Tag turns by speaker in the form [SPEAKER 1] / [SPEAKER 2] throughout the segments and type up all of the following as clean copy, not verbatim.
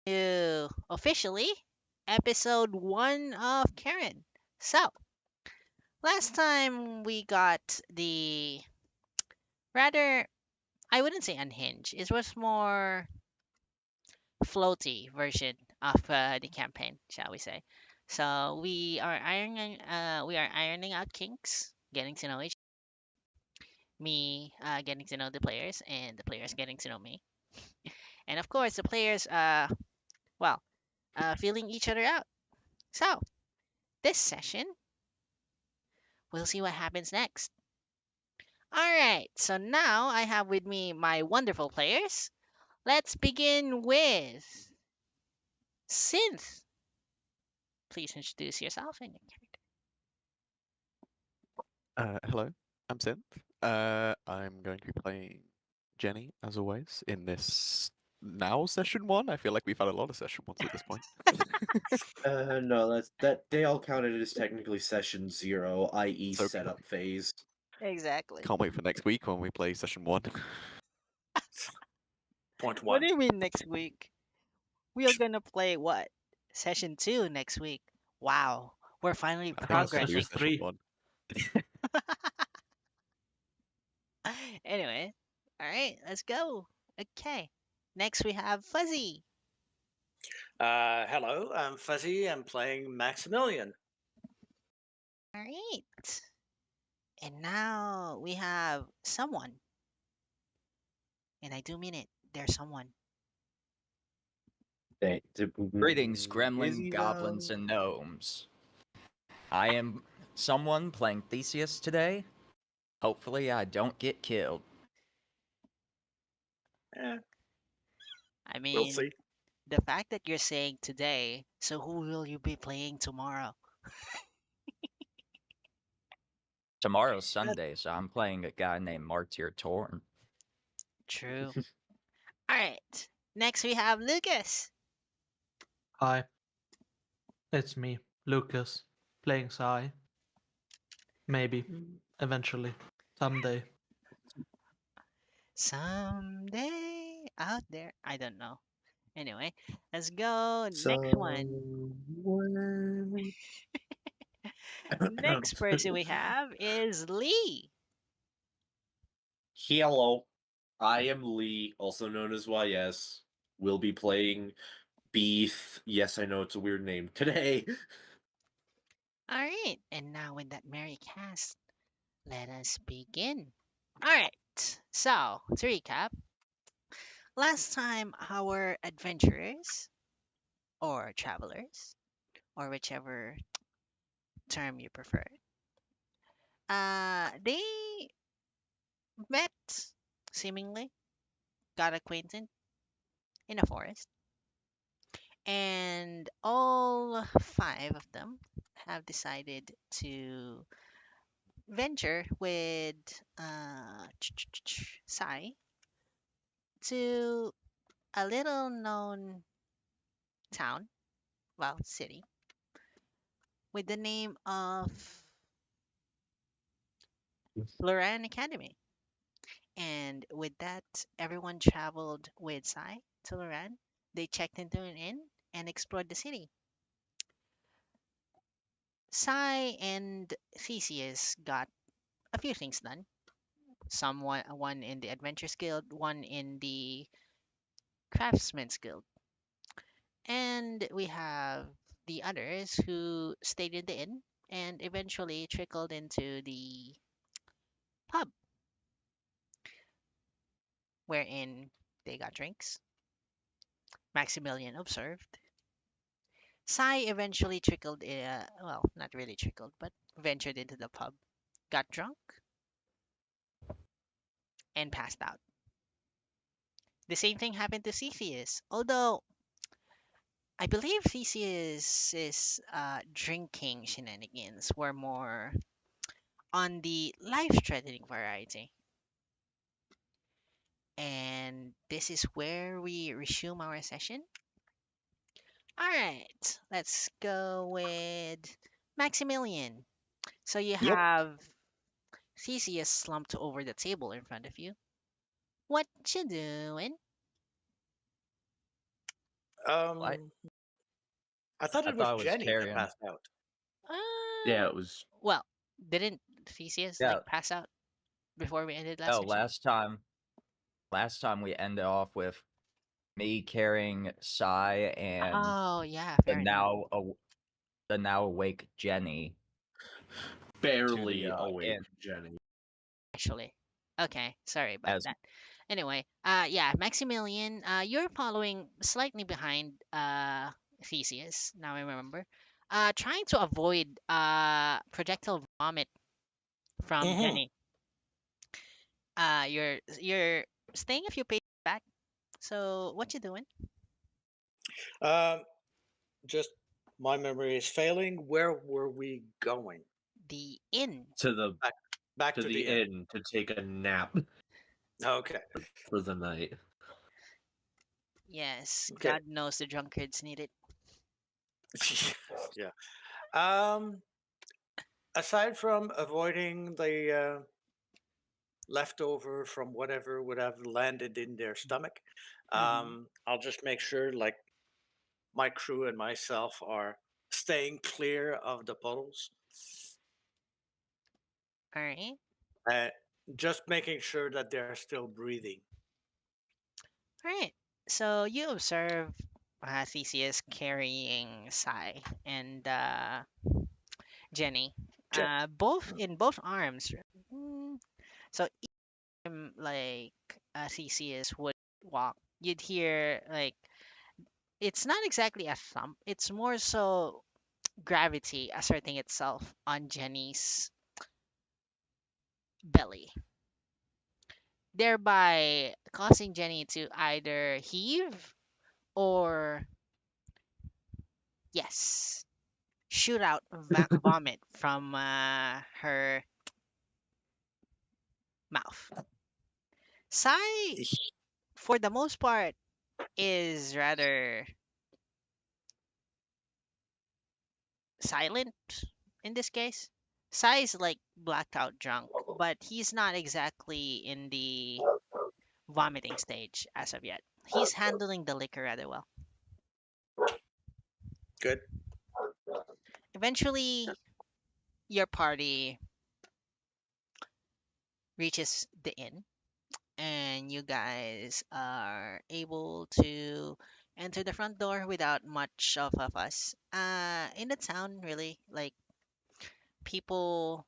[SPEAKER 1] to officially episode 1 of Karen. So, last time we got the rather, I wouldn't say unhinged, it was more floaty version of the campaign, shall we say. So, we are ironing out kinks, getting to know each me getting to know the players and the players getting to know me. And of course, the players well, feeling each other out. So, this session, we'll see what happens next. All right, so now I have with me my wonderful players. Let's begin with Synth. Please introduce yourself and your character.
[SPEAKER 2] Hello, I'm Synth. I'm going to be playing Jenny, as always, in this now session 1. I feel like we've had a lot of session 1s at this point.
[SPEAKER 3] No, that they all counted as technically session 0, i.e.
[SPEAKER 2] So
[SPEAKER 3] setup phase.
[SPEAKER 1] Exactly.
[SPEAKER 2] can't wait for next week when we play session 1.
[SPEAKER 4] Point
[SPEAKER 1] What
[SPEAKER 4] one.
[SPEAKER 1] do you mean next week? We are gonna play what? Session 2 next week. Wow, we're finally
[SPEAKER 2] I think it's gonna be
[SPEAKER 1] progressing.
[SPEAKER 4] session
[SPEAKER 2] session
[SPEAKER 4] 3.
[SPEAKER 2] 1.
[SPEAKER 1] Anyway, all right, let's go. Okay, next we have Fuzzy.
[SPEAKER 4] Hello, I'm Fuzzy. I'm playing Maximilian.
[SPEAKER 1] All right, and now we have someone, and I do mean it. There's someone.
[SPEAKER 5] Greetings,
[SPEAKER 3] Is
[SPEAKER 5] gremlin,
[SPEAKER 3] he,
[SPEAKER 5] goblins, and gnomes. I am someone playing Theseus today. Hopefully, I don't get killed.
[SPEAKER 4] Eh,
[SPEAKER 1] I
[SPEAKER 4] we'll
[SPEAKER 1] mean,
[SPEAKER 4] see.
[SPEAKER 1] the fact that you're saying today, so who will you be playing tomorrow?
[SPEAKER 5] Tomorrow's Sunday, so I'm playing a guy named Martyr Torn.
[SPEAKER 1] True. All right, next we have Lucas.
[SPEAKER 6] Hi, it's me, Lucas, playing Sai. Maybe, eventually, someday.
[SPEAKER 1] Someday out there, I don't know. Anyway, let's go. Next one.
[SPEAKER 3] someone?
[SPEAKER 1] Next person we have is Lee.
[SPEAKER 3] Hello, I am Lee, also known as YS. We'll be playing Beef. Yes, I know it's a weird name today.
[SPEAKER 1] All right, and now with that merry cast, let us begin. All right, so to recap, last time our adventurers or travelers or whichever term you prefer, they met seemingly, got acquainted in a forest, and all five of them have decided to venture with Sai to a little known town, well, city, with the name of Loran Academy. And with that, everyone traveled with Sai to Loran. They checked into an inn and explored the city. Sai and Theseus got a few things done. One in the Adventurers Guild, one in the Craftsman's Guild. And we have the others who stayed in the inn and eventually trickled into the pub, wherein they got drinks. Maximilian observed. Sai eventually well, not really trickled, but ventured into the pub, got drunk, and passed out. The same thing happened to Theseus, although I believe Theseus's drinking shenanigans were more on the life-threatening variety. And this is where we resume our session. All right, let's go with Maximilian. So you
[SPEAKER 2] Yep.
[SPEAKER 1] have Theseus slumped over the table in front of you. What you doing?
[SPEAKER 4] Um, I thought
[SPEAKER 5] I
[SPEAKER 4] it was
[SPEAKER 5] thought it was
[SPEAKER 4] Jenny that
[SPEAKER 5] carrying.
[SPEAKER 4] passed out.
[SPEAKER 3] Yeah,
[SPEAKER 1] Uh,
[SPEAKER 3] it was.
[SPEAKER 1] well, didn't Theseus
[SPEAKER 5] Yeah.
[SPEAKER 1] like pass out before we ended last
[SPEAKER 5] No,
[SPEAKER 1] session?
[SPEAKER 5] last time we ended off with me carrying Sai and
[SPEAKER 1] Oh yeah,
[SPEAKER 5] the
[SPEAKER 1] fair enough.
[SPEAKER 5] now awake Jenny
[SPEAKER 3] Barely
[SPEAKER 5] to the
[SPEAKER 3] awake,
[SPEAKER 5] inn
[SPEAKER 3] Jenny.
[SPEAKER 1] Actually, okay, sorry about
[SPEAKER 5] as
[SPEAKER 1] that. Anyway, yeah, Maximilian, you're following slightly behind Theseus. Now I remember. Trying to avoid projectile vomit from
[SPEAKER 4] Mm-hmm.
[SPEAKER 1] Jenny. You're staying a few paces back. So what you doing?
[SPEAKER 4] Um, just my memory is failing. Where were we going?
[SPEAKER 1] The inn.
[SPEAKER 3] To the
[SPEAKER 4] Back
[SPEAKER 3] to
[SPEAKER 4] to
[SPEAKER 3] the
[SPEAKER 4] the inn.
[SPEAKER 3] inn to take a nap
[SPEAKER 4] Okay.
[SPEAKER 3] for the night.
[SPEAKER 1] Yes,
[SPEAKER 4] Okay.
[SPEAKER 1] God knows the drunkards need it.
[SPEAKER 4] Yeah. Um, aside from avoiding the leftover from whatever would have landed in their stomach,
[SPEAKER 1] Mhm.
[SPEAKER 4] I'll just make sure like my crew and myself are staying clear of the puddles.
[SPEAKER 1] All right.
[SPEAKER 4] Uh, just making sure that they're still breathing.
[SPEAKER 1] All right. So you observe Theseus carrying Sai and Jenny,
[SPEAKER 4] Jen-
[SPEAKER 1] both in both arms. Mm, So like Theseus would walk, you'd hear like it's not exactly a thump. It's more so gravity asserting itself on Jenny's belly, thereby causing Jenny to either heave or yes, shoot out vomit from her mouth. Sai, for the most part, is rather silent in this case. Sai is like blacked out drunk, but he's not exactly in the vomiting stage as of yet. He's handling the liquor rather well.
[SPEAKER 4] Good.
[SPEAKER 1] Eventually, your party reaches the inn, and you guys are able to enter the front door without much of a fuss. In the town, really, like people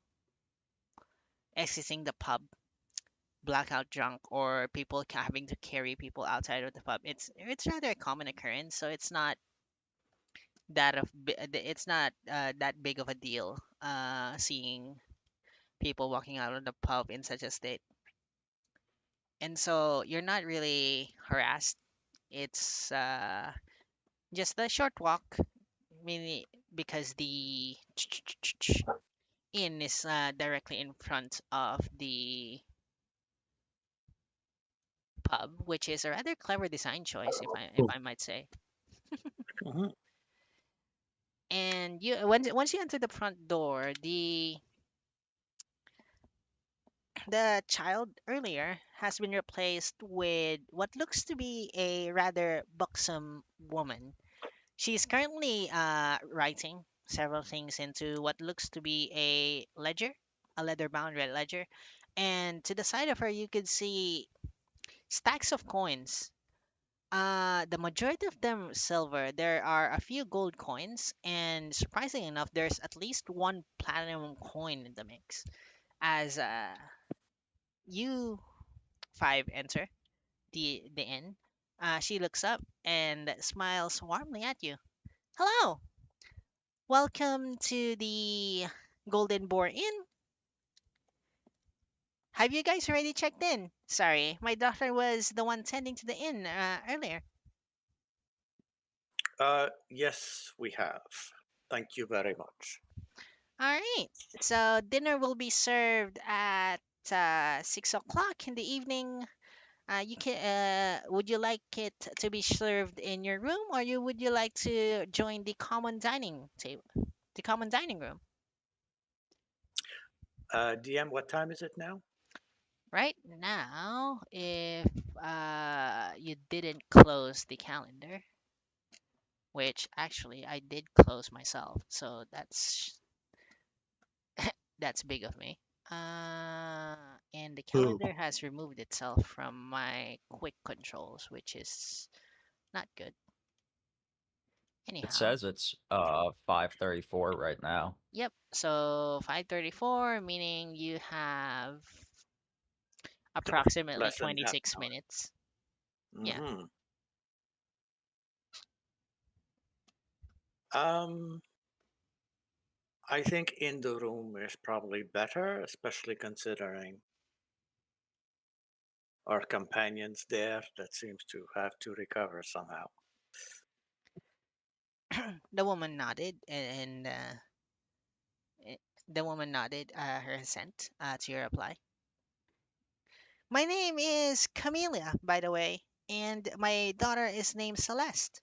[SPEAKER 1] exiting the pub blackout drunk or people having to carry people outside of the pub. It's rather a common occurrence, so it's not it's not that big of a deal seeing people walking out of the pub in such a state. And so you're not really harassed. It's just a short walk, mainly because the inn is directly in front of the pub, which is a rather clever design choice, if I might say.
[SPEAKER 4] Mhm.
[SPEAKER 1] And you once you enter the front door, the child earlier has been replaced with what looks to be a rather buxom woman. She's currently writing several things into what looks to be a ledger, a leather-bound red ledger. And to the side of her, you could see stacks of coins. The majority of them silver. There are a few gold coins, and surprisingly enough, there's at least one platinum coin in the mix. As you five enter the inn, she looks up and smiles warmly at you. Hello, welcome to the Golden Boar Inn. Have you guys already checked in? Sorry, my daughter was the one tending to the inn earlier.
[SPEAKER 4] Yes, we have. Thank you very much.
[SPEAKER 1] All right. So dinner will be served at 6 o'clock in the evening. You can. Would you like it to be served in your room, or would you like to join the common dining table, the common dining room?
[SPEAKER 4] DM, what time is it now?
[SPEAKER 1] Right now, if you didn't close the calendar, which actually I did close myself, so that's big of me. And the
[SPEAKER 2] Ooh.
[SPEAKER 1] calendar has removed itself from my quick controls, which is not good.
[SPEAKER 5] It
[SPEAKER 1] Anyhow,
[SPEAKER 5] says it's 5:34 right now.
[SPEAKER 1] yep. So 5:34, meaning you have approximately
[SPEAKER 4] Less than half
[SPEAKER 1] 26
[SPEAKER 4] an
[SPEAKER 1] minutes.
[SPEAKER 4] hour.
[SPEAKER 1] Yeah.
[SPEAKER 4] Um, I think in the room is probably better, especially considering our companions there that seems to have to recover somehow.
[SPEAKER 1] The woman nodded, and eh, the woman nodded her assent to your reply. My name is Camelia, by the way, and my daughter is named Celeste.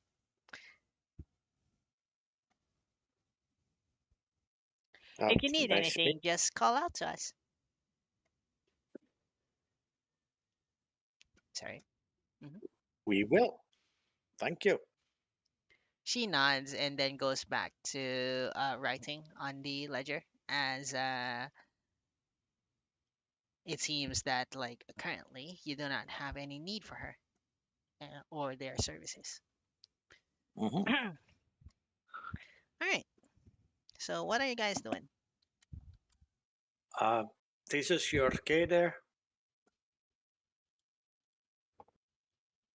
[SPEAKER 1] If you need
[SPEAKER 4] Nice to meet.
[SPEAKER 1] anything, just call out to us. Sorry. Mhm.
[SPEAKER 4] We will. Thank you.
[SPEAKER 1] She nods and then goes back to writing on the ledger as it seems that like currently you do not have any need for her or their services.
[SPEAKER 4] Mhm.
[SPEAKER 1] All right. So what are you guys doing?
[SPEAKER 4] Uh, this is your key there.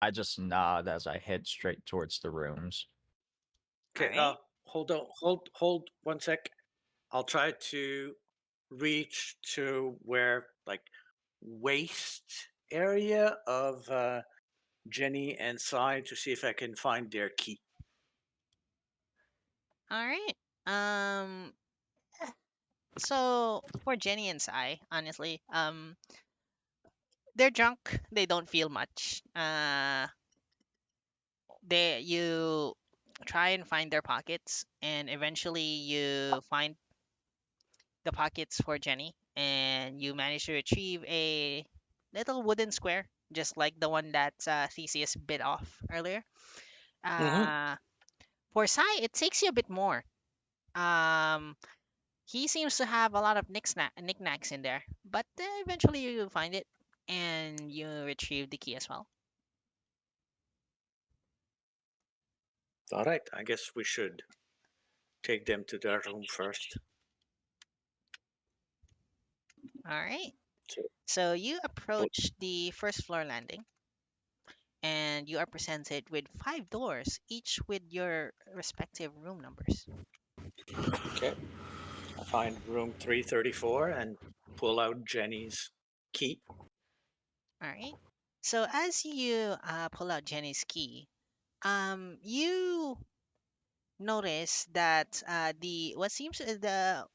[SPEAKER 5] I just nod as I head straight towards the rooms.
[SPEAKER 4] Okay.
[SPEAKER 1] Alright.
[SPEAKER 4] Hold on. Hold 1 sec. I'll try to reach to where like waist area of Jenny and Sai to see if I can find their key.
[SPEAKER 1] All right. Um. So for Jenny and Sai, honestly, they're drunk. They don't feel much. You try and find their pockets, and eventually you find the pockets for Jenny, and you manage to retrieve a little wooden square, just like the one that Theseus bit off earlier.
[SPEAKER 4] Mm-hmm.
[SPEAKER 1] Uh, for Sai, it takes you a bit more. Um, he seems to have a lot of knickknacks in there, but eventually you find it and you retrieve the key as well.
[SPEAKER 4] All right. I guess we should take them to their room first.
[SPEAKER 1] All right.
[SPEAKER 4] So,
[SPEAKER 1] So you
[SPEAKER 4] oh,
[SPEAKER 1] approach the first floor landing and you are presented with 5 doors, each with your respective room numbers.
[SPEAKER 4] okay. I find room 334 and pull out Jenny's key.
[SPEAKER 1] All right. So as you pull out Jenny's key, you notice that the what seems the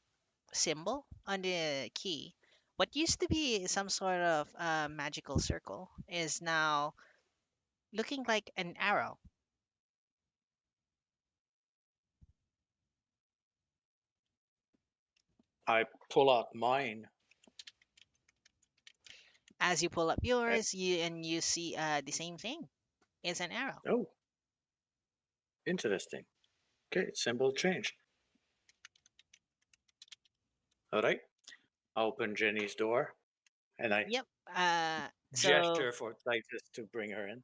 [SPEAKER 1] symbol on the key, what used to be some sort of magical circle, is now looking like an arrow.
[SPEAKER 4] I pull out mine.
[SPEAKER 1] As you pull up
[SPEAKER 4] And,
[SPEAKER 1] yours, you see the same thing. It's an arrow.
[SPEAKER 4] oh, interesting. Okay, symbol changed. All right. I open Jenny's door and I
[SPEAKER 1] Yep. So
[SPEAKER 4] gesture for Titus to bring her in.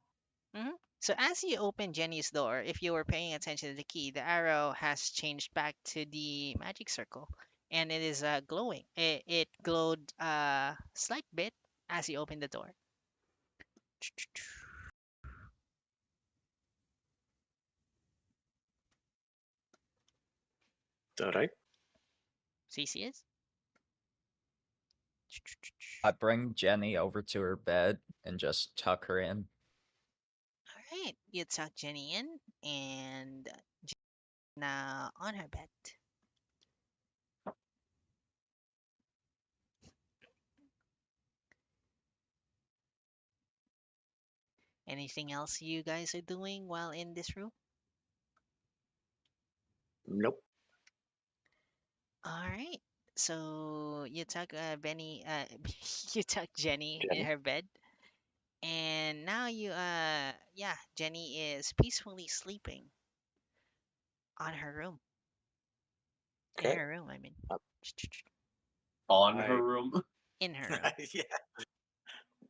[SPEAKER 1] mhm. So as you open Jenny's door, if you were paying attention to the key, the arrow has changed back to the magic circle, and it is glowing. It glowed a slight bit as you open the door.
[SPEAKER 4] All right.
[SPEAKER 1] Theseus?
[SPEAKER 5] I bring Jenny over to her bed and just tuck her in.
[SPEAKER 1] All right, you tuck Jenny in, and now on her bed. Anything else you guys are doing while in this room?
[SPEAKER 4] Nope.
[SPEAKER 1] All right. So you tuck you tuck Jenny in
[SPEAKER 4] Jenny.
[SPEAKER 1] her bed, and now yeah, Jenny is peacefully sleeping. on her room. In
[SPEAKER 4] Okay.
[SPEAKER 1] her room, I mean.
[SPEAKER 4] Uh,
[SPEAKER 3] On
[SPEAKER 4] I-
[SPEAKER 3] her room.
[SPEAKER 1] In her room.
[SPEAKER 4] yeah.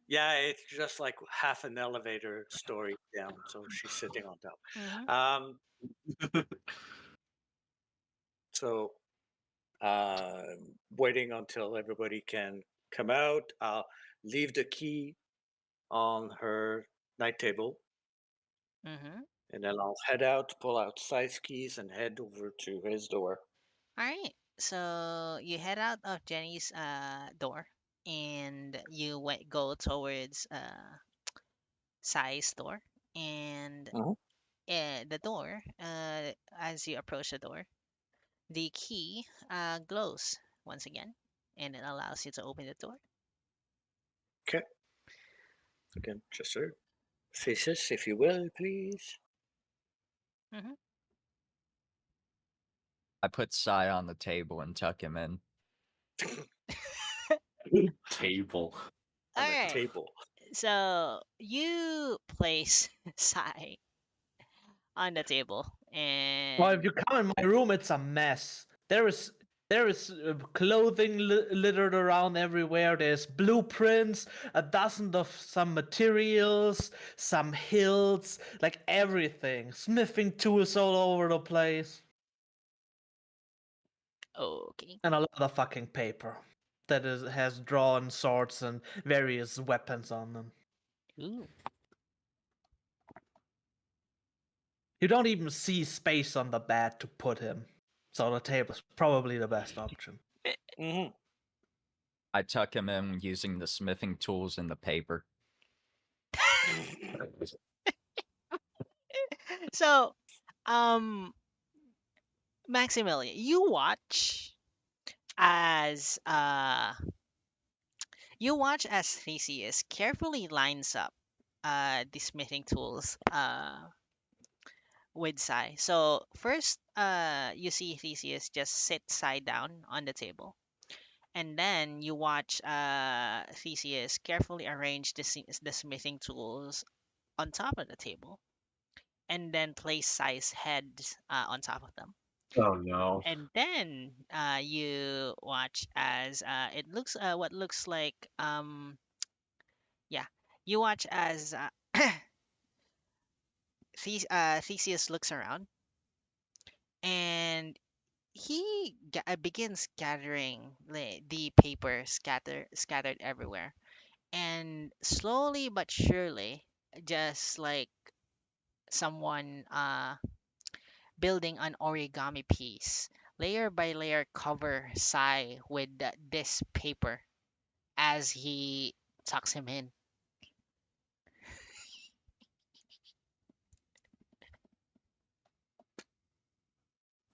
[SPEAKER 4] Yeah, it's just like half an elevator story down, so she's sitting on top.
[SPEAKER 1] Mm-hmm.
[SPEAKER 4] So waiting until everybody can come out. I'll leave the key on her night table,
[SPEAKER 1] Mm-hmm.
[SPEAKER 4] and then I'll head out, pull out side keys, and head over to his door.
[SPEAKER 1] All right. So you head out of Jenny's door, and you go towards Sai's door, and
[SPEAKER 4] Mhm.
[SPEAKER 1] the door. As you approach the door, the key glows once again, and it allows you to open the door.
[SPEAKER 4] Okay. Again, just sir. Faces, if you will, please.
[SPEAKER 1] Mm-hmm.
[SPEAKER 5] I put Sai on the table and tuck him in.
[SPEAKER 3] Table.
[SPEAKER 4] On
[SPEAKER 1] All
[SPEAKER 4] the
[SPEAKER 1] right.
[SPEAKER 4] table.
[SPEAKER 1] So you place Sai on the table,
[SPEAKER 6] Well, if
[SPEAKER 1] and
[SPEAKER 6] you come in my room, it's a mess. There is clothing littered around everywhere. There's blueprints, a dozen of some materials, some hills, like everything. Smithing tools all over the place,
[SPEAKER 1] okay.
[SPEAKER 6] and a lot of fucking paper that has drawn swords and various weapons on them.
[SPEAKER 1] Ooh.
[SPEAKER 6] You don't even see space on the bed to put him, so the table's probably the best option.
[SPEAKER 4] Mm-hmm.
[SPEAKER 5] I tuck him in using the smithing tools and the paper.
[SPEAKER 1] So, um, Maximilian, as uh you watch as Theseus carefully lines up the smithing tools with Sai. So first you see Theseus just sit side down on the table. And then you watch Theseus carefully arrange the smithing tools on top of the table, and then place Sai's head on top of them.
[SPEAKER 3] Oh no.
[SPEAKER 1] And then you watch as it looks what looks like yeah, you watch as Theseus looks around, and begins gathering the paper scattered everywhere, and slowly but surely, just like someone building an origami piece, layer by layer cover Sai with this paper as he tucks him in.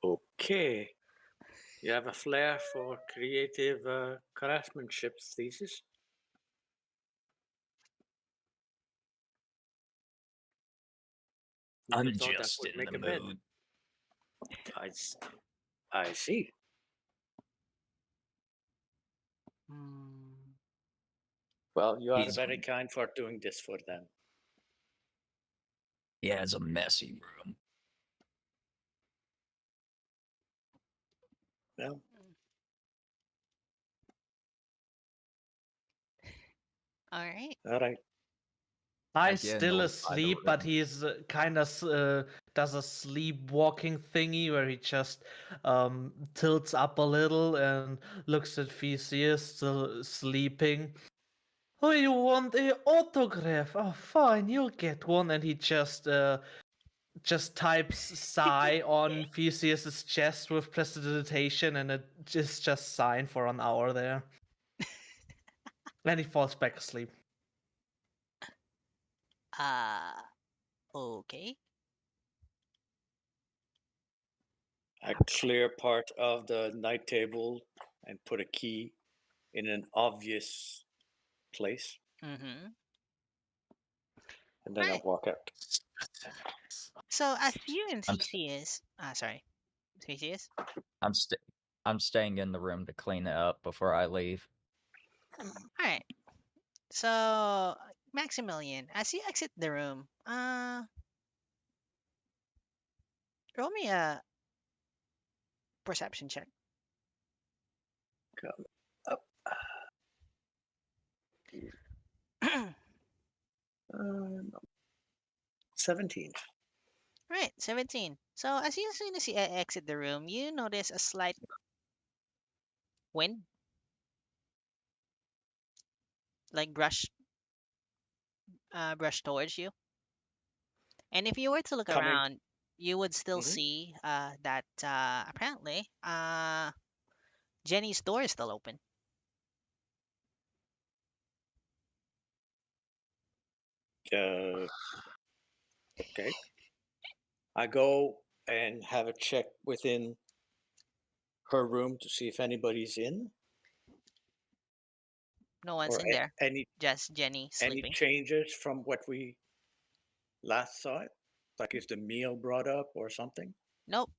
[SPEAKER 4] Okay. You have a flair for creative craftsmanship, Thesis. Never
[SPEAKER 5] I'm
[SPEAKER 4] thought that
[SPEAKER 5] just
[SPEAKER 4] would
[SPEAKER 5] in
[SPEAKER 4] make
[SPEAKER 5] the
[SPEAKER 4] a bed.
[SPEAKER 5] mood.
[SPEAKER 4] I see.
[SPEAKER 1] Hmm.
[SPEAKER 4] Well, you are
[SPEAKER 5] He's
[SPEAKER 4] very kind for doing this for them.
[SPEAKER 5] He has a messy room.
[SPEAKER 4] Well,
[SPEAKER 1] All right.
[SPEAKER 4] all right.
[SPEAKER 5] I
[SPEAKER 6] I's
[SPEAKER 5] get
[SPEAKER 6] still
[SPEAKER 5] annoyed by the
[SPEAKER 6] asleep, but
[SPEAKER 5] room.
[SPEAKER 6] he's kind of does a sleepwalking thingy where he just tilts up a little and looks at Theseus still sleeping. Oh, you want a autograph? Oh, fine, you'll get one. And he just types sigh on Theseus's chest with prestidigitation, and it just sign for an hour there. Then he falls back asleep.
[SPEAKER 1] Uh, okay.
[SPEAKER 4] I clear part of the night table and put a key in an obvious place,
[SPEAKER 1] Mm-hmm.
[SPEAKER 4] and then I
[SPEAKER 1] Right.
[SPEAKER 4] walk out.
[SPEAKER 1] So as you and
[SPEAKER 5] I'm
[SPEAKER 1] Theseus, sorry, Theseus.
[SPEAKER 5] I'm st- I'm staying in the room to clean it up before I leave.
[SPEAKER 1] All right. So Maximilian, as you exit the room, roll me a Perception check.
[SPEAKER 4] Come up. No. 17.
[SPEAKER 1] Right, 17. So as soon as you exit the room, you notice a slight wind, like brush towards you. And if you were to look
[SPEAKER 4] Coming.
[SPEAKER 1] around, you would still
[SPEAKER 4] Mhm.
[SPEAKER 1] see that apparently Jenny's door is still open.
[SPEAKER 4] Okay. I go and have a check within her room to see if anybody's in
[SPEAKER 1] No one's
[SPEAKER 4] or
[SPEAKER 1] in there,
[SPEAKER 4] any
[SPEAKER 1] just Jenny
[SPEAKER 4] any
[SPEAKER 1] sleeping.
[SPEAKER 4] changes from what we last saw. It like is the meal brought up or something?
[SPEAKER 1] Nope,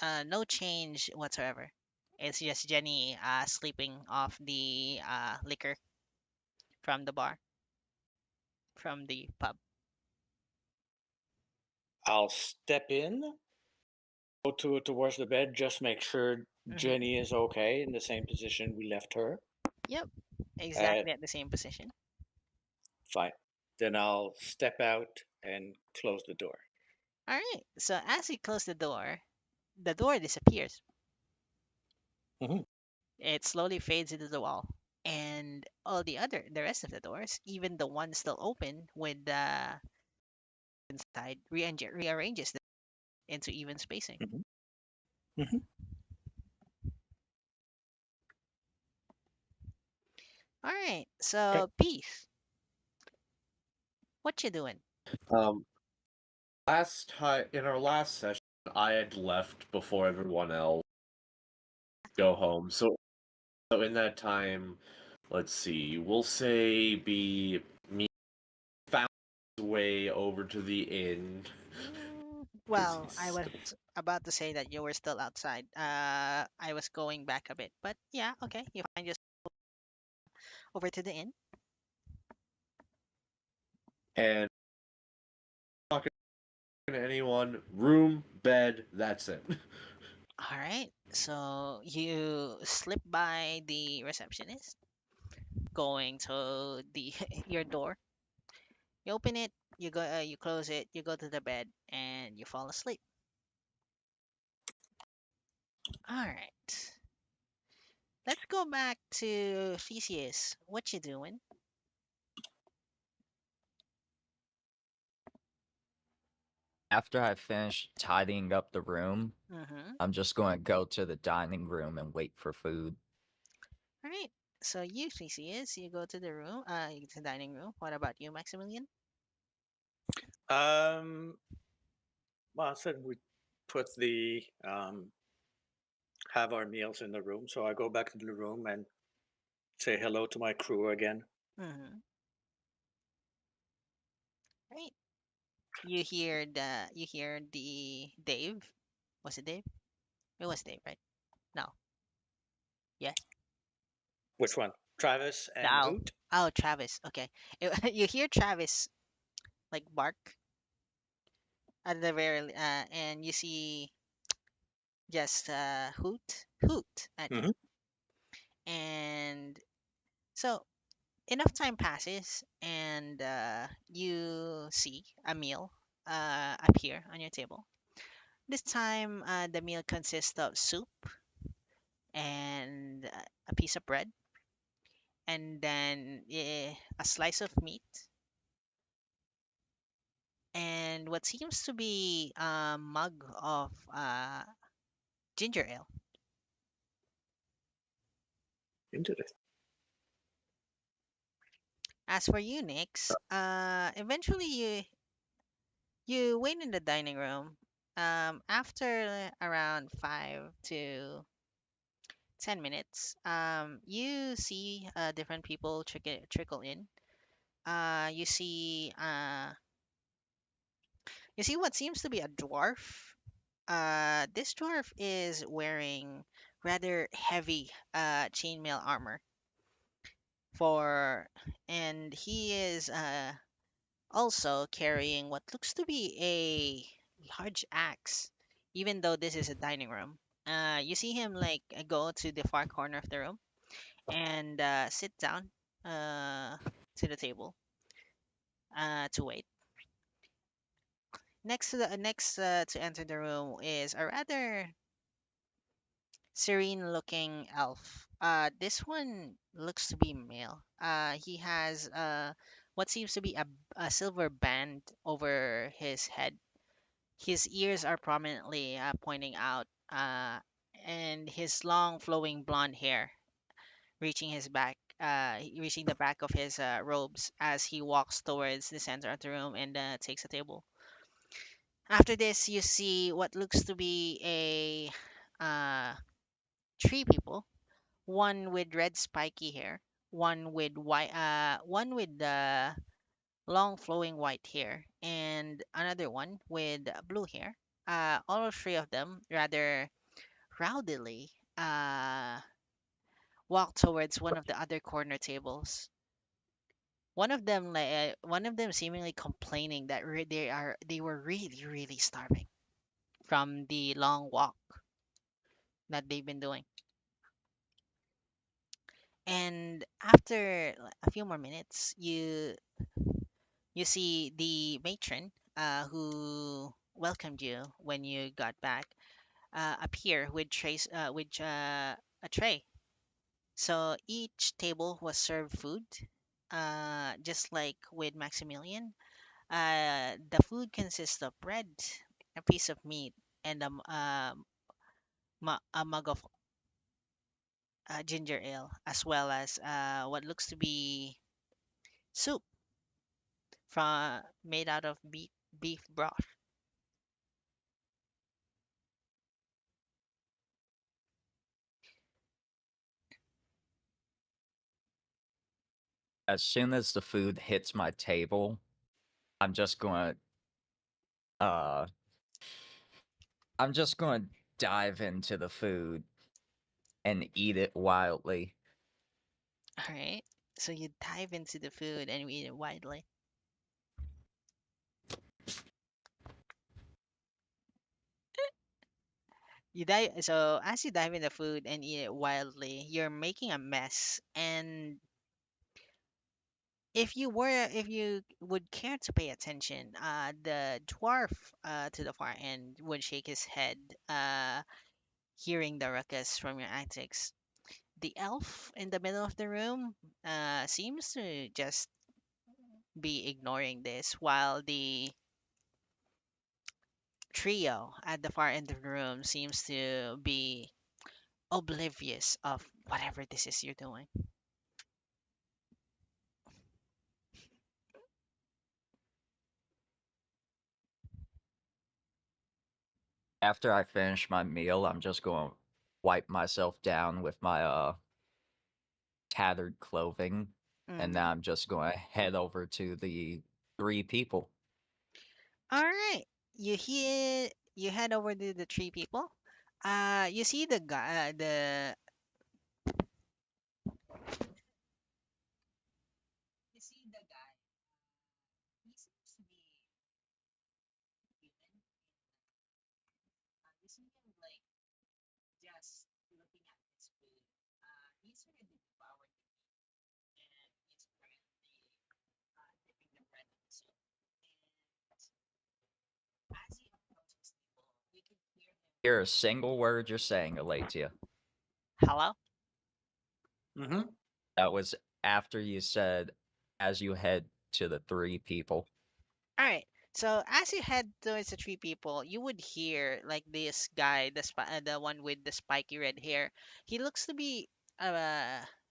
[SPEAKER 1] no change whatsoever. It's just Jenny sleeping off the liquor from the bar, from the pub.
[SPEAKER 4] I'll step in, go towards the bed, just make sure
[SPEAKER 1] Hmm.
[SPEAKER 4] Jenny is okay in the same position we left her.
[SPEAKER 1] Yep,
[SPEAKER 4] Uh,
[SPEAKER 1] exactly at the same position.
[SPEAKER 4] Fine. Then I'll step out and close the door.
[SPEAKER 1] All right. So as you close the door disappears.
[SPEAKER 4] Mhm.
[SPEAKER 1] It slowly fades into the wall, and the rest of the doors, even the one still open with the inside, rearranges them into even spacing.
[SPEAKER 4] Mhm. Mhm.
[SPEAKER 1] All right.
[SPEAKER 4] Okay.
[SPEAKER 1] So peace. What you doing?
[SPEAKER 3] Um, last time in our last session, I had left before everyone else go home. So in that time, let's see, we'll say be me found his way over to the inn. Because
[SPEAKER 1] Well, I
[SPEAKER 3] he's
[SPEAKER 1] was about to say that you were still outside. I was going back a bit, but yeah, okay. You find yourself over to the inn.
[SPEAKER 3] and talking to anyone, room, bed, that's it.
[SPEAKER 1] All right. So you slip by the receptionist, going to the your door. You open it, you close it, you go to the bed, and you fall asleep. All right. Let's go back to Theseus. What you doing?
[SPEAKER 5] After I finish tidying up the room,
[SPEAKER 1] Mm-hmm.
[SPEAKER 5] I'm just going to go to the dining room and wait for food.
[SPEAKER 1] All right. So you, Theseus, you go to the room, to the dining room. What about you, Maximilian?
[SPEAKER 4] Um, well, I said we put the have our meals in the room, so I go back to the room and say hello to my crew again.
[SPEAKER 1] Mm-hmm. Right. You hear the Dave. Was it Dave? It was Dave, right? No. Yes.
[SPEAKER 4] Which one? Travis and
[SPEAKER 1] No.
[SPEAKER 4] Hoot.
[SPEAKER 1] Oh, Travis. Okay. You hear Travis like bark at the and you see just hoot at you.
[SPEAKER 4] Mhm.
[SPEAKER 1] And so enough time passes, and you see a meal appear on your table. This time, the meal consists of soup and a piece of bread, and then a slice of meat, and what seems to be a mug of ginger ale.
[SPEAKER 4] Into this.
[SPEAKER 1] As for you, Nix, eventually you wait in the dining room. After around 5 to 10 minutes, you see different people trickle in. Uh, you see uh, you see what seems to be a dwarf. This dwarf is wearing rather heavy chainmail armor for, and he is also carrying what looks to be a large axe, even though this is a dining room. You see him like go to the far corner of the room and sit down to the table to wait. Next to enter the room is a rather serene looking elf. This one looks to be male. He has what seems to be a silver band over his head. His ears are prominently pointing out, and his long flowing blonde hair reaching the back of his robes as he walks towards the center of the room and takes a table. After this, you see what looks to be a three people, one with red spiky hair, one with long flowing white hair, and another one with blue hair. All three of them rather rowdily walk towards one of the other corner tables. One of them seemingly complaining that they were really starving from the long walk that they've been doing. And after a few more minutes, you see the matron who welcomed you when you got back appear with a tray. So each table was served food, just like with Maximilian. The food consists of bread, a piece of meat, and a mug of ginger ale, as well as what looks to be soup from made out of beef broth.
[SPEAKER 5] As soon as the food hits my table, I'm just going to I'm just going to dive into the food and eat it wildly.
[SPEAKER 1] All right. So you dive into the food and eat it widely. As you dive in the food and eat it wildly, you're making a mess. And if you would care to pay attention, the dwarf to the far end would shake his head, hearing the ruckus from your antics. The elf in the middle of the room seems to just be ignoring this, while the trio at the far end of the room seems to be oblivious of whatever this is you're doing.
[SPEAKER 5] After I finish my meal, I'm just going to wipe myself down with my tattered clothing, and
[SPEAKER 1] Mm.
[SPEAKER 5] now I'm just going to head over to the three people.
[SPEAKER 1] All right, you head over to the three people. You see the guy, the you see the guy. He seems to be human. You see him like just looking at his food. He's already devoured the meat and he's currently dipping the bread in the soup. And as he approaches people, you can hear him.
[SPEAKER 5] Hear a single word you're saying, Aleytia.
[SPEAKER 1] Hello.
[SPEAKER 4] Mm-hmm.
[SPEAKER 5] That was after you said, as you head to the three people.
[SPEAKER 1] All right. So as you head towards the three people, you would hear like this guy, the one with the spiky red hair. He looks to be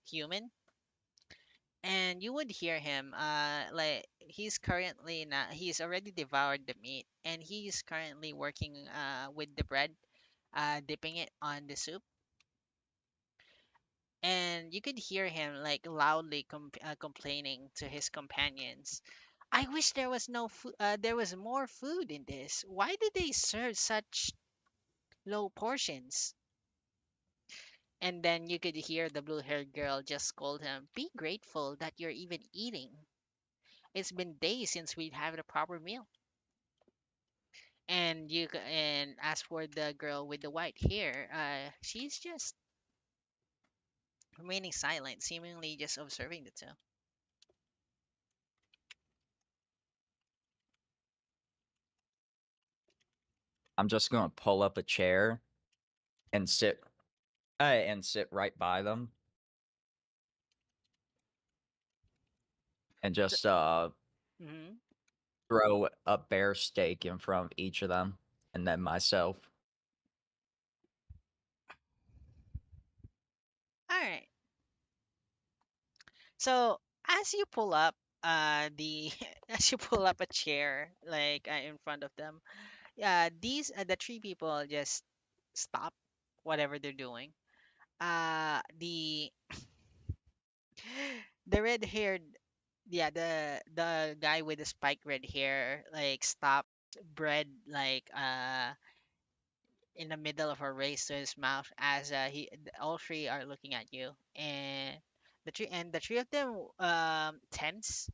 [SPEAKER 1] human, and you would hear him. Like he's already devoured the meat, and he's currently working with the bread, dipping it on the soup. And you could hear him like loudly complaining to his companions. I wish there was no food. There was more food in this. Why did they serve such low portions? And then you could hear the blue-haired girl just scold him. Be grateful that you're even eating. It's been days since we've had a proper meal. And as for the girl with the white hair, she's just remaining silent, seemingly just observing the two.
[SPEAKER 5] I'm just gonna pull up a chair and sit right by them and
[SPEAKER 1] So,
[SPEAKER 5] just
[SPEAKER 1] mhm.
[SPEAKER 5] throw a bear steak in front of each of them, and then myself.
[SPEAKER 1] All right. So as you pull up the as you pull up a chair like in front of them, these the three people just stop whatever they're doing. The the red haired, yeah, the guy with the spiked red hair like stops bread like in the middle of a race to his mouth as all three are looking at you, and the three of them tense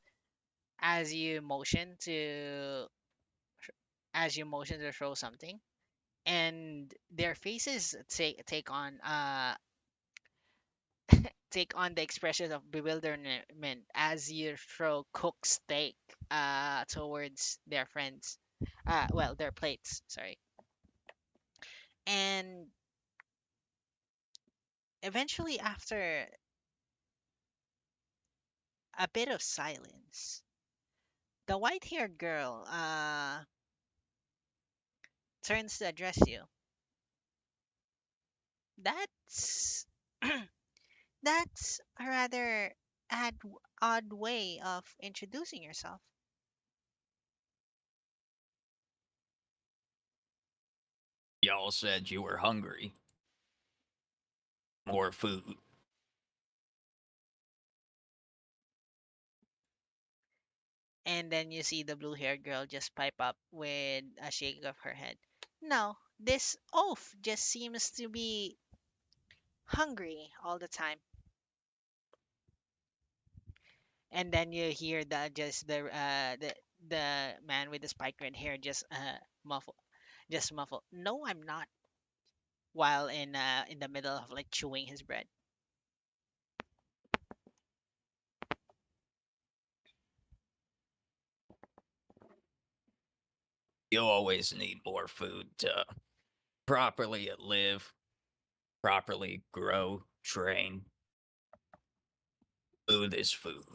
[SPEAKER 1] as you motion to throw something, and their faces take on the expression of bewilderment as you throw cooked steak towards their friends, well, their plates, sorry. And eventually, after a bit of silence, the white-haired girl turns to address you. That's that's a rather odd, odd way of introducing yourself.
[SPEAKER 5] Y'all said you were hungry. More food.
[SPEAKER 1] And then you see the blue-haired girl just pipe up with a shake of her head. No, this oaf just seems to be hungry all the time. And then you hear the man with the spiked red hair just muffle. No, I'm not. While in the middle of like chewing his bread.
[SPEAKER 5] You always need more food to properly live, properly grow, train. Food is food.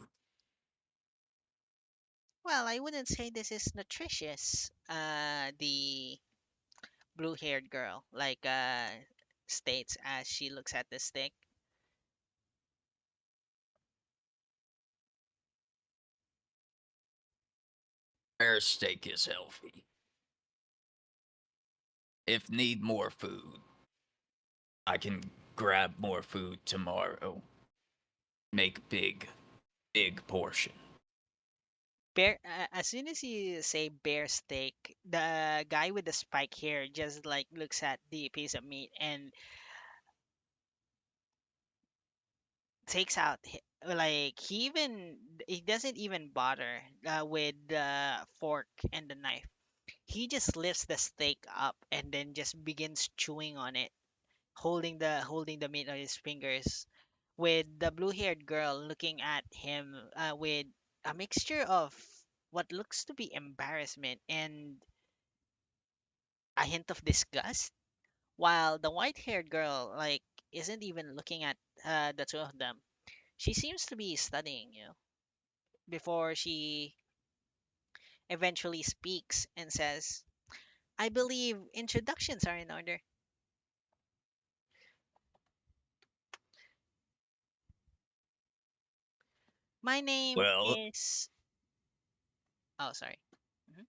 [SPEAKER 1] Well, I wouldn't say this is nutritious. The blue-haired girl states as she looks at the stick.
[SPEAKER 5] Bear steak is healthy. If need more food, I can grab more food tomorrow. Make big portion.
[SPEAKER 1] As soon as you say bear steak, the guy with the spike hair just like looks at the piece of meat and takes out like he doesn't even bother with the fork and the knife. He just lifts the steak up and then just begins chewing on it, holding the meat on his fingers, with the blue-haired girl looking at him with a mixture of what looks to be embarrassment and a hint of disgust, while the white-haired girl like isn't even looking at the two of them. She seems to be studying you before she eventually speaks and says, "I believe introductions are in order. My name
[SPEAKER 5] Well,
[SPEAKER 1] is." Oh, sorry. Mhm.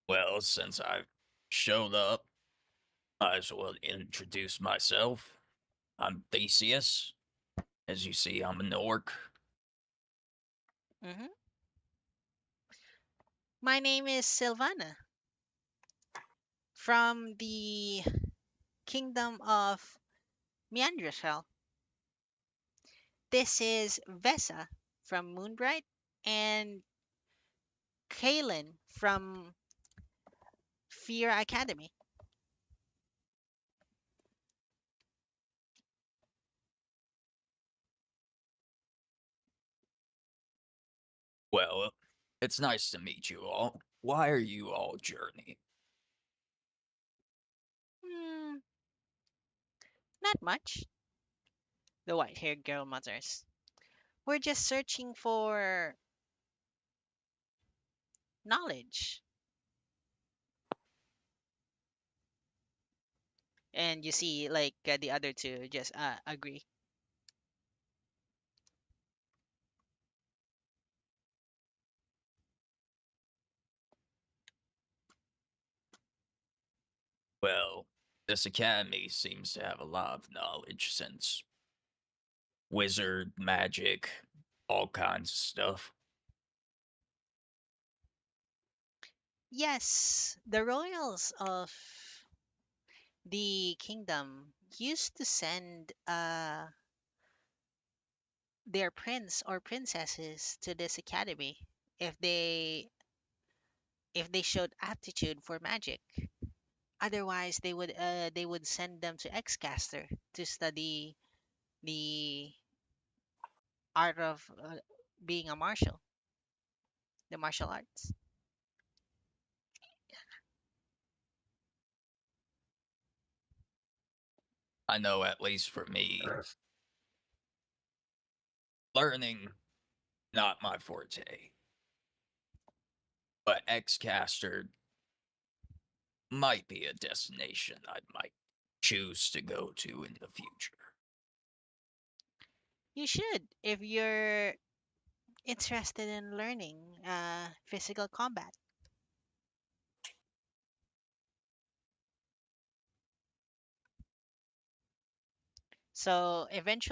[SPEAKER 5] well, since I've showed up, I as well introduce myself. I'm Theseus. As you see, I'm an orc.
[SPEAKER 1] Mhm. My name is Silvana from the kingdom of Meandrashel. This is Vesa from Moonbright and Kalen from Fear Academy.
[SPEAKER 5] Well, it's nice to meet you all. Why are you all journeying?
[SPEAKER 1] Hmm, not much. The white-haired girl mutters. We're just searching for knowledge. And you see, like the other two just agree.
[SPEAKER 5] Well, this academy seems to have a lot of knowledge since wizard, magic, all kinds of stuff.
[SPEAKER 1] Yes, the royals of the kingdom used to send their prince or princesses to this academy if they showed aptitude for magic. Otherwise, they would send them to Xcaster to study the art of being a martial, the martial arts.
[SPEAKER 5] I know at least for me, learning not my forte, but Xcaster might be a destination I might choose to go to in the future.
[SPEAKER 1] You should if you're interested in learning physical combat. So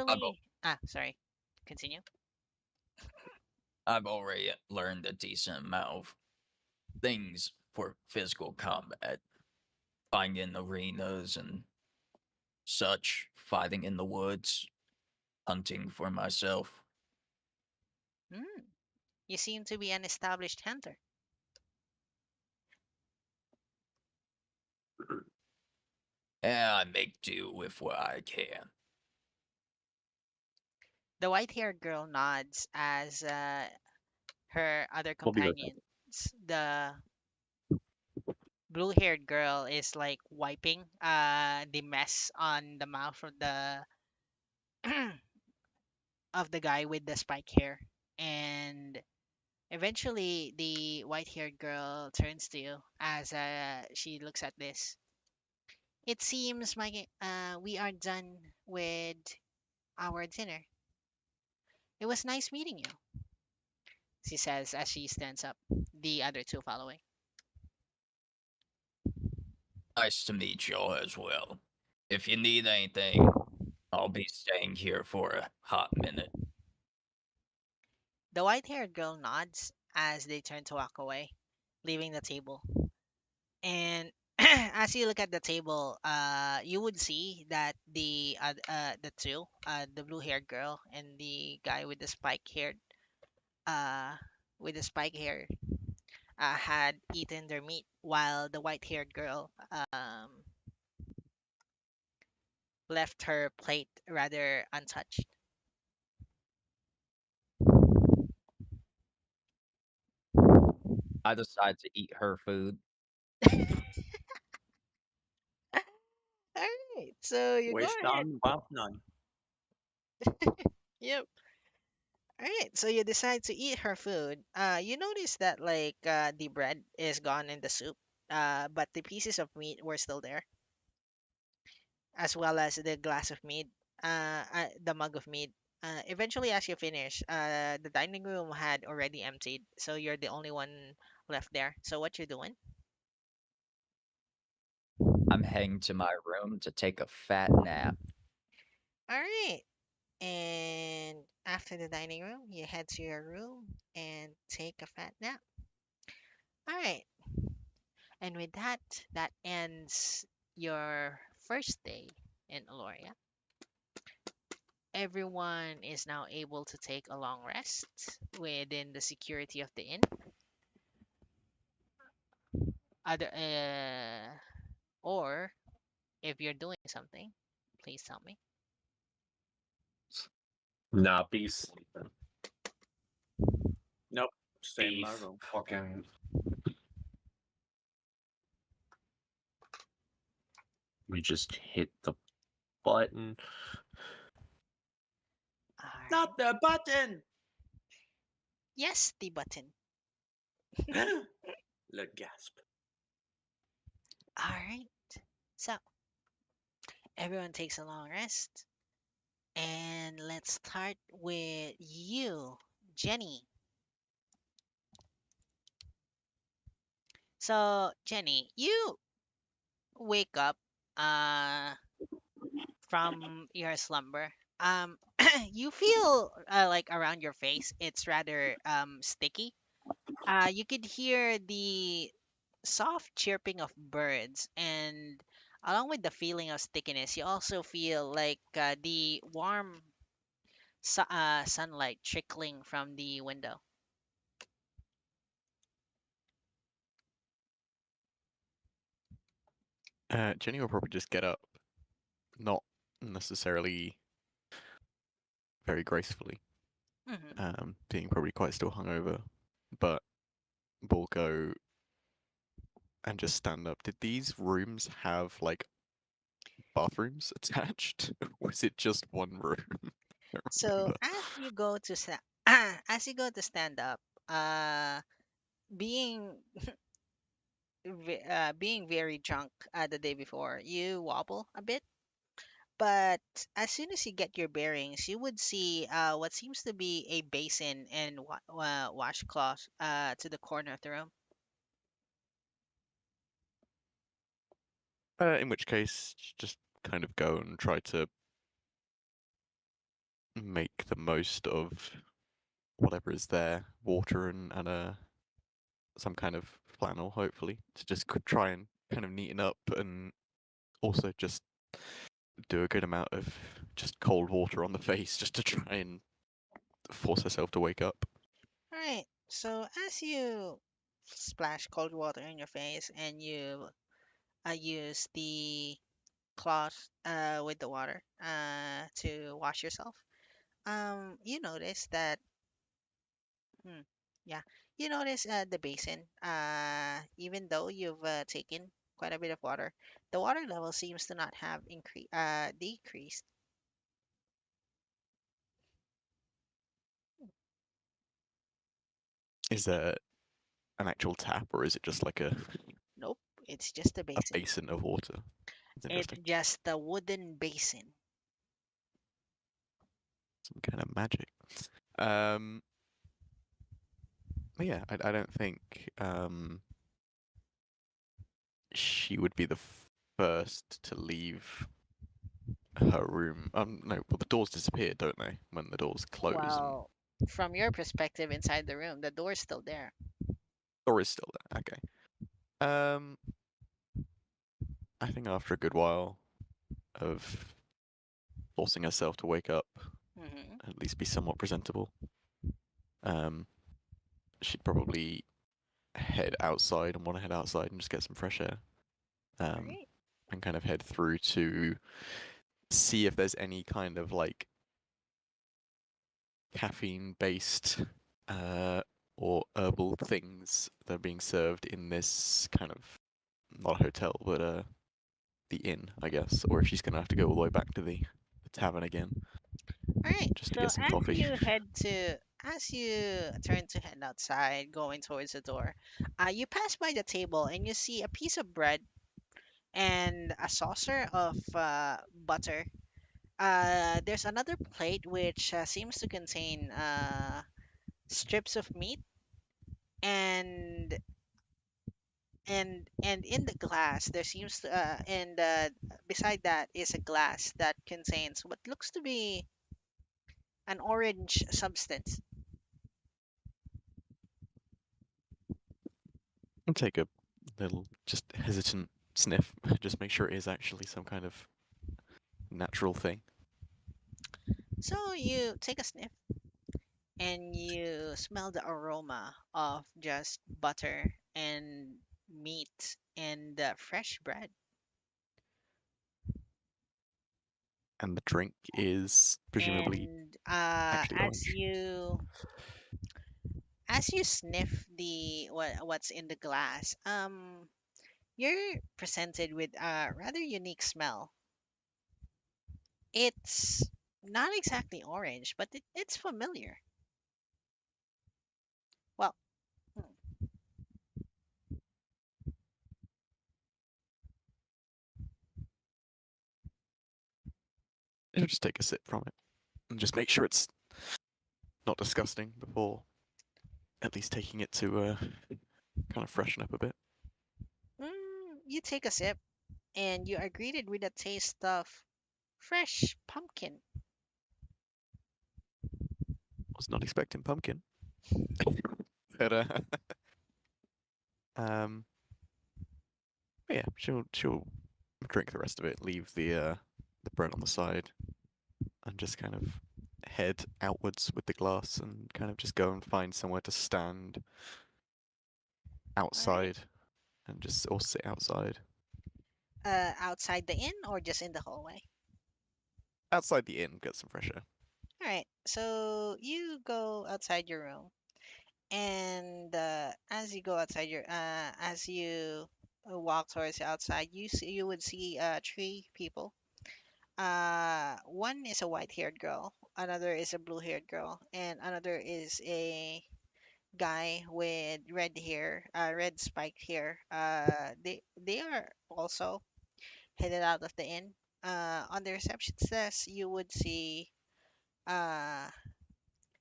[SPEAKER 5] I've al-
[SPEAKER 1] eventually, sorry, continue.
[SPEAKER 5] I've already learned a decent amount of things for physical combat, finding arenas and such, fighting in the woods, hunting for myself.
[SPEAKER 1] Hmm, you seem to be an established hunter.
[SPEAKER 5] And I make do with what I can.
[SPEAKER 1] The white-haired girl nods as her other
[SPEAKER 3] We'll be right
[SPEAKER 1] companions. The blue-haired girl is like wiping the mess on the mouth of the of the guy with the spike hair, and eventually the white-haired girl turns to you as she looks at this. It seems my we are done with our dinner. It was nice meeting you, she says as she stands up, the other two following.
[SPEAKER 5] Nice to meet y'all as well. If you need anything, I'll be staying here for a hot minute.
[SPEAKER 1] The white haired girl nods as they turn to walk away, leaving the table. And as you look at the table, you would see that the two, the blue haired girl and the guy uh, with the spike hair, had eaten their meat, while the white haired girl left her plate rather untouched.
[SPEAKER 5] I decide to eat her food.
[SPEAKER 1] All right, so you go
[SPEAKER 4] Wish
[SPEAKER 1] ahead.
[SPEAKER 4] none, want none.
[SPEAKER 1] Yep. All right, so you decide to eat her food. You notice that like the bread is gone in the soup, but the pieces of meat were still there, as well as the glass of mead, the mug of mead. Eventually, as you finish, the dining room had already emptied, so you're the only one left there. So what you doing?
[SPEAKER 5] I'm heading to my room to take a fat nap.
[SPEAKER 1] All right, and after the dining room, you head to your room and take a fat nap. All right. And with that, that ends your first day in Aloria. Everyone is now able to take a long rest within the security of the inn. other or if you're doing something, please tell me.
[SPEAKER 3] Nah, be sleeping.
[SPEAKER 4] Nope. Stay in my
[SPEAKER 3] Beef.
[SPEAKER 4] room.
[SPEAKER 3] Fucking. We just hit the button.
[SPEAKER 1] All right.
[SPEAKER 4] Not the button.
[SPEAKER 1] Yes, the button.
[SPEAKER 4] Look, gasp.
[SPEAKER 1] All right. So everyone takes a long rest, and let's start with you, Jenny. So Jenny, you wake up uh from your slumber. You feel like around your face it's rather sticky. You could hear the soft chirping of birds, and along with the feeling of stickiness, you also feel like the warm sunlight trickling from the window.
[SPEAKER 2] Jenny will probably just get up, not necessarily very gracefully,
[SPEAKER 1] Hmm.
[SPEAKER 2] being probably quite still hungover, but will go and just stand up. Did these rooms have like bathrooms attached? Or was it just one room? I don't
[SPEAKER 1] So
[SPEAKER 2] remember.
[SPEAKER 1] as you go to stand up, uh, being being very drunk the day before, you wobble a bit. But as soon as you get your bearings, you would see what seems to be a basin and washcloth to the corner of the room.
[SPEAKER 2] In which case, just kind of go and try to make the most of whatever is there, water and some kind of flannel, hopefully, to just try and kind of neaten up and also just do a good amount of just cold water on the face just to try and force herself to wake up.
[SPEAKER 1] All right. So as you splash cold water in your face and you use the cloth with the water to wash yourself, you notice that. Hmm, yeah, you notice the basin. Even though you've taken quite a bit of water, the water level seems to not have decreased.
[SPEAKER 2] Is there an actual tap or is it just like
[SPEAKER 1] Nope, it's just a
[SPEAKER 2] a
[SPEAKER 1] basin.
[SPEAKER 2] basin of water? It's
[SPEAKER 1] It's
[SPEAKER 2] interesting.
[SPEAKER 1] just a wooden basin.
[SPEAKER 2] Some kind of magic. Um, but yeah, I don't think she would be the first to leave her room. No, well, the doors disappear, don't they? When the doors close and
[SPEAKER 1] Well, from your perspective inside the room, the door's still there.
[SPEAKER 2] door is still there. Okay. Um, I think after a good while of forcing herself to wake up,
[SPEAKER 1] Hmm.
[SPEAKER 2] at least be somewhat presentable, um, she'd probably head outside and want to head outside and just get some fresh air.
[SPEAKER 1] All
[SPEAKER 2] Um,
[SPEAKER 1] right.
[SPEAKER 2] and kind of head through to see if there's any kind of like caffeine based or herbal things that are being served in this kind of not a hotel but the inn, I guess, or if she's gonna have to go all the way back to the tavern again
[SPEAKER 1] All right.
[SPEAKER 2] just to
[SPEAKER 1] So
[SPEAKER 2] get some coffee.
[SPEAKER 1] as you turn to head outside, going towards the door, you pass by the table and you see a piece of bread and a saucer of butter. There's another plate which seems to contain strips of meat, and and in the glass there seems to and beside that is a glass that contains what looks to be an orange substance.
[SPEAKER 2] And take a little just hesitant sniff, just make sure it is actually some kind of natural thing.
[SPEAKER 1] So you take a sniff and you smell the aroma of just butter and meat and fresh bread.
[SPEAKER 2] And the drink is presumably
[SPEAKER 1] And
[SPEAKER 2] actually orange.
[SPEAKER 1] as you sniff what's in the glass, you're presented with a rather unique smell. It's not exactly orange, but it's familiar. Well, hmm,
[SPEAKER 2] I'll just take a sip from it and just make sure it's not disgusting before at least taking it to kind of freshen up a bit.
[SPEAKER 1] you take a sip, and you are greeted with a taste of fresh pumpkin.
[SPEAKER 2] Was not expecting pumpkin. But um yeah, she'll drink the rest of it, leave the bread on the side, and just kind of head outwards with the glass and kind of just go and find somewhere to stand
[SPEAKER 1] All right.
[SPEAKER 2] outside and just or sit outside.
[SPEAKER 1] Outside the inn or just in the hallway?
[SPEAKER 2] Outside the inn, get some fresh air.
[SPEAKER 1] All right. So you go outside your room, and as you go outside as you walk towards the outside, you would see three people. One is a white-haired girl, another is a blue-haired girl, and another is a guy with red hair, red spiked hair. They are also headed out of the inn. On the reception desk, you would see uh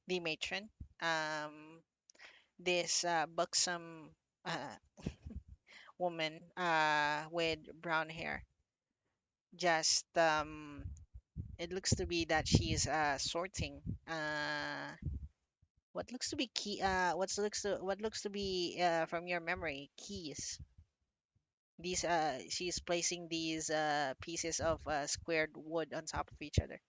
[SPEAKER 1] the matron. Um, this buxom uh woman with brown hair. Just it looks to be that she's sorting what looks to be from your memory keys. These she's placing these pieces of squared wood on top of each other,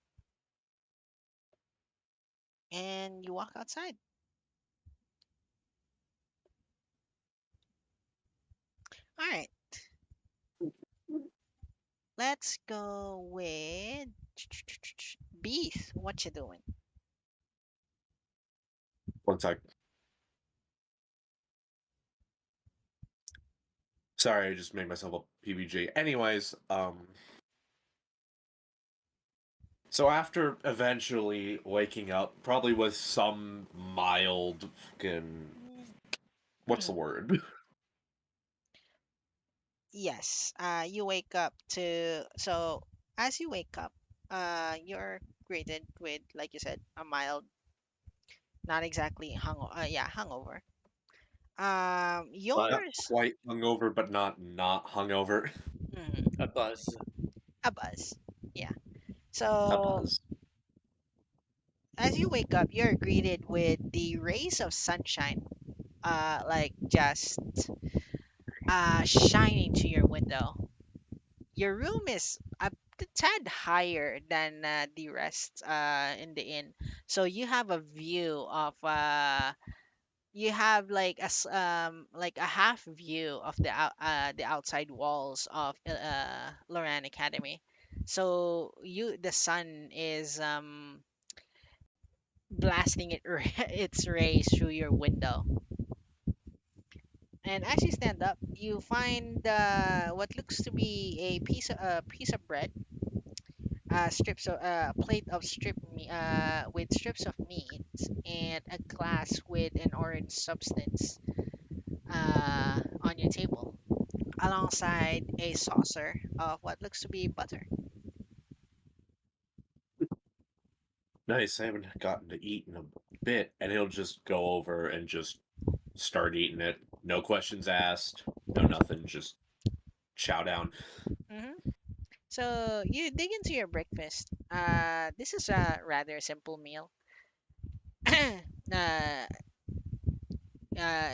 [SPEAKER 1] and you walk outside. All right, let's go with Beef. What you doing?
[SPEAKER 3] One sec. Sorry, I just made myself a PBG. Anyways, so after eventually waking up, probably with some mild fucking what's the word?
[SPEAKER 1] Yes, you wake up to so as you wake up, you're greeted with, like you said, a mild, not exactly hungover.
[SPEAKER 3] Not
[SPEAKER 1] Yours,
[SPEAKER 3] quite hungover, but not hungover.
[SPEAKER 1] mhm,
[SPEAKER 4] A buzz.
[SPEAKER 1] a buzz. Yeah.
[SPEAKER 3] A
[SPEAKER 1] So
[SPEAKER 3] buzz.
[SPEAKER 1] as you wake up, you're greeted with the rays of sunshine, like just shining to your window. Your room is a tad higher than the rest in the inn, so you have a view of you have like a half view of the outside walls of Loran Academy. So the sun is blasting its rays through your window. And as you stand up, you find what looks to be a piece of bread, strips of plate of with strips of meat, and a glass with an orange substance on your table, alongside a saucer of what looks to be butter.
[SPEAKER 3] Nice. I haven't gotten to eat in a bit, and he'll just go over and just start eating it. No questions asked. No nothing. Just chow down.
[SPEAKER 1] hmm So you dig into your breakfast. This is a rather simple meal. uh,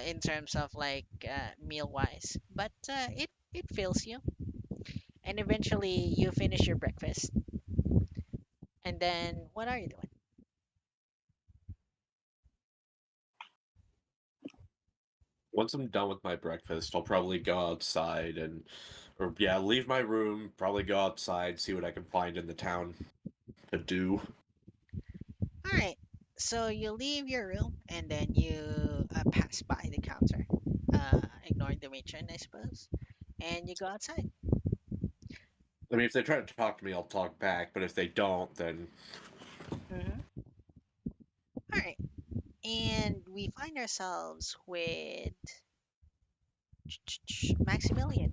[SPEAKER 1] in terms of like meal wise, but it fills you, and eventually you finish your breakfast. And then what are you doing?
[SPEAKER 3] once I'm done with my breakfast, I'll probably go outside or yeah, leave my room, probably go outside, see what I can find in the town to do.
[SPEAKER 1] All right. So you leave your room and then you pass by the counter, ignoring the matron, I suppose, and you go outside.
[SPEAKER 3] I mean, if they try to talk to me, I'll talk back, but if they don't, then
[SPEAKER 1] Mm-hmm. All right. And we find ourselves with Maximilian.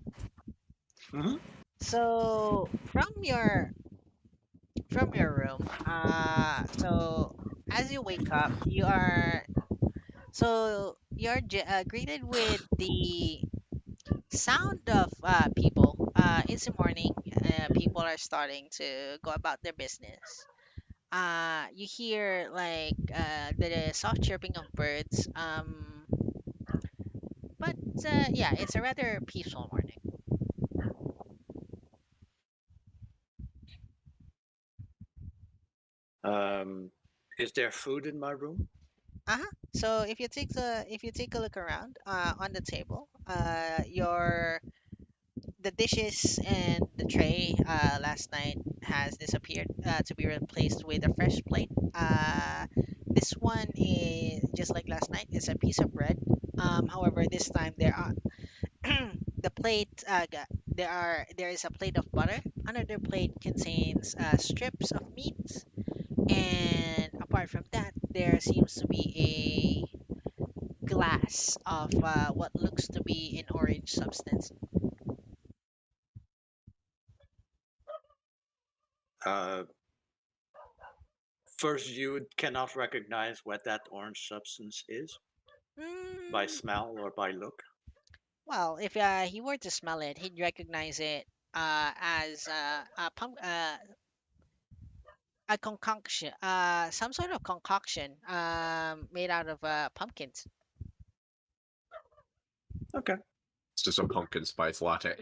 [SPEAKER 4] Mhm.
[SPEAKER 1] So from your room, so as you wake up, you're greeted with the sound of people. It's the morning. People are starting to go about their business. You hear like the soft chirping of birds. But yeah, it's a rather peaceful morning.
[SPEAKER 4] Um, is there food in my room?
[SPEAKER 1] Uh-huh. So if you take a look around on the table, the dishes and the tray last night has disappeared to be replaced with a fresh plate. This one is just like last night. It's a piece of bread. However, this time the plate there is a plate of butter. Another plate contains strips of meat, and apart from that, there seems to be a glass of what looks to be an orange substance.
[SPEAKER 4] Uh, First, you cannot recognize what that orange substance is by
[SPEAKER 1] Mm,
[SPEAKER 4] smell or by look.
[SPEAKER 1] well, if he were to smell it, he'd recognize it as a concoction, some sort of concoction made out of pumpkins.
[SPEAKER 4] Okay.
[SPEAKER 3] it's just a pumpkin spice latte.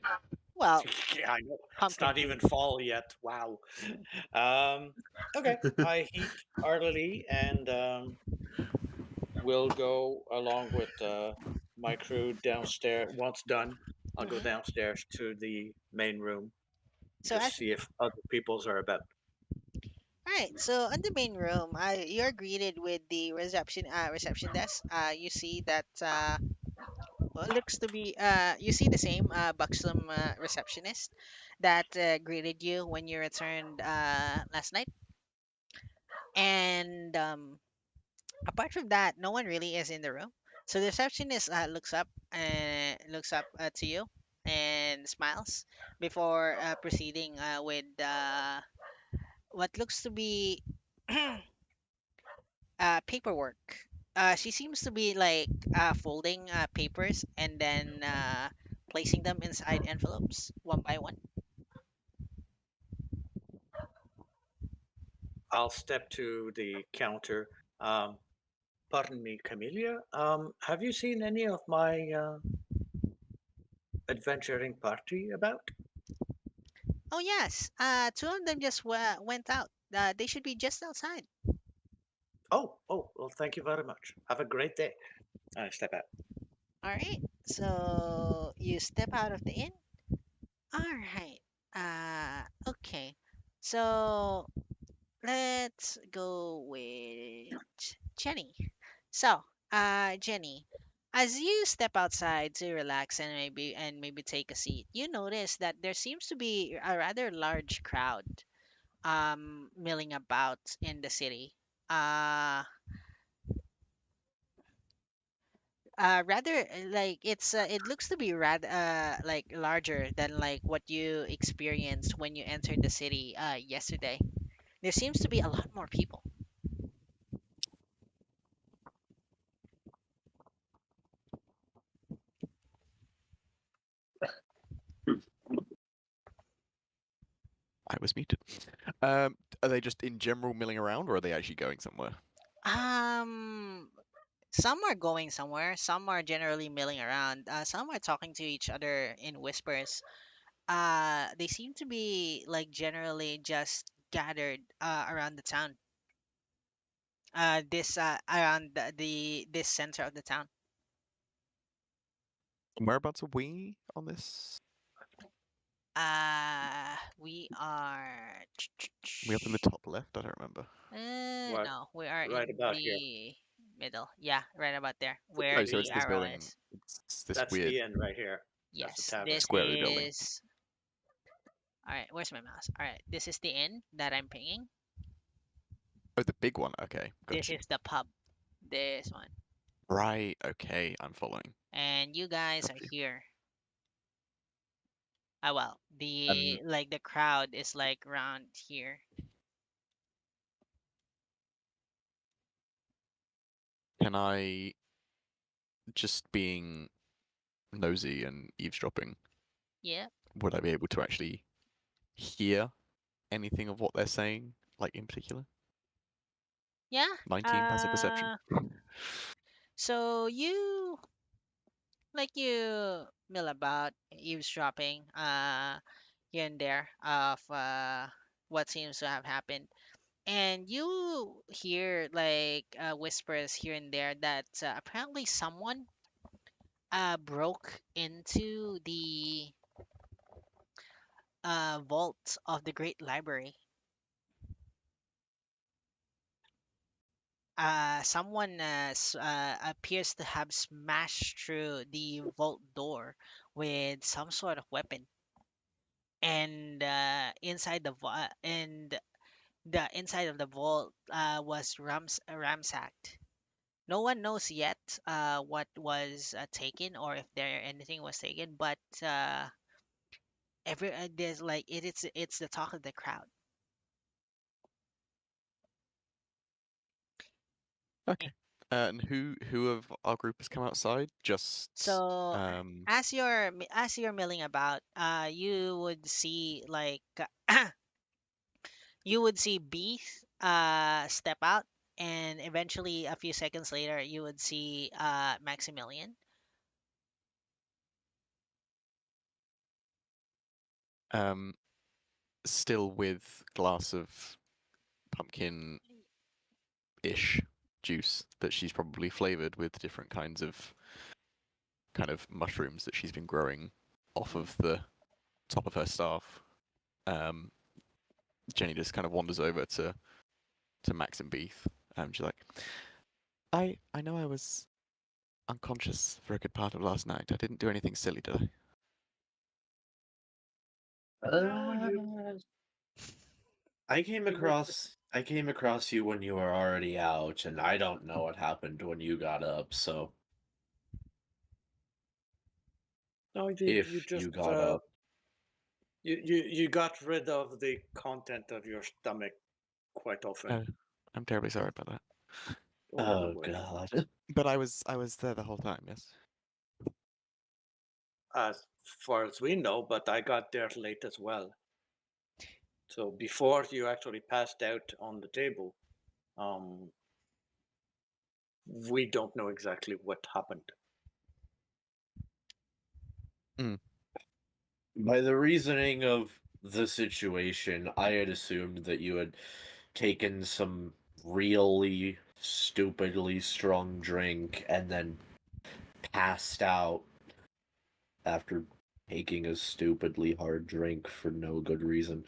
[SPEAKER 1] Well,
[SPEAKER 4] Yeah, I know. It's
[SPEAKER 1] pumpkin
[SPEAKER 4] not even
[SPEAKER 1] themed.
[SPEAKER 4] fall yet. Wow. Okay. I heat heartily and we'll go along with my crew downstairs. Once done, I'll go
[SPEAKER 1] Hmm.
[SPEAKER 4] downstairs to the main room
[SPEAKER 1] So
[SPEAKER 4] to
[SPEAKER 1] as
[SPEAKER 4] see if other peoples are about.
[SPEAKER 1] All right, so on the main room, you're greeted with the reception desk. You see that what looks to be you see the same buxom receptionist that greeted you when you returned last night. And apart from that, no one really is in the room. So the receptionist looks up to you and smiles before proceeding with what looks to be paperwork. She seems to be like folding papers and then placing them inside envelopes one by one.
[SPEAKER 4] I'll step to the counter. Um, Pardon me, Camellia. Have you seen any of my adventuring party about?
[SPEAKER 1] Oh yes, two of them just went out. They should be just outside.
[SPEAKER 4] Well, thank you very much. Have a great day. I step out.
[SPEAKER 1] All right, so you step out of the inn. All right. Okay. So let's go with Jenny. So, Jenny, as you step outside to relax and maybe take a seat, you notice that there seems to be a rather large crowd milling about in the city. Uh rather like it looks to be rather like larger than like what you experienced when you entered the city yesterday. There seems to be a lot more people.
[SPEAKER 2] I was muted. Are they just in general milling around, or are they actually going somewhere?
[SPEAKER 1] Um, some are going somewhere. Some are generally milling around. Some are talking to each other in whispers. They seem to be like generally just gathered around the town. This around this center of the town.
[SPEAKER 2] Whereabouts are we on this?
[SPEAKER 1] We are.
[SPEAKER 2] We up in the top left? I don't remember.
[SPEAKER 4] What?
[SPEAKER 1] No, we are
[SPEAKER 4] Right
[SPEAKER 1] in
[SPEAKER 4] about here.
[SPEAKER 1] the middle. Yeah, right about there, where
[SPEAKER 2] Oh, so
[SPEAKER 1] the
[SPEAKER 2] it's this
[SPEAKER 1] arrow
[SPEAKER 2] building.
[SPEAKER 1] is.
[SPEAKER 2] It's this
[SPEAKER 4] That's
[SPEAKER 2] weird
[SPEAKER 4] the end right here. That's the
[SPEAKER 1] Yes,
[SPEAKER 4] tavern.
[SPEAKER 1] this
[SPEAKER 2] squarey building.
[SPEAKER 1] is. All right, where's my mouse? All right, this is the inn that I'm pinging.
[SPEAKER 2] Oh, the big one. Okay, got
[SPEAKER 1] This
[SPEAKER 2] you.
[SPEAKER 1] is the pub. This one,
[SPEAKER 2] Right. Okay, I'm following.
[SPEAKER 1] and you guys
[SPEAKER 2] Got
[SPEAKER 1] are
[SPEAKER 2] you.
[SPEAKER 1] here. Well,
[SPEAKER 2] And
[SPEAKER 1] the crowd is like around here.
[SPEAKER 2] can I, just being nosy and eavesdropping,
[SPEAKER 1] Yeah,
[SPEAKER 2] would I be able to actually hear anything of what they're saying, like in particular?
[SPEAKER 1] yeah.
[SPEAKER 2] 19 passive perception.
[SPEAKER 1] So you you mill about eavesdropping here and there of what seems to have happened, and you hear like whispers here and there that apparently someone broke into the vault of the Great Library. Someone appears to have smashed through the vault door with some sort of weapon, and the inside of the vault was ransacked. No one knows yet what was taken or if there anything was taken, but there's like it's the talk of the crowd.
[SPEAKER 2] Okay. And who of our group has come outside? Just
[SPEAKER 1] So
[SPEAKER 2] um
[SPEAKER 1] as you're milling about, you would see like you would see Beef step out, and eventually a few seconds later you would see Maximilian.
[SPEAKER 2] um still with glass of pumpkin ish juice that she's probably flavored with different kinds of kind of mushrooms that she's been growing off of the top of her staff. Um, Jenny just kind of wanders over to Max and Beef. She's like, I know I was unconscious for a good part of last night. I didn't do anything silly, did I?
[SPEAKER 4] No, you.
[SPEAKER 3] I came
[SPEAKER 4] You were
[SPEAKER 3] across you when you were already out, and I don't know what happened when you got up. So
[SPEAKER 4] No, you
[SPEAKER 3] if
[SPEAKER 4] just
[SPEAKER 3] you got up,
[SPEAKER 4] you got rid of the content of your stomach quite often.
[SPEAKER 2] Oh, I'm terribly sorry about that.
[SPEAKER 4] Don't
[SPEAKER 3] oh
[SPEAKER 4] worry.
[SPEAKER 3] god,
[SPEAKER 2] But I was there the whole time. Yes.
[SPEAKER 4] As far as we know, but I got there late as well. So before you actually passed out on the table, um, we don't know exactly what happened.
[SPEAKER 3] by the reasoning of the situation, I had assumed that you had taken some really stupidly strong drink and then passed out after taking a stupidly hard drink for no good reason.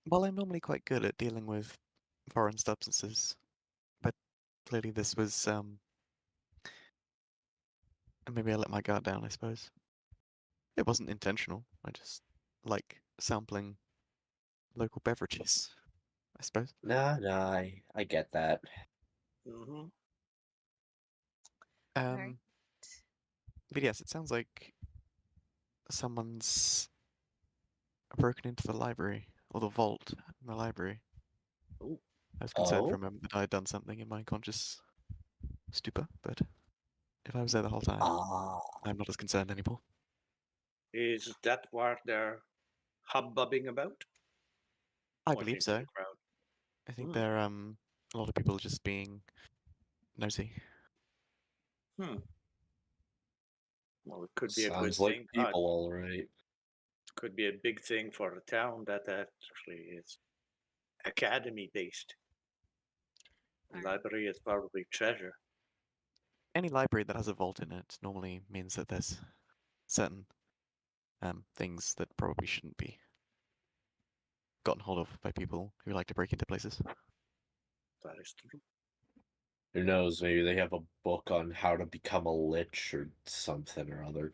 [SPEAKER 2] Well, I'm normally quite good at dealing with foreign substances, but clearly this was maybe I let my guard down, I suppose. It wasn't intentional. I just like sampling local beverages, I suppose.
[SPEAKER 3] Nah, I get that.
[SPEAKER 4] Mm-hmm.
[SPEAKER 1] Alright.
[SPEAKER 2] But yes, it sounds like someone's broken into the library or the vault in the library.
[SPEAKER 4] Ooh.
[SPEAKER 2] I was concerned for
[SPEAKER 3] Oh?
[SPEAKER 2] a moment that I had done something in my conscious stupor, but if I was there the whole time,
[SPEAKER 3] Ah.
[SPEAKER 2] I'm not as concerned anymore.
[SPEAKER 4] Is that what they're hubbubbing about?
[SPEAKER 2] I
[SPEAKER 4] Pointing
[SPEAKER 2] believe
[SPEAKER 4] to
[SPEAKER 2] so.
[SPEAKER 4] the crowd.
[SPEAKER 2] I think
[SPEAKER 4] Hmm.
[SPEAKER 2] they're a lot of people just being nosy.
[SPEAKER 4] Well, it could be a good
[SPEAKER 3] Sounds like
[SPEAKER 4] thing.
[SPEAKER 3] people, all right.
[SPEAKER 4] Could be a big thing for a town that actually is academy based.
[SPEAKER 1] Alright.
[SPEAKER 4] Library is probably treasure.
[SPEAKER 2] Any library that has a vault in it normally means that there's certain things that probably shouldn't be gotten hold of by people who like to break into places.
[SPEAKER 4] That is true.
[SPEAKER 3] Who knows? Maybe they have a book on how to become a lich or something or other.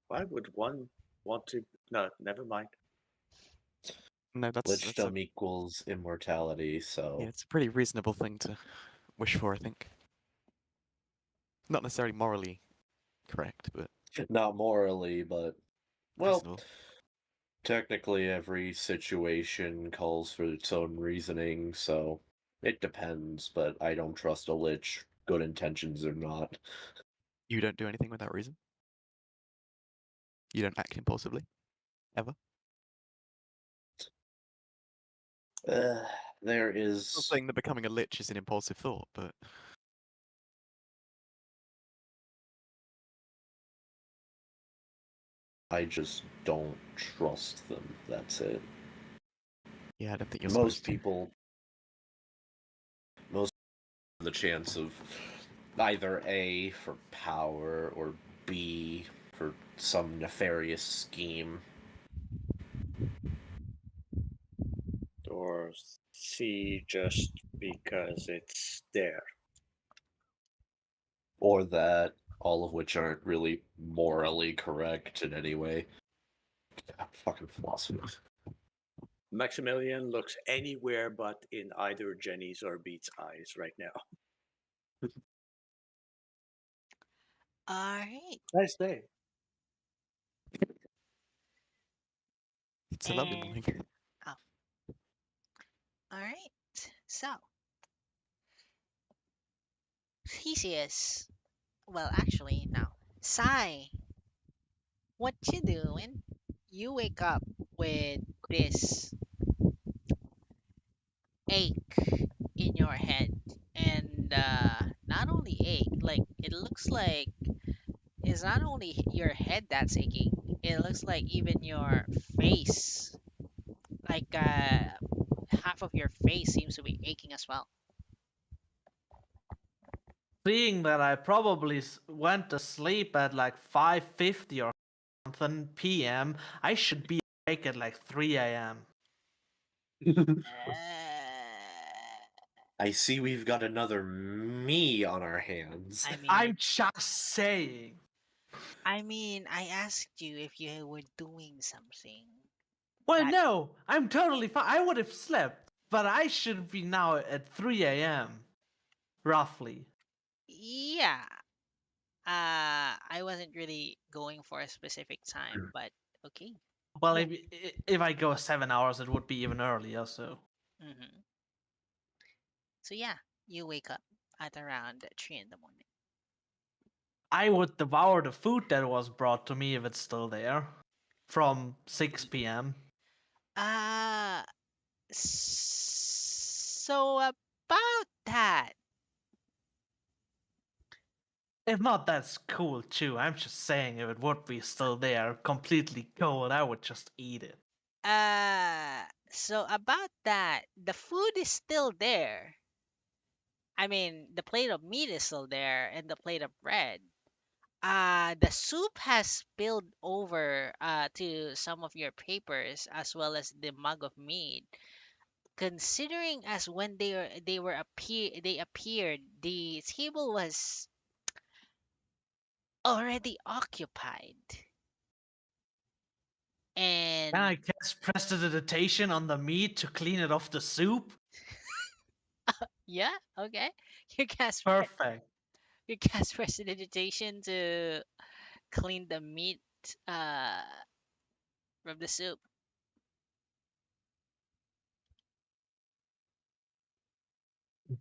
[SPEAKER 4] Why would one want to? No, never mind.
[SPEAKER 2] No, that's a,
[SPEAKER 3] Lichdom equals immortality, so
[SPEAKER 2] yeah, it's a pretty reasonable thing to wish for, I think. Not necessarily morally correct, but
[SPEAKER 3] not morally, but well,
[SPEAKER 2] reasonable.
[SPEAKER 3] technically every situation calls for its own reasoning, so it depends, but I don't trust a lich, good intentions or not.
[SPEAKER 2] You don't do anything without reason. You don't act impulsively, ever.
[SPEAKER 3] There
[SPEAKER 2] I'm not
[SPEAKER 3] is
[SPEAKER 2] saying that becoming a lich is an impulsive thought, but
[SPEAKER 3] I just don't trust them. That's it.
[SPEAKER 2] yeah, I don't think you're
[SPEAKER 3] Most
[SPEAKER 2] supposed to.
[SPEAKER 3] people the chance of either A for power or B for some nefarious scheme.
[SPEAKER 4] Or C just because it's there.
[SPEAKER 3] Or that, all of which aren't really morally correct in any way. Fucking philosophy.
[SPEAKER 4] Maximilian looks anywhere but in either Jenny's or Beat's eyes right now.
[SPEAKER 1] All right.
[SPEAKER 4] Nice day.
[SPEAKER 2] It's a lovely
[SPEAKER 1] And
[SPEAKER 2] morning.
[SPEAKER 1] all right. So, Theseus. Well, actually, no. Sai, what you doing? You wake up with this ache in your head, and not only ache, like it looks like it's not only your head that's aching. It looks like even your face, like half of your face seems to be aching as well.
[SPEAKER 6] Seeing that I probably went to sleep at like 5:50 or something p.m., I should be awake at like 3 a.m.
[SPEAKER 3] I see we've got another me on our hands.
[SPEAKER 1] I mean,
[SPEAKER 6] I'm just saying.
[SPEAKER 1] I asked you if you were doing something.
[SPEAKER 6] Well,
[SPEAKER 1] That
[SPEAKER 6] no, I'm totally fine. I would have slept, but I should be now at 3 a.m. roughly.
[SPEAKER 1] yeah. I wasn't really going for a specific time, but okay.
[SPEAKER 6] Well,
[SPEAKER 1] Yeah.
[SPEAKER 6] if I go 7 hours, it would be even earlier. So
[SPEAKER 1] hmm So yeah, you wake up at around 3 in the morning.
[SPEAKER 6] I would devour the food that was brought to me if it's still there from 6 p.m.
[SPEAKER 1] Uh, so about that.
[SPEAKER 6] If not, that's cool too. I'm just saying if it would be still there, completely cold, I would just eat it.
[SPEAKER 1] So about that, the food is still there. I mean, the plate of meat is still there and the plate of bread. The soup has spilled over to some of your papers as well as the mug of mead. Considering as when they appeared, the table was already occupied.
[SPEAKER 6] Can
[SPEAKER 1] And
[SPEAKER 6] I cast prestidigitation on the meat to clean it off the soup?
[SPEAKER 1] yeah, okay. You cast
[SPEAKER 6] Perfect.
[SPEAKER 1] you cast prestidigitation to clean the meat uh from the soup.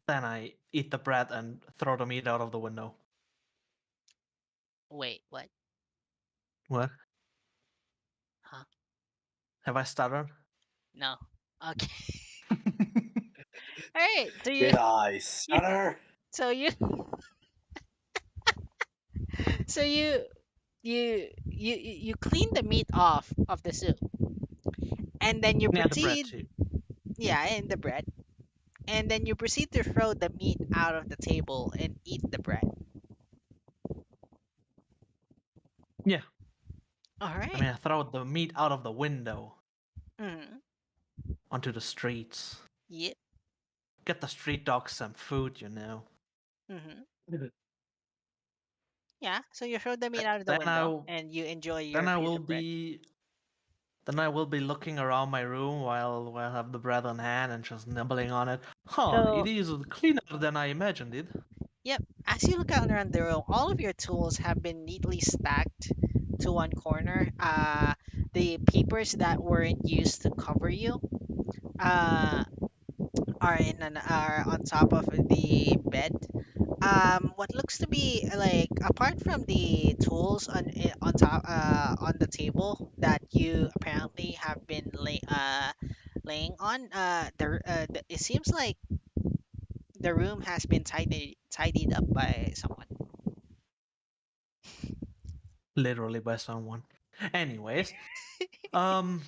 [SPEAKER 6] Then I eat the bread and throw the meat out of the window.
[SPEAKER 1] Wait, what?
[SPEAKER 6] What?
[SPEAKER 1] Huh?
[SPEAKER 6] Have I stuttered?
[SPEAKER 1] No. Okay. All right.
[SPEAKER 3] Did I
[SPEAKER 1] You
[SPEAKER 3] stutter?
[SPEAKER 1] so you so you clean the meat off of the soup, and then you
[SPEAKER 6] Yeah, the bread
[SPEAKER 1] proceed,
[SPEAKER 6] too.
[SPEAKER 1] yeah, and the bread, and then you proceed to throw the meat out of the table and eat the bread.
[SPEAKER 6] Yeah,
[SPEAKER 1] All
[SPEAKER 6] I
[SPEAKER 1] right.
[SPEAKER 6] mean, I throw the meat out of the window
[SPEAKER 1] Mm-hmm.
[SPEAKER 6] onto the streets.
[SPEAKER 1] Yep.
[SPEAKER 6] Get the street dogs some food, you know.
[SPEAKER 1] Mm-hmm.
[SPEAKER 6] Mhm.
[SPEAKER 1] Yeah. So you throw the meat
[SPEAKER 6] Th-
[SPEAKER 1] out of the
[SPEAKER 6] Then I
[SPEAKER 1] window and you enjoy
[SPEAKER 6] then
[SPEAKER 1] your
[SPEAKER 6] I
[SPEAKER 1] piece
[SPEAKER 6] will
[SPEAKER 1] of bread.
[SPEAKER 6] be then I will be looking around my room while I have the bread on hand and just nibbling on it. Huh, it
[SPEAKER 1] So,
[SPEAKER 6] is cleaner than I imagined it.
[SPEAKER 1] yep. As you look out around the room, all of your tools have been neatly stacked to one corner. The papers that weren't used to cover you, uh, are on top of the bed. What looks to be like, apart from the tools on top on the table that you apparently have been laying on, it seems like the room has been tidied up by someone.
[SPEAKER 6] Literally by someone. Anyways, um,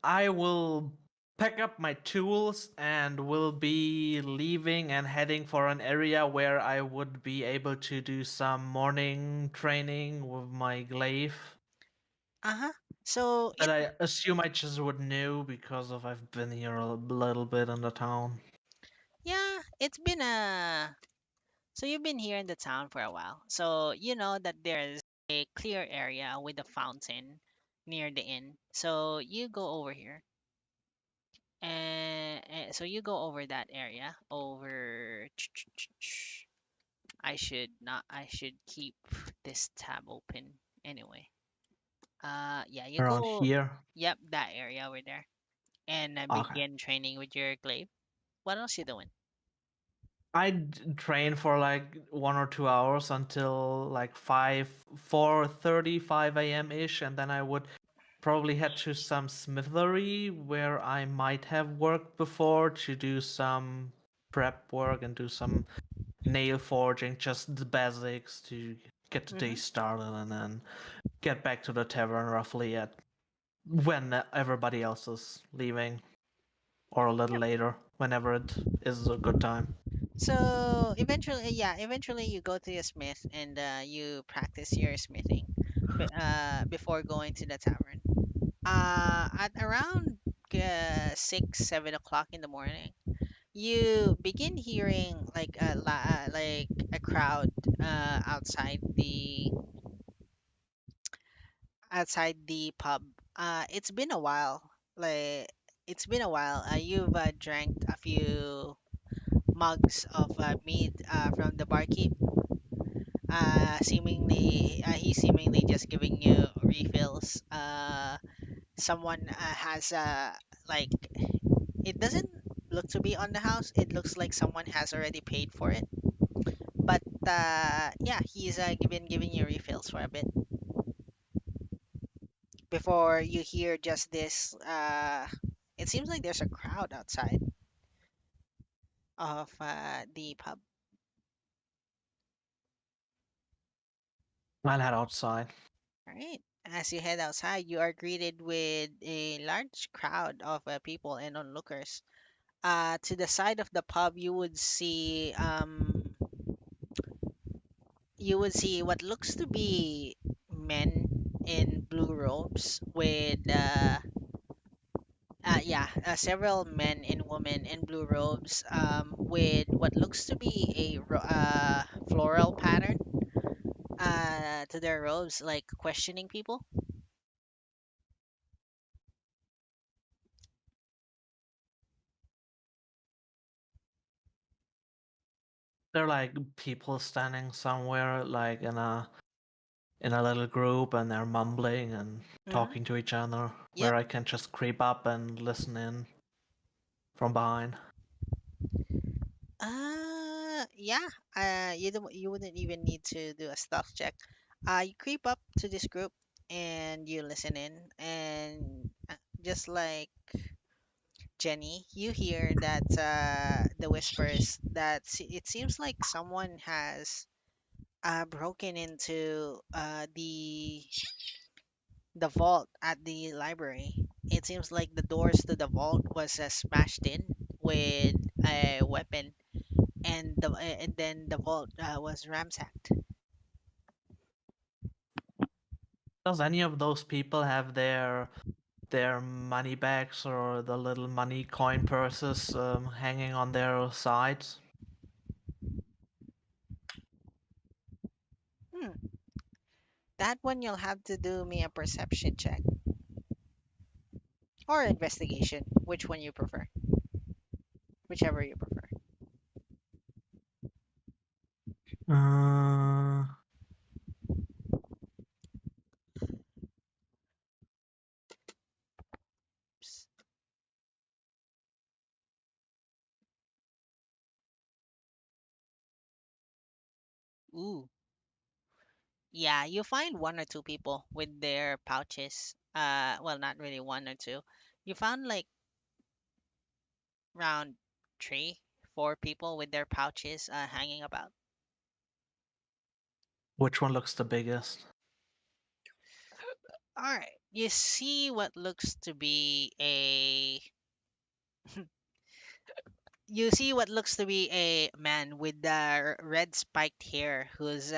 [SPEAKER 6] I will pack up my tools and will be leaving and heading for an area where I would be able to do some morning training with my glaive
[SPEAKER 1] Uh-huh. So
[SPEAKER 6] that I assume I just would know because of I've been here a little bit in the town.
[SPEAKER 1] yeah, it's been a so you've been here in the town for a while. So you know that there's a clear area with a fountain near the inn. So you go over here. And so you go over that area over I should keep this tab open anyway. Yeah, you
[SPEAKER 6] Around
[SPEAKER 1] go,
[SPEAKER 6] here.
[SPEAKER 1] yep, that area over there, and
[SPEAKER 6] Okay.
[SPEAKER 1] begin training with your glaive. What else you doing?
[SPEAKER 6] I'd train for like 1 or 2 hours until like 4:30, 5 a.m. ish, and then I would probably head to some smithery where I might have worked before to do some prep work and do some nail forging, just the basics to get the day
[SPEAKER 1] Mm-hmm.
[SPEAKER 6] started, and then get back to the tavern roughly at when everybody else is leaving, or a little
[SPEAKER 1] Yep.
[SPEAKER 6] later, whenever it is a good time.
[SPEAKER 1] So eventually, yeah, eventually you go to your smith and you practice your smithing before going to the tavern. At around 6, 7 o'clock in the morning, you begin hearing like a crowd outside the pub. It's been a while. Like it's been a while. You've drank a few mugs of mead from the barkeep. He's seemingly just giving you refills. Someone has like it doesn't look to be on the house. It looks like someone has already paid for it. But yeah, he's giving you refills for a bit before you hear just this. It seems like there's a crowd outside of the pub.
[SPEAKER 6] I'll head outside.
[SPEAKER 1] All right. As you head outside, you are greeted with a large crowd of people and onlookers. To the side of the pub, you would see what looks to be men in blue robes with several men and women in blue robes with what looks to be floral pattern to their robes, like questioning people.
[SPEAKER 6] They're like people standing somewhere, like in a little group, and they're mumbling and
[SPEAKER 1] Hmm.
[SPEAKER 6] talking to each other. Where
[SPEAKER 1] Yep.
[SPEAKER 6] I can just creep up and listen in from behind.
[SPEAKER 1] Yeah. You wouldn't even need to do a stealth check. You creep up to this group and you listen in, and just like Jenny, you hear that the whispers that it seems like someone has broken into the vault at the library. It seems like the doors to the vault was smashed in with a weapon, and then the vault was ransacked.
[SPEAKER 6] Does any of those people have their money bags or the little money coin purses hanging on their sides?
[SPEAKER 1] Hmm. That one you'll have to do me a perception check or investigation, which one you prefer, whichever you prefer.
[SPEAKER 6] Uh,
[SPEAKER 1] Psst. Ooh. Yeah, you find one or two people with their pouches. Well, not really one or two. You found like around three, four people with their pouches hanging about.
[SPEAKER 6] which one looks the biggest?
[SPEAKER 1] All right, you see what looks to be a man with red spiked hair who's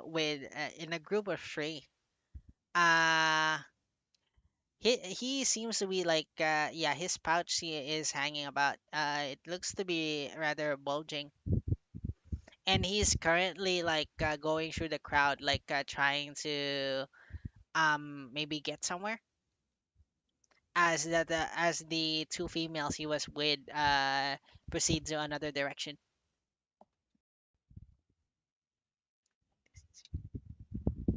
[SPEAKER 1] with in a group of three. Uh he seems to be like yeah, his pouch is hanging about. It looks to be rather bulging, and he's currently like going through the crowd, like trying to maybe get somewhere. As the two females he was with proceed to another direction.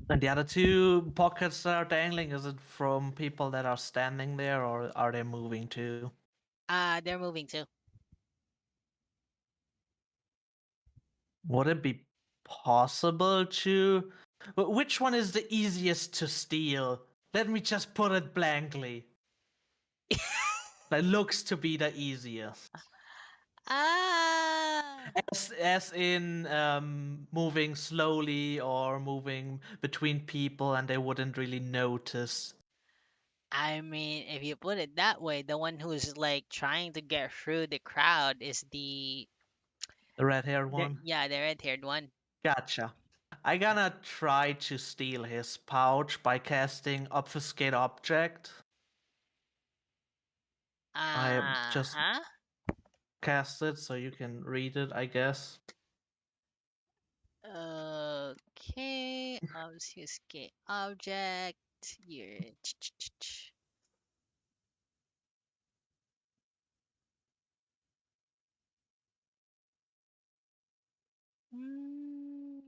[SPEAKER 6] And the other two pockets that are dangling, is it from people that are standing there or are they moving too?
[SPEAKER 1] They're moving too.
[SPEAKER 6] Would it be possible to. Which one is the easiest to steal? Let me just put it blankly. That looks to be the easiest.
[SPEAKER 1] Ah,
[SPEAKER 6] As in moving slowly or moving between people and they wouldn't really notice.
[SPEAKER 1] I mean, if you put it that way, the one who's like trying to get through the crowd is
[SPEAKER 6] The red-haired one?
[SPEAKER 1] yeah, the red-haired one.
[SPEAKER 6] Gotcha. I gonna try to steal his pouch by casting Obfuscate Object. I just
[SPEAKER 1] Uh-huh.
[SPEAKER 6] cast it so you can read it, I guess.
[SPEAKER 1] Okay. Obfuscate object. Here. Mm.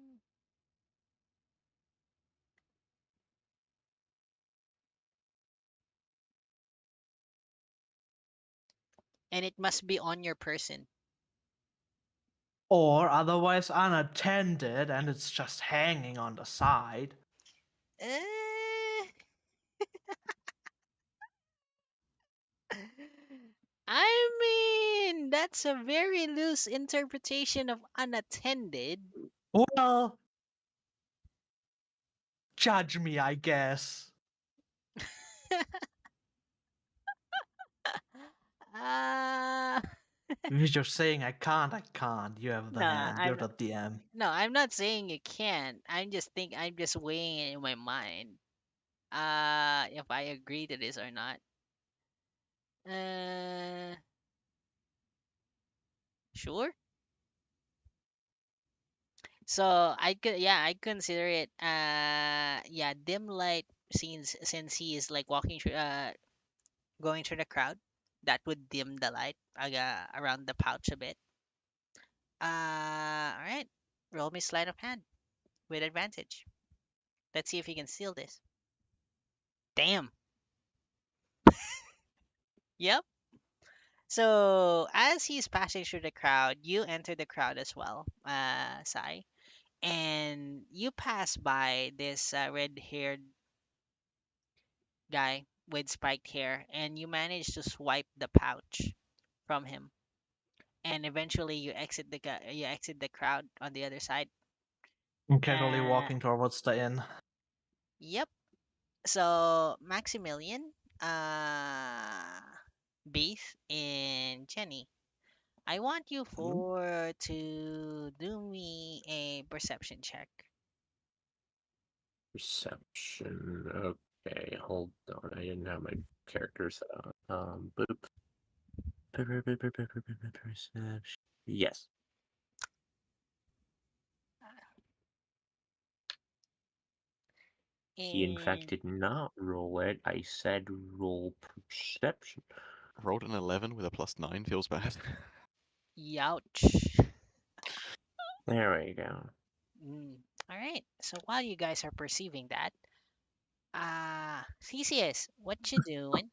[SPEAKER 1] And it must be on your person.
[SPEAKER 6] Or otherwise unattended and it's just hanging on the side.
[SPEAKER 1] Eh, I mean, that's a very loose interpretation of unattended.
[SPEAKER 6] Well, judge me, I guess.
[SPEAKER 1] uh,
[SPEAKER 6] If you're saying I can't, I can't. You have the
[SPEAKER 1] no,
[SPEAKER 6] hand. You're the DM.
[SPEAKER 1] I'm not saying you can't. I'm just weighing it in my mind. If I agree to this or not. Uh, sure. So I consider it yeah, dim light scenes since he is like walking through going through the crowd. That would dim the light around the pouch a bit. All right. Roll me sleight of hand with advantage. Let's see if you can steal this. Damn. Yep. So as he's passing through the crowd, you enter the crowd as well, Sai, and you pass by this red-haired guy with spiked hair, and you manage to swipe the pouch from him, and eventually you exit the crowd on the other side.
[SPEAKER 6] I'm casually
[SPEAKER 1] Uh,
[SPEAKER 6] walking towards the inn.
[SPEAKER 1] yep. So Maximilian, uh, Beef, and Jenny, I want you
[SPEAKER 3] Mhm.
[SPEAKER 1] for to do me a perception check.
[SPEAKER 3] Perception. Okay, hold on. I didn't have my character set on. Boop. Perception. Yes. He in fact
[SPEAKER 1] And
[SPEAKER 3] did not roll it. I said roll perception.
[SPEAKER 2] Rolled an 11 with a +9 feels bad.
[SPEAKER 1] youch.
[SPEAKER 3] There we go.
[SPEAKER 1] All right. So while you guys are perceiving that, Theseus, what you doing?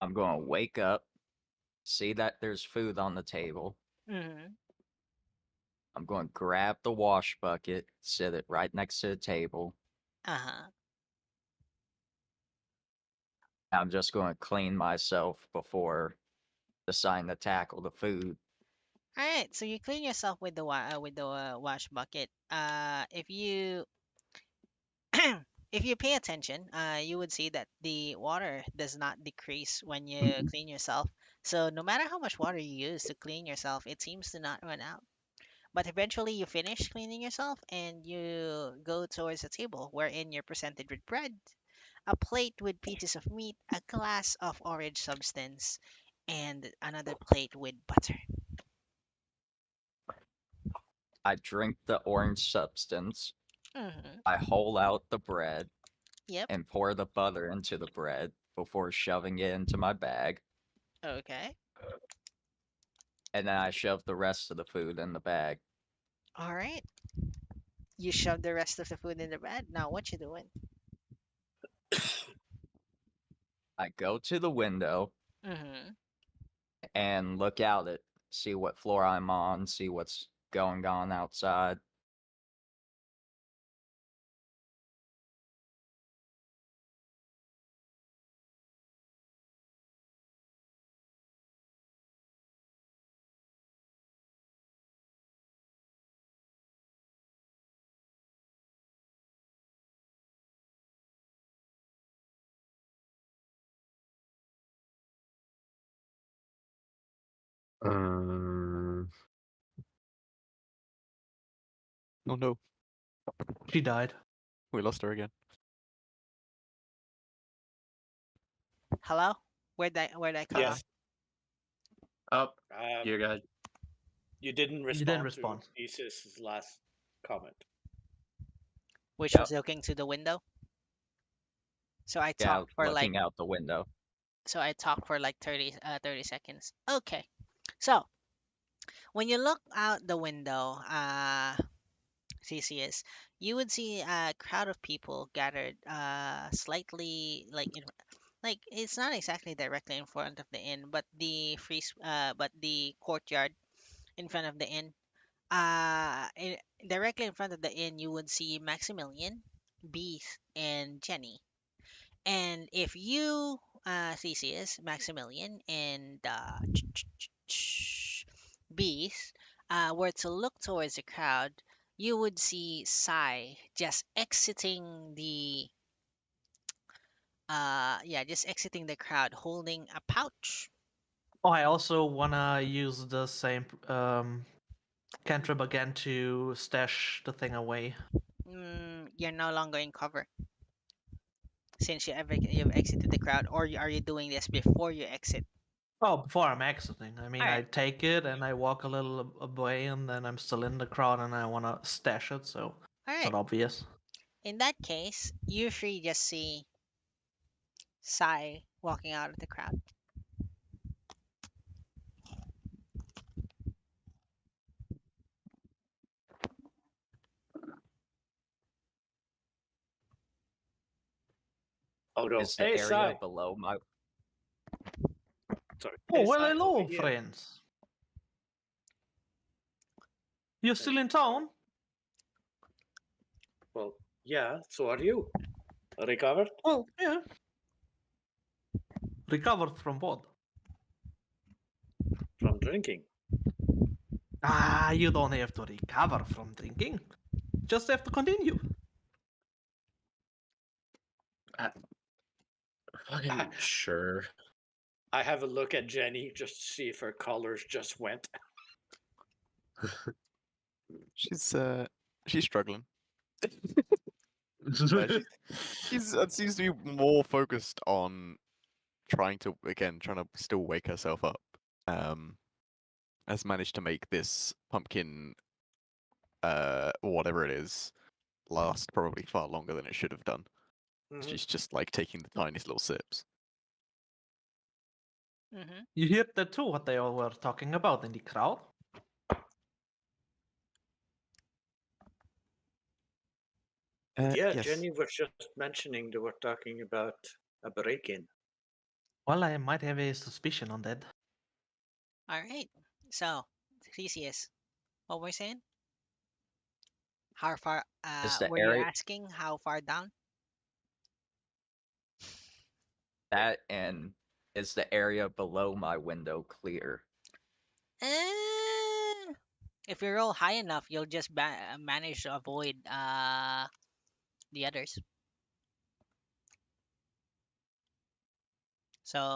[SPEAKER 5] I'm going to wake up, see that there's food on the table.
[SPEAKER 1] Mm-hmm.
[SPEAKER 5] I'm going to grab the wash bucket, set it right next to the table.
[SPEAKER 1] Uh-huh.
[SPEAKER 5] I'm just going to clean myself before deciding to tackle the food.
[SPEAKER 1] All right. So you clean yourself with the wash bucket. If you if you pay attention, you would see that the water does not decrease when you clean yourself. So no matter how much water you use to clean yourself, it seems to not run out. But eventually you finish cleaning yourself and you go towards the table wherein you're presented with bread, a plate with pieces of meat, a glass of orange substance, and another plate with butter.
[SPEAKER 5] I drink the orange substance.
[SPEAKER 1] Mm-hmm.
[SPEAKER 5] I hole out the bread
[SPEAKER 1] Yep.
[SPEAKER 5] and pour the butter into the bread before shoving it into my bag.
[SPEAKER 1] Okay.
[SPEAKER 5] And then I shove the rest of the food in the bag.
[SPEAKER 1] All right. You shove the rest of the food in the bread. Now what you doing?
[SPEAKER 5] I go to the window
[SPEAKER 1] Mm-hmm.
[SPEAKER 5] and look out at see what floor I'm on, see what's going on outside.
[SPEAKER 3] Um,
[SPEAKER 2] Oh no,
[SPEAKER 6] She died.
[SPEAKER 2] we lost her again.
[SPEAKER 1] Hello? Where'd I cut
[SPEAKER 4] Yes.
[SPEAKER 1] off?
[SPEAKER 3] up.
[SPEAKER 4] Um,
[SPEAKER 3] You got.
[SPEAKER 4] you didn't
[SPEAKER 6] You
[SPEAKER 4] respond
[SPEAKER 6] didn't respond.
[SPEAKER 4] to Theseus' last comment.
[SPEAKER 1] Which
[SPEAKER 5] Yep.
[SPEAKER 1] was looking to the window. So I
[SPEAKER 5] Yeah,
[SPEAKER 1] talked for like
[SPEAKER 5] looking out the window.
[SPEAKER 1] 30 seconds. Okay. So when you look out the window, CCS, you would see a crowd of people gathered slightly like it's not exactly directly in front of the inn, but but the courtyard in front of the inn. Directly in front of the inn, you would see Maximilian, Beast, and Jenny. And if you, Theseus, Maximilian, and Beast, were to look towards the crowd, you would see Sai just exiting just exiting the crowd, holding a pouch.
[SPEAKER 6] Oh, I also wanna use the same cantrip again to stash the thing away.
[SPEAKER 1] You're no longer in cover since you've exited the crowd, or are you doing this before you exit?
[SPEAKER 6] Oh, before I'm exiting. I mean,
[SPEAKER 1] All
[SPEAKER 6] I
[SPEAKER 1] right,
[SPEAKER 6] take it and I walk a little away, and then I'm still in the crowd, and I wanna stash it, so
[SPEAKER 1] all
[SPEAKER 6] it's
[SPEAKER 1] right.
[SPEAKER 6] not obvious.
[SPEAKER 1] In that case, you three just see Sai walking out of the crowd.
[SPEAKER 4] Oh no!
[SPEAKER 5] Is the
[SPEAKER 4] Hey,
[SPEAKER 5] area
[SPEAKER 4] Sai.
[SPEAKER 5] below my
[SPEAKER 4] Sorry.
[SPEAKER 6] Oh,
[SPEAKER 4] Hey,
[SPEAKER 6] well,
[SPEAKER 4] Sai,
[SPEAKER 6] hello,
[SPEAKER 4] over here.
[SPEAKER 6] friends. You're still in town?
[SPEAKER 4] Well, yeah. So are you? Recovered
[SPEAKER 6] Well, yeah. Recovered from what?
[SPEAKER 4] from drinking?
[SPEAKER 6] Ah, you don't have to recover from drinking. Just have to continue.
[SPEAKER 3] Fucking sure.
[SPEAKER 4] I have a look at Jenny just to see if her colors just went.
[SPEAKER 2] She's struggling. She's seems to be more focused on trying to still wake herself up. Has managed to make this pumpkin, whatever it is, last probably far longer than it should have done.
[SPEAKER 4] Mhm.
[SPEAKER 2] She's just like taking the tiniest little sips.
[SPEAKER 1] Mm-hmm.
[SPEAKER 6] You heard that too, what they all were talking about in the crowd?
[SPEAKER 4] Yeah,
[SPEAKER 2] Yes.
[SPEAKER 4] Jenny was just mentioning they were talking about a break-in.
[SPEAKER 6] Well, I might have a suspicion on that.
[SPEAKER 1] All right. So, Theseus, what we're saying? How far?
[SPEAKER 5] Is the
[SPEAKER 1] Were you
[SPEAKER 5] area
[SPEAKER 1] asking how far down?
[SPEAKER 5] that and is the area below my window clear?
[SPEAKER 1] Eh, if you roll high enough, you'll just manage to avoid the others.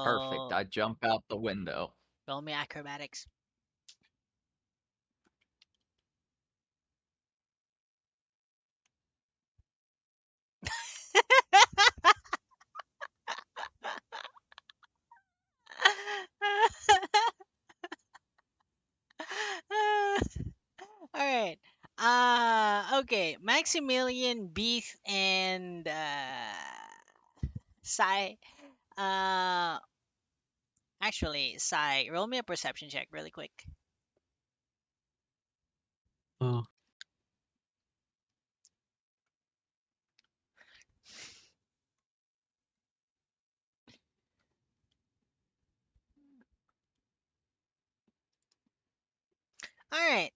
[SPEAKER 5] Perfect.
[SPEAKER 1] So
[SPEAKER 5] I jump out the window.
[SPEAKER 1] roll me acrobatics. All right. Okay. Maximilian, Beef, and Sai. Uh, actually, Sai, roll me a perception check really quick.
[SPEAKER 6] Oh.
[SPEAKER 1] All right.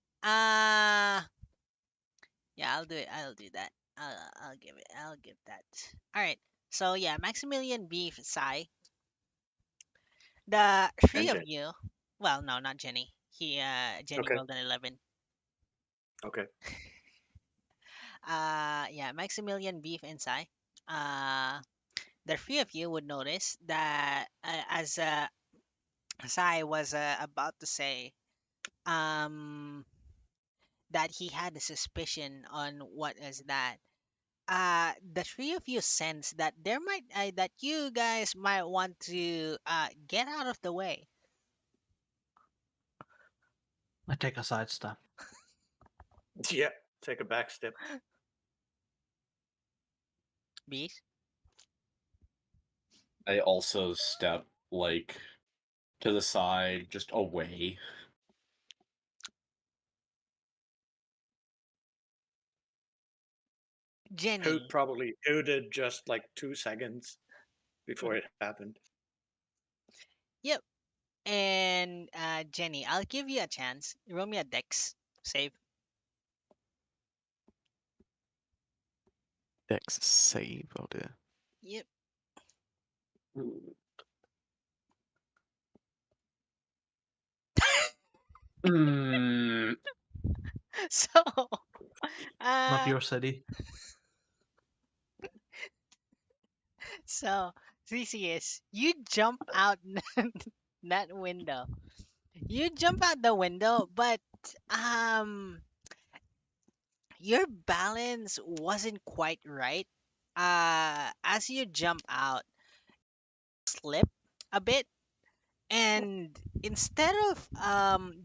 [SPEAKER 1] Yeah, I'll do it. I'll do that. I'll give it. I'll give that. All right. So yeah, Maximilian, Beef, Sai. The three
[SPEAKER 4] And
[SPEAKER 1] of
[SPEAKER 4] Jenny.
[SPEAKER 1] you. Well, no, not Jenny. Jenny
[SPEAKER 4] Okay.
[SPEAKER 1] rolled an 11.
[SPEAKER 4] Okay.
[SPEAKER 1] Yeah, Maximilian, Beef, and Sai. Uh, the three of you would notice that as Sai was about to say, um, that he had a suspicion on what is that. The three of you sense that that you guys might want to get out of the way.
[SPEAKER 6] I take a side step.
[SPEAKER 4] Yeah. Take a back step.
[SPEAKER 1] Beef.
[SPEAKER 3] I also step like to the side, just away.
[SPEAKER 4] Who
[SPEAKER 1] Jenny.
[SPEAKER 4] probably hooted just like 2 seconds before it happened.
[SPEAKER 1] Yep. And Jenny, I'll give you a chance. Roll me a dex save.
[SPEAKER 2] Dex save. Oh dear.
[SPEAKER 1] Yep.
[SPEAKER 3] Mm,
[SPEAKER 1] So,
[SPEAKER 6] Not
[SPEAKER 1] uh,
[SPEAKER 6] your city.
[SPEAKER 1] so Theseus, you jump out that window. You jump out the window, but um, your balance wasn't quite right. As you jump out, slip a bit, and instead of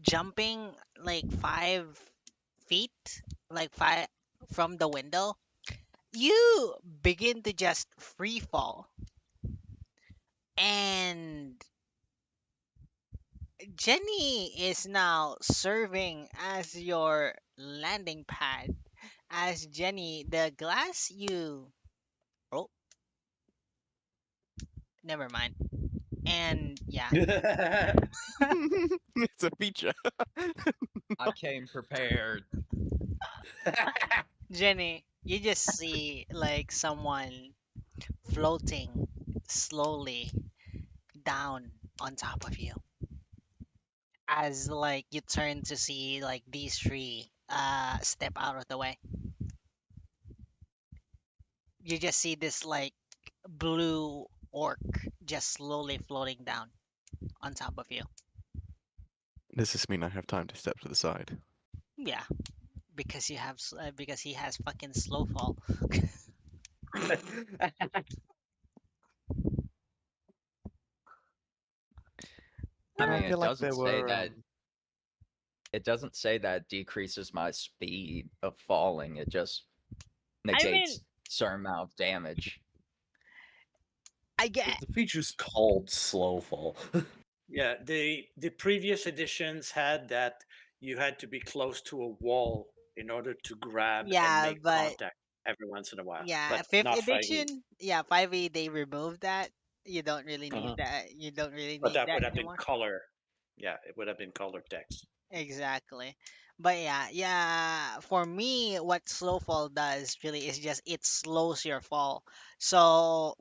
[SPEAKER 1] jumping like 5 feet, like five from the window, you begin to just free fall. And Jenny is now serving as your landing pad. As Jenny, the glass you. Oh, never mind. And yeah,
[SPEAKER 2] It's a feature.
[SPEAKER 5] I came prepared.
[SPEAKER 1] Jenny, you just see like someone floating slowly down on top of you. As like you turn to see like these three step out of the way. You just see this like blue orc just slowly floating down on top of you.
[SPEAKER 2] Does this mean I have time to step to the side?
[SPEAKER 1] Yeah, because because he has fucking slow fall.
[SPEAKER 5] I
[SPEAKER 2] I
[SPEAKER 5] mean,
[SPEAKER 2] feel
[SPEAKER 5] it
[SPEAKER 2] like
[SPEAKER 5] doesn't
[SPEAKER 2] there
[SPEAKER 5] say
[SPEAKER 2] were.
[SPEAKER 5] that. It doesn't say that decreases my speed of falling. It just
[SPEAKER 1] I mean,
[SPEAKER 5] negates certain amount of damage.
[SPEAKER 1] I get.
[SPEAKER 3] The feature's called slow fall.
[SPEAKER 4] Yeah, the previous editions had that you had to be close to a wall in order to grab and
[SPEAKER 1] Yeah,
[SPEAKER 4] make
[SPEAKER 1] but
[SPEAKER 4] contact every once in a while,
[SPEAKER 1] yeah,
[SPEAKER 4] but
[SPEAKER 1] fifth
[SPEAKER 4] not 5e.
[SPEAKER 1] edition. Yeah, 5e they removed that. You don't really need
[SPEAKER 4] Uh-huh.
[SPEAKER 1] that. You don't really
[SPEAKER 4] But
[SPEAKER 1] need
[SPEAKER 4] that would
[SPEAKER 1] that
[SPEAKER 4] have been
[SPEAKER 1] anymore.
[SPEAKER 4] color. Yeah, it would have been color text.
[SPEAKER 1] Exactly. But yeah, for me, what slow fall does really is just it slows your fall. So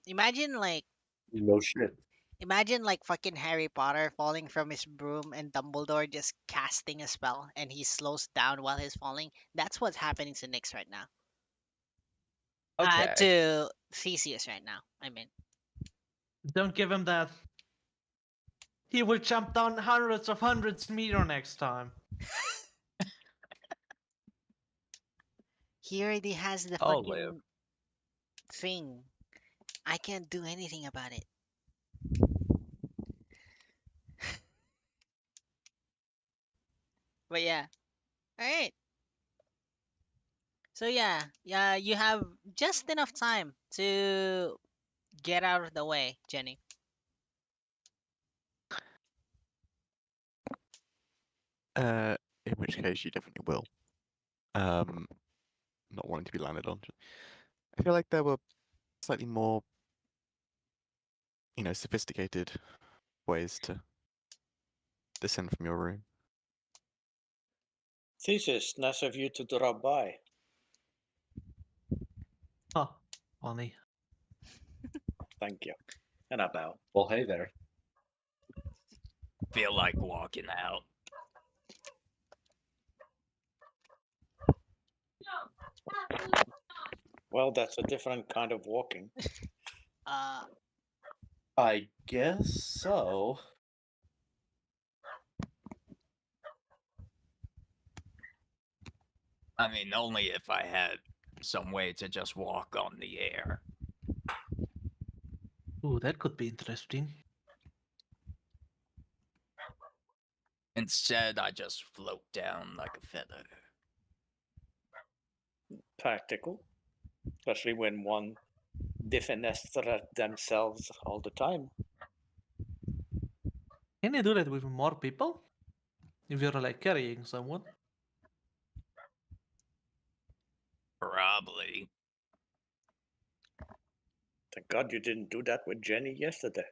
[SPEAKER 3] No shit.
[SPEAKER 1] imagine like fucking Harry Potter falling from his broom and Dumbledore just casting a spell and he slows down while he's falling. That's what's happening to Nyx right now.
[SPEAKER 5] Okay.
[SPEAKER 1] To Theseus right now. I mean,
[SPEAKER 6] Don't give him that. He will jump down hundreds meter next time.
[SPEAKER 1] he already has the
[SPEAKER 5] I'll live.
[SPEAKER 1] fucking thing. I can't do anything about it. But yeah. All right. So yeah, you have just enough time to get out of the way, Jenny.
[SPEAKER 2] In which case you definitely will. Um, not wanting to be landed on. I feel like there were slightly more, sophisticated ways to descend from your room.
[SPEAKER 4] Thesis, nice of you to drop by.
[SPEAKER 6] Oh, funny.
[SPEAKER 4] Thank you. And I bow.
[SPEAKER 3] Well, hey there.
[SPEAKER 5] Feel like walking out.
[SPEAKER 4] Well, that's a different kind of walking.
[SPEAKER 1] Uh,
[SPEAKER 3] I guess so.
[SPEAKER 5] I mean, only if I had some way to just walk on the air.
[SPEAKER 6] Ooh, that could be interesting.
[SPEAKER 5] Instead, I just float down like a feather.
[SPEAKER 4] Practical. Especially when one defenestra themselves all the time.
[SPEAKER 6] Can you do that with more people? If you're like carrying someone?
[SPEAKER 5] Probably.
[SPEAKER 4] Thank God you didn't do that with Jenny yesterday.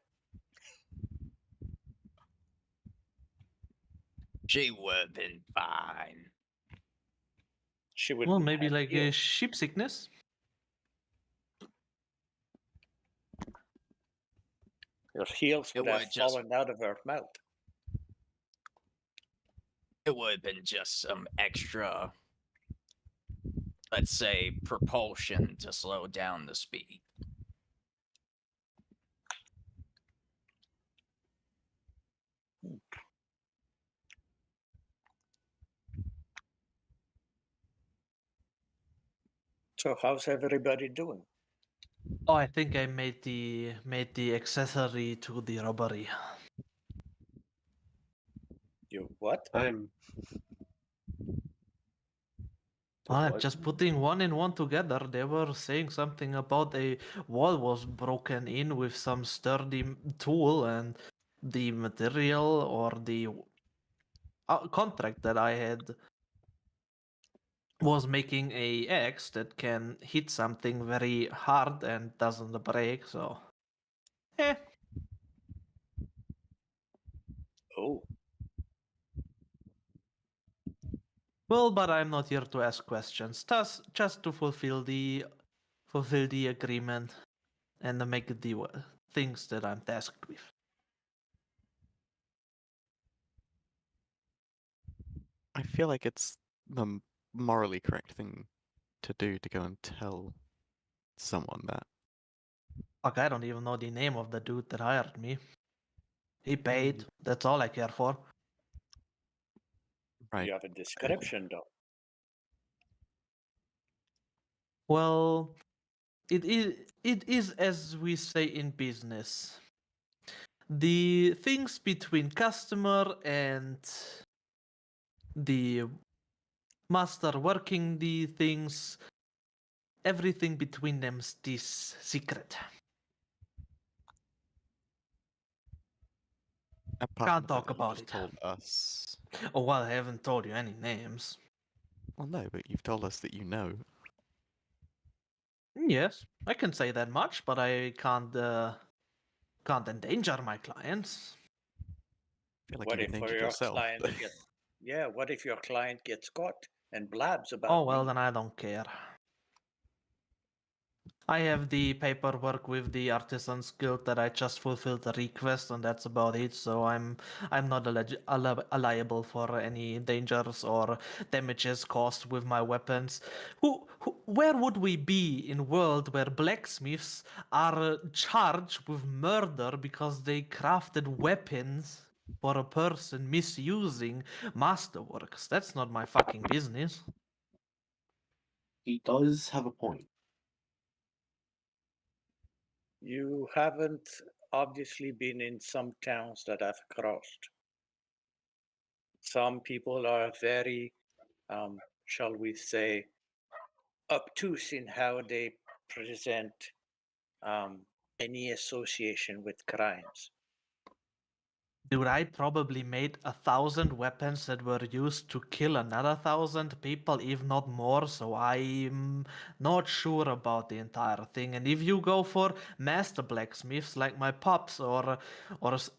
[SPEAKER 5] She would have been fine.
[SPEAKER 4] She would
[SPEAKER 6] Well, maybe
[SPEAKER 4] have
[SPEAKER 6] like
[SPEAKER 4] healed.
[SPEAKER 6] a sheep sickness?
[SPEAKER 4] Her heels
[SPEAKER 5] It
[SPEAKER 4] would have
[SPEAKER 5] would just
[SPEAKER 4] fallen out of her mouth.
[SPEAKER 5] it would have been just some extra, let's say, propulsion to slow down the speed.
[SPEAKER 4] So how's everybody doing?
[SPEAKER 6] Oh, I think I made the accessory to the robbery.
[SPEAKER 4] You what?
[SPEAKER 3] I'm.
[SPEAKER 6] I'm just putting one and one together. They were saying something about a wall was broken in with some sturdy tool, and the material or the contract that I had was making a axe that can hit something very hard and doesn't break. So, eh.
[SPEAKER 4] Oh,
[SPEAKER 6] Well, but I'm not here to ask questions. Just to fulfill the agreement and make the things that I'm tasked with.
[SPEAKER 2] I feel like it's the morally correct thing to do to go and tell someone that.
[SPEAKER 6] Fuck, I don't even know the name of the dude that hired me. He paid. That's all I care for.
[SPEAKER 2] Right.
[SPEAKER 4] you have a description though.
[SPEAKER 6] Well, it is as we say in business. The things between customer and the master working the things, everything between them is secret.
[SPEAKER 2] Apart
[SPEAKER 6] Can't
[SPEAKER 2] from the fact
[SPEAKER 6] talk
[SPEAKER 2] that you
[SPEAKER 6] about
[SPEAKER 2] just
[SPEAKER 6] it.
[SPEAKER 2] told us.
[SPEAKER 6] Oh well, I haven't told you any names.
[SPEAKER 2] Well, no, but you've told us that you know.
[SPEAKER 6] Yes, I can say that much, but I can't endanger my clients.
[SPEAKER 2] I feel like
[SPEAKER 4] What
[SPEAKER 2] you've
[SPEAKER 4] if
[SPEAKER 2] endangered
[SPEAKER 4] your
[SPEAKER 2] yourself.
[SPEAKER 4] client gets? Yeah, what if your client gets caught and blabs
[SPEAKER 6] Oh
[SPEAKER 4] about
[SPEAKER 6] well,
[SPEAKER 4] me?
[SPEAKER 6] then I don't care. I have the paperwork with the Artisans Guild that I just fulfilled the request, and that's about it. So I'm not liable for any dangers or damages caused with my weapons. Where would we be in a world where blacksmiths are charged with murder because they crafted weapons for a person misusing masterworks? That's not my fucking business.
[SPEAKER 3] He does have a point.
[SPEAKER 4] You haven't obviously been in some towns that I've crossed. Some people are very, shall we say, obtuse in how they present um, any association with crimes.
[SPEAKER 6] Dude, I probably made 1,000 weapons that were used to kill another 1,000 people, if not more, so I'm not sure about the entire thing. And if you go for master blacksmiths like my pops, or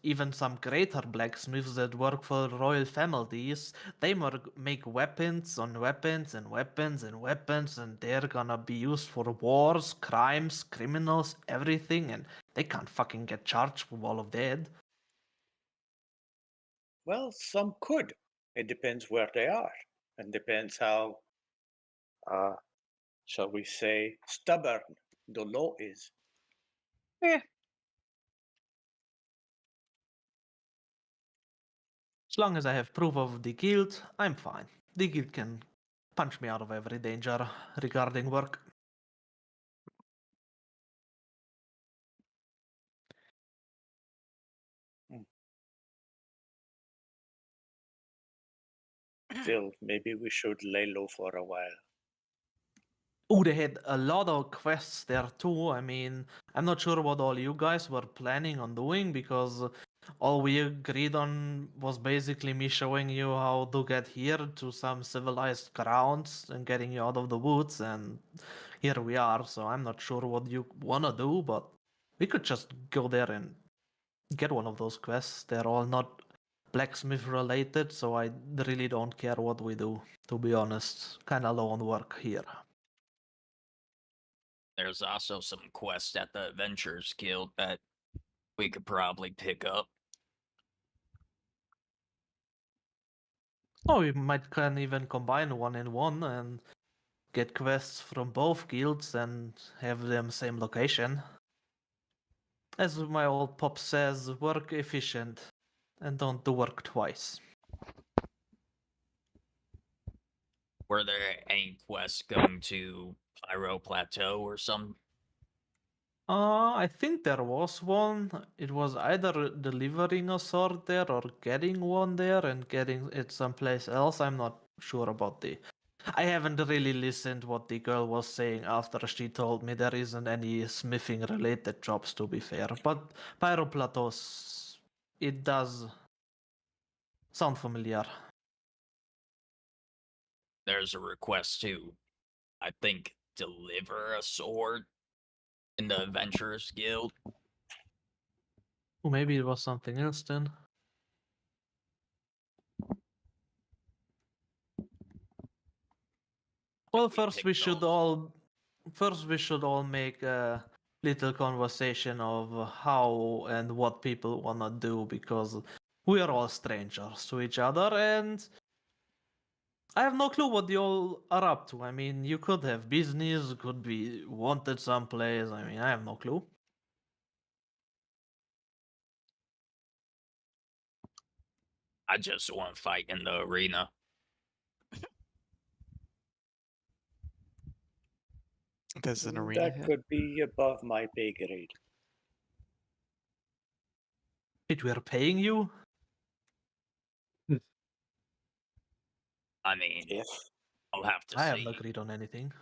[SPEAKER 6] even some greater blacksmiths that work for royal families, they make weapons on weapons and weapons and weapons, and they're gonna be used for wars, crimes, criminals, everything, and they can't fucking get charged with all of that.
[SPEAKER 4] Well, some could. It depends where they are, and depends how, uh, shall we say, stubborn the law is.
[SPEAKER 6] Eh, as long as I have proof of the guild, I'm fine. The guild can punch me out of every danger regarding work.
[SPEAKER 4] Still, maybe we should lay low for a while.
[SPEAKER 6] Oh, they had a lot of quests there too. I mean, I'm not sure what all you guys were planning on doing because all we agreed on was basically me showing you how to get here to some civilized grounds and getting you out of the woods, and here we are. So I'm not sure what you wanna do, but we could just go there and get one of those quests. They're all not blacksmith related, so I really don't care what we do, to be honest. Kinda low on work here.
[SPEAKER 5] There's also some quests at the Adventurers Guild that we could probably pick up.
[SPEAKER 6] Oh, we can even combine one in one and get quests from both guilds and have them same location. As my old pop says, work efficient and don't do work twice.
[SPEAKER 5] Were there any quests going to Pyro Plateau or some?
[SPEAKER 6] I think there was one. It was either delivering a sword there or getting one there and getting it someplace else. I'm not sure about the. I haven't really listened what the girl was saying after she told me there isn't any smithing related jobs, to be fair. But Pyro Plateaus, it does sound familiar.
[SPEAKER 5] There's a request to, I think, deliver a sword in the Adventurers Guild.
[SPEAKER 6] Or maybe it was something else then. Well,
[SPEAKER 5] We
[SPEAKER 6] first
[SPEAKER 5] pick
[SPEAKER 6] we should
[SPEAKER 5] those.
[SPEAKER 6] all make a little conversation of how and what people wanna do, because we are all strangers to each other and I have no clue what you all are up to. I mean, you could have business, could be wanted someplace. I mean, I have no clue.
[SPEAKER 5] I just want to fight in the arena.
[SPEAKER 2] There's an arena
[SPEAKER 4] That
[SPEAKER 2] here.
[SPEAKER 4] could be above my pay grade.
[SPEAKER 6] Wait, we're paying you?
[SPEAKER 5] I mean,
[SPEAKER 4] If
[SPEAKER 5] I'll have to
[SPEAKER 6] I
[SPEAKER 5] see.
[SPEAKER 6] haven't agreed on anything.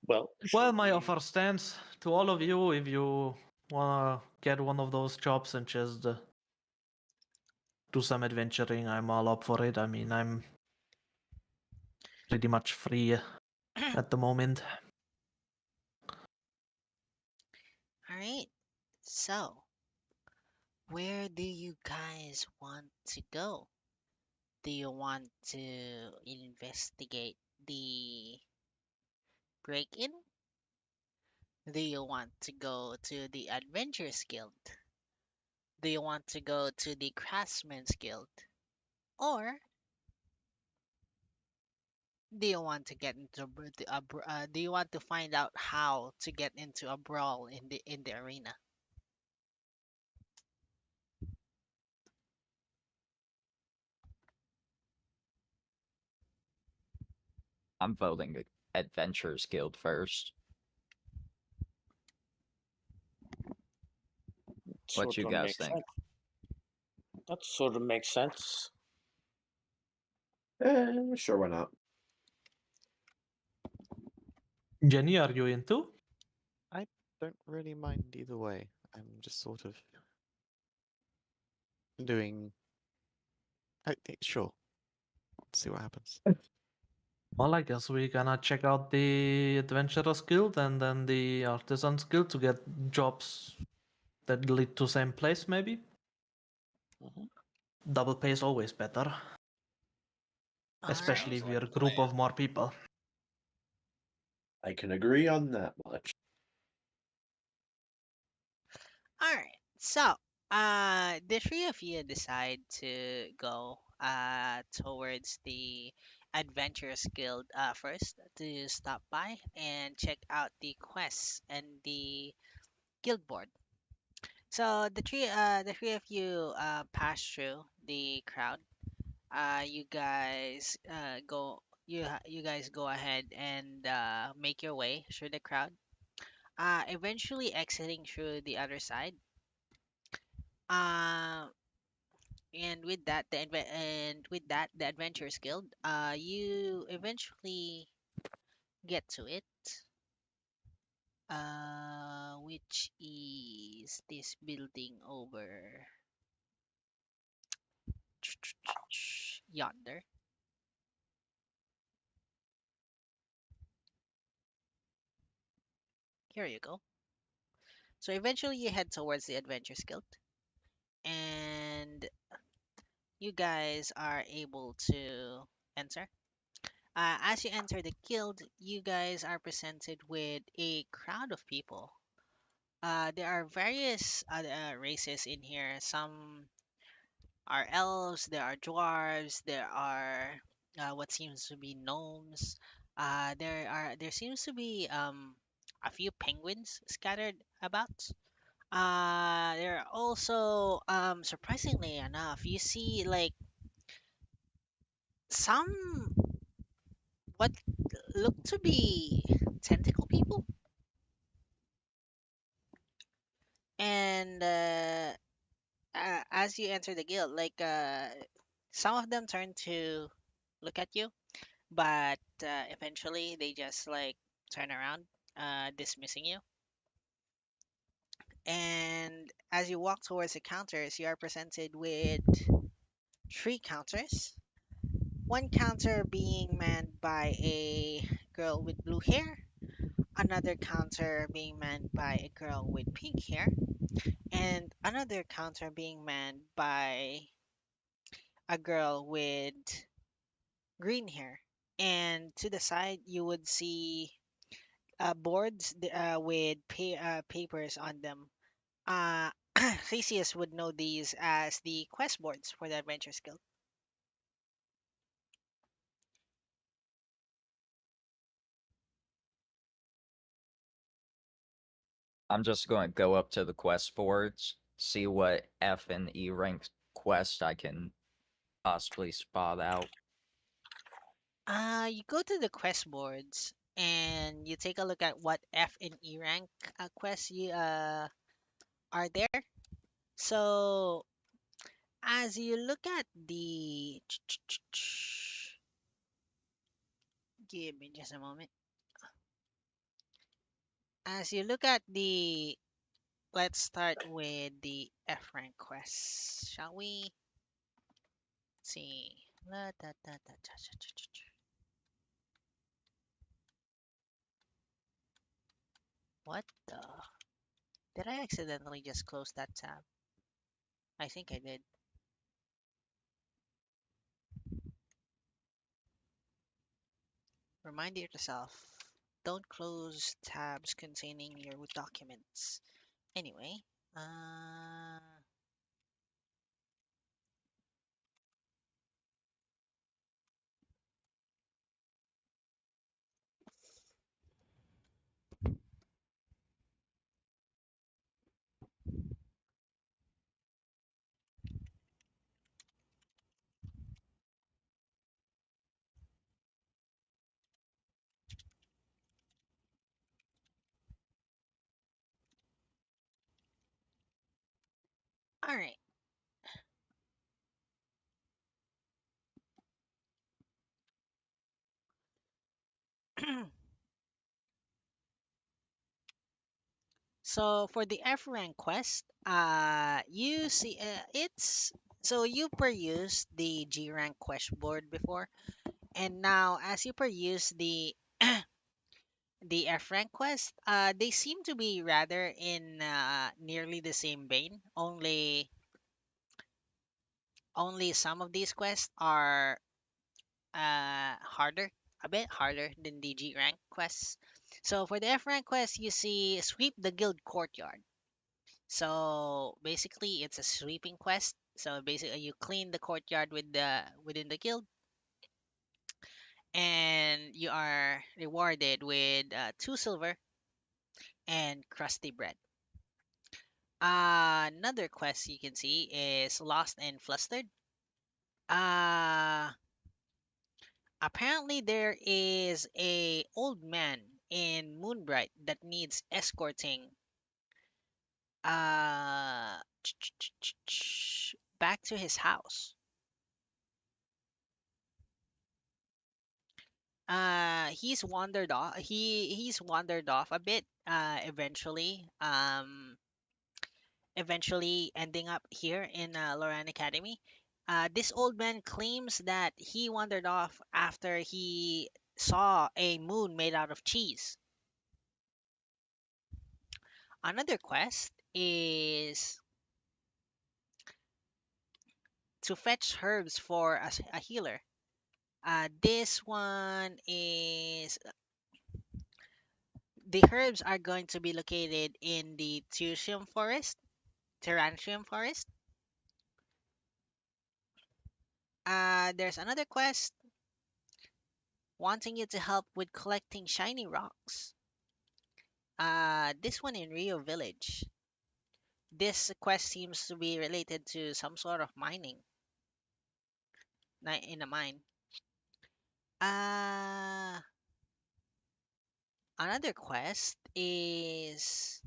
[SPEAKER 4] well,
[SPEAKER 6] Well,
[SPEAKER 4] should
[SPEAKER 6] my
[SPEAKER 4] we-
[SPEAKER 6] offer stands to all of you. If you wanna get one of those jobs and just do some adventuring, I'm all up for it. I mean, I'm pretty much free at the moment.
[SPEAKER 1] All right. So, where do you guys want to go? Do you want to investigate the break-in? Do you want to go to the Adventurers Guild? Do you want to go to the Craftsman's Guild? Or do you want to get into do you want to find out how to get into a brawl in the arena?
[SPEAKER 5] I'm voting Adventurers Guild first. What you
[SPEAKER 4] sort of
[SPEAKER 5] guys
[SPEAKER 4] makes
[SPEAKER 5] think?
[SPEAKER 4] sense. That sort of makes sense.
[SPEAKER 3] Sure, why not?
[SPEAKER 6] Jenny, are you into?
[SPEAKER 2] I don't really mind either way. I'm just sort of doing. Sure. Let's see what happens.
[SPEAKER 6] Well, I guess we're gonna check out the Adventurers Guild and then the Artisans Guild to get jobs that lead to same place, maybe?
[SPEAKER 4] Mhm.
[SPEAKER 6] Double pay is always better,
[SPEAKER 1] All
[SPEAKER 6] especially
[SPEAKER 1] right.
[SPEAKER 6] if
[SPEAKER 4] Sounds
[SPEAKER 6] you're
[SPEAKER 4] like
[SPEAKER 6] a group
[SPEAKER 4] plan.
[SPEAKER 6] of more people.
[SPEAKER 3] I can agree on that much.
[SPEAKER 1] All right. So, the three of you decide to go towards the Adventurers Guild first to stop by and check out the quests and the guild board. So the three of you pass through the crowd. You guys you guys go ahead and make your way through the crowd. Eventually exiting through the other side. Uh, and with that the Adventurers Guild, you eventually get to it. Which is this building over yonder. Here you go. So eventually you head towards the Adventurers Guild, and you guys are able to enter. As you enter the guild, you guys are presented with a crowd of people. There are various other races in here. Some are elves, there are dwarves, there are what seems to be gnomes. There seems to be a few penguins scattered about. There are also surprisingly enough, you see like some what look to be tentacle people, and as you enter the guild, like some of them turn to look at you, but eventually they just like turn around, dismissing you. And as you walk towards the counters, you are presented with three counters. One counter being manned by a girl with blue hair, another counter being manned by a girl with pink hair, and another counter being manned by a girl with green hair. And to the side, you would see boards with papers on them. Theseus would know these as the quest boards for the Adventurers Guild.
[SPEAKER 5] I'm just going to go up to the quest boards, see what F and E rank quest I can possibly spot out.
[SPEAKER 1] You go to the quest boards and you take a look at what F and E rank quests you are there. So as you look at the give me just a moment. As you look at the let's start with the F rank quests, shall we? See. What the? Did I accidentally just close that tab? I think I did. Remind yourself, don't close tabs containing your documents. Anyway, uh, all right. So for the F rank quest, you see, it's so you perused the G rank quest board before, and now as you peruse the F rank quest, they seem to be rather in nearly the same vein. Only some of these quests are harder, a bit harder than the G rank quests. So for the F rank quest, you see sweep the guild courtyard. So basically, it's a sweeping quest. So basically, you clean the courtyard within the guild, and you are rewarded with 2 silver and crusty bread. Another quest you can see is lost and flustered. Uh, Apparently there is a old man in Moonbright that needs escorting uh back to his house. He's wandered off a bit eventually ending up here in Loran Academy. This old man claims that he wandered off after he saw a moon made out of cheese. Another quest is to fetch herbs for a healer. This one is the herbs are going to be located in the Terrantium Forest. There's another quest wanting you to help with collecting shiny rocks. This one in Rio Village. This quest seems to be related to some sort of mining in a mine. Uh, Another quest is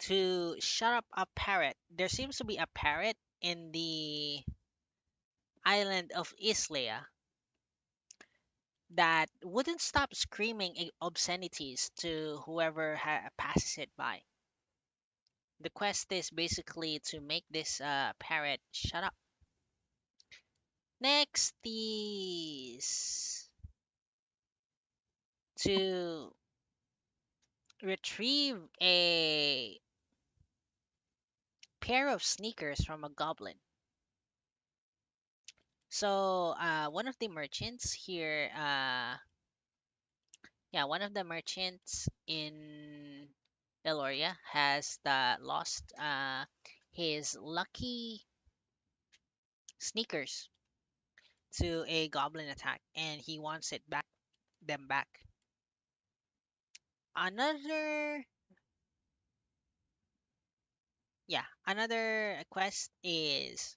[SPEAKER 1] to shut up a parrot. There seems to be a parrot in the island of Islea that wouldn't stop screaming obscenities to whoever passes it by. The quest is basically to make this parrot shut up. Next is to retrieve a pair of sneakers from a goblin. So one of the merchants here, one of the merchants in Eloria has lost his lucky sneakers to a goblin attack, and he wants them back. Another another quest is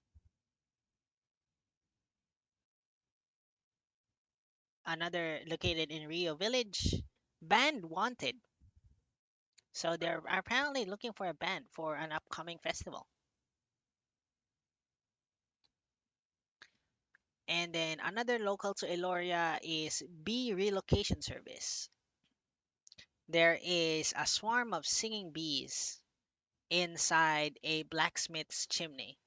[SPEAKER 1] another located in Rio Village. Band wanted. So they're apparently looking for a band for an upcoming festival. And then another local to Eloria is bee relocation service. There is a swarm of singing bees inside a blacksmith's chimney.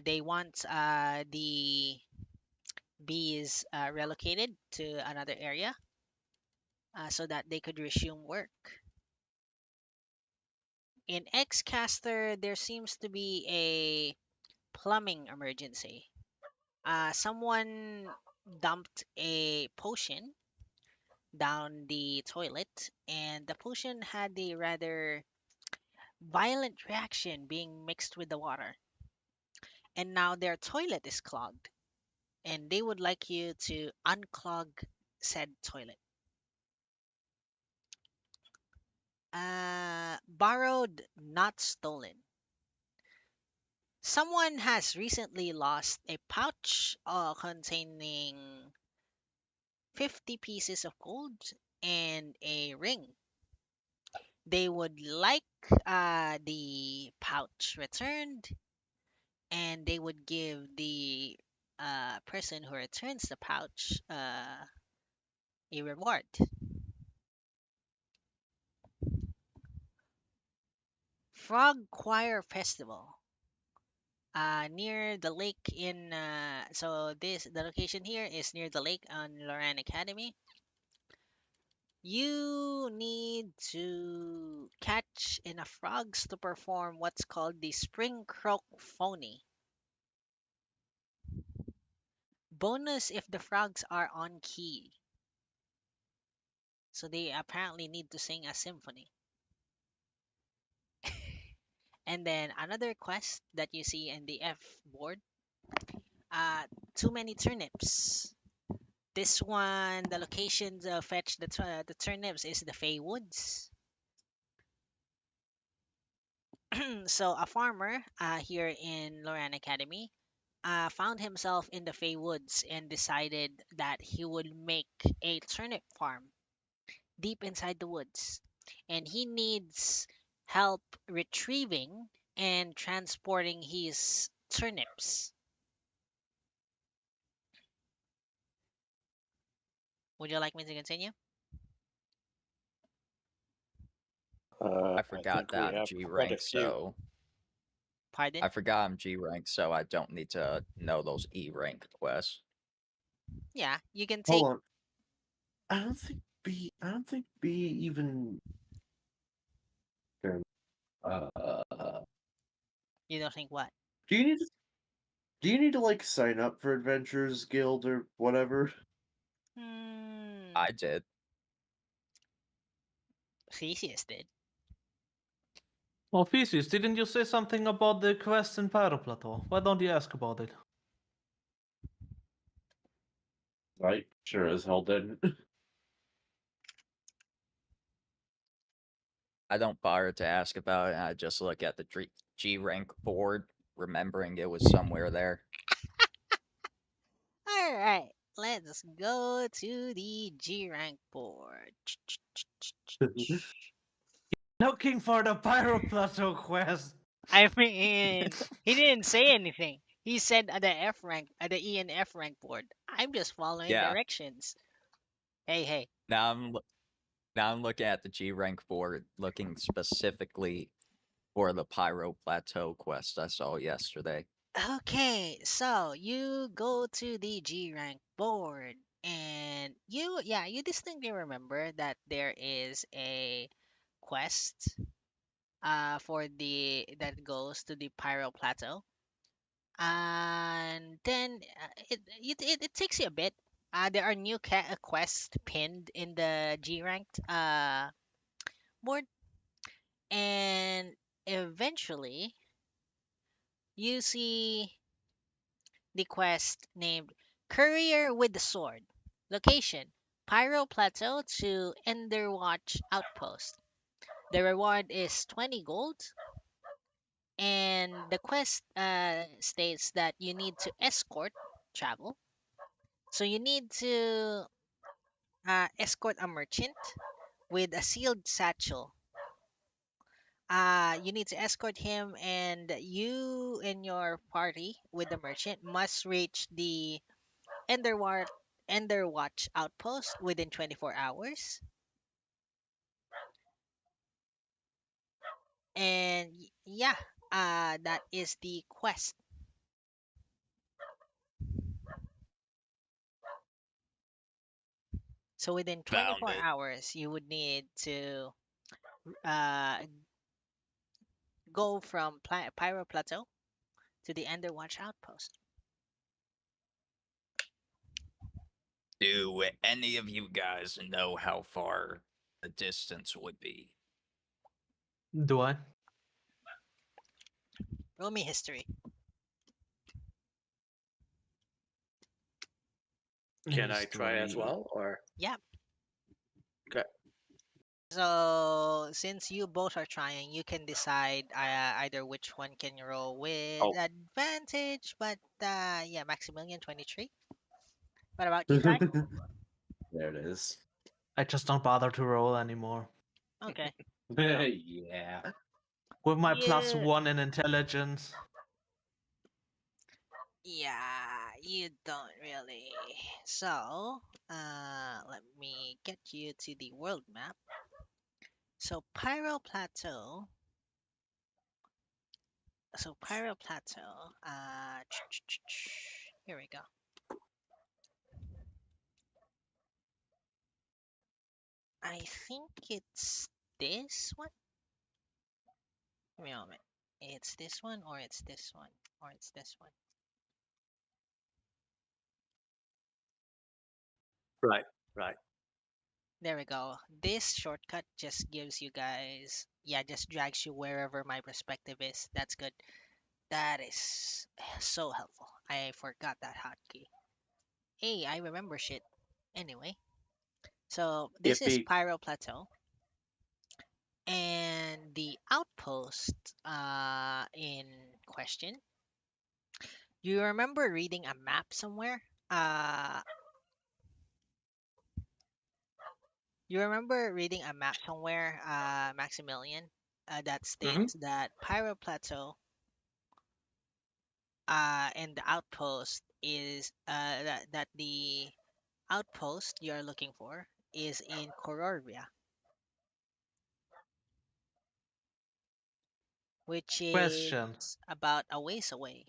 [SPEAKER 1] They want the bees relocated to another area so that they could resume work. In Xcaster, there seems to be a plumbing emergency. Someone dumped a potion down the toilet, and the potion had a rather violent reaction being mixed with the water. And now their toilet is clogged, and they would like you to unclog said toilet. Borrowed, not stolen. Someone has recently lost a pouch containing 50 pieces of gold and a ring. They would like the pouch returned, and they would give the person who returns the pouch a reward. Frog Choir Festival. Near the lake in the location here is near the lake on Loran Academy. You need to catch enough frogs to perform what's called the spring croak phony. Bonus if the frogs are on key. So they apparently need to sing a symphony. And then another quest that you see in the F board. Too many turnips. This one, the location to fetch the turnips is the Fey Woods. So a farmer here in Loran Academy found himself in the Fey Woods and decided that he would make a turnip farm deep inside the woods. And he needs help retrieving and transporting his turnips. Would you like me to continue?
[SPEAKER 5] I
[SPEAKER 3] I
[SPEAKER 5] forgot
[SPEAKER 3] think we
[SPEAKER 5] that I'm
[SPEAKER 3] have
[SPEAKER 5] G
[SPEAKER 3] quite a
[SPEAKER 5] rank,
[SPEAKER 3] few.
[SPEAKER 5] so
[SPEAKER 1] Pardon?
[SPEAKER 5] I forgot I'm G rank, so I don't need to know those E rank quests.
[SPEAKER 1] Yeah, you can take.
[SPEAKER 3] Hold on. I don't think B even.
[SPEAKER 1] You don't think what?
[SPEAKER 3] Do you need to? Do you need to like sign up for Adventurers Guild or whatever?
[SPEAKER 5] I did.
[SPEAKER 1] Theseus did.
[SPEAKER 6] Well, Theseus, didn't you say something about the quest in Pyro Plateau? Why don't you ask about it?
[SPEAKER 3] I sure as hell didn't.
[SPEAKER 5] I don't bother to ask about it. I just look at the G rank board, remembering it was somewhere there.
[SPEAKER 1] All right, let's go to the G rank board.
[SPEAKER 6] Looking for the Pyro Plateau quest.
[SPEAKER 1] I mean, he didn't say anything. He said at the F rank, at the E and F rank board. I'm just following
[SPEAKER 5] Yeah.
[SPEAKER 1] directions. Hey.
[SPEAKER 5] Now I'm looking at the G rank board, looking specifically for the Pyro Plateau quest I saw yesterday.
[SPEAKER 1] Okay, so you go to the G rank board, and you distinctly remember that there is a quest for the that goes to the Pyro Plateau. And then it takes you a bit. There are new quests pinned in the G ranked board, and eventually you see the quest named Courier with the sword. Location: Pyro Plateau to Enderwatch Outpost. The reward is 20 gold, and the quest states that you need to escort travel. So you need to escort a merchant with a sealed satchel. You need to escort him, and you and your party with the merchant must reach the Enderwatch Enderwatch outpost within 24 hours. And yeah, that is the quest. So within
[SPEAKER 5] Found
[SPEAKER 1] 24
[SPEAKER 5] it.
[SPEAKER 1] hours, you would need to uh, go from Pyro Plateau to the Enderwatch outpost.
[SPEAKER 5] Do any of you guys know how far the distance would be?
[SPEAKER 6] Do I?
[SPEAKER 1] Roll me history.
[SPEAKER 4] Can I try as
[SPEAKER 6] History.
[SPEAKER 4] well, or
[SPEAKER 1] Yeah.
[SPEAKER 4] okay?
[SPEAKER 1] So since you both are trying, you can decide either which one can you roll with
[SPEAKER 4] Oh,
[SPEAKER 1] advantage. But yeah, Maximilian 23. What about you, Ty?
[SPEAKER 3] There it is.
[SPEAKER 6] I just don't bother to roll anymore.
[SPEAKER 1] Okay.
[SPEAKER 3] Yeah.
[SPEAKER 6] With my
[SPEAKER 1] Yeah.
[SPEAKER 6] +1 in intelligence.
[SPEAKER 1] Yeah, you don't really. So, let me get you to the world map. So Pyro Plateau. So Pyro Plateau. Here we go. I think it's this one. Give me a moment. It's this one, or it's this one, or it's this one.
[SPEAKER 4] right, right.
[SPEAKER 1] There we go. This shortcut just gives you guys, yeah, just drags you wherever my perspective is. That's good. That is so helpful. I forgot that hotkey. Hey, I remember shit. Anyway, so this is
[SPEAKER 3] Yippee.
[SPEAKER 1] Pyro Plateau, and the outpost in question. You remember reading a map somewhere? Uh, you remember reading a map somewhere, Maximilian, that
[SPEAKER 4] Mm-hmm.
[SPEAKER 1] states that Pyro Plateau and the outpost is that the outpost you are looking for is in Kororbia, which
[SPEAKER 6] Question.
[SPEAKER 1] is about a ways away.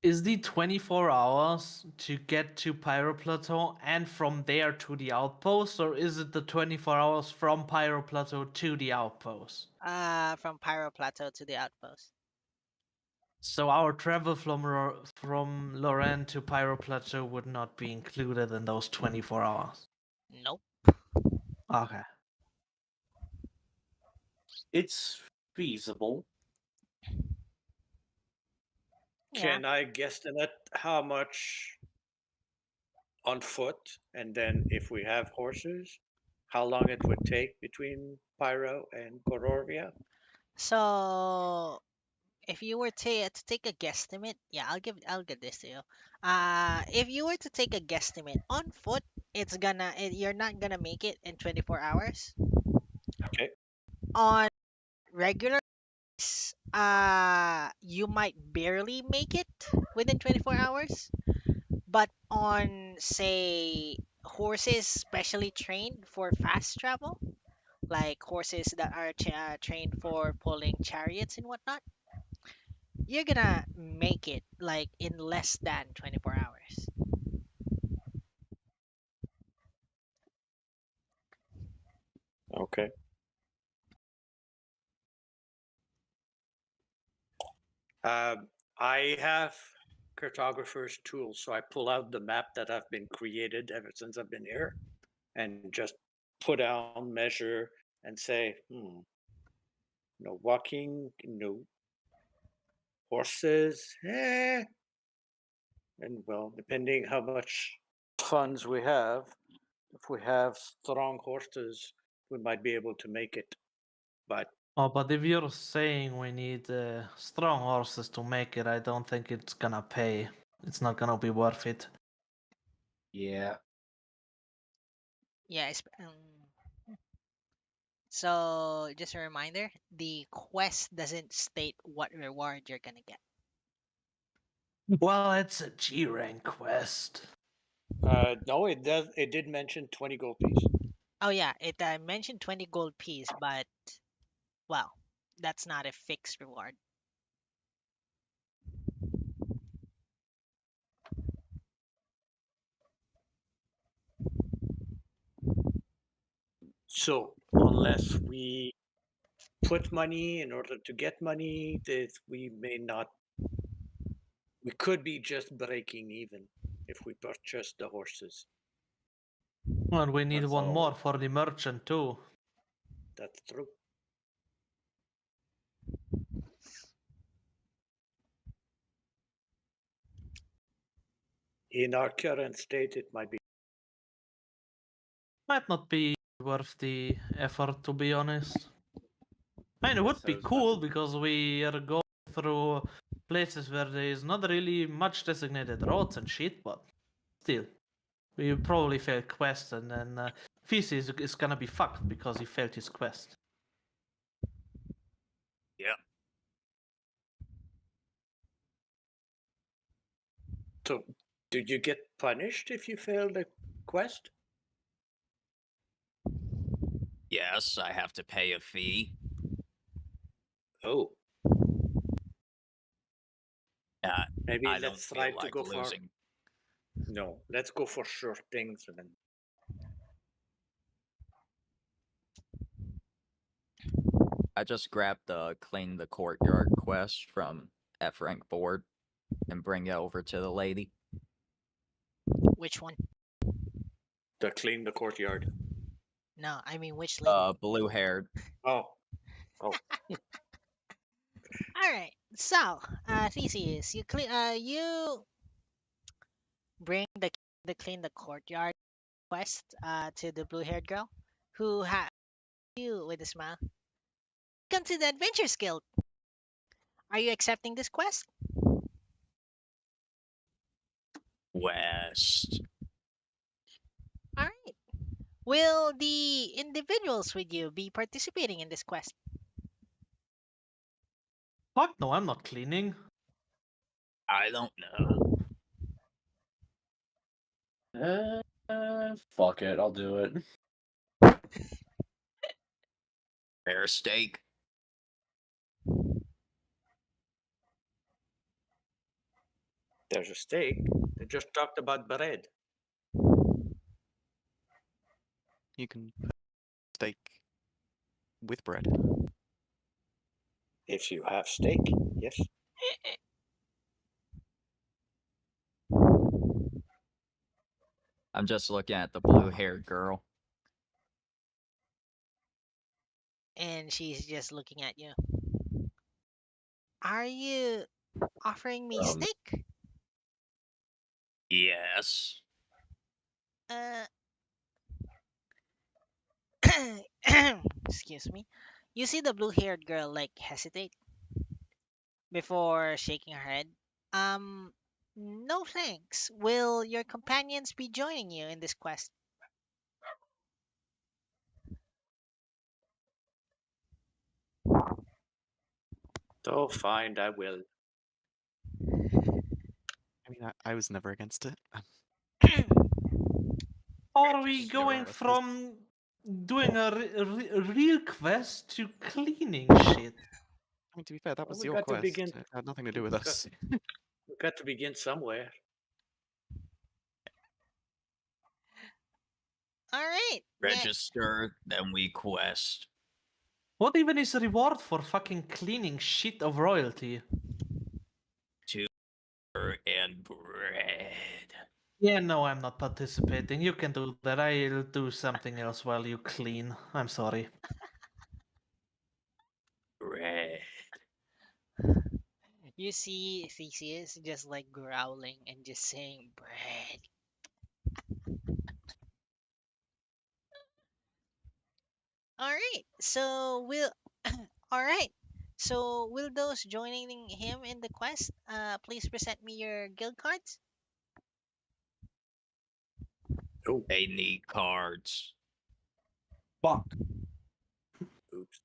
[SPEAKER 6] Is the 24 hours to get to Pyro Plateau and from there to the outpost, or is it the 24 hours from Pyro Plateau to the outpost?
[SPEAKER 1] From Pyro Plateau to the outpost.
[SPEAKER 6] So our travel from Lorraine to Pyro Plateau would not be included in those 24 hours.
[SPEAKER 1] Nope.
[SPEAKER 6] Okay.
[SPEAKER 3] It's feasible.
[SPEAKER 1] Yeah.
[SPEAKER 4] Can I guesstimate how much on foot, and then if we have horses, how long it would take between Pyro and Kororbia?
[SPEAKER 1] So if you were to take a guesstimate, yeah, I'll give this to you. If you were to take a guesstimate on foot, you're not gonna make it in 24 hours.
[SPEAKER 4] Okay.
[SPEAKER 1] On regular, you might barely make it within 24 hours. But on, say, horses specially trained for fast travel, like horses that are trained for pulling chariots and whatnot, you're gonna make it like in less than 24 hours.
[SPEAKER 4] Okay. I have cartographer's tools, so I pull out the map that have been created ever since I've been here, and just put down, measure, and say, no walking, no Horses, and well, depending how much funds we have, if we have strong horses, we might be able to make it. But
[SPEAKER 6] Oh, but if you're saying we need strong horses to make it, I don't think it's gonna pay. It's not gonna be worth it.
[SPEAKER 3] Yeah.
[SPEAKER 1] Yeah. So just a reminder, the quest doesn't state what reward you're gonna get.
[SPEAKER 6] Well, it's a G rank quest.
[SPEAKER 4] no, it does. It did mention 20 gold piece.
[SPEAKER 1] Oh yeah, it mentioned 20 gold piece, but well, that's not a fixed reward.
[SPEAKER 4] So unless we put money in order to get money, that we may not. We could be just breaking even if we purchase the horses.
[SPEAKER 6] And we need
[SPEAKER 3] That's
[SPEAKER 6] one
[SPEAKER 3] all.
[SPEAKER 6] more for the merchant too.
[SPEAKER 4] That's true. In our current state, it might be.
[SPEAKER 6] Might not be worth the effort, to be honest. I mean, it would
[SPEAKER 3] Yes, I
[SPEAKER 6] be
[SPEAKER 3] was about
[SPEAKER 6] cool
[SPEAKER 3] to-
[SPEAKER 6] because we are going through places where there is not really much designated roads and shit, but still. We probably failed quest, and then Thesis is gonna be fucked because he failed his quest.
[SPEAKER 5] Yeah.
[SPEAKER 4] So, did you get punished if you failed a quest?
[SPEAKER 5] Yes, I have to pay a fee.
[SPEAKER 4] Oh,
[SPEAKER 5] Uh,
[SPEAKER 4] maybe
[SPEAKER 5] I don't
[SPEAKER 4] let's try
[SPEAKER 5] feel
[SPEAKER 4] to
[SPEAKER 5] like
[SPEAKER 4] go
[SPEAKER 5] losing.
[SPEAKER 4] for. No, let's go for sure things then.
[SPEAKER 5] I just grabbed the clean the courtyard quest from F rank board and bring it over to the lady.
[SPEAKER 1] Which one?
[SPEAKER 4] To clean the courtyard.
[SPEAKER 1] No, I mean which lady?
[SPEAKER 5] Blue haired.
[SPEAKER 4] Oh,
[SPEAKER 1] All right. So, Theseus, you bring the clean the courtyard quest to the blue-haired girl, who you with a smile. Come to the Adventures Guild. Are you accepting this quest?
[SPEAKER 5] West.
[SPEAKER 1] All right. Will the individuals with you be participating in this quest?
[SPEAKER 6] Fuck no, I'm not cleaning.
[SPEAKER 5] I don't know.
[SPEAKER 3] Fuck it, I'll do it.
[SPEAKER 5] Fair steak.
[SPEAKER 4] there's a steak. They just talked about bread.
[SPEAKER 2] You can put steak with bread.
[SPEAKER 4] If you have steak, yes.
[SPEAKER 5] I'm just looking at the blue haired girl.
[SPEAKER 1] And she's just looking at you. Are you offering me steak?
[SPEAKER 5] Yes.
[SPEAKER 1] Uh, excuse me. You see the blue-haired girl like hesitate before shaking her head. Um, no thanks. Will your companions be joining you in this quest?
[SPEAKER 4] Oh, fine, I will.
[SPEAKER 2] I mean, I was never against it.
[SPEAKER 6] Are we
[SPEAKER 2] Just zero
[SPEAKER 6] going
[SPEAKER 2] out of
[SPEAKER 6] from doing a real quest to cleaning shit?
[SPEAKER 2] I mean, to be fair, that
[SPEAKER 4] Well,
[SPEAKER 2] was
[SPEAKER 4] we
[SPEAKER 2] your
[SPEAKER 4] got to
[SPEAKER 2] quest.
[SPEAKER 4] begin.
[SPEAKER 2] It had nothing to do with
[SPEAKER 4] We've got-
[SPEAKER 2] us.
[SPEAKER 4] We've got to begin somewhere.
[SPEAKER 1] All right. Yeah.
[SPEAKER 5] Register, then we quest.
[SPEAKER 6] What even is the reward for fucking cleaning shit of royalty?
[SPEAKER 5] And bread.
[SPEAKER 6] Yeah, no, I'm not participating. You can do that. I'll do something else while you clean. I'm sorry.
[SPEAKER 5] Bread.
[SPEAKER 1] You see Theseus just like growling and just saying bread. All right. So will all right. So will those joining him in the quest please present me your guild cards?
[SPEAKER 4] Oh,
[SPEAKER 5] They need cards.
[SPEAKER 3] Fuck.
[SPEAKER 4] oops.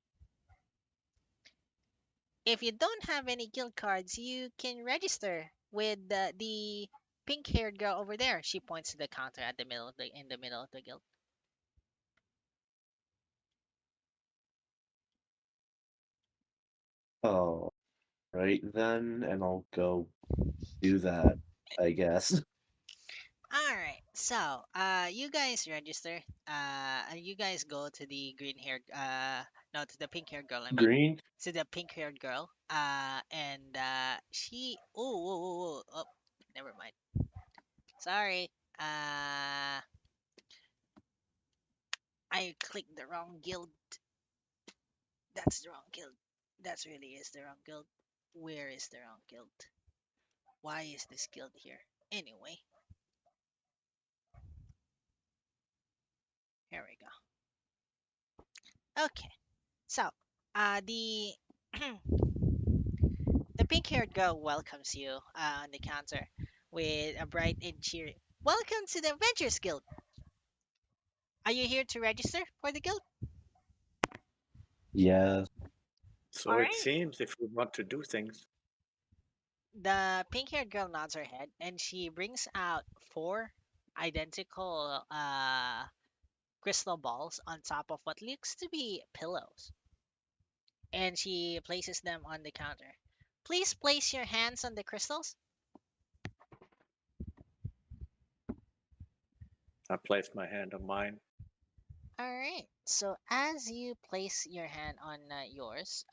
[SPEAKER 1] If you don't have any guild cards, you can register with the pink-haired girl over there. She points to the counter at the middle of the in the middle of the guild.
[SPEAKER 3] Oh, right then, and I'll go do that, I guess.
[SPEAKER 1] All right. So, you guys register. You guys go to the green-haired no, to the pink-haired girl, I mean.
[SPEAKER 3] Green?
[SPEAKER 1] To the pink-haired girl. And she oh, whoa, whoa, whoa. Oh, never mind. Sorry. I clicked the wrong guild. That's the wrong guild. That's really is the wrong guild. Where is the wrong guild? Why is this guild here? Anyway, here we go. Okay, so the the pink-haired girl welcomes you on the counter with a bright and cheery "Welcome to the Adventurers Guild. Are you here to register for the guild?"
[SPEAKER 3] Yes.
[SPEAKER 1] All
[SPEAKER 4] So it
[SPEAKER 1] right.
[SPEAKER 4] seems if we want to do things.
[SPEAKER 1] The pink-haired girl nods her head and she brings out four identical crystal balls on top of what looks to be pillows, and she places them on the counter. Please place your hands on the crystals.
[SPEAKER 4] I placed my hand on mine.
[SPEAKER 1] All right. So as you place your hand on yours,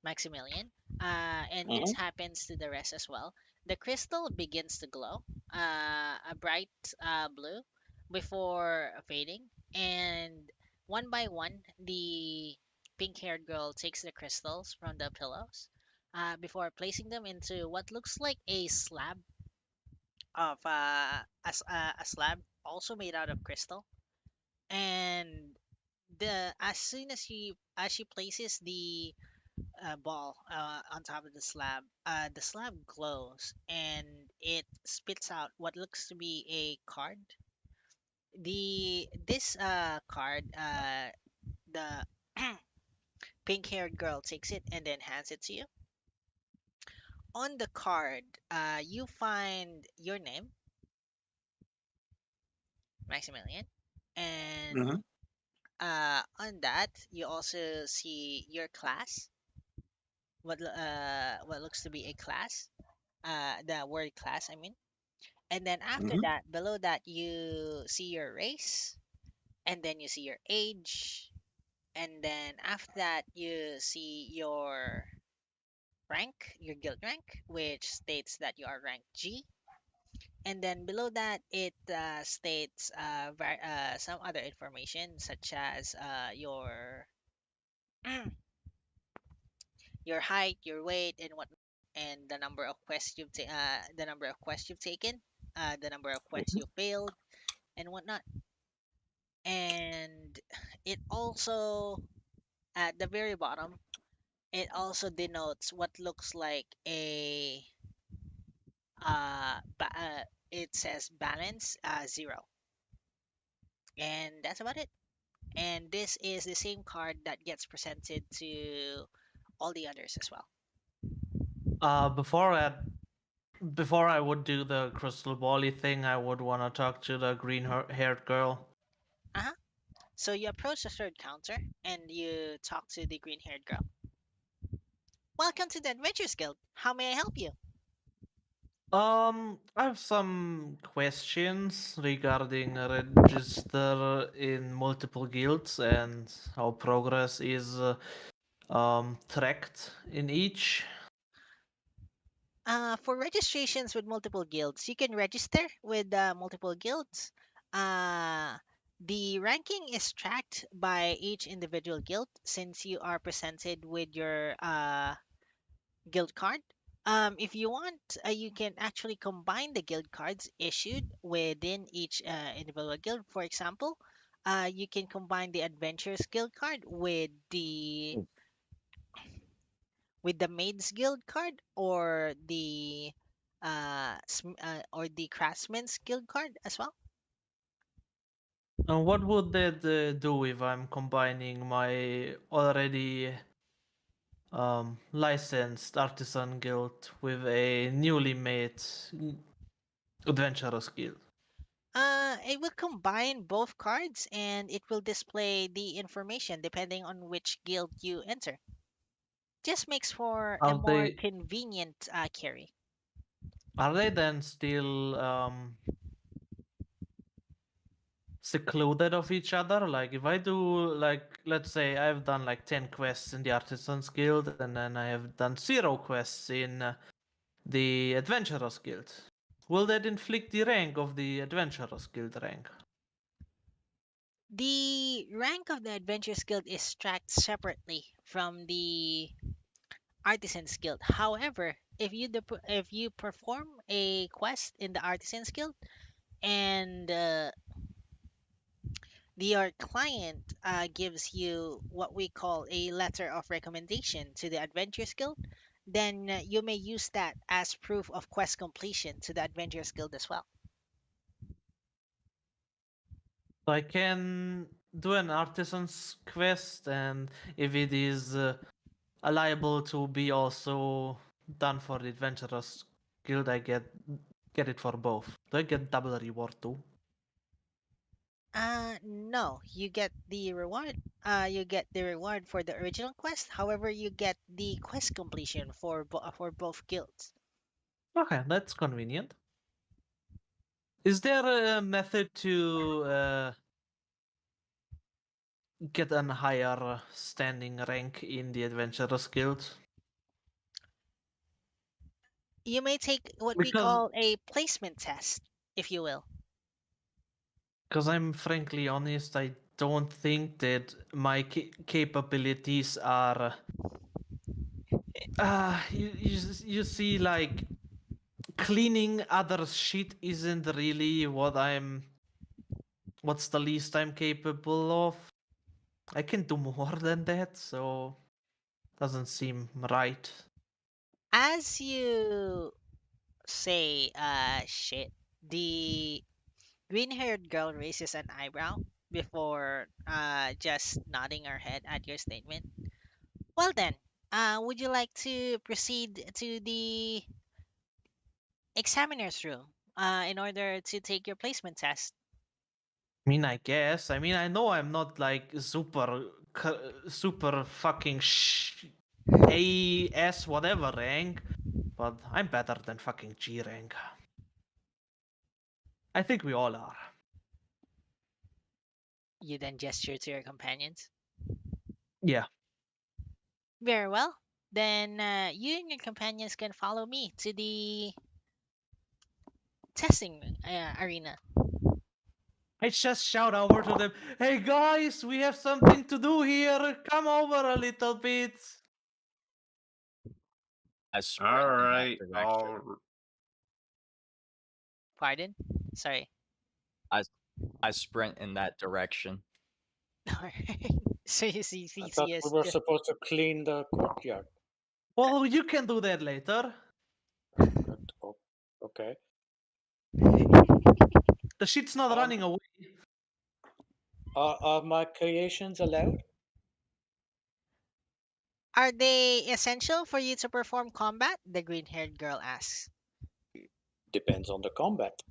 [SPEAKER 1] Maximilian, and this
[SPEAKER 4] Mhm.
[SPEAKER 1] happens to the rest as well, the crystal begins to glow, a bright blue, before fading, and one by one, the pink-haired girl takes the crystals from the pillows, before placing them into what looks like a slab of a slab also made out of crystal, and the as she places the ball on top of the slab glows and it spits out what looks to be a card. The this card, the pink-haired girl takes it and then hands it to you. On the card, you find your name, Maximilian, and
[SPEAKER 4] Mhm.
[SPEAKER 1] on that you also see your class, what looks to be a class, the word class, I mean. And then after
[SPEAKER 4] Mhm.
[SPEAKER 1] that, below that, you see your race, and then you see your age, and then after that, you see your rank, your guild rank, which states that you are rank G. And then below that, it states some other information such as your height, your weight, and what, and the number of the number of quests you've taken, the number of quests
[SPEAKER 4] Mhm.
[SPEAKER 1] you failed, and whatnot. And it also, at the very bottom, it also denotes what looks like a it says balance 0, and that's about it. And this is the same card that gets presented to all the others as well.
[SPEAKER 6] Uh, before I before I would do the crystal bally thing, I would want to talk to the green-haired girl.
[SPEAKER 1] Uh-huh. So you approach the third counter and you talk to the green-haired girl. Welcome to the Adventures Guild. How may I help you?
[SPEAKER 6] I have some questions regarding a register in multiple guilds and how progress is tracked in each.
[SPEAKER 1] For registrations with multiple guilds, you can register with multiple guilds. Uh, the ranking is tracked by each individual guild since you are presented with your guild card. If you want, you can actually combine the guild cards issued within each individual guild. For example, you can combine the Adventurers Guild card with the Maids Guild card or the Craftsman's Guild card as well.
[SPEAKER 6] And what would that do if I'm combining my already licensed artisan guild with a newly made adventurous guild?
[SPEAKER 1] It will combine both cards and it will display the information depending on which guild you enter. Just makes for a
[SPEAKER 6] Are
[SPEAKER 1] more
[SPEAKER 6] they
[SPEAKER 1] convenient carry.
[SPEAKER 6] are they then still secluded of each other? Like if I do, like, let's say I've done like 10 quests in the Artisans Guild and then I have done 0 quests in the Adventurers Guild. Will that inflict the rank of the Adventurers Guild rank?
[SPEAKER 1] The rank of the Adventurers Guild is tracked separately from the Artisans Guild. However, if you perform a quest in the Artisans Guild and your client gives you what we call a letter of recommendation to the Adventurers Guild, then you may use that as proof of quest completion to the Adventurers Guild as well.
[SPEAKER 6] So I can do an Artisan's quest, and if it is liable to be also done for the Adventurers Guild, I get it for both. Do I get double reward too?
[SPEAKER 1] No, you get the reward. You get the reward for the original quest. However, you get the quest completion for both guilds.
[SPEAKER 6] Okay, that's convenient. Is there a method to get a higher standing rank in the Adventurers Guild?
[SPEAKER 1] You may take what we
[SPEAKER 6] Because
[SPEAKER 1] call a placement test, if you will.
[SPEAKER 6] Because I'm frankly honest, I don't think that my capabilities are. You see, like cleaning others' shit isn't really What's the least I'm capable of? I can do more than that, so doesn't seem right.
[SPEAKER 1] As you say, shit, the green-haired girl raises an eyebrow before just nodding her head at your statement. Well then, would you like to proceed to the examiner's room in order to take your placement test?
[SPEAKER 6] I mean, I guess. I mean, I know I'm not like super fucking AS whatever rank, but I'm better than fucking G rank. I think we all are.
[SPEAKER 1] You then gesture to your companions.
[SPEAKER 6] Yeah.
[SPEAKER 1] Very well. Then you and your companions can follow me to the testing arena.
[SPEAKER 6] I just shout over to them, "Hey guys, we have something to do here. Come over a little bit."
[SPEAKER 5] I sprint
[SPEAKER 3] All
[SPEAKER 5] in that
[SPEAKER 3] right.
[SPEAKER 5] direction.
[SPEAKER 1] Pardon? Sorry.
[SPEAKER 5] I sprint in that direction.
[SPEAKER 1] Alright. So you see
[SPEAKER 4] I thought
[SPEAKER 1] Theseus
[SPEAKER 4] we were
[SPEAKER 1] just
[SPEAKER 4] supposed to clean the courtyard.
[SPEAKER 6] Well, you can do that later.
[SPEAKER 4] Good. Oh, okay.
[SPEAKER 6] The shit's not running away.
[SPEAKER 4] Are my creations allowed?
[SPEAKER 1] Are they essential for you to perform combat? The green-haired girl asks.
[SPEAKER 4] Depends on the combat.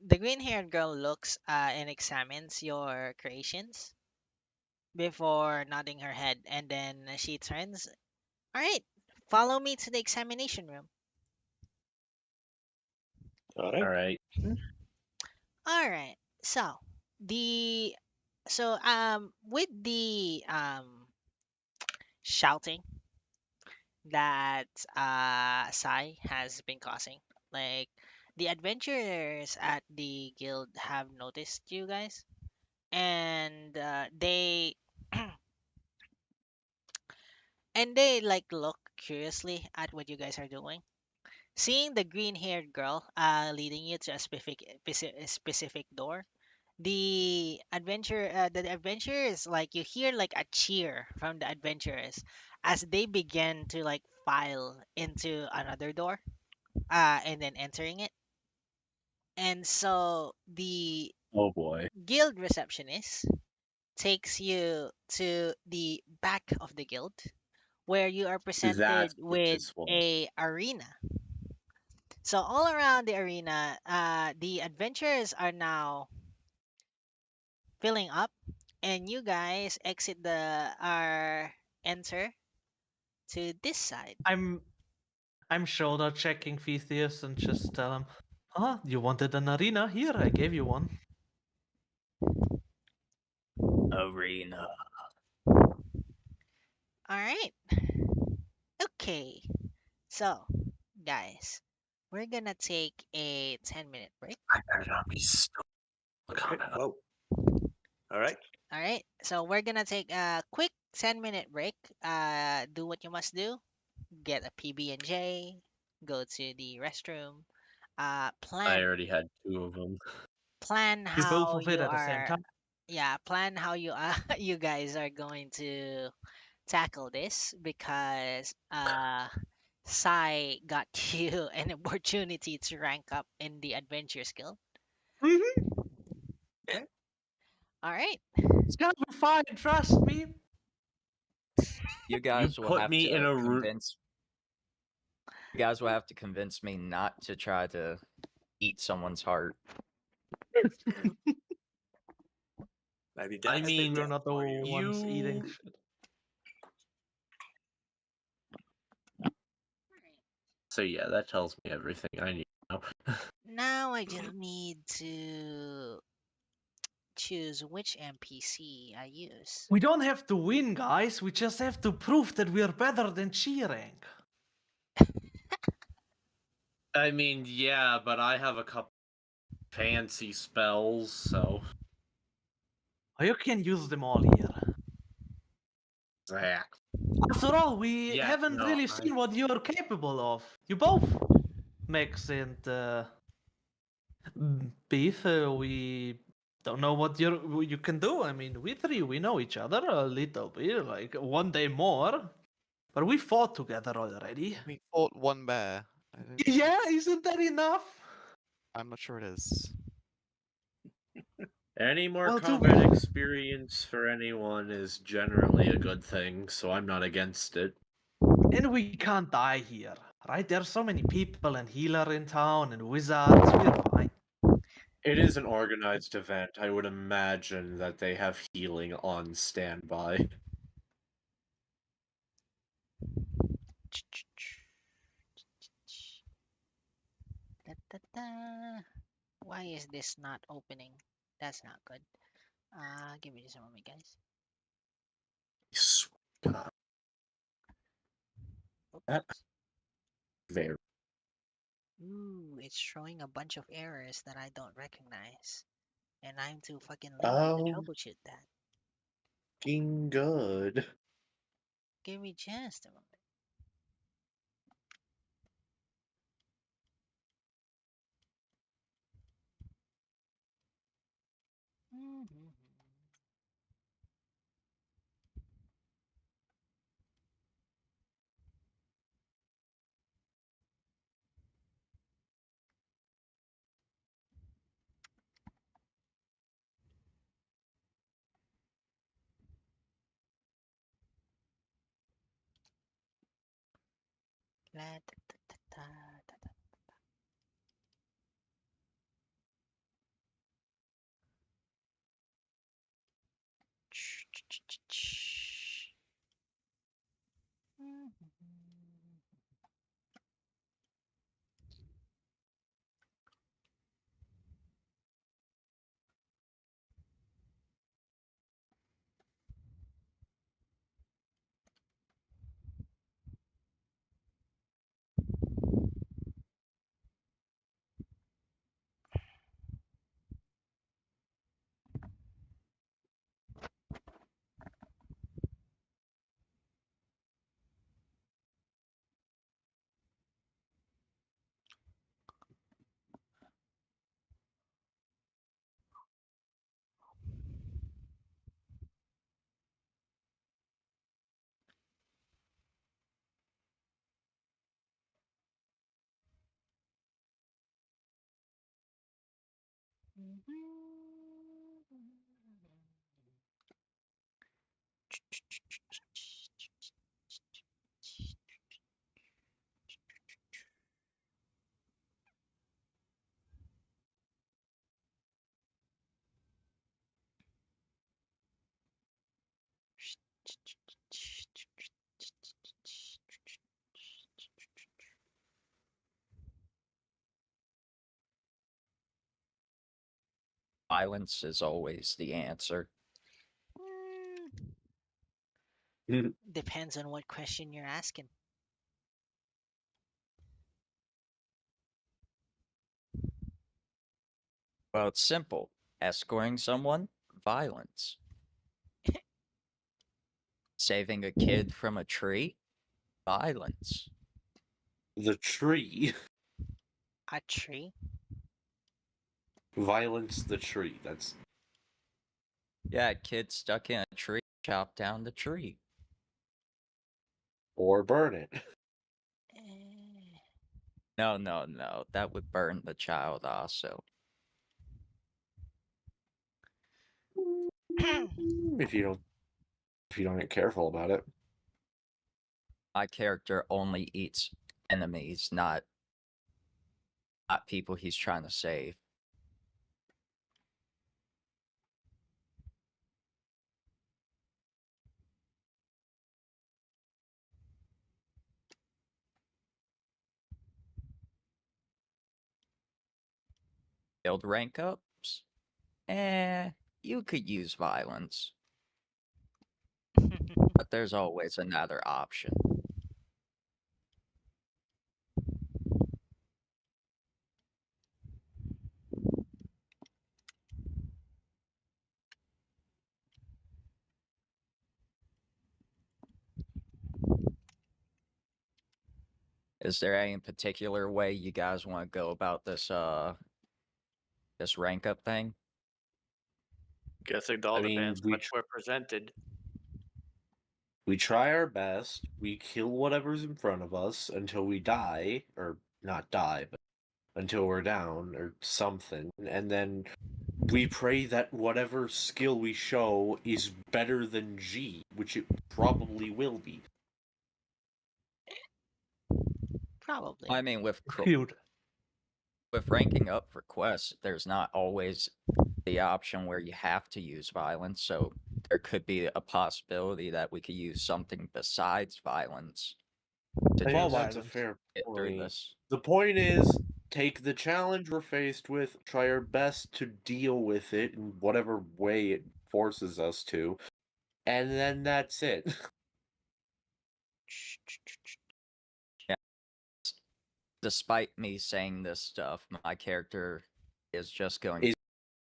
[SPEAKER 1] The green-haired girl looks and examines your creations before nodding her head, and then she turns. All right, follow me to the examination room.
[SPEAKER 4] All
[SPEAKER 3] All
[SPEAKER 4] right.
[SPEAKER 3] right.
[SPEAKER 1] All right. The with the shouting that Sai has been causing, like the adventurers at the guild have noticed you guys, and they and they like look curiously at what you guys are doing. Seeing the green-haired girl leading you to a specific door, the adventurers, like, you hear like a cheer from the adventurers as they begin to like file into another door, and then entering it. And so the
[SPEAKER 3] Oh boy.
[SPEAKER 1] guild receptionist takes you to the back of the guild, where you are presented
[SPEAKER 3] That's what
[SPEAKER 1] with
[SPEAKER 3] this was.
[SPEAKER 1] a arena. So all around the arena, the adventurers are now filling up, and you guys exit the are enter to this side.
[SPEAKER 6] I'm shoulder checking Theseus and just tell him, "Huh? You wanted an arena? Here, I gave you one."
[SPEAKER 5] Arena.
[SPEAKER 1] All right. Okay. So, guys, we're gonna take a 10-minute break.
[SPEAKER 3] I better not be stuck
[SPEAKER 4] Okay.
[SPEAKER 3] on it.
[SPEAKER 4] Whoa. All right.
[SPEAKER 1] All right. So we're gonna take a quick 10-minute break. Do what you must do. Get a PB&J. Go to the restroom. Uh,
[SPEAKER 3] I
[SPEAKER 1] plan
[SPEAKER 3] already had 2 of them.
[SPEAKER 1] plan
[SPEAKER 6] Do both
[SPEAKER 1] how
[SPEAKER 6] of it
[SPEAKER 1] you
[SPEAKER 6] at the same
[SPEAKER 1] are.
[SPEAKER 6] time.
[SPEAKER 1] Yeah, plan how you you guys are going to tackle this, because Sai got you an opportunity to rank up in the adventure skill.
[SPEAKER 6] Mhm.
[SPEAKER 4] Okay.
[SPEAKER 1] All right.
[SPEAKER 6] It's gonna be fine. Trust me.
[SPEAKER 5] You
[SPEAKER 3] You
[SPEAKER 5] guys will
[SPEAKER 3] put
[SPEAKER 5] have
[SPEAKER 3] me in
[SPEAKER 5] to
[SPEAKER 3] a room.
[SPEAKER 5] convince. You guys will have to convince me not to try to eat someone's heart.
[SPEAKER 4] Maybe
[SPEAKER 3] I
[SPEAKER 4] that's
[SPEAKER 3] mean,
[SPEAKER 6] We're not the
[SPEAKER 4] for you.
[SPEAKER 6] ones eating
[SPEAKER 3] You
[SPEAKER 6] shit.
[SPEAKER 3] So yeah, that tells me everything I need to know.
[SPEAKER 1] Now I just need to choose which NPC I use.
[SPEAKER 6] We don't have to win, guys. We just have to prove that we are better than cheering.
[SPEAKER 3] I mean, yeah, but I have a couple fancy spells, so
[SPEAKER 6] You can use them all here.
[SPEAKER 3] Zach.
[SPEAKER 6] After all, we
[SPEAKER 3] Yeah,
[SPEAKER 6] haven't
[SPEAKER 3] no,
[SPEAKER 6] really seen what you're capable of. You both, Max and Beef, we don't know what you can do. I mean, we three, we know each other a little bit, like one day more. But we fought together already.
[SPEAKER 2] We fought one bear. I don't,
[SPEAKER 6] Yeah, isn't that enough?
[SPEAKER 2] I'm not sure it is.
[SPEAKER 3] Any more
[SPEAKER 6] Well,
[SPEAKER 3] combat experience for anyone is generally a good thing, so I'm not against it.
[SPEAKER 6] And we can't die here, right? There's so many people and healer in town and wizards. We're fine.
[SPEAKER 3] It is an organized event. I would imagine that they have healing on standby.
[SPEAKER 1] Da, da, da. Why is this not opening? That's not good. Give me just a moment, guys.
[SPEAKER 3] God, that
[SPEAKER 1] Oops.
[SPEAKER 3] very.
[SPEAKER 1] Ooh, it's showing a bunch of errors that I don't recognize, and I'm too fucking lazy to
[SPEAKER 3] Oh,
[SPEAKER 1] troubleshoot that.
[SPEAKER 3] fucking good.
[SPEAKER 1] Give me just a moment. Mhm. La, da, da, da, da, da, da. Ch- ch- ch- ch- ch. Mhm.
[SPEAKER 5] Violence is always the answer.
[SPEAKER 1] Depends on what question you're asking.
[SPEAKER 5] Well, it's simple. Escorting someone, violence. Saving a kid from a tree, violence.
[SPEAKER 3] The tree.
[SPEAKER 1] A tree?
[SPEAKER 3] Violence the tree. That's
[SPEAKER 5] Yeah, kid stuck in a tree, chop down the tree.
[SPEAKER 3] or burn it.
[SPEAKER 1] Eh,
[SPEAKER 5] No, no, no. That would burn the child also.
[SPEAKER 3] If you don't get careful about it.
[SPEAKER 5] My character only eats enemies, not people he's trying to save. Build rank ups? You could use violence, but there's always another option. Is there any particular way you guys want to go about this this rank up thing?
[SPEAKER 4] Guess it all
[SPEAKER 3] I mean,
[SPEAKER 4] depends what we're presented.
[SPEAKER 3] We try our best. We kill whatever's in front of us until we die, or not die, but until we're down or something. And then we pray that whatever skill we show is better than G, which it probably will be.
[SPEAKER 1] Probably.
[SPEAKER 5] I mean, with
[SPEAKER 6] Cute.
[SPEAKER 5] ranking up for quests, there's not always the option where you have to use violence. So there could be a possibility that we could use something besides violence to
[SPEAKER 6] Well,
[SPEAKER 3] Well,
[SPEAKER 5] just
[SPEAKER 3] that's a
[SPEAKER 6] violence.
[SPEAKER 3] fair
[SPEAKER 5] get through
[SPEAKER 3] point.
[SPEAKER 5] this.
[SPEAKER 3] The point is, take the challenge we're faced with, try our best to deal with it in whatever way it forces us to, and then that's it.
[SPEAKER 5] Despite me saying this stuff, my character is just going.
[SPEAKER 3] Is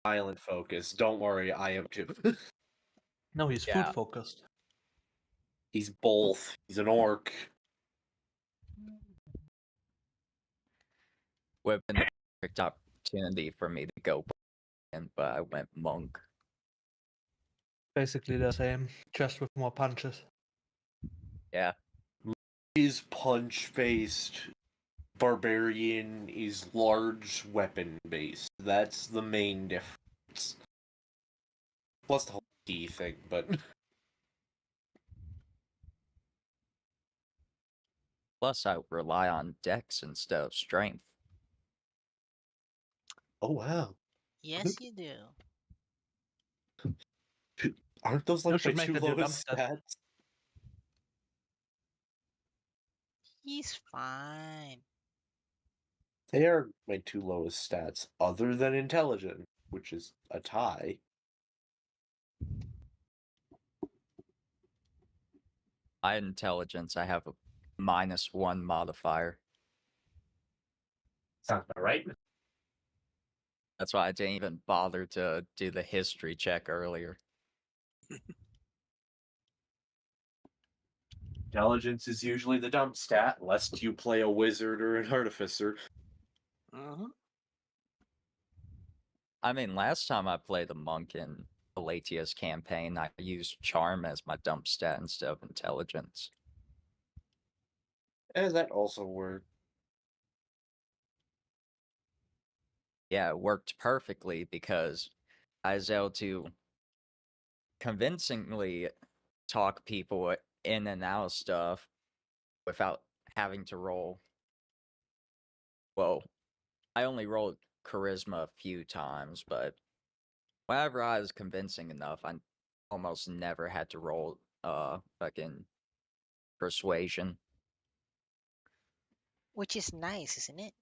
[SPEAKER 3] violent focus. Don't worry, I am too.
[SPEAKER 6] No, he's
[SPEAKER 5] Yeah.
[SPEAKER 6] food focused.
[SPEAKER 3] He's both. He's an orc.
[SPEAKER 5] Would have been the perfect opportunity for me to go in, but I went monk.
[SPEAKER 6] Basically the same, just with more punches.
[SPEAKER 5] Yeah.
[SPEAKER 3] He's punch-based. Barbarian is large weapon-based. That's the main difference. Plus the whole key thing, but...
[SPEAKER 5] Plus, I rely on dex instead of strength.
[SPEAKER 3] Oh, wow.
[SPEAKER 1] Yes, you do.
[SPEAKER 3] Aren't those
[SPEAKER 6] You
[SPEAKER 3] like my
[SPEAKER 6] should make
[SPEAKER 3] two
[SPEAKER 6] that your
[SPEAKER 3] lowest
[SPEAKER 6] dump stat.
[SPEAKER 3] stats?
[SPEAKER 1] He's fine.
[SPEAKER 3] They are my two lowest stats, other than intelligence, which is a tie.
[SPEAKER 5] My intelligence, I have a -1 modifier.
[SPEAKER 3] Sounds about right.
[SPEAKER 5] That's why I didn't even bother to do the history check earlier.
[SPEAKER 3] Intelligence is usually the dump stat, lest you play a wizard or an artificer.
[SPEAKER 5] I mean, last time I played the monk in Aleytia's campaign, I used charm as my dump stat instead of intelligence.
[SPEAKER 3] And that also worked.
[SPEAKER 5] yeah, it worked perfectly because I was able to convincingly talk people in and out of stuff without having to roll. Well, I only rolled charisma a few times, but whenever I was convincing enough, I almost never had to roll fucking persuasion.
[SPEAKER 1] Which is nice, isn't it?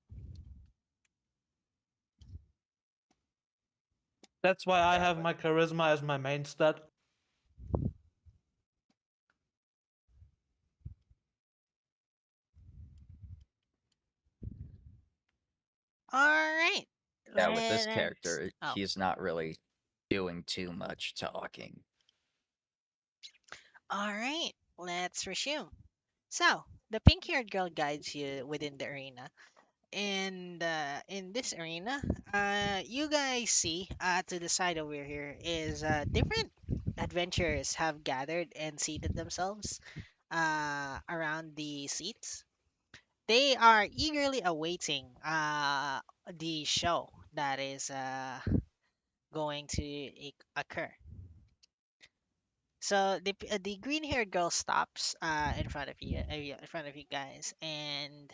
[SPEAKER 6] That's why I
[SPEAKER 4] Yeah,
[SPEAKER 6] have
[SPEAKER 4] but
[SPEAKER 6] my charisma as my main stat.
[SPEAKER 1] All right.
[SPEAKER 5] Yeah, with this
[SPEAKER 1] Let's.
[SPEAKER 5] character,
[SPEAKER 1] Oh,
[SPEAKER 5] he's not really doing too much talking.
[SPEAKER 1] all right. Let's resume. So, the pink-haired girl guides you within the arena. And in this arena, you guys see to the side over here is different adventurers have gathered and seated themselves around the seats. They are eagerly awaiting the show that is going to occur. So the green-haired girl stops in front of you, in front of you guys, and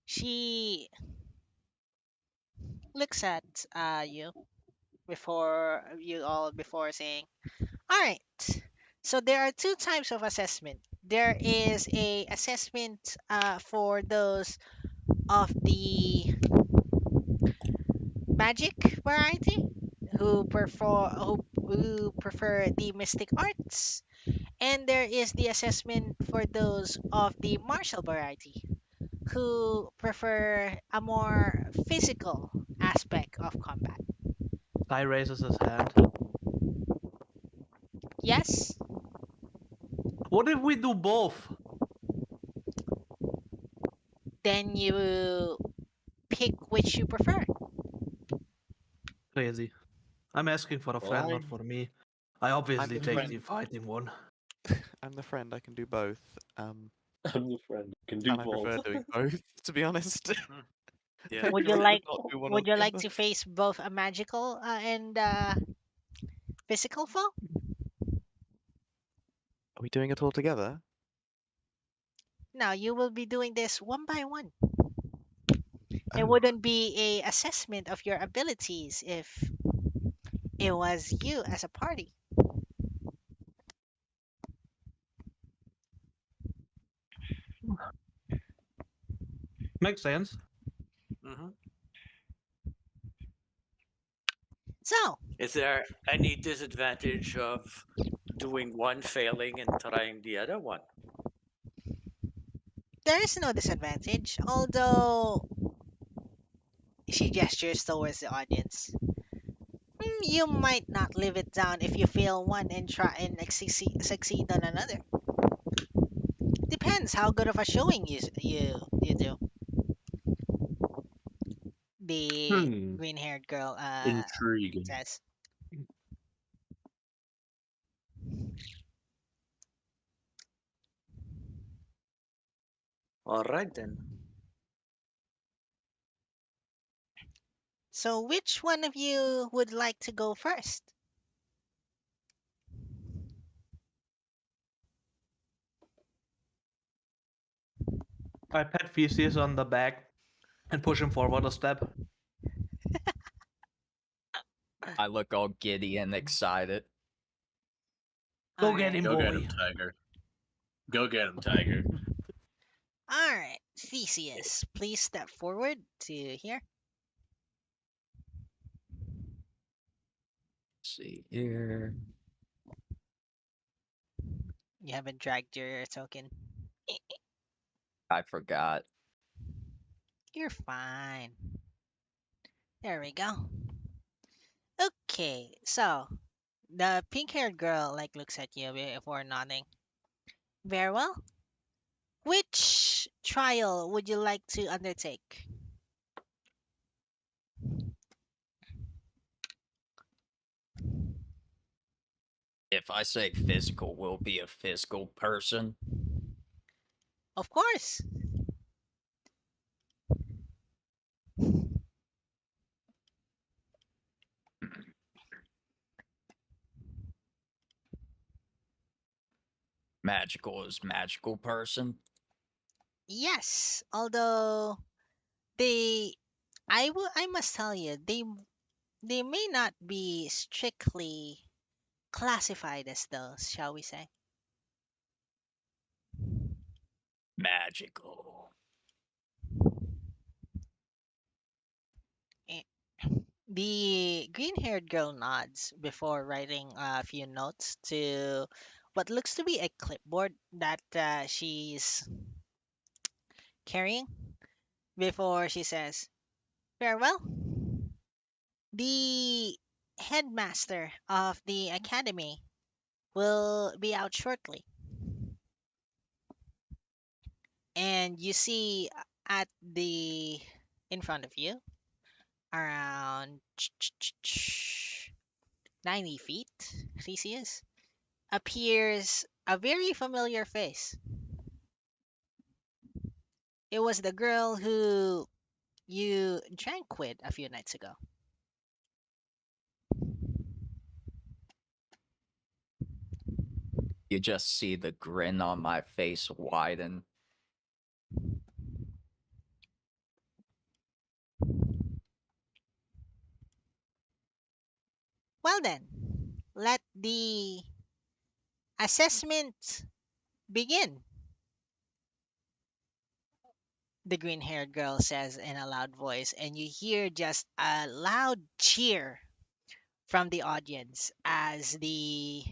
[SPEAKER 1] she looks at you before saying, "All right. So there are two types of assessment. There is a assessment for those of the magic variety who prefer the mystic arts, and there is the assessment for those of the martial variety who prefer a more physical aspect of combat."
[SPEAKER 6] Guy raises his hand.
[SPEAKER 1] Yes,
[SPEAKER 6] What if we do both?
[SPEAKER 1] then you pick which you prefer.
[SPEAKER 6] Crazy. I'm asking for a
[SPEAKER 3] Well,
[SPEAKER 6] friend, not for me. I obviously
[SPEAKER 2] the
[SPEAKER 6] take
[SPEAKER 2] friend.
[SPEAKER 6] the fighting one.
[SPEAKER 2] I'm the friend. I can do both.
[SPEAKER 3] I'm the friend who can do
[SPEAKER 2] And I prefer
[SPEAKER 3] both.
[SPEAKER 2] doing both, to be honest.
[SPEAKER 4] yeah.
[SPEAKER 2] Maybe
[SPEAKER 1] Would you
[SPEAKER 2] we
[SPEAKER 1] like
[SPEAKER 2] should not do one or
[SPEAKER 1] would you
[SPEAKER 2] the
[SPEAKER 1] like
[SPEAKER 2] other.
[SPEAKER 1] to face both a magical and physical foe?
[SPEAKER 2] Are we doing it all together?
[SPEAKER 1] No, you will be doing this one by one. It
[SPEAKER 2] Oh,
[SPEAKER 1] wouldn't be a assessment of your abilities if it was you as a party.
[SPEAKER 6] Makes sense.
[SPEAKER 4] Hmm.
[SPEAKER 1] So,
[SPEAKER 4] Is there any disadvantage of doing one failing and trying the other one?
[SPEAKER 1] there is no disadvantage, although she gestures towards the audience. You might not live it down if you fail one and try and succeed on another. Depends how good of a showing you do. The
[SPEAKER 3] Hmm.
[SPEAKER 1] green-haired girl
[SPEAKER 3] Intriguing.
[SPEAKER 1] says.
[SPEAKER 4] All right then.
[SPEAKER 1] So, which one of you would like to go first?
[SPEAKER 6] I pat Theseus on the back and push him forward a step.
[SPEAKER 5] I look all giddy and excited.
[SPEAKER 6] Go
[SPEAKER 1] All
[SPEAKER 6] get
[SPEAKER 1] right.
[SPEAKER 6] him,
[SPEAKER 3] Go get
[SPEAKER 6] boy.
[SPEAKER 3] him, Tiger. Go get him, Tiger.
[SPEAKER 1] All right, Theseus, please step forward to here.
[SPEAKER 5] See here.
[SPEAKER 1] You haven't dragged your token.
[SPEAKER 5] I forgot.
[SPEAKER 1] You're fine. There we go. Okay, so the pink-haired girl looks at you before nodding. Very well. Which trial would you like to undertake?
[SPEAKER 5] If I say physical, will be a physical person.
[SPEAKER 1] Of course.
[SPEAKER 5] Magical is magical person.
[SPEAKER 1] Yes, although I must tell you, they may not be strictly classified as those, shall we say?
[SPEAKER 5] Magical.
[SPEAKER 1] Eh, The green-haired girl nods before writing a few notes to what looks to be a clipboard that she's carrying before she says, "Farewell. The headmaster of the academy will be out shortly." And you see at the in front of you, around 90 feet, Theseus, appears a very familiar face. It was the girl who you drank with a few nights ago.
[SPEAKER 5] You just see the grin on my face widen.
[SPEAKER 1] Well then, let the assessment begin, the green haired girl says in a loud voice, and you hear just a loud cheer from the audience as the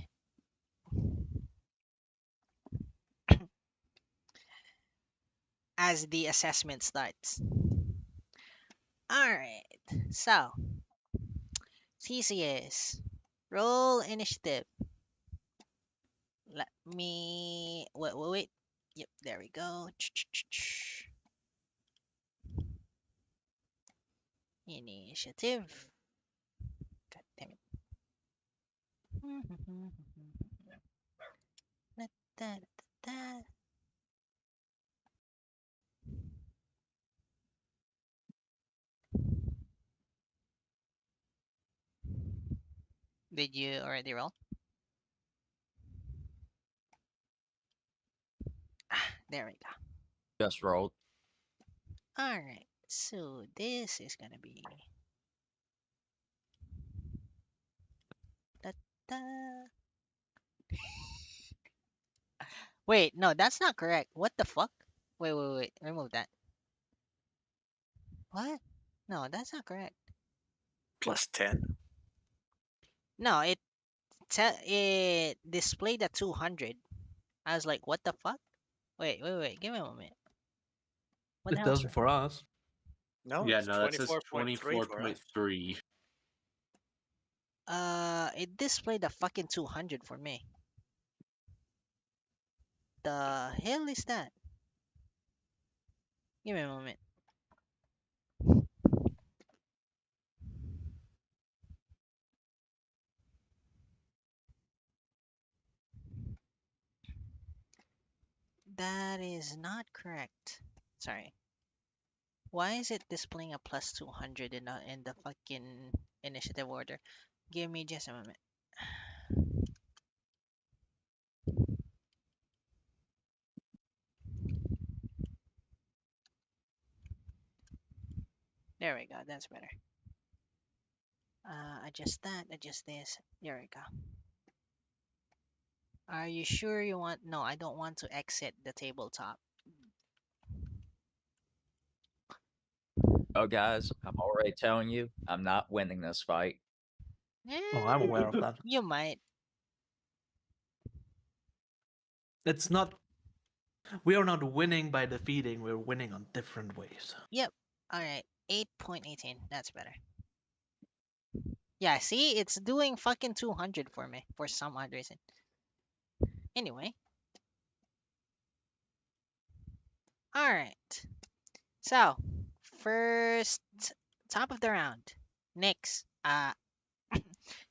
[SPEAKER 1] assessment starts. All right. So, Theseus, roll initiative. Let me wait. Yep, there we go. Initiative. God damn it. Da, da, da, da. Did you already roll? There we go.
[SPEAKER 5] Just rolled.
[SPEAKER 1] All right. So this is gonna be da, da. Wait, no, that's not correct. What the fuck? Wait. Remove that. What? No, that's not correct.
[SPEAKER 4] Plus 10.
[SPEAKER 1] No, it displayed at 200. I was like, what the fuck? Wait. Give me a moment. What the
[SPEAKER 6] It
[SPEAKER 1] hell's
[SPEAKER 6] doesn't for us.
[SPEAKER 4] No,
[SPEAKER 3] Yeah,
[SPEAKER 4] it's
[SPEAKER 3] no, that says
[SPEAKER 4] 24.3 for us.
[SPEAKER 3] 24.3.
[SPEAKER 1] It displayed a fucking 200 for me. The hell is that? Give me a moment. That is not correct. Sorry. Why is it displaying a plus 200 in the fucking initiative order? Give me just a moment. There we go. That's better. Adjust that. Adjust this. There we go. Are you sure you want? No, I don't want to exit the tabletop.
[SPEAKER 5] Oh, guys, I'm already telling you, I'm not winning this fight.
[SPEAKER 6] Oh, I'm
[SPEAKER 1] Eh,
[SPEAKER 6] aware of that.
[SPEAKER 1] you might.
[SPEAKER 6] It's not. We are not winning by defeating. We're winning on different ways.
[SPEAKER 1] Yep. All right. 8.18. That's better. Yeah, see, it's doing fucking 200 for me for some odd reason. Anyway. All right. So, first top of the round. Nyx.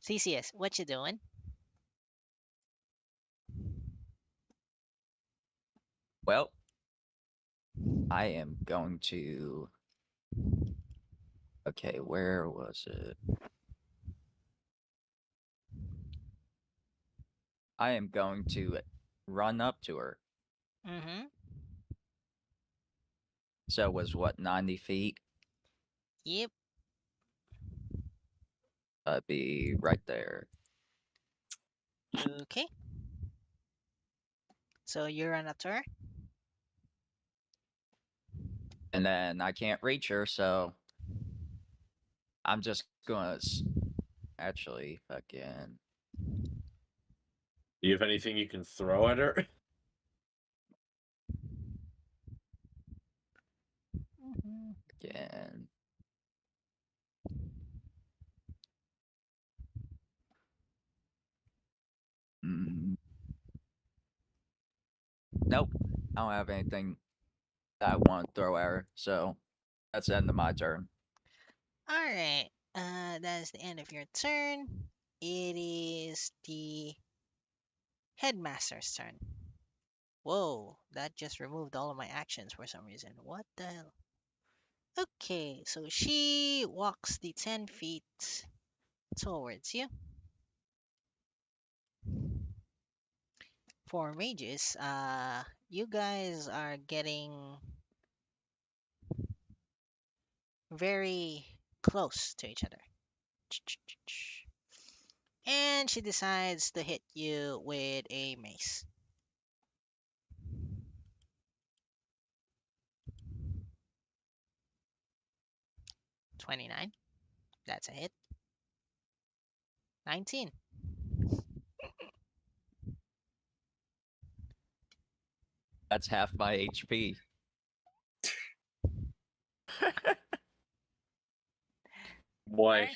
[SPEAKER 1] CCS, what you doing?
[SPEAKER 5] Well, I am going to. Okay, where was it? I am going to run up to her.
[SPEAKER 1] Mm-hmm.
[SPEAKER 5] So it was what, 90 feet?
[SPEAKER 1] Yep.
[SPEAKER 5] That'd be right there.
[SPEAKER 1] Okay. So you run up to her.
[SPEAKER 5] And then I can't reach her, so I'm just gonna actually fucking.
[SPEAKER 3] Do you have anything you can throw at her?
[SPEAKER 1] Mm-hmm.
[SPEAKER 5] Again. Mm. Nope. I don't have anything that I want to throw at her, so that's the end of my turn.
[SPEAKER 1] All right. That's the end of your turn. It is the headmaster's turn. Whoa, that just removed all of my actions for some reason. What the hell? Okay, so she walks the 10 feet towards you. For mages, you guys are getting very close to each other. And she decides to hit you with a mace. 29. That's a hit. 19.
[SPEAKER 5] That's half my HP.
[SPEAKER 3] Boy,
[SPEAKER 1] Alright.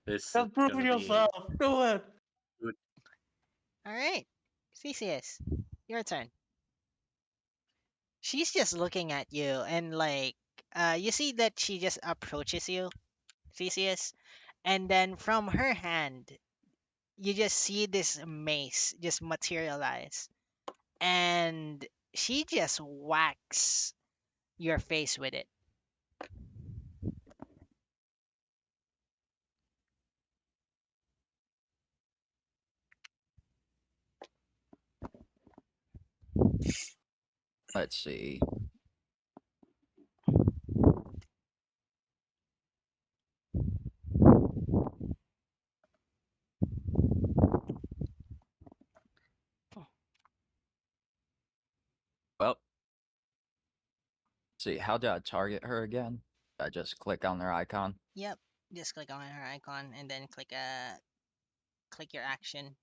[SPEAKER 3] this is
[SPEAKER 6] Just prove
[SPEAKER 3] gonna
[SPEAKER 6] yourself. Do it.
[SPEAKER 1] Alright. Theseus, your turn. She's just looking at you and like you see that she just approaches you, Theseus, and then from her hand you just see this mace just materialize and she just whacks your face with it.
[SPEAKER 5] Let's see. Well, see, how do I target her again? I just click on her icon.
[SPEAKER 1] Yep. Just click on her icon and then click your action.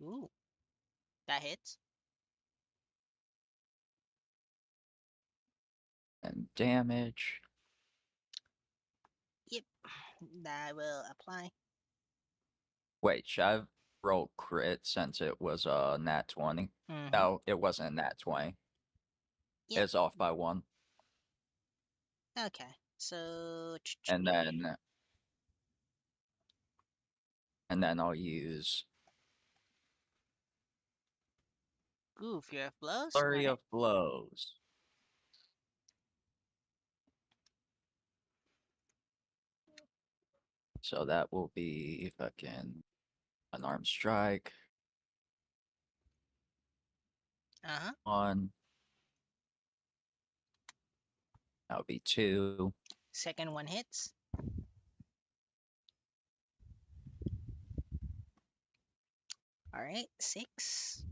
[SPEAKER 1] Ooh, that hits.
[SPEAKER 5] And damage.
[SPEAKER 1] Yep. That will apply.
[SPEAKER 5] Wait, should I roll crit since it was a nat 20?
[SPEAKER 1] Mm-hmm.
[SPEAKER 5] No, it wasn't a nat 20.
[SPEAKER 1] Yep.
[SPEAKER 5] It's off by 1.
[SPEAKER 1] Okay. So
[SPEAKER 5] And then I'll use
[SPEAKER 1] ooh, Fear of Blows.
[SPEAKER 5] Flurry
[SPEAKER 1] Alright.
[SPEAKER 5] of Blows. So that will be fucking unarmed strike.
[SPEAKER 1] Uh-huh.
[SPEAKER 5] 1. That'll be 2.
[SPEAKER 1] Second one hits. Alright, 6.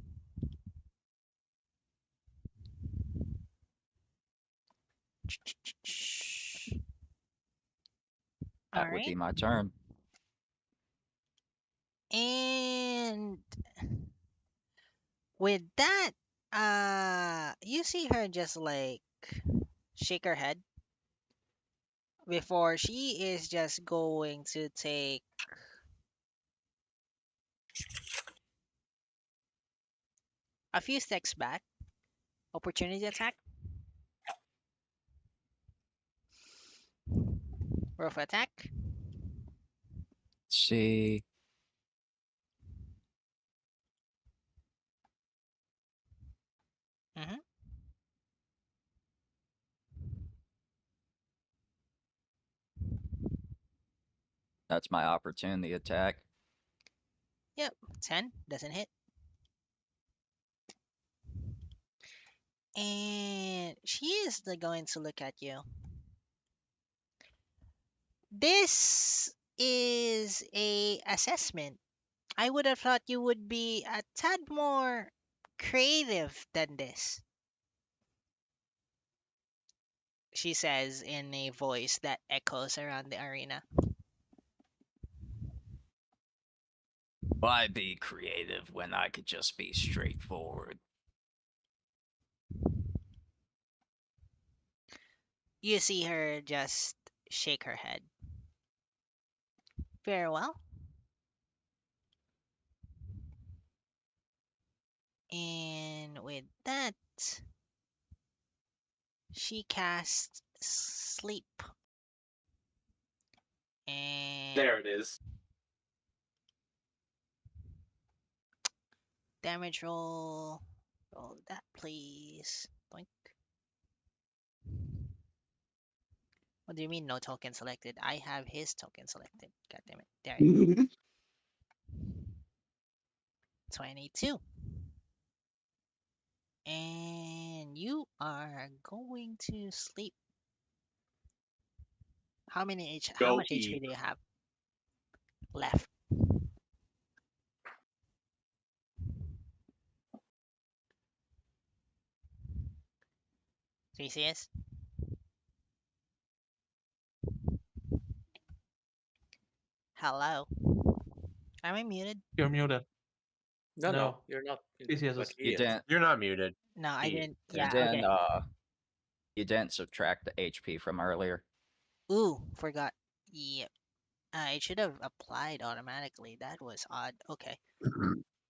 [SPEAKER 5] That would be
[SPEAKER 1] Alright.
[SPEAKER 5] my turn.
[SPEAKER 1] And with that, you see her just like shake her head before she is just going to take a few steps back. Opportunity attack. Rough attack.
[SPEAKER 5] Let's see.
[SPEAKER 1] Mm-hmm.
[SPEAKER 5] That's my opportunity attack.
[SPEAKER 1] Yep, 10 doesn't hit. And she is going to look at you. This is a assessment. I would have thought you would be a tad more creative than this, she says in a voice that echoes around the arena.
[SPEAKER 5] Why be creative when I could just be straightforward?
[SPEAKER 1] You see her just shake her head. Very well. And with that, she casts sleep. And
[SPEAKER 3] There it is.
[SPEAKER 1] damage roll. Roll that, please. Doink. What do you mean no token selected? I have his token selected. God damn it. There you go. 22. And you are going to sleep. How
[SPEAKER 3] Go
[SPEAKER 1] much HP
[SPEAKER 3] eat.
[SPEAKER 1] do you have left? Theseus? Hello. Am I muted?
[SPEAKER 6] You're muted.
[SPEAKER 4] No,
[SPEAKER 6] No.
[SPEAKER 4] you're not.
[SPEAKER 6] Yes, yes,
[SPEAKER 4] But
[SPEAKER 6] yes.
[SPEAKER 4] he
[SPEAKER 5] You
[SPEAKER 4] is.
[SPEAKER 5] didn't.
[SPEAKER 3] You're not muted.
[SPEAKER 1] No, I
[SPEAKER 3] He-
[SPEAKER 1] didn't.
[SPEAKER 5] You
[SPEAKER 1] Yeah,
[SPEAKER 5] didn't.
[SPEAKER 1] okay.
[SPEAKER 5] You didn't subtract the HP from earlier.
[SPEAKER 1] Ooh, forgot. Yep. It should have applied automatically. That was odd. Okay.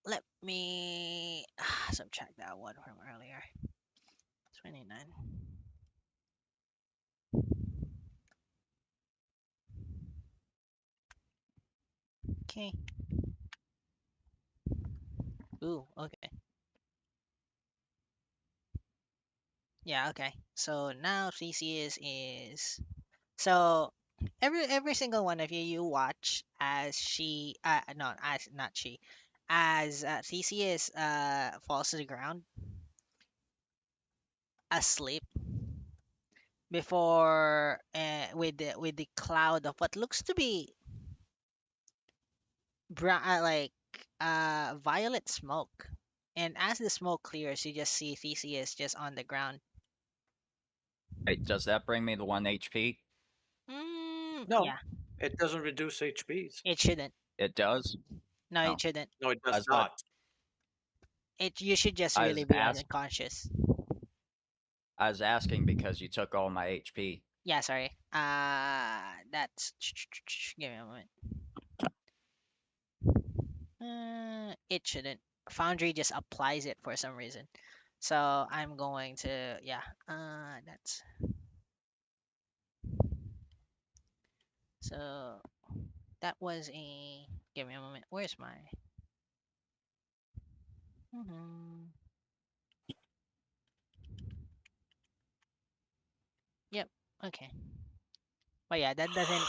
[SPEAKER 1] Let me subtract that one from earlier. 29. Okay. Ooh, okay. Yeah, okay. So now Theseus is so every single one of you watch as she no as not she as Theseus falls to the ground asleep before with the cloud of what looks to be brown violet smoke. And as the smoke clears, you just see Theseus just on the ground.
[SPEAKER 5] Wait, does that bring me to 1 HP?
[SPEAKER 4] No,
[SPEAKER 1] Yeah,
[SPEAKER 4] it doesn't reduce HPs.
[SPEAKER 1] it shouldn't.
[SPEAKER 5] It does.
[SPEAKER 1] No,
[SPEAKER 5] No.
[SPEAKER 1] it shouldn't.
[SPEAKER 4] No, it
[SPEAKER 5] I
[SPEAKER 4] does
[SPEAKER 5] thought
[SPEAKER 4] not.
[SPEAKER 1] You should just
[SPEAKER 5] I
[SPEAKER 1] really
[SPEAKER 5] was
[SPEAKER 1] be
[SPEAKER 5] asked.
[SPEAKER 1] unconscious.
[SPEAKER 5] I was asking because you took all my HP.
[SPEAKER 1] Yeah, sorry. That's give me a moment. It shouldn't. Foundry just applies it for some reason. So I'm going to yeah. That's so that was a. Give me a moment. Where's my? hmm Yep. Okay. But yeah, that doesn't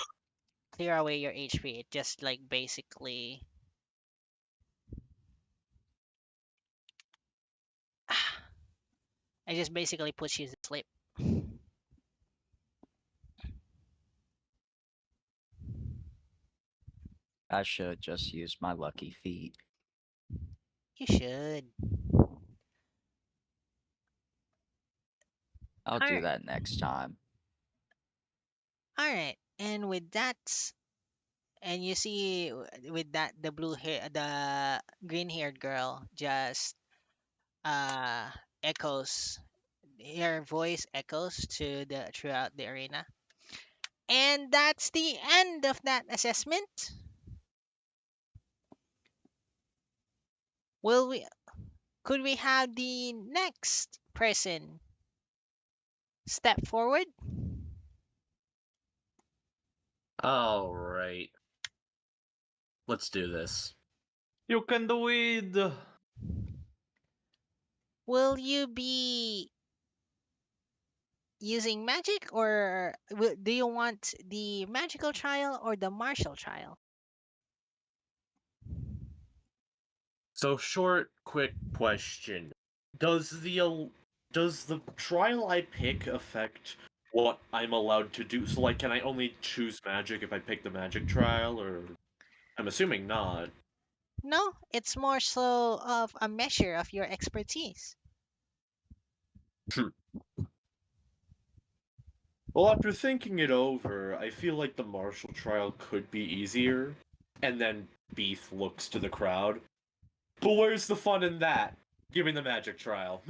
[SPEAKER 1] clear away your HP. It just like basically. It just basically puts you to sleep.
[SPEAKER 5] I should just use my lucky feet.
[SPEAKER 1] You should.
[SPEAKER 5] I'll do
[SPEAKER 1] Alright.
[SPEAKER 5] that next time.
[SPEAKER 1] All right. And with that, and you see with that the green-haired girl just uh echoes her voice echoes to the throughout the arena. And that's the end of that assessment. Will we could we have the next person step forward?
[SPEAKER 3] All right. Let's do this.
[SPEAKER 6] You can do it.
[SPEAKER 1] Will you be using magic, or do you want the magical trial or the martial trial?
[SPEAKER 3] So, short, quick question: does the trial I pick affect what I'm allowed to do? So, like, can I only choose magic if I pick the magic trial, or I'm assuming not.
[SPEAKER 1] No, it's more so of a measure of your expertise.
[SPEAKER 3] Well, after thinking it over, I feel like the martial trial could be easier. And then Beef looks to the crowd. But where's the fun in that? Give me the magic trial.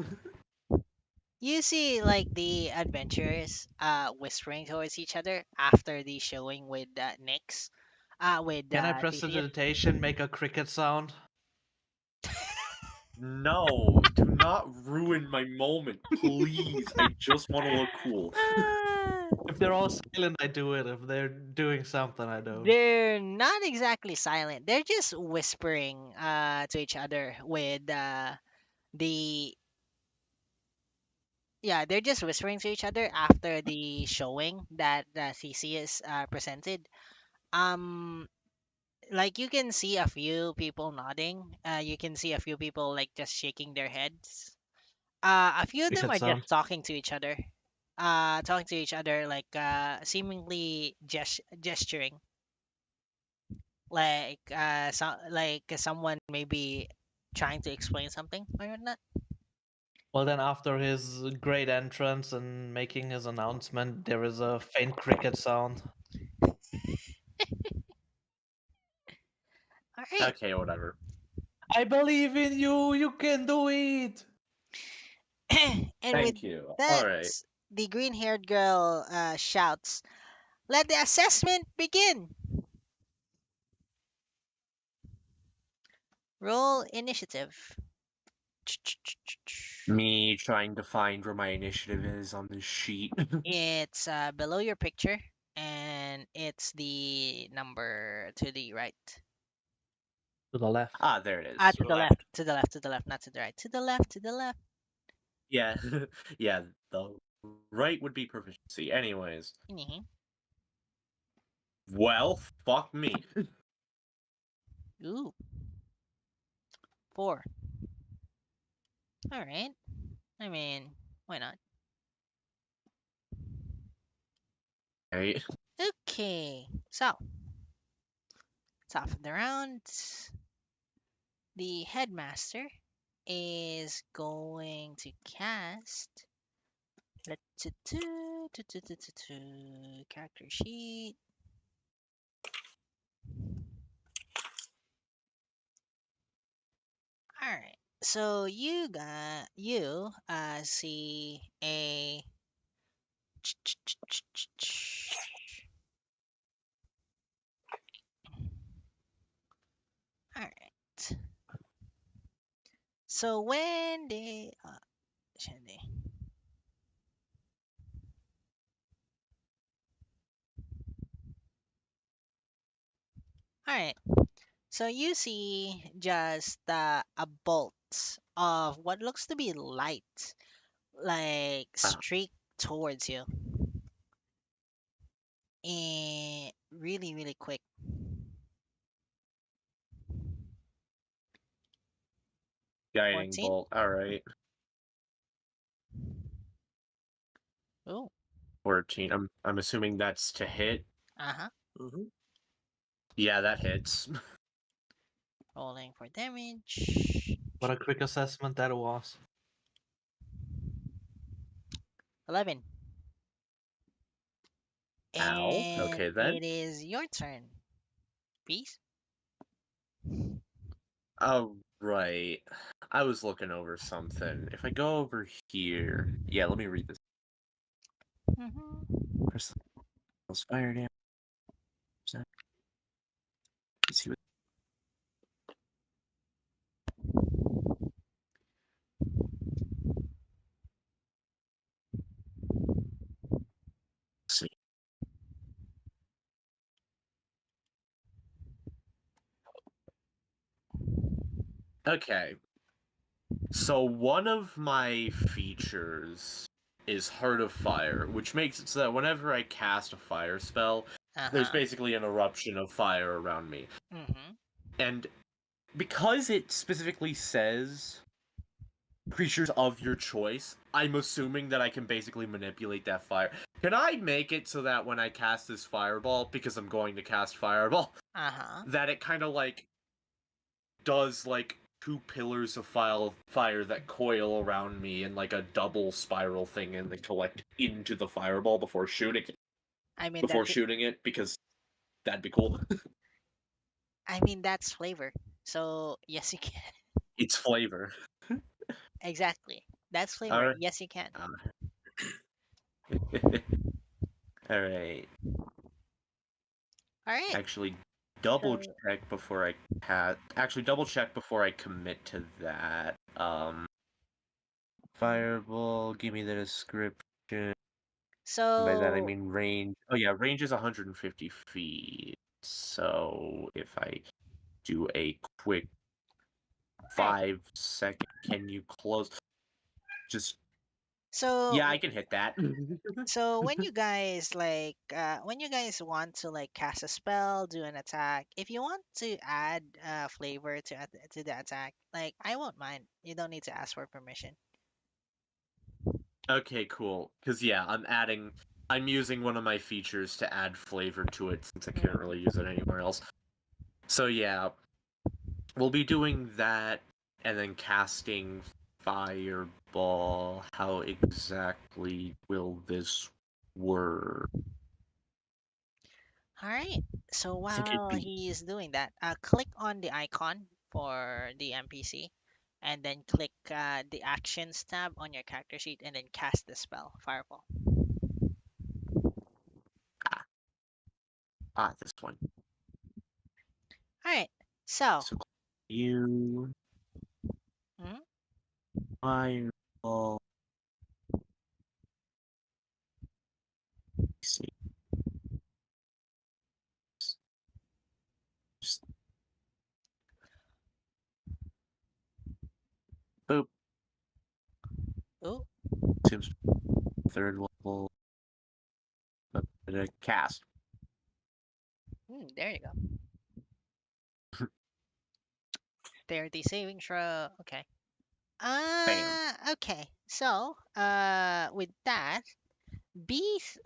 [SPEAKER 1] You see, like, the adventurers whispering towards each other after the showing with Nyx, with
[SPEAKER 6] Can I
[SPEAKER 1] Theseus.
[SPEAKER 6] prestidigitation make a cricket sound?
[SPEAKER 3] No, do not ruin my moment, please. I just want to look cool.
[SPEAKER 1] Ah,
[SPEAKER 6] If they're all silent, I do it. If they're doing something, I don't.
[SPEAKER 1] they're not exactly silent. They're just whispering to each other with the yeah, they're just whispering to each other after the showing that Theseus presented. Um, like, you can see a few people nodding. You can see a few people like just shaking their heads. A few of them
[SPEAKER 6] Cricket
[SPEAKER 1] are
[SPEAKER 6] sound.
[SPEAKER 1] just talking to each other. Talking to each other, like seemingly gesturing, like someone maybe trying to explain something or whatnot.
[SPEAKER 6] Well, then after his great entrance and making his announcement, there is a faint cricket sound.
[SPEAKER 1] All right.
[SPEAKER 3] Okay, whatever.
[SPEAKER 6] I believe in you. You can do it.
[SPEAKER 1] And with
[SPEAKER 3] Thank you.
[SPEAKER 1] that,
[SPEAKER 3] Alright.
[SPEAKER 1] the green-haired girl shouts, "Let the assessment begin! Roll initiative."
[SPEAKER 3] Me trying to find where my initiative is on this sheet.
[SPEAKER 1] It's below your picture, and it's the number to the right.
[SPEAKER 6] To the left.
[SPEAKER 3] Ah, there it is.
[SPEAKER 1] To the left, to the left, to the left, not to the right. To the left, to the left.
[SPEAKER 3] Yeah, yeah, the right would be proficiency. Anyways.
[SPEAKER 1] Mhm.
[SPEAKER 3] Well, fuck me.
[SPEAKER 1] Ooh, 4. All right. I mean, why not?
[SPEAKER 3] Right.
[SPEAKER 1] Okay, so top of the round, the headmaster is going to cast. Character sheet. All right. So you see a all right. So when they all right. So you see just a bolt of what looks to be light, like
[SPEAKER 3] Ah,
[SPEAKER 1] streak towards you, and really, really quick.
[SPEAKER 3] guiding
[SPEAKER 1] 14.
[SPEAKER 3] bolt. Alright.
[SPEAKER 1] Oh,
[SPEAKER 3] 14. I'm assuming that's to hit.
[SPEAKER 1] uh-huh.
[SPEAKER 4] Mm-hmm.
[SPEAKER 3] Yeah, that hits.
[SPEAKER 1] Rolling for damage.
[SPEAKER 6] What a quick assessment that was.
[SPEAKER 1] 11.
[SPEAKER 3] Ow.
[SPEAKER 1] And
[SPEAKER 3] Okay then.
[SPEAKER 1] it is your turn. Peace.
[SPEAKER 3] Oh, right. I was looking over something. If I go over here. Yeah, let me read this.
[SPEAKER 1] Mm-hmm.
[SPEAKER 3] Crystal fire damage. Let's see what. See. Okay. So one of my features is Heart of Fire, which makes it so that whenever I cast a fire spell, there's
[SPEAKER 1] Uh-huh.
[SPEAKER 3] basically an eruption of fire around me.
[SPEAKER 1] Mm-hmm.
[SPEAKER 3] And because it specifically says creatures of your choice, I'm assuming that I can basically manipulate that fire. Can I make it so that when I cast this fireball, because I'm going to cast fireball,
[SPEAKER 1] Uh-huh.
[SPEAKER 3] that it kind of like does like two pillars of fire that coil around me in like a double spiral thing and they collect into the fireball before shooting
[SPEAKER 1] I mean
[SPEAKER 3] it because that'd be cool.
[SPEAKER 1] that's flavor. So yes, you can.
[SPEAKER 3] It's flavor.
[SPEAKER 1] Exactly. That's flavor.
[SPEAKER 3] Alright.
[SPEAKER 1] Yes, you can.
[SPEAKER 3] Alright.
[SPEAKER 1] All right.
[SPEAKER 3] Actually, double
[SPEAKER 1] So-
[SPEAKER 3] check before I double check before I commit to that. Fireball, give me the description. By that I
[SPEAKER 1] So
[SPEAKER 3] mean range. Oh yeah, range is 150 feet. So if I do a quick
[SPEAKER 1] Right.
[SPEAKER 3] 5-second, can you close? Just
[SPEAKER 1] so
[SPEAKER 3] yeah, I can hit that.
[SPEAKER 1] so when you guys want to like cast a spell, do an attack, if you want to add flavor to the attack, like I won't mind. You don't need to ask for permission.
[SPEAKER 3] Okay, cool. Because yeah, I'm using one of my features to add flavor to it since I can't
[SPEAKER 1] Mhm.
[SPEAKER 3] really use it anywhere else. So yeah, we'll be doing that and then casting fireball. How exactly will this work?
[SPEAKER 1] All right. So
[SPEAKER 3] I think it'd
[SPEAKER 1] while
[SPEAKER 3] be
[SPEAKER 1] he is doing that, click on the icon for the NPC, and then click the Actions tab on your character sheet, and then cast the spell Fireball.
[SPEAKER 3] this one.
[SPEAKER 1] All right. So,
[SPEAKER 3] So you
[SPEAKER 1] mhm.
[SPEAKER 3] fireball. Let's see. Just boop.
[SPEAKER 1] Ooh,
[SPEAKER 3] Seems third level. Cast.
[SPEAKER 1] there you go. 30 saving throw. Okay.
[SPEAKER 3] Bam.
[SPEAKER 1] Okay. So, with that, bees,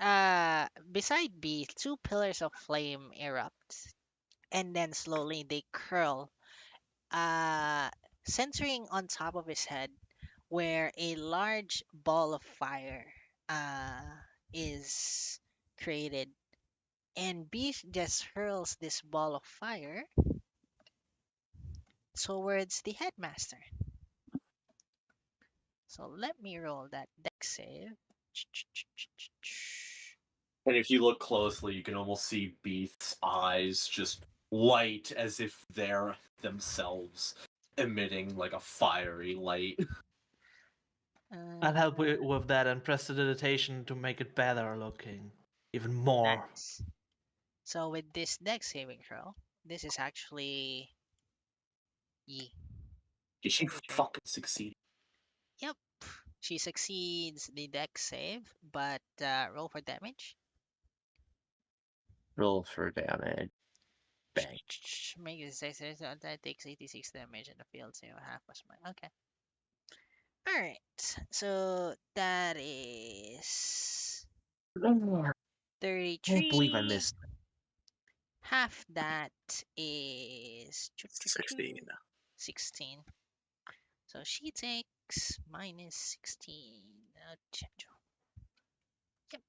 [SPEAKER 1] beside bees, two pillars of flame erupt, and then slowly they curl, uh, centering on top of his head, where a large ball of fire, is created, and bees just hurls this ball of fire towards the headmaster. So let me roll that deck save.
[SPEAKER 3] And if you look closely, you can almost see Beeth's eyes just light as if they're themselves emitting like a fiery light.
[SPEAKER 6] I'll help
[SPEAKER 1] Uh,
[SPEAKER 6] with that and prestidigitation to make it better looking. Even more.
[SPEAKER 1] nice. So with this deck saving throw, this is actually Yi.
[SPEAKER 3] Did she
[SPEAKER 1] Saving throw.
[SPEAKER 3] fucking succeed?
[SPEAKER 1] Yep, she succeeds the deck save, but roll for damage.
[SPEAKER 3] Roll for damage. Bang.
[SPEAKER 1] Make it say that takes 86 damage in the field, so half was mine. Okay. Alright, so that is
[SPEAKER 3] I can't believe I
[SPEAKER 1] 33.
[SPEAKER 3] missed
[SPEAKER 1] Half that is
[SPEAKER 4] 16.
[SPEAKER 1] 16. So she takes minus 16. Yep.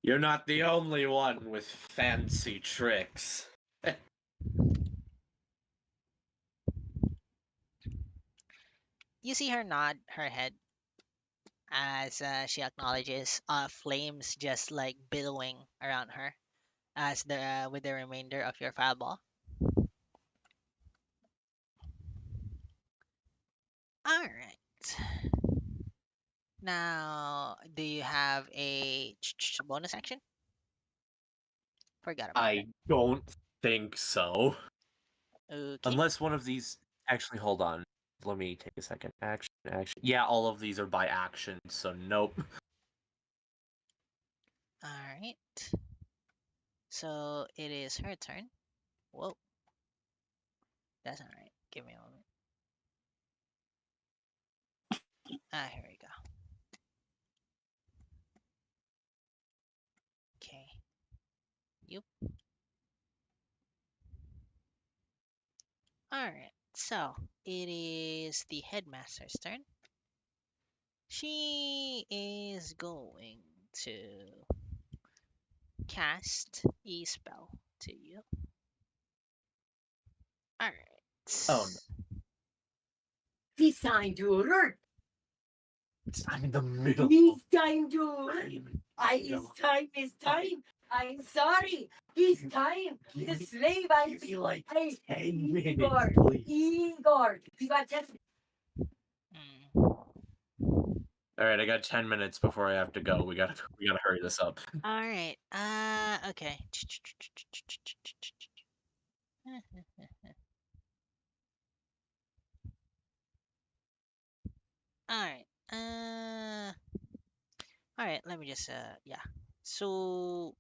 [SPEAKER 3] You're not the only one with fancy tricks.
[SPEAKER 1] You see her nod her head as she acknowledges, flames just like billowing around her as the with the remainder of your fireball. All right. Now, do you have a bonus action? Forgot about that.
[SPEAKER 3] I don't think so.
[SPEAKER 1] Okay.
[SPEAKER 3] Unless one of these actually, hold on. Let me take a second. Action. Yeah, all of these are by action, so nope.
[SPEAKER 1] All right. So it is her turn. Whoa, that's not right. Give me a moment. Here we go. Okay. Yep. All right. So it is the headmaster's turn. She is going to cast a spell to you. All right.
[SPEAKER 3] Oh no.
[SPEAKER 7] This time to alert.
[SPEAKER 3] I'm in the middle.
[SPEAKER 7] This time to
[SPEAKER 3] I
[SPEAKER 7] alert.
[SPEAKER 3] am-
[SPEAKER 7] It's time. I'm sorry. This time. The slave
[SPEAKER 3] Give me like
[SPEAKER 7] Hey,
[SPEAKER 3] 10 minutes,
[SPEAKER 7] Igor.
[SPEAKER 3] please.
[SPEAKER 7] Igor. You got 10.
[SPEAKER 1] Mm.
[SPEAKER 3] Alright, I got 10 minutes before I have to go. We gotta hurry this up.
[SPEAKER 1] All right. Okay. All right. All right. Let me just yeah. So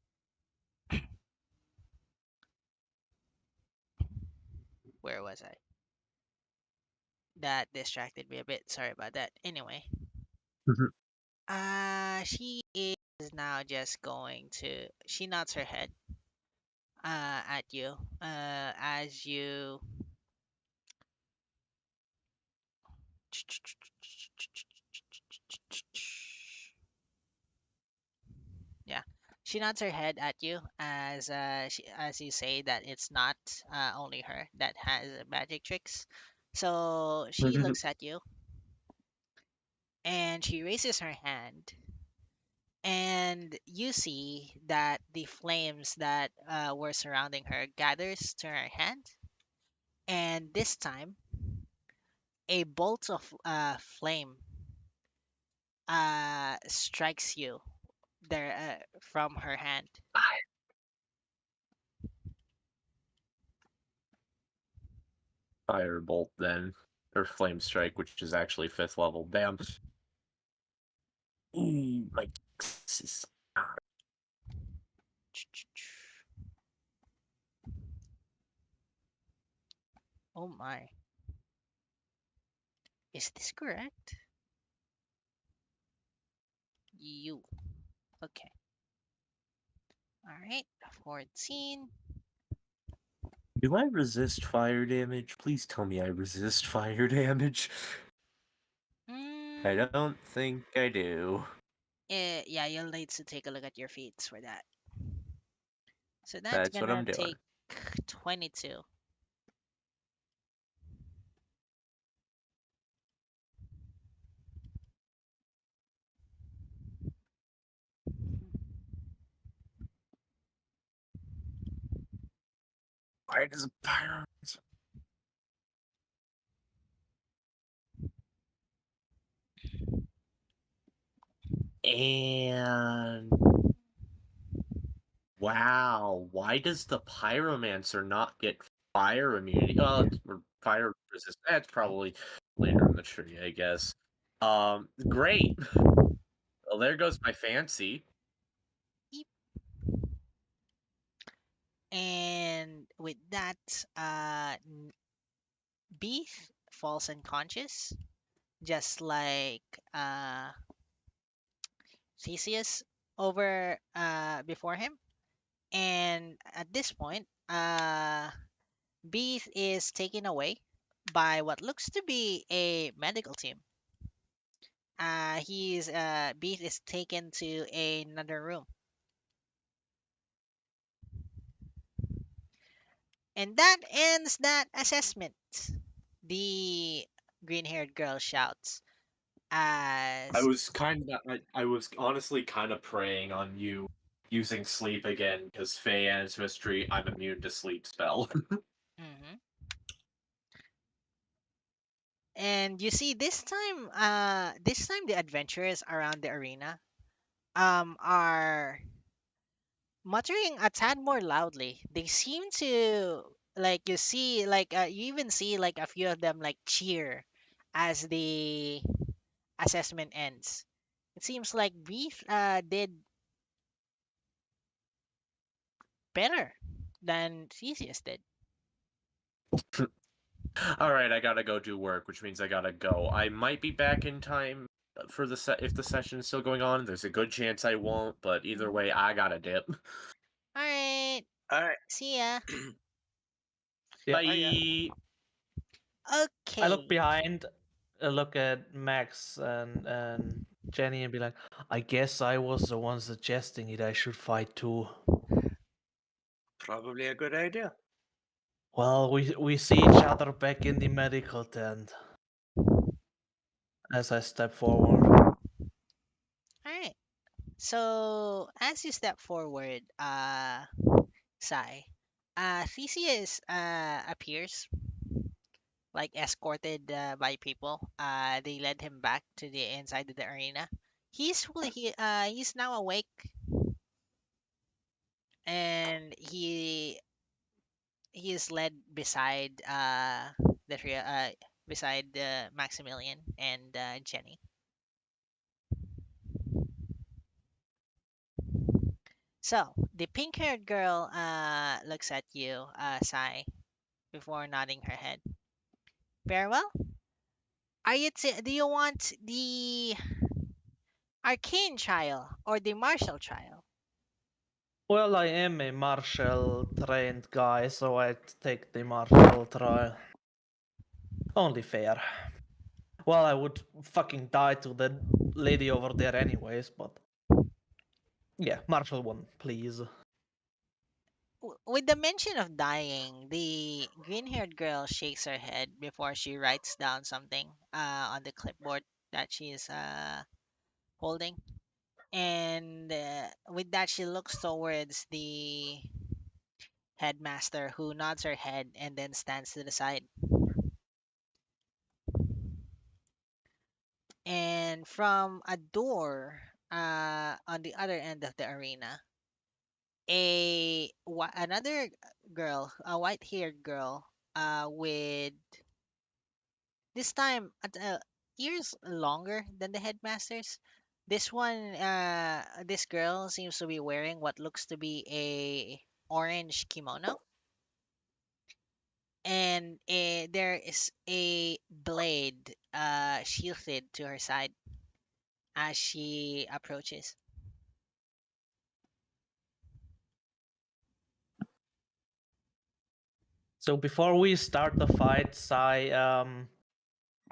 [SPEAKER 1] where was I? That distracted me a bit. Sorry about that. Anyway, she is now just going to. She nods her head at you as you. Yeah, she nods her head at you as you say that it's not only her that has magic tricks. So she looks at you and she raises her hand, and you see that the flames that were surrounding her gathers to her hand, and this time a bolt of flame strikes you there from her hand.
[SPEAKER 3] Firebolt then. Or Flame Strike, which is actually 5th level. Damn. Ooh, my is
[SPEAKER 1] Oh my, is this correct? You. Okay. All right. 14.
[SPEAKER 3] Do I resist fire damage? Please tell me I resist fire damage. I
[SPEAKER 1] Mm,
[SPEAKER 3] don't think I do.
[SPEAKER 1] yeah, you'll need to take a look at your feats for that. So that's
[SPEAKER 3] That's what
[SPEAKER 1] gonna
[SPEAKER 3] I'm doing.
[SPEAKER 1] take 22.
[SPEAKER 3] Why does fire? And wow, why does the pyromancer not get fire immunity? Oh, or fire resist. That's probably later in the tree, I guess. Great. Well, there goes my fancy.
[SPEAKER 1] Eep. And with that, Beef falls unconscious, just like Theseus over before him. And at this point, Beef is taken away by what looks to be a medical team. Beef is taken to another room, and that ends that assessment. The green-haired girl shouts
[SPEAKER 3] I
[SPEAKER 1] as.
[SPEAKER 3] was I was honestly kind of preying on you using sleep again because Fey Ancestry, I'm immune to sleep spell.
[SPEAKER 1] Mhm. And you see, this time the adventurers around the arena are muttering a tad more loudly. They seem to like you see like you even see like a few of them like cheer as the assessment ends. It seems like Beef did better than Theseus did.
[SPEAKER 3] All right, I gotta go do work, which means I gotta go. I might be back in time for the if the session is still going on. There's a good chance I won't, but either way, I gotta dip.
[SPEAKER 1] All right,
[SPEAKER 4] All right.
[SPEAKER 1] see ya.
[SPEAKER 6] Yeah.
[SPEAKER 3] Bye.
[SPEAKER 4] Yeah.
[SPEAKER 6] I look
[SPEAKER 1] Okay.
[SPEAKER 6] behind, look at Max and Jenny, and be like, I guess I was the one suggesting it. I should fight too.
[SPEAKER 4] Probably a good idea.
[SPEAKER 6] Well, we see each other back in the medical tent. As I step forward.
[SPEAKER 1] All right. So as you step forward, Sai, Theseus appears like escorted by people. They led him back to the inside of the arena. He's now awake, and he is led beside the beside Maximilian and Jenny. So the pink-haired girl looks at you, Sai, before nodding her head. Very well. Do you want the arcane trial or the martial trial?
[SPEAKER 6] Well, I am a martial trained guy, so I'd take the martial trial. Only fair. Well, I would fucking die to the lady over there anyways, but yeah, martial one, please.
[SPEAKER 1] With the mention of dying, the green-haired girl shakes her head before she writes down something on the clipboard that she is holding. And with that, she looks towards the headmaster, who nods her head and then stands to the side. And from a door on the other end of the arena, another girl, a white-haired girl, with this time ears longer than the headmasters. This girl seems to be wearing what looks to be a orange kimono, and there is a blade shielded to her side as she approaches.
[SPEAKER 6] So before we start the fight, Sai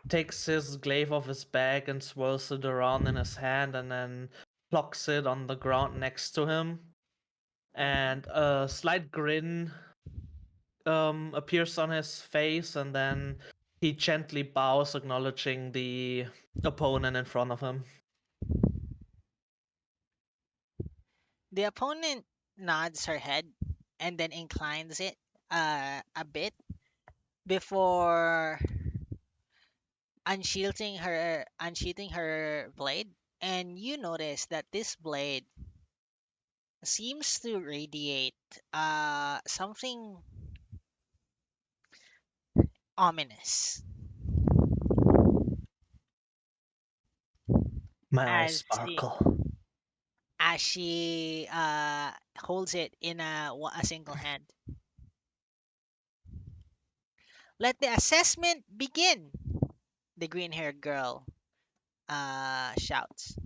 [SPEAKER 6] takes his glaive off his back and swirls it around in his hand and then plucks it on the ground next to him. And a slight grin appears on his face, and then he gently bows, acknowledging the opponent in front of him.
[SPEAKER 1] The opponent nods her head and then inclines it a bit before unsheathing her blade, and you notice that this blade seems to radiate something ominous
[SPEAKER 6] My eyes
[SPEAKER 1] as she
[SPEAKER 6] sparkle.
[SPEAKER 1] holds it in a single hand. Let the assessment begin, the green-haired girl shouts.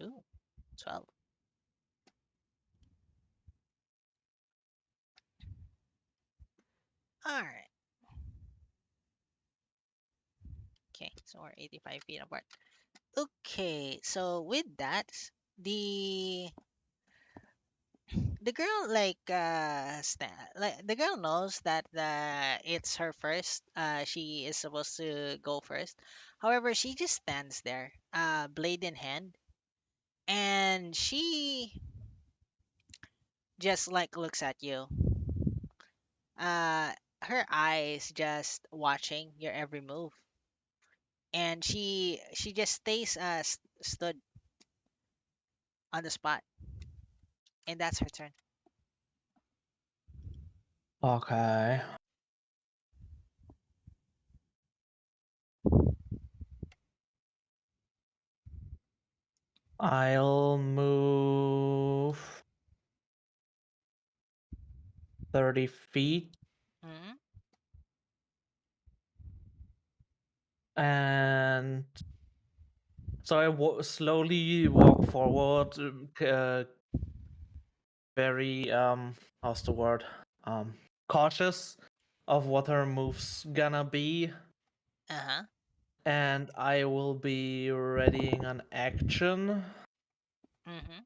[SPEAKER 1] Ooh, 12. All right. Okay, so we're 85 feet apart. Okay, so with that, the the girl the girl knows that it's her first. She is supposed to go first. However, she just stands there, blade in hand, and she just like looks at you. Uh, her eyes just watching your every move, and she just stays stood on the spot, and that's her turn.
[SPEAKER 6] Okay. I'll move 30 feet
[SPEAKER 1] Mm-hmm.
[SPEAKER 6] and so I slowly walk forward, very how's the word? Cautious of what her move's gonna be,
[SPEAKER 1] Uh-huh.
[SPEAKER 6] and I will be readying an action.
[SPEAKER 1] Mm-hmm.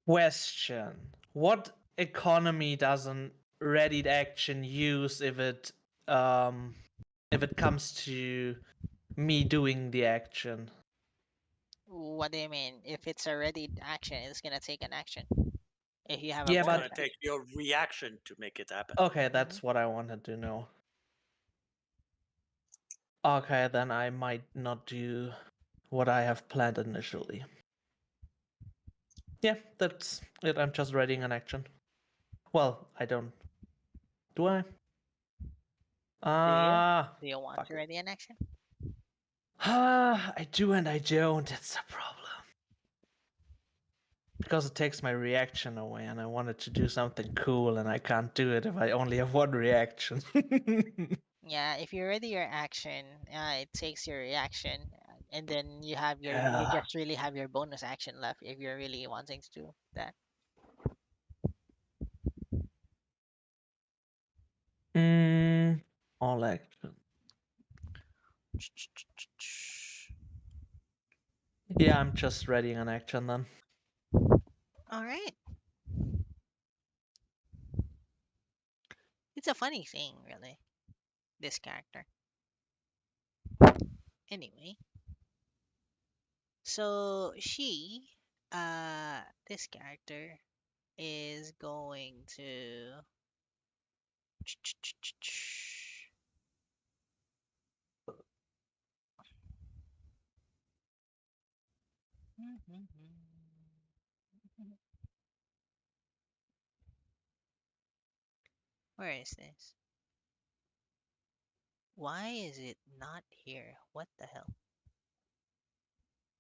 [SPEAKER 6] Question: what economy does an readied action use if it comes to me doing the action?
[SPEAKER 1] What do you mean? If it's a ready action, it's gonna take an action. If you have a
[SPEAKER 6] Yeah,
[SPEAKER 4] It's
[SPEAKER 1] bonus
[SPEAKER 4] gonna
[SPEAKER 6] but
[SPEAKER 4] take your reaction to make it happen.
[SPEAKER 6] okay, that's what I wanted to know. Okay, then I might not do what I have planned initially. Yeah, that's it. I'm just readying an action. Well, I don't. Do I?
[SPEAKER 1] Do you?
[SPEAKER 6] Ah,
[SPEAKER 1] Do you want
[SPEAKER 6] fuck
[SPEAKER 1] to
[SPEAKER 6] it.
[SPEAKER 1] ready an action?
[SPEAKER 6] I do and I don't. It's a problem. Because it takes my reaction away, and I wanted to do something cool, and I can't do it if I only have one reaction.
[SPEAKER 1] Yeah, if you ready your action, it takes your reaction, and then you
[SPEAKER 6] Yeah.
[SPEAKER 1] just really have your bonus action left if you're really wanting to do that.
[SPEAKER 6] All action. Yeah, I'm just readying an action then.
[SPEAKER 1] All right. It's a funny thing, really, this character. Anyway, so this character is going to. Where is this? Why is it not here? What the hell?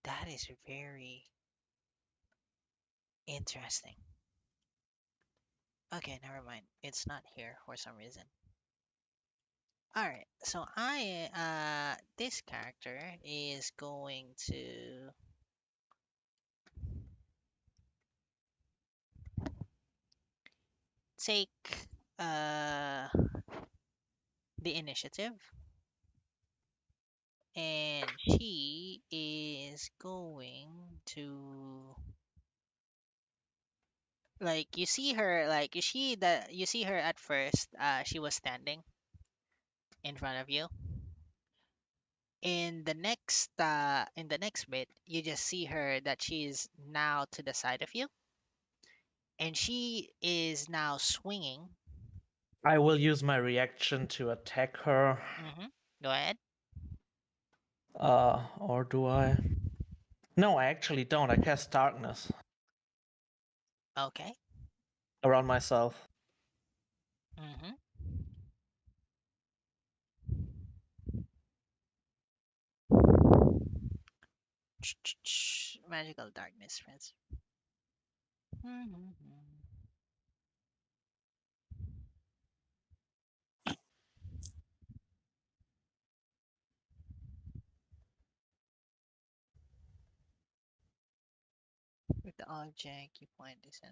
[SPEAKER 1] That is very interesting. Okay, never mind. It's not here for some reason. Alright, so this character is going to take uh the initiative, and she is going to, like, you see her, like, you see her at first, she was standing in front of you. In the next bit, you just see her that she is now to the side of you, and she is now swinging.
[SPEAKER 6] I will use my reaction to attack her.
[SPEAKER 1] Go ahead.
[SPEAKER 6] Or do I? No, I actually don't. I cast darkness
[SPEAKER 1] Okay.
[SPEAKER 6] around myself.
[SPEAKER 1] Mm-hmm. Magical darkness, friends. With the object, you point this in.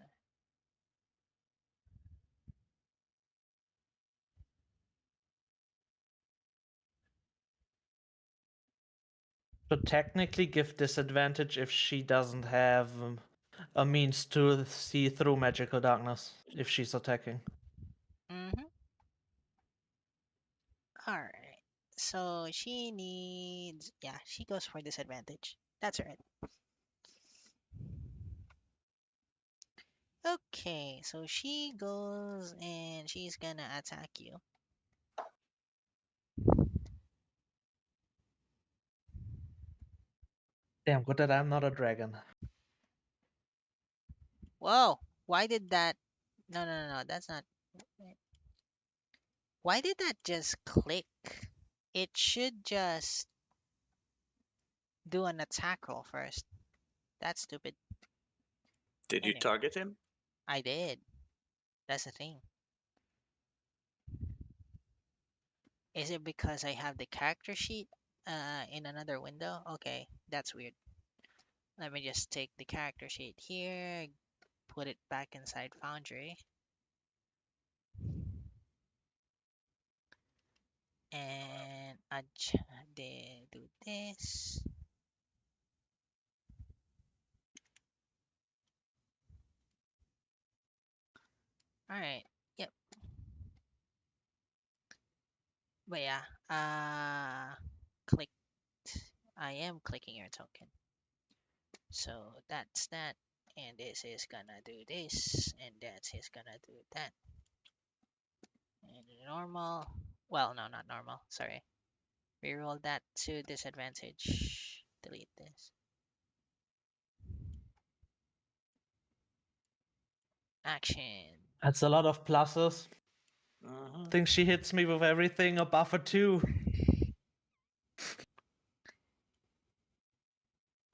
[SPEAKER 6] So technically give disadvantage if she doesn't have a means to see through magical darkness if she's attacking.
[SPEAKER 1] Mm-hmm. Alright. So she needs, yeah, she goes for disadvantage. That's right. Okay, so she goes and she's gonna attack you.
[SPEAKER 6] Damn, good that I'm not a dragon.
[SPEAKER 1] Whoa! Why did that? No, that's not. Why did that just click? It should just do an attack roll first. That's stupid.
[SPEAKER 4] Did you
[SPEAKER 1] Anyway.
[SPEAKER 4] target him?
[SPEAKER 1] I did. That's the thing. Is it because I have the character sheet in another window? Okay, that's weird. Let me just take the character sheet here, put it back inside Foundry. And do this. Alright, yep. But yeah, clicked. I am clicking your token. So that's that. And this is gonna do this. And that is gonna do that. And normal. Well, no, not normal. Sorry. Reroll that to disadvantage. Delete this. Action.
[SPEAKER 6] That's a lot of pluses.
[SPEAKER 4] Uh-huh.
[SPEAKER 6] I think she hits me with everything a buffer 2.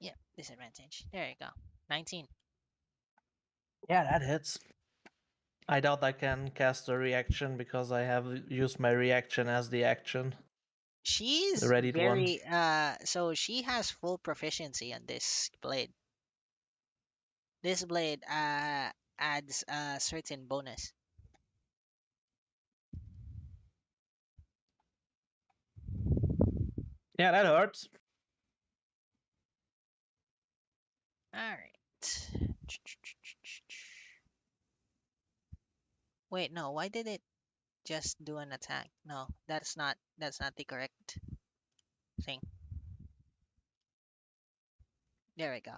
[SPEAKER 1] Yep, disadvantage. There you go. 19.
[SPEAKER 6] Yeah, that hits. I doubt I can cast a reaction because I have used my reaction as the action.
[SPEAKER 1] She's
[SPEAKER 6] readied one.
[SPEAKER 1] very so she has full proficiency on this blade. This blade adds a certain bonus.
[SPEAKER 6] Yeah, that hurts.
[SPEAKER 1] Alright. Wait, no, why did it just do an attack? No, that's not the correct thing. There we go.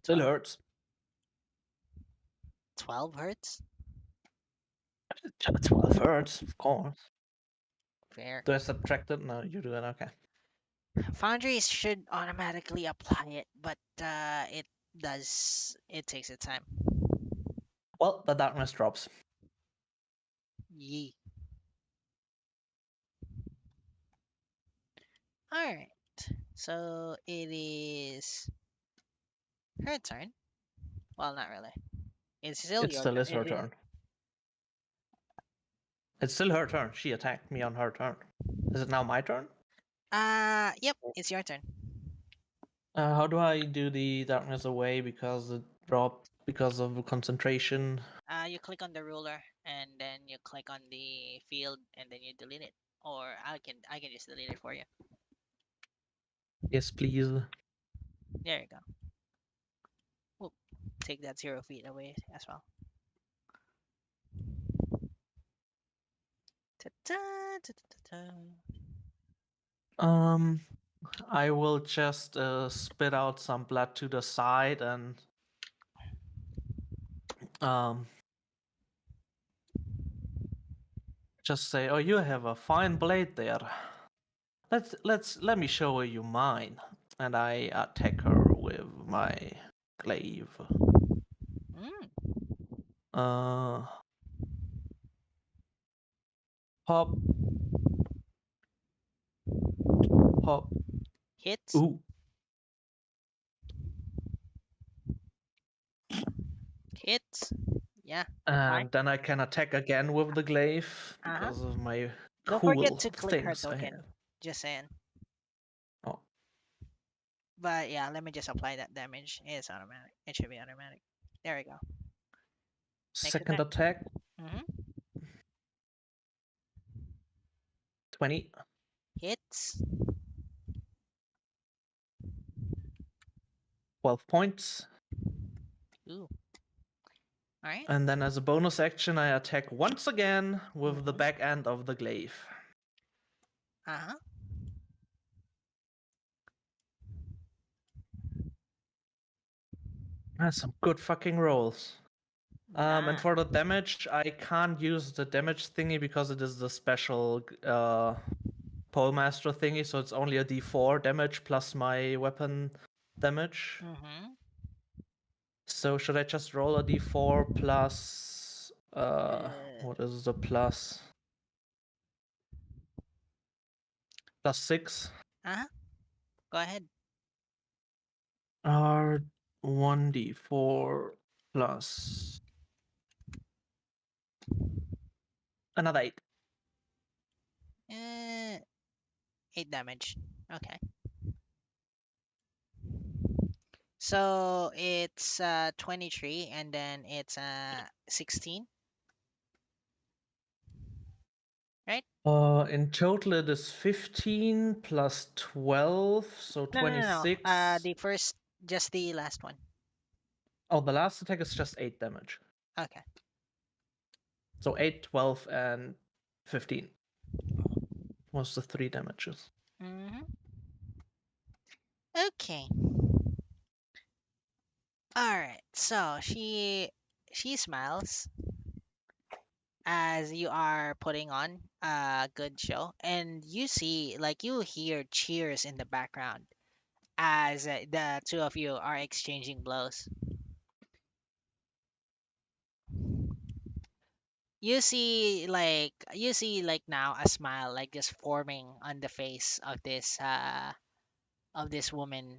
[SPEAKER 6] Still
[SPEAKER 1] 12.
[SPEAKER 6] hurts.
[SPEAKER 1] 12 hurts?
[SPEAKER 6] 12 hurts, of course.
[SPEAKER 1] Fair.
[SPEAKER 6] Do I subtract it? No, you do it. Okay.
[SPEAKER 1] Foundries should automatically apply it, but it does. It takes its time.
[SPEAKER 6] Well, the darkness drops.
[SPEAKER 1] Yee. Alright. So it is her turn. Well, not really. It's still
[SPEAKER 6] It
[SPEAKER 1] your
[SPEAKER 6] still
[SPEAKER 1] turn.
[SPEAKER 6] is her turn. It's still her turn. She attacked me on her turn. Is it now my turn?
[SPEAKER 1] Yep, it's your turn.
[SPEAKER 6] How do I do the darkness away because it dropped because of concentration?
[SPEAKER 1] You click on the ruler and then you click on the field and then you delete it. Or I can just delete it for you.
[SPEAKER 6] Yes, please.
[SPEAKER 1] There you go. Whoop. Take that 0 feet away as well. Ta-ta, ta-ta-ta-ta.
[SPEAKER 6] I will just spit out some blood to the side and just say, "Oh, you have a fine blade there. Let me show you mine." And I attack her with my glaive.
[SPEAKER 1] Mm.
[SPEAKER 6] Hop, hop.
[SPEAKER 1] Hits.
[SPEAKER 6] Ooh,
[SPEAKER 1] Hits. Yeah.
[SPEAKER 6] and then I can attack again with the glaive
[SPEAKER 1] Uh-huh.
[SPEAKER 6] because of my
[SPEAKER 1] Don't
[SPEAKER 6] cool
[SPEAKER 1] forget to click her
[SPEAKER 6] things I
[SPEAKER 1] token.
[SPEAKER 6] have.
[SPEAKER 1] Just saying.
[SPEAKER 6] Oh.
[SPEAKER 1] But yeah, let me just apply that damage. It's automatic. It should be automatic. There we go.
[SPEAKER 6] Second attack.
[SPEAKER 1] Mm-hmm.
[SPEAKER 6] 20.
[SPEAKER 1] Hits.
[SPEAKER 6] 12 points.
[SPEAKER 1] Ooh. All right.
[SPEAKER 6] And then as a bonus action, I attack once again with the back end of the glaive.
[SPEAKER 1] Uh-huh.
[SPEAKER 6] That's some good fucking rolls. And for the damage, I can't use the damage thingy because it is the special pole master thingy, so it's only a d4 damage plus my weapon damage.
[SPEAKER 1] Mm-hmm.
[SPEAKER 6] So should I just roll a d4 plus What is the plus? Plus 6.
[SPEAKER 1] Uh-huh. Go ahead.
[SPEAKER 6] R 1d4 plus another 8.
[SPEAKER 1] 8 damage. Okay. So it's 23 and then it's 16, right?
[SPEAKER 6] In total it is 15 plus 12, so
[SPEAKER 1] No, no, no, no.
[SPEAKER 6] 26.
[SPEAKER 1] The first, just the last one.
[SPEAKER 6] Oh, the last attack is just 8 damage.
[SPEAKER 1] Okay.
[SPEAKER 6] So 8, 12, and 15 was the 3 damages.
[SPEAKER 1] Mm-hmm. Okay. All right. So she smiles as you are putting on a good show, and you see, like, you hear cheers in the background as the two of you are exchanging blows. You see like now a smile like just forming on the face of this woman,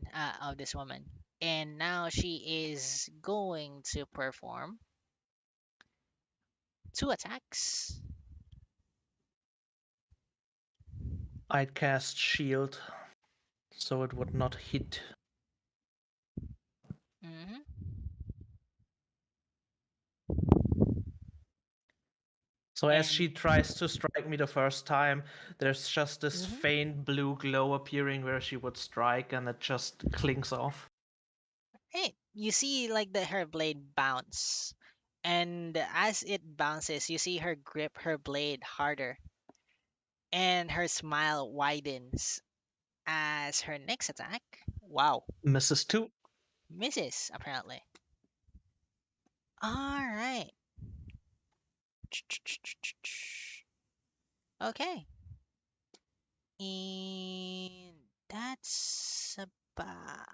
[SPEAKER 1] and now she is going to perform 2 attacks.
[SPEAKER 6] I'd cast shield so it would not hit.
[SPEAKER 1] Hmm.
[SPEAKER 6] So as she
[SPEAKER 1] And
[SPEAKER 6] tries to strike me the first time, there's just this
[SPEAKER 1] Mhm.
[SPEAKER 6] faint blue glow appearing where she would strike, and it just clinks off.
[SPEAKER 1] hey, you see like her blade bounce, and as it bounces, you see her grip her blade harder, and her smile widens as her next attack, wow,
[SPEAKER 6] Misses 2.
[SPEAKER 1] misses apparently. All right. Okay. And that's about.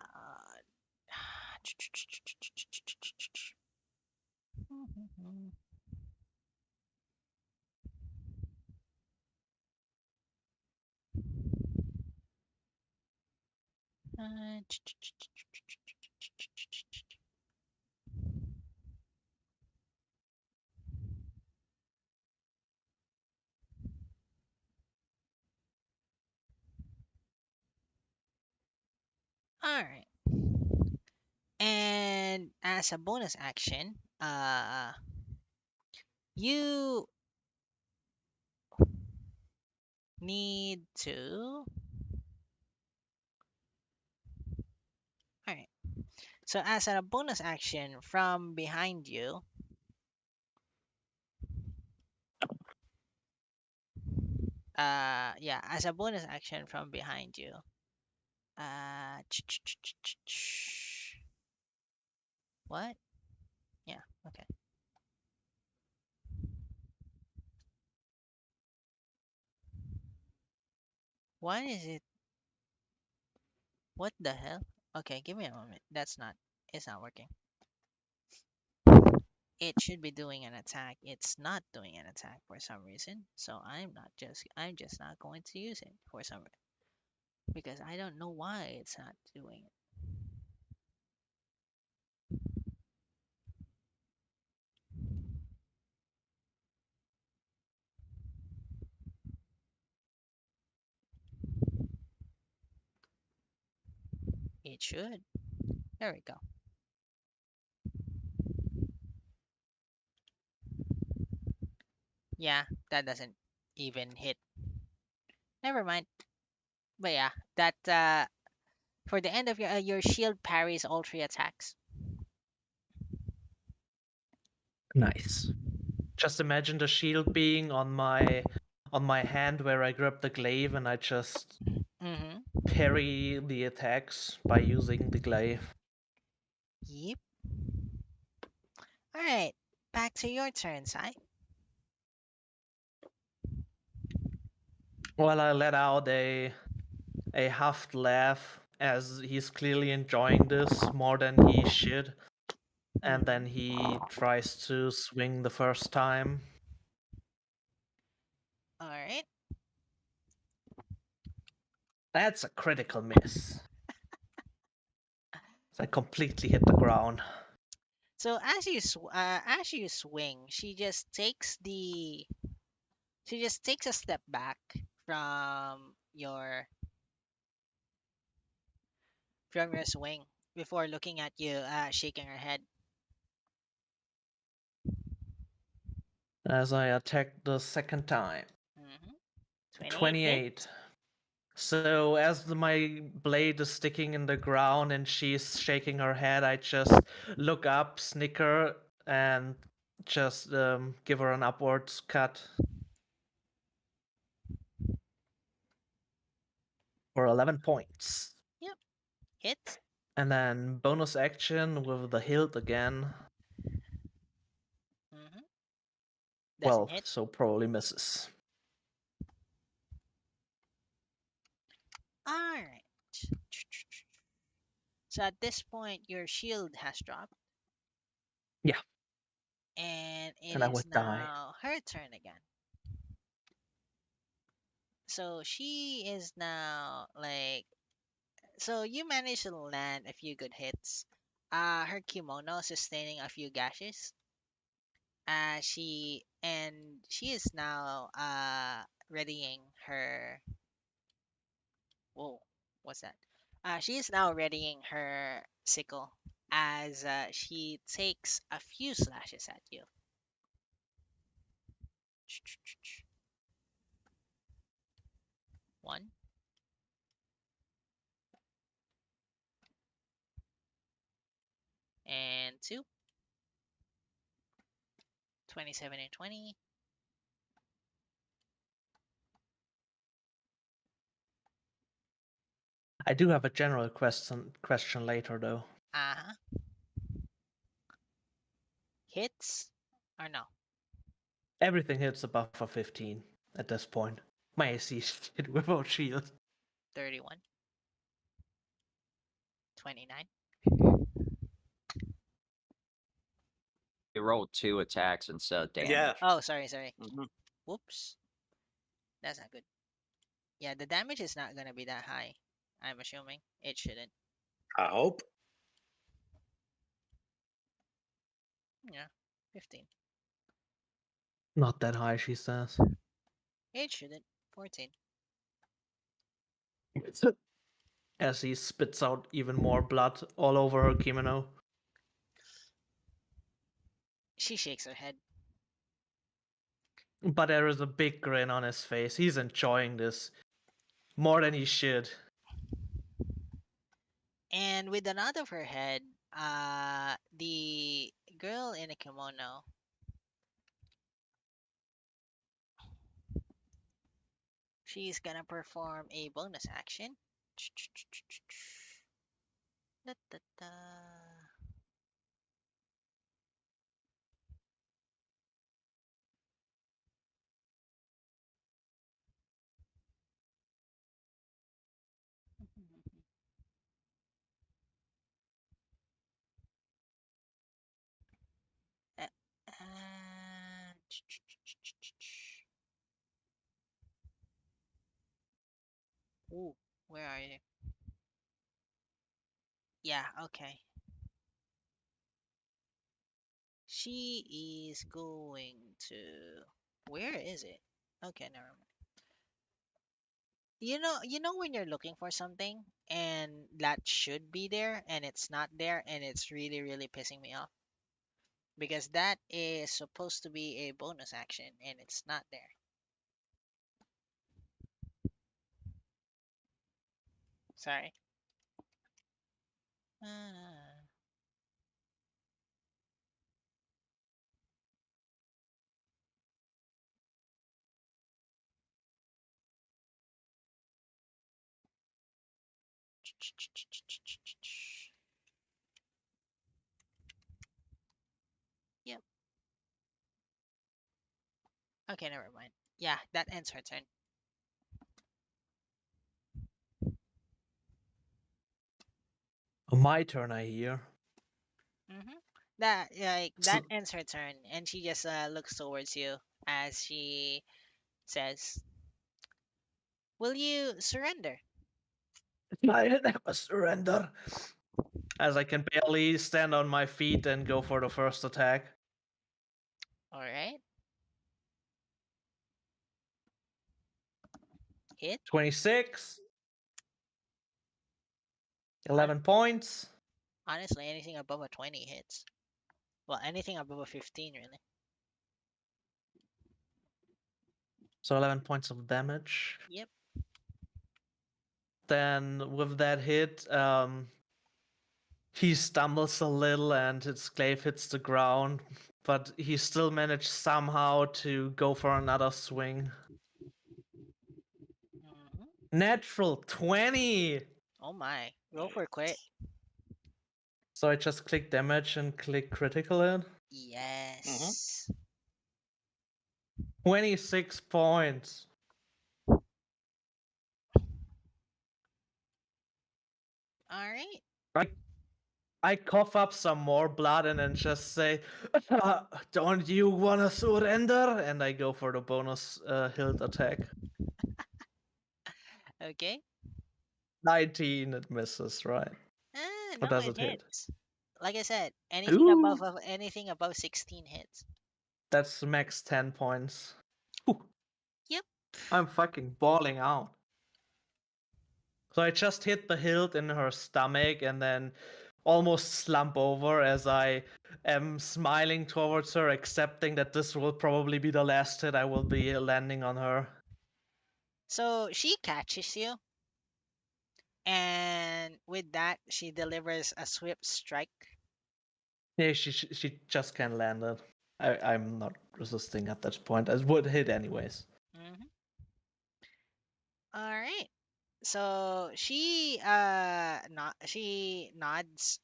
[SPEAKER 1] All right. And as a bonus action, you need to. All right. So as a bonus action from behind you, yeah, as a bonus action from behind you, uh, what? Yeah. Okay. Why is it? What the hell? Okay, give me a moment. That's not. It's not working. It should be doing an attack. It's not doing an attack for some reason. So I'm just not going to use it for some because I don't know why it's not doing it. It should. There we go. Yeah, that doesn't even hit. Never mind. But yeah, that for the end of your shield parries all 3 attacks.
[SPEAKER 6] Nice. Just imagine the shield being on my hand where I grab the glaive, and I just
[SPEAKER 1] Mm-hmm.
[SPEAKER 6] parry the attacks by using the glaive.
[SPEAKER 1] Yep. All right. Back to your turn, Sai.
[SPEAKER 6] Well, I let out a huffed laugh as he's clearly enjoying this more than he should. And then he tries to swing the first time.
[SPEAKER 1] All right.
[SPEAKER 6] That's a critical miss. So I completely hit the ground.
[SPEAKER 1] So as you swing, she just takes a step back from your swing before looking at you, shaking her head.
[SPEAKER 6] As I attack the second time.
[SPEAKER 1] Mm-hmm. 28 hit.
[SPEAKER 6] 28. So as my blade is sticking in the ground and she's shaking her head, I just look up, snicker, and just give her an upwards cut. For 11 points.
[SPEAKER 1] Hit.
[SPEAKER 6] And then bonus action with the hilt again.
[SPEAKER 1] Mm-hmm. Doesn't
[SPEAKER 6] 12,
[SPEAKER 1] hit.
[SPEAKER 6] so probably misses.
[SPEAKER 1] All right. So at this point, your shield has dropped.
[SPEAKER 6] Yeah.
[SPEAKER 1] And it
[SPEAKER 6] And I
[SPEAKER 1] is
[SPEAKER 6] would die.
[SPEAKER 1] now her turn again. So she is now like, so you managed to land a few good hits. Her kimono sustaining a few gashes. She is now readying her. Whoa, what's that? She is now readying her sickle as she takes a few slashes at you. One, and two. 27 and 20.
[SPEAKER 6] I do have a general question later though.
[SPEAKER 1] Uh-huh. Hits or no?
[SPEAKER 6] Everything hits above a 15 at this point. My AC is hit without shield.
[SPEAKER 1] 31. 29.
[SPEAKER 5] You rolled 2 attacks instead of damage.
[SPEAKER 4] Yeah.
[SPEAKER 1] Oh, sorry.
[SPEAKER 4] Mhm.
[SPEAKER 1] Whoops. That's not good. Yeah, the damage is not gonna be that high. I'm assuming. It shouldn't.
[SPEAKER 4] I hope.
[SPEAKER 1] Yeah. 15.
[SPEAKER 6] Not that high, she says.
[SPEAKER 1] It shouldn't. 14.
[SPEAKER 6] As he spits out even more blood all over her kimono.
[SPEAKER 1] She shakes her head.
[SPEAKER 6] But there is a big grin on his face. He's enjoying this more than he should.
[SPEAKER 1] And with a nod of her head, the girl in a kimono she's gonna perform a bonus action. Da, da, da. Uh, uh, Ooh, where are you? Yeah, okay. She is going to. Where is it? Okay, never mind. You know when you're looking for something and that should be there and it's not there and it's really really pissing me off because that is supposed to be a bonus action and it's not there. Sorry. Uh, yep. Okay, never mind. Yeah, that ends her turn.
[SPEAKER 6] My turn, I hear.
[SPEAKER 1] Mm-hmm. that ends her turn, and she just looks towards you as she says, "Will you surrender?"
[SPEAKER 6] I never surrender. As I can barely stand on my feet and go for the first attack.
[SPEAKER 1] All right. Hit.
[SPEAKER 6] 26. 11 points.
[SPEAKER 1] Honestly, anything above a 20 hits. Well, anything above a 15, really.
[SPEAKER 6] So 11 points of damage.
[SPEAKER 1] Yep.
[SPEAKER 6] Then with that hit, he stumbles a little and his glaive hits the ground, but he still managed somehow to go for another swing.
[SPEAKER 1] Hmm.
[SPEAKER 6] Natural 20!
[SPEAKER 1] Oh my. Roll for crit.
[SPEAKER 6] So I just click damage and click critical in.
[SPEAKER 1] Yes.
[SPEAKER 6] 26 points.
[SPEAKER 1] All right.
[SPEAKER 6] I cough up some more blood and then just say, don't you wanna surrender? And I go for the bonus hilt attack.
[SPEAKER 1] Okay.
[SPEAKER 6] 19, it misses, right? Or
[SPEAKER 1] No,
[SPEAKER 6] does
[SPEAKER 1] it
[SPEAKER 6] it hit?
[SPEAKER 1] hits. Like I said,
[SPEAKER 6] Ooh,
[SPEAKER 1] anything above 16 hits.
[SPEAKER 6] that's max 10 points. Ooh,
[SPEAKER 1] Yep.
[SPEAKER 6] I'm fucking balling out. So I just hit the hilt in her stomach and then almost slump over as I am smiling towards her, accepting that this will probably be the last hit I will be landing on her.
[SPEAKER 1] So she catches you, and with that, she delivers a swift strike.
[SPEAKER 6] Yeah, she just can't land it. I'm not resisting at that point. I would hit anyways.
[SPEAKER 1] Hmm. All right. So she nods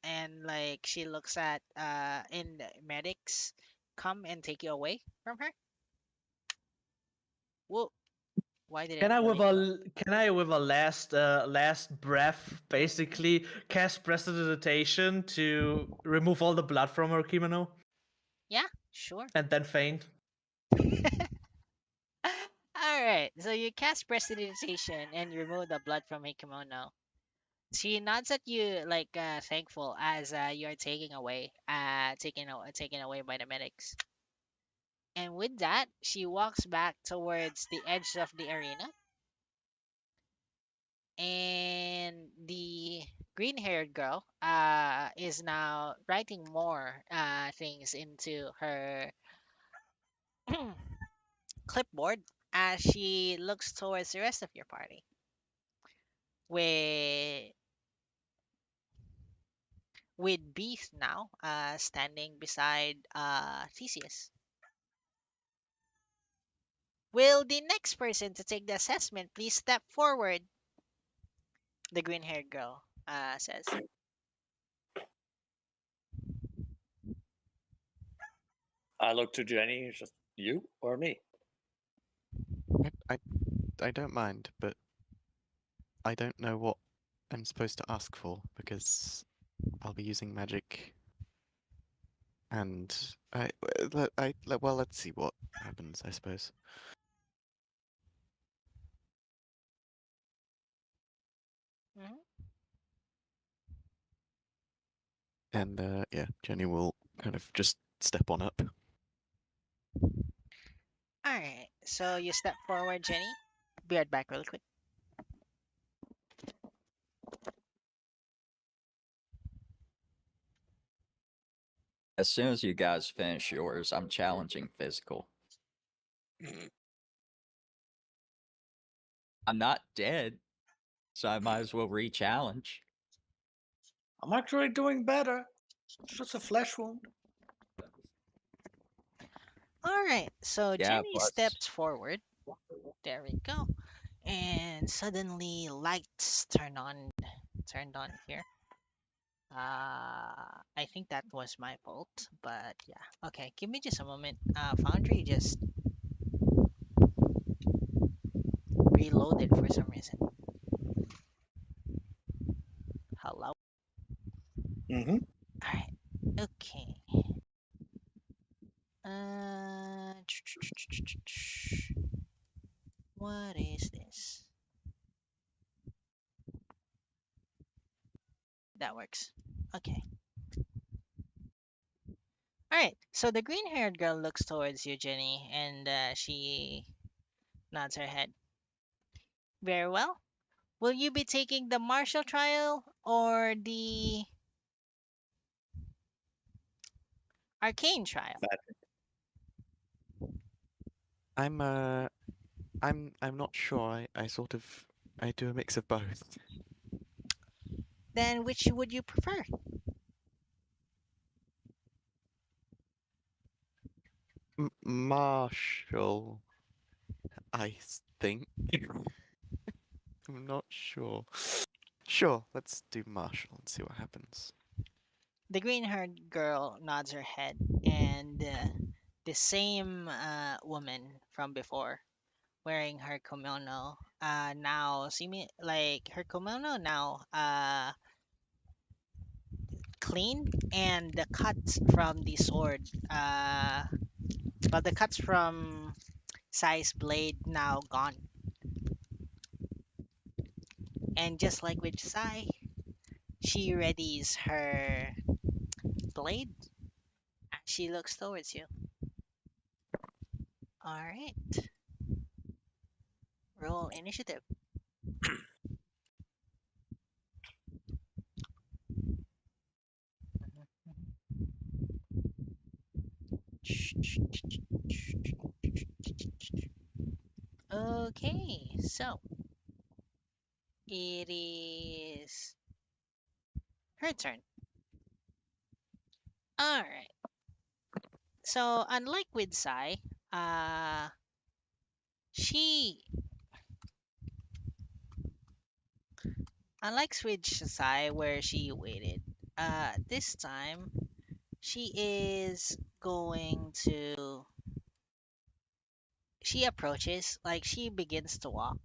[SPEAKER 1] and like she looks at and medics come and take you away from her. Whoa, why did it delete?
[SPEAKER 6] Can I with a last breath basically cast prestidigitation to remove all the blood from her kimono
[SPEAKER 1] Yeah, sure.
[SPEAKER 6] and then faint?
[SPEAKER 1] All right. So you cast prestidigitation and remove the blood from her kimono. She nods at you like thankful as you're taken away by the medics. And with that, she walks back towards the edge of the arena. And the green-haired girl is now writing more things into her clipboard as she looks towards the rest of your party. With Beast now standing beside Theseus. Will the next person to take the assessment please step forward? The green-haired girl says.
[SPEAKER 4] I look to Jenny. It's just you or me.
[SPEAKER 2] I don't mind, but I don't know what I'm supposed to ask for because I'll be using magic. And well, let's see what happens, I suppose.
[SPEAKER 1] Mhm.
[SPEAKER 2] And yeah, Jenny will kind of just step on up.
[SPEAKER 1] All right. So you step forward, Jenny. Be right back, really quick.
[SPEAKER 5] As soon as you guys finish yours, I'm challenging physical. I'm not dead, so I might as well re-challenge.
[SPEAKER 4] I'm actually doing better. It's just a flesh wound.
[SPEAKER 1] All right. So
[SPEAKER 5] Yeah,
[SPEAKER 1] Jenny
[SPEAKER 5] plus
[SPEAKER 1] steps forward. There we go. And suddenly lights turned on here. I think that was my fault, but yeah. Okay, give me just a moment. Foundry just reloaded for some reason. Hello.
[SPEAKER 4] Mm-hmm.
[SPEAKER 1] All right. Okay. What is this? That works. Okay. All right. So the green-haired girl looks towards you, Jenny, and she nods her head. Very well. Will you be taking the martial trial or the arcane trial?
[SPEAKER 2] I'm I'm not sure. I sort of I do a mix of both.
[SPEAKER 1] Then which would you prefer?
[SPEAKER 2] Marshall, I think. I'm not sure. Sure, let's do Marshall and see what happens.
[SPEAKER 1] The green-haired girl nods her head, and the same woman from before, wearing her kimono, now see me like her kimono now clean, and the cuts from the sword, well, the cuts from Sai's blade now gone. And just like with Sai, she readies her blade and she looks towards you. All right, roll initiative. Okay, so it is her turn. All right. So unlike with Sai, uh, she unlike with Sai where she waited. This time she is going to. She approaches, like she begins to walk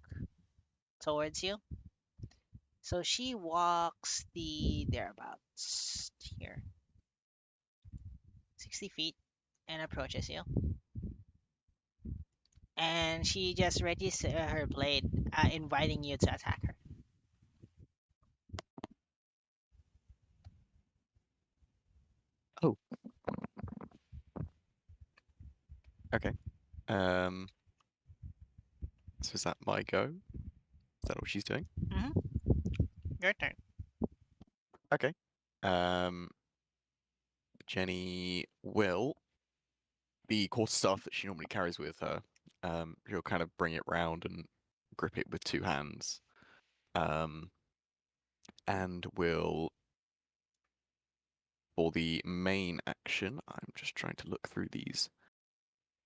[SPEAKER 1] towards you. So she walks the thereabouts here, 60 feet, and approaches you. And she just readies her blade, inviting you to attack her.
[SPEAKER 2] Oh. Okay. Um. So is that my go? Is that what she's doing?
[SPEAKER 1] Your turn.
[SPEAKER 2] Okay. Um. Jenny will the quarterstaff that she normally carries with her. She'll kind of bring it round and grip it with two hands. And will, for the main action, I'm just trying to look through these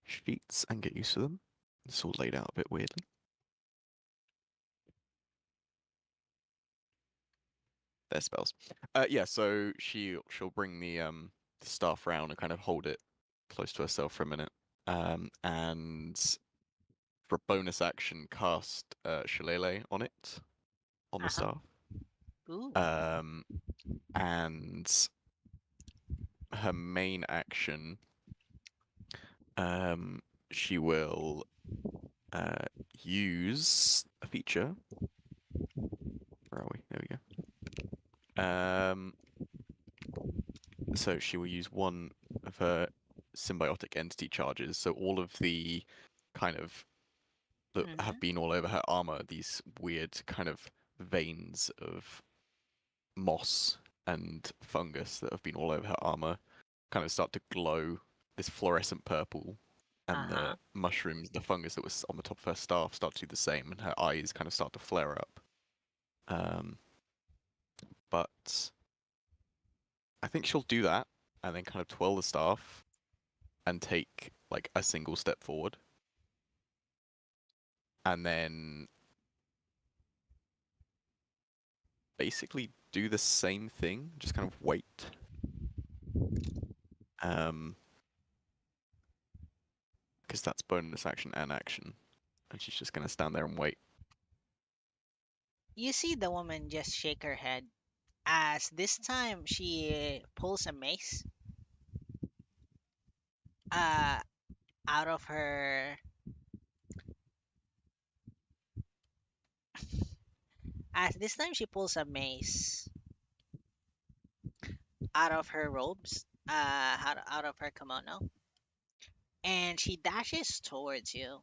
[SPEAKER 2] sheets and get used to them. It's all laid out a bit weirdly. Their spells. Yeah, so she'll bring the staff round and kind of hold it close to herself for a minute. And for a bonus action, cast Shillelagh on it, on the staff.
[SPEAKER 1] Ooh.
[SPEAKER 2] And her main action, she will use a feature. Where are we? There we go. So she will use one of her symbiotic entity charges. So all of the kind of that have been all over her armor, these weird kind of veins of moss and fungus that have been all over her armor kind of start to glow this fluorescent purple, and the mushrooms, the fungus that was on the top of her staff start to do the same, and her eyes kind of start to flare up. But I think she'll do that and then kind of twirl the staff and take like a single step forward. And then basically do the same thing, just kind of wait. Because that's bonus action and action. And she's just going to stand there and wait.
[SPEAKER 1] You see the woman just shake her head as this time she pulls a mace uh, out of her As this time she pulls a mace out of her robes, out of her kimono, and she dashes towards you.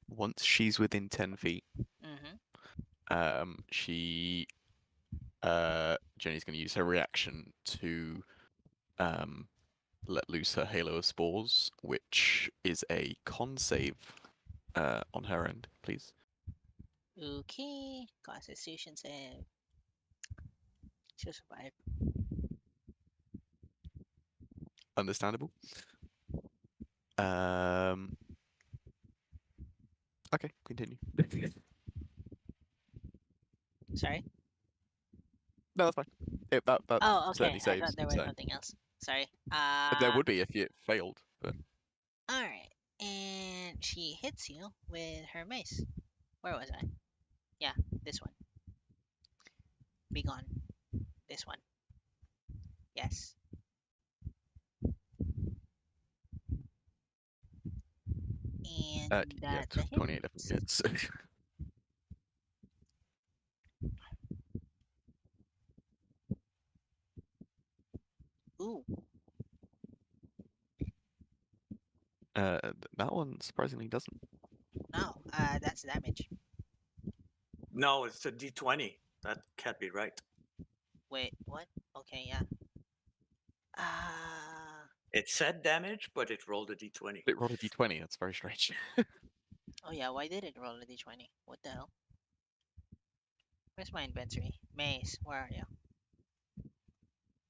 [SPEAKER 2] Once she's within 10 feet,
[SPEAKER 1] Mm-hmm.
[SPEAKER 2] Jenny's going to use her reaction to let loose her halo of spores, which is a con save on her end, please.
[SPEAKER 1] Okay. Constitution save. She'll survive.
[SPEAKER 2] Understandable. Okay, continue.
[SPEAKER 1] Sorry.
[SPEAKER 2] No, that's fine. That
[SPEAKER 1] Oh,
[SPEAKER 2] certainly
[SPEAKER 1] okay. I
[SPEAKER 2] saves.
[SPEAKER 1] thought there was
[SPEAKER 2] So
[SPEAKER 1] something else. Sorry.
[SPEAKER 2] there would be if you failed, but
[SPEAKER 1] All right. And she hits you with her mace. Where was I? Yeah, this one. Be gone. This one. Yes. And
[SPEAKER 2] yeah,
[SPEAKER 1] that's a hit.
[SPEAKER 2] 28 definitely hits.
[SPEAKER 1] Ooh.
[SPEAKER 2] That one surprisingly doesn't.
[SPEAKER 1] No. That's damage.
[SPEAKER 4] No, it's a D20. That can't be right.
[SPEAKER 1] Wait. What? Okay. Yeah. Uh.
[SPEAKER 4] It said damage, but it rolled a D20.
[SPEAKER 2] It rolled a d20. That's very strange.
[SPEAKER 1] Oh yeah. Why did it roll a d20? What the hell? Where's my inventory? Mace. Where are you?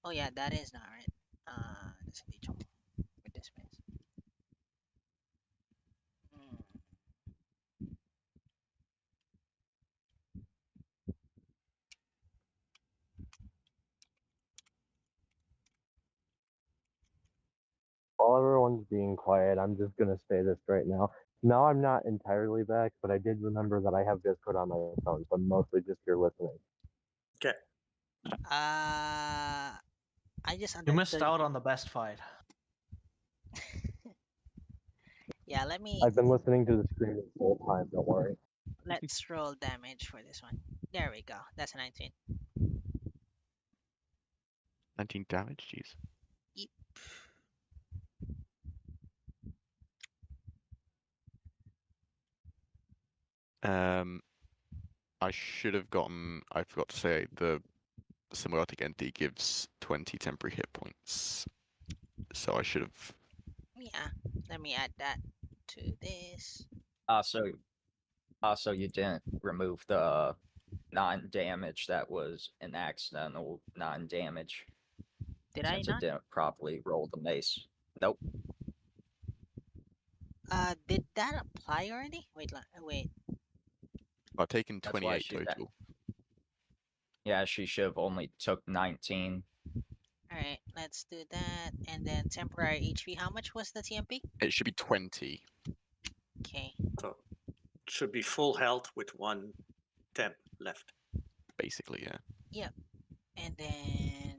[SPEAKER 1] Oh yeah, that is not right. That's a d20 with this mace. Hmm.
[SPEAKER 8] While everyone's being quiet, I'm just gonna say this right now. Now I'm not entirely back, but I did remember that I have Discord on my phone, so I'm mostly just here listening.
[SPEAKER 4] Okay.
[SPEAKER 1] I just
[SPEAKER 6] You missed
[SPEAKER 1] understood.
[SPEAKER 6] out on the best fight.
[SPEAKER 1] Yeah, let me.
[SPEAKER 8] I've been listening to the stream this whole time, don't worry.
[SPEAKER 1] Let's roll damage for this one. There we go. That's a 19.
[SPEAKER 2] 19 damage, jeez.
[SPEAKER 1] Yep.
[SPEAKER 2] I should have gotten. I forgot to say the symbiotic entity gives 20 temporary hit points, so I should have.
[SPEAKER 1] Yeah. Let me add that to this.
[SPEAKER 5] Also, you didn't remove the non-damage that was an accidental non-damage
[SPEAKER 1] Did I
[SPEAKER 5] since it
[SPEAKER 1] not?
[SPEAKER 5] didn't properly roll the mace. Nope.
[SPEAKER 1] Did that apply already? Wait. Wait.
[SPEAKER 2] I've taken
[SPEAKER 5] That's why
[SPEAKER 2] 28
[SPEAKER 5] she's at.
[SPEAKER 2] total.
[SPEAKER 5] Yeah, she should have only took 19.
[SPEAKER 1] All right. Let's do that. And then temporary HP. How much was the TMP?
[SPEAKER 2] It should be 20.
[SPEAKER 1] Okay.
[SPEAKER 4] So it should be full health with one temp left.
[SPEAKER 2] Basically, yeah.
[SPEAKER 1] Yep. And then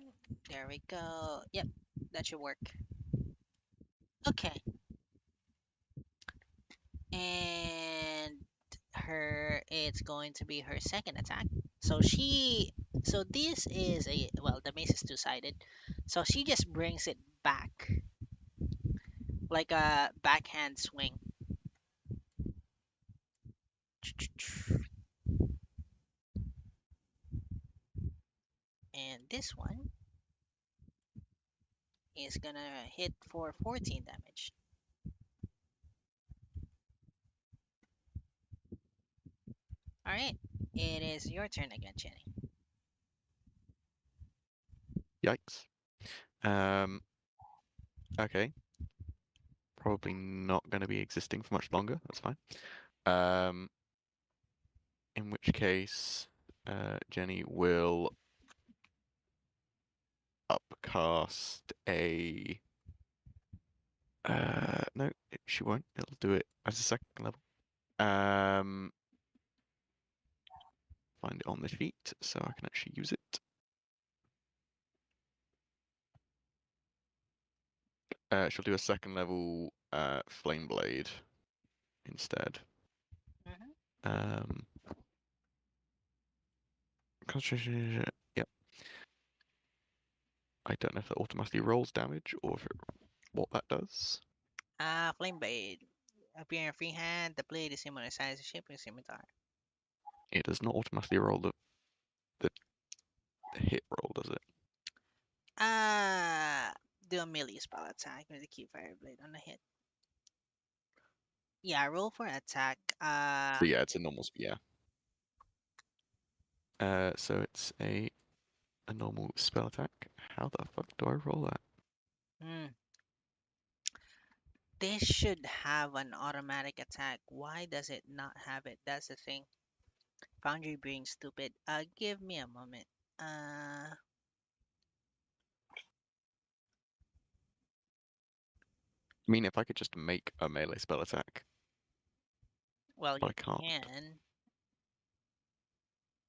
[SPEAKER 1] there we go. Yep. That should work. Okay. And it's going to be her second attack. So this is the mace is two-sided. So she just brings it back like a backhand swing. And this one is gonna hit for 14 damage. All right, it is your turn again, Jenny.
[SPEAKER 2] Yikes. Okay. Probably not going to be existing for much longer. That's fine. In which case, Jenny will upcast a. No, she won't. It'll do it as a second level. Find it on the sheet so I can actually use it. She'll do a second level flame blade instead.
[SPEAKER 1] Mhm.
[SPEAKER 2] Um, concentration. Yep. I don't know if that automatically rolls damage or if what that does.
[SPEAKER 1] Flame blade. Appear in free hand. The blade is similar size and shape to a scimitar.
[SPEAKER 2] It does not automatically roll the hit roll, does it?
[SPEAKER 1] Do a melee spell attack with the key fire blade on the hit. Yeah, roll for attack.
[SPEAKER 2] So yeah, it's a normal. Yeah. So it's a normal spell attack. How the fuck do I roll that?
[SPEAKER 1] Hmm. This should have an automatic attack. Why does it not have it? That's the thing. Foundry being stupid. Give me a moment. Uh,
[SPEAKER 2] I mean, if I could just make a melee spell attack,
[SPEAKER 1] well,
[SPEAKER 2] but
[SPEAKER 1] you
[SPEAKER 2] I can't
[SPEAKER 1] can.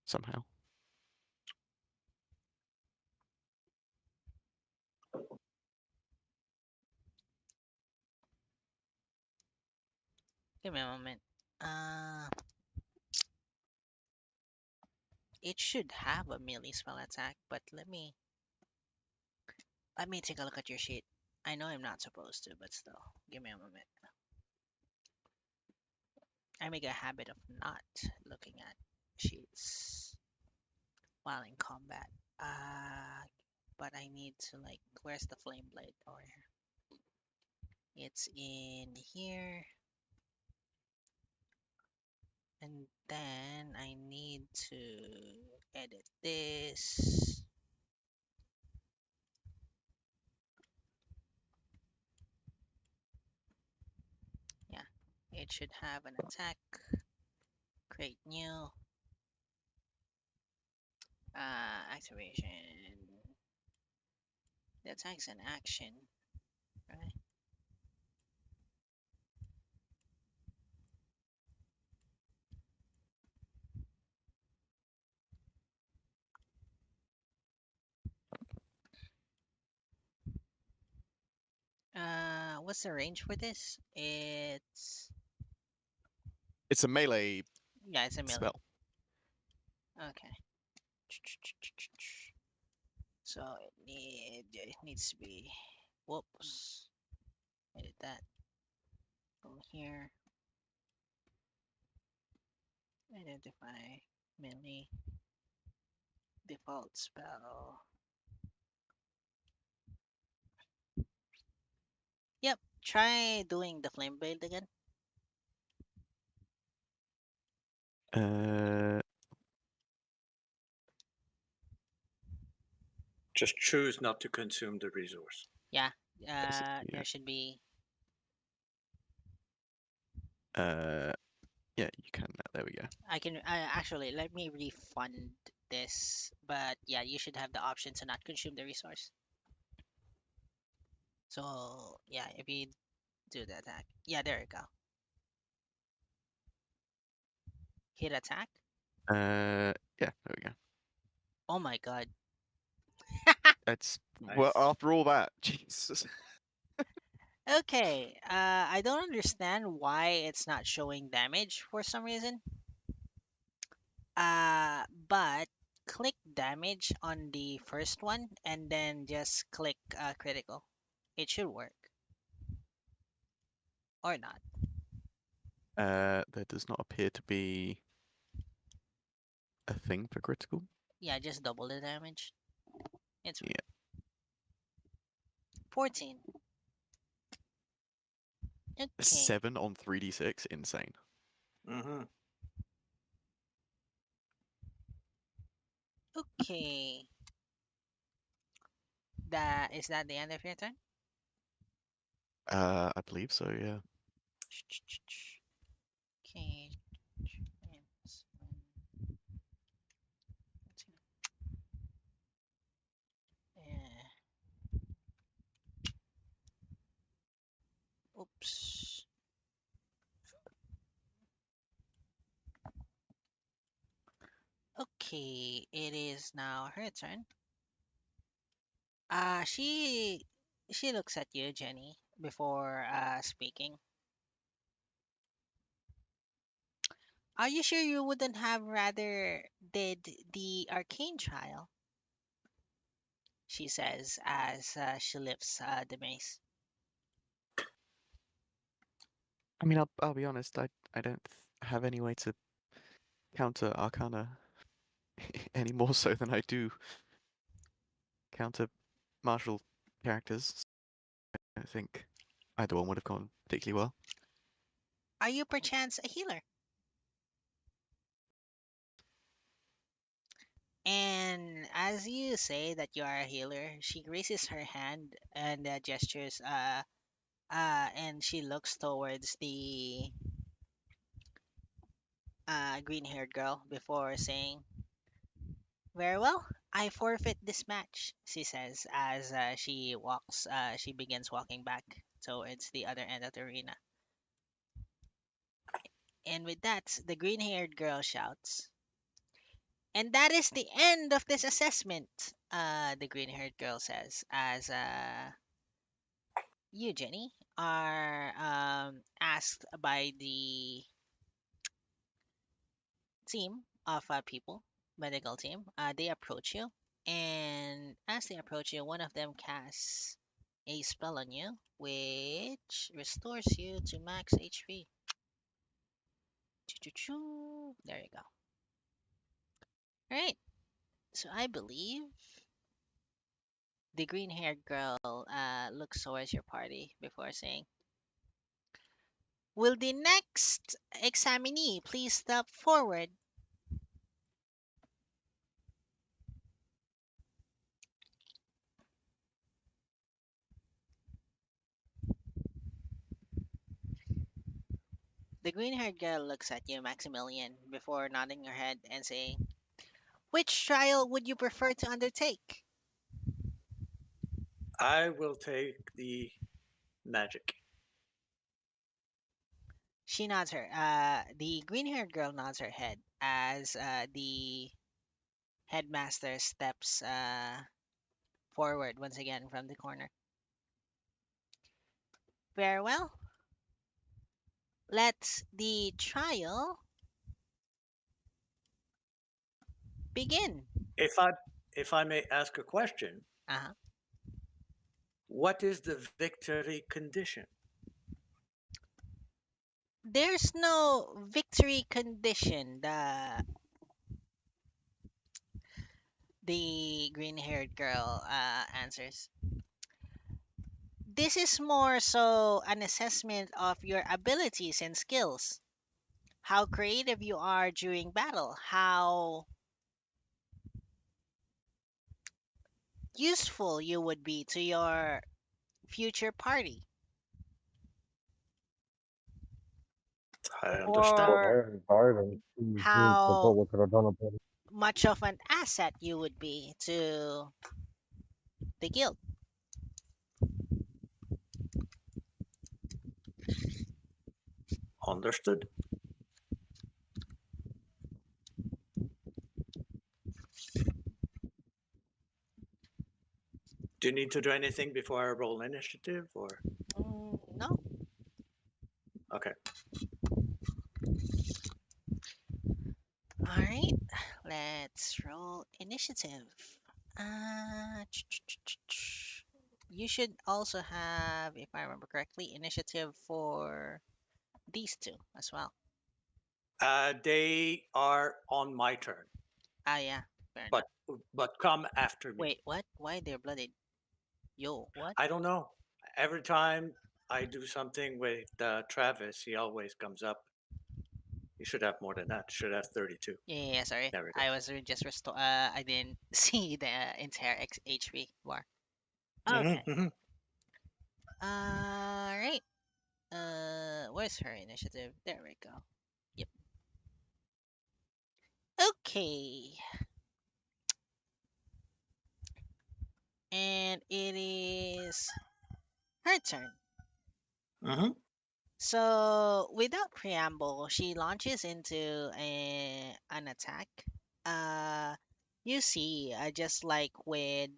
[SPEAKER 2] somehow.
[SPEAKER 1] Give me a moment. Uh, it should have a melee spell attack, but let me take a look at your sheet. I know I'm not supposed to, but still, give me a moment. I make a habit of not looking at sheets while in combat. But I need to where's the flame blade? Or it's in here, and then I need to edit this. Yeah, it should have an attack. Create new. Activation. The attack's an action, right? What's the range for this?
[SPEAKER 2] It's a melee
[SPEAKER 1] Yeah, it's a melee.
[SPEAKER 2] spell.
[SPEAKER 1] Okay. So it needs to be. Whoops. Edit that. Go here. Identify melee default spell. Yep. Try doing the flame blade again.
[SPEAKER 2] Uh,
[SPEAKER 4] Just choose not to consume the resource.
[SPEAKER 1] Yeah.
[SPEAKER 2] Basically, yeah.
[SPEAKER 1] There should be.
[SPEAKER 2] Yeah, you can. There we go.
[SPEAKER 1] I can actually let me refund this, but yeah, you should have the option to not consume the resource. So yeah, if you do the attack, yeah, there you go. Hit attack.
[SPEAKER 2] Yeah, there we go.
[SPEAKER 1] Oh my god.
[SPEAKER 2] It's well
[SPEAKER 4] Nice.
[SPEAKER 2] after all that, Jesus.
[SPEAKER 1] Okay. I don't understand why it's not showing damage for some reason. But click damage on the first one and then just click critical. It should work. Or not.
[SPEAKER 2] There does not appear to be a thing for critical.
[SPEAKER 1] Yeah, just double the damage. It's
[SPEAKER 2] Yeah.
[SPEAKER 1] 14. Okay.
[SPEAKER 2] 7 on 3d6, insane.
[SPEAKER 4] Mm-hmm.
[SPEAKER 1] Okay. Is that the end of your turn?
[SPEAKER 2] I believe so, yeah.
[SPEAKER 1] Okay. Oops. Okay, it is now her turn. She looks at you, Jenny, before speaking. Are you sure you wouldn't have rather did the arcane trial? She says as she lifts the mace.
[SPEAKER 2] I mean, I'll be honest. I don't have any way to counter Arcana any more so than I do counter martial characters. I think either one would have gone particularly well.
[SPEAKER 1] Are you perchance a healer? And as you say that you are a healer, she raises her hand and gestures, and she looks towards the green-haired girl before saying, "Very well, I forfeit this match," she says as she begins walking back towards the other end of the arena. And with that, the green-haired girl shouts, "And that is the end of this assessment," the green-haired girl says as you, Jenny, are asked by the team of people, medical team. They approach you, and as they approach you, one of them casts a spell on you, which restores you to max HP. Choo-choo-choo. There you go. All right. So I believe the green-haired girl looks towards your party before saying, "Will the next examinee please step forward?" The green-haired girl looks at you, Maximilian, before nodding her head and saying, "Which trial would you prefer to undertake?"
[SPEAKER 4] I will take the magic.
[SPEAKER 1] She nods her. The green-haired girl nods her head as the headmaster steps forward once again from the corner. Very well. Let the trial begin.
[SPEAKER 4] If I if I may ask a question,
[SPEAKER 1] Uh-huh.
[SPEAKER 4] what is the victory condition?
[SPEAKER 1] There's no victory condition. The green-haired girl answers. This is more so an assessment of your abilities and skills. How creative you are during battle, how useful you would be to your future party,
[SPEAKER 4] I understand.
[SPEAKER 8] Well,
[SPEAKER 1] or
[SPEAKER 8] there's Garden. The
[SPEAKER 1] how
[SPEAKER 8] total Corona Party.
[SPEAKER 1] much of an asset you would be to the guild.
[SPEAKER 4] Understood. Do you need to do anything before I roll initiative, or
[SPEAKER 1] No.
[SPEAKER 4] okay?
[SPEAKER 1] All right. Let's roll initiative. Uh, you should also have, if I remember correctly, initiative for these two as well.
[SPEAKER 4] They are on my turn,
[SPEAKER 1] Ah, yeah. Fair enough.
[SPEAKER 4] but come after me.
[SPEAKER 1] Wait, what? Why they're blooded? Yo, what?
[SPEAKER 4] I don't know. Every time I do something with Travis, he always comes up. You should have more than that. You should have 32.
[SPEAKER 1] Yeah, sorry.
[SPEAKER 4] There we go.
[SPEAKER 1] I was just I didn't see the entire HP bar. Okay.
[SPEAKER 4] Mm-hmm.
[SPEAKER 1] All right. Where's her initiative? There we go. Yep. Okay. And it is her turn.
[SPEAKER 4] Mm-hmm.
[SPEAKER 1] So, without preamble, she launches into an attack. Uh, you see, just like with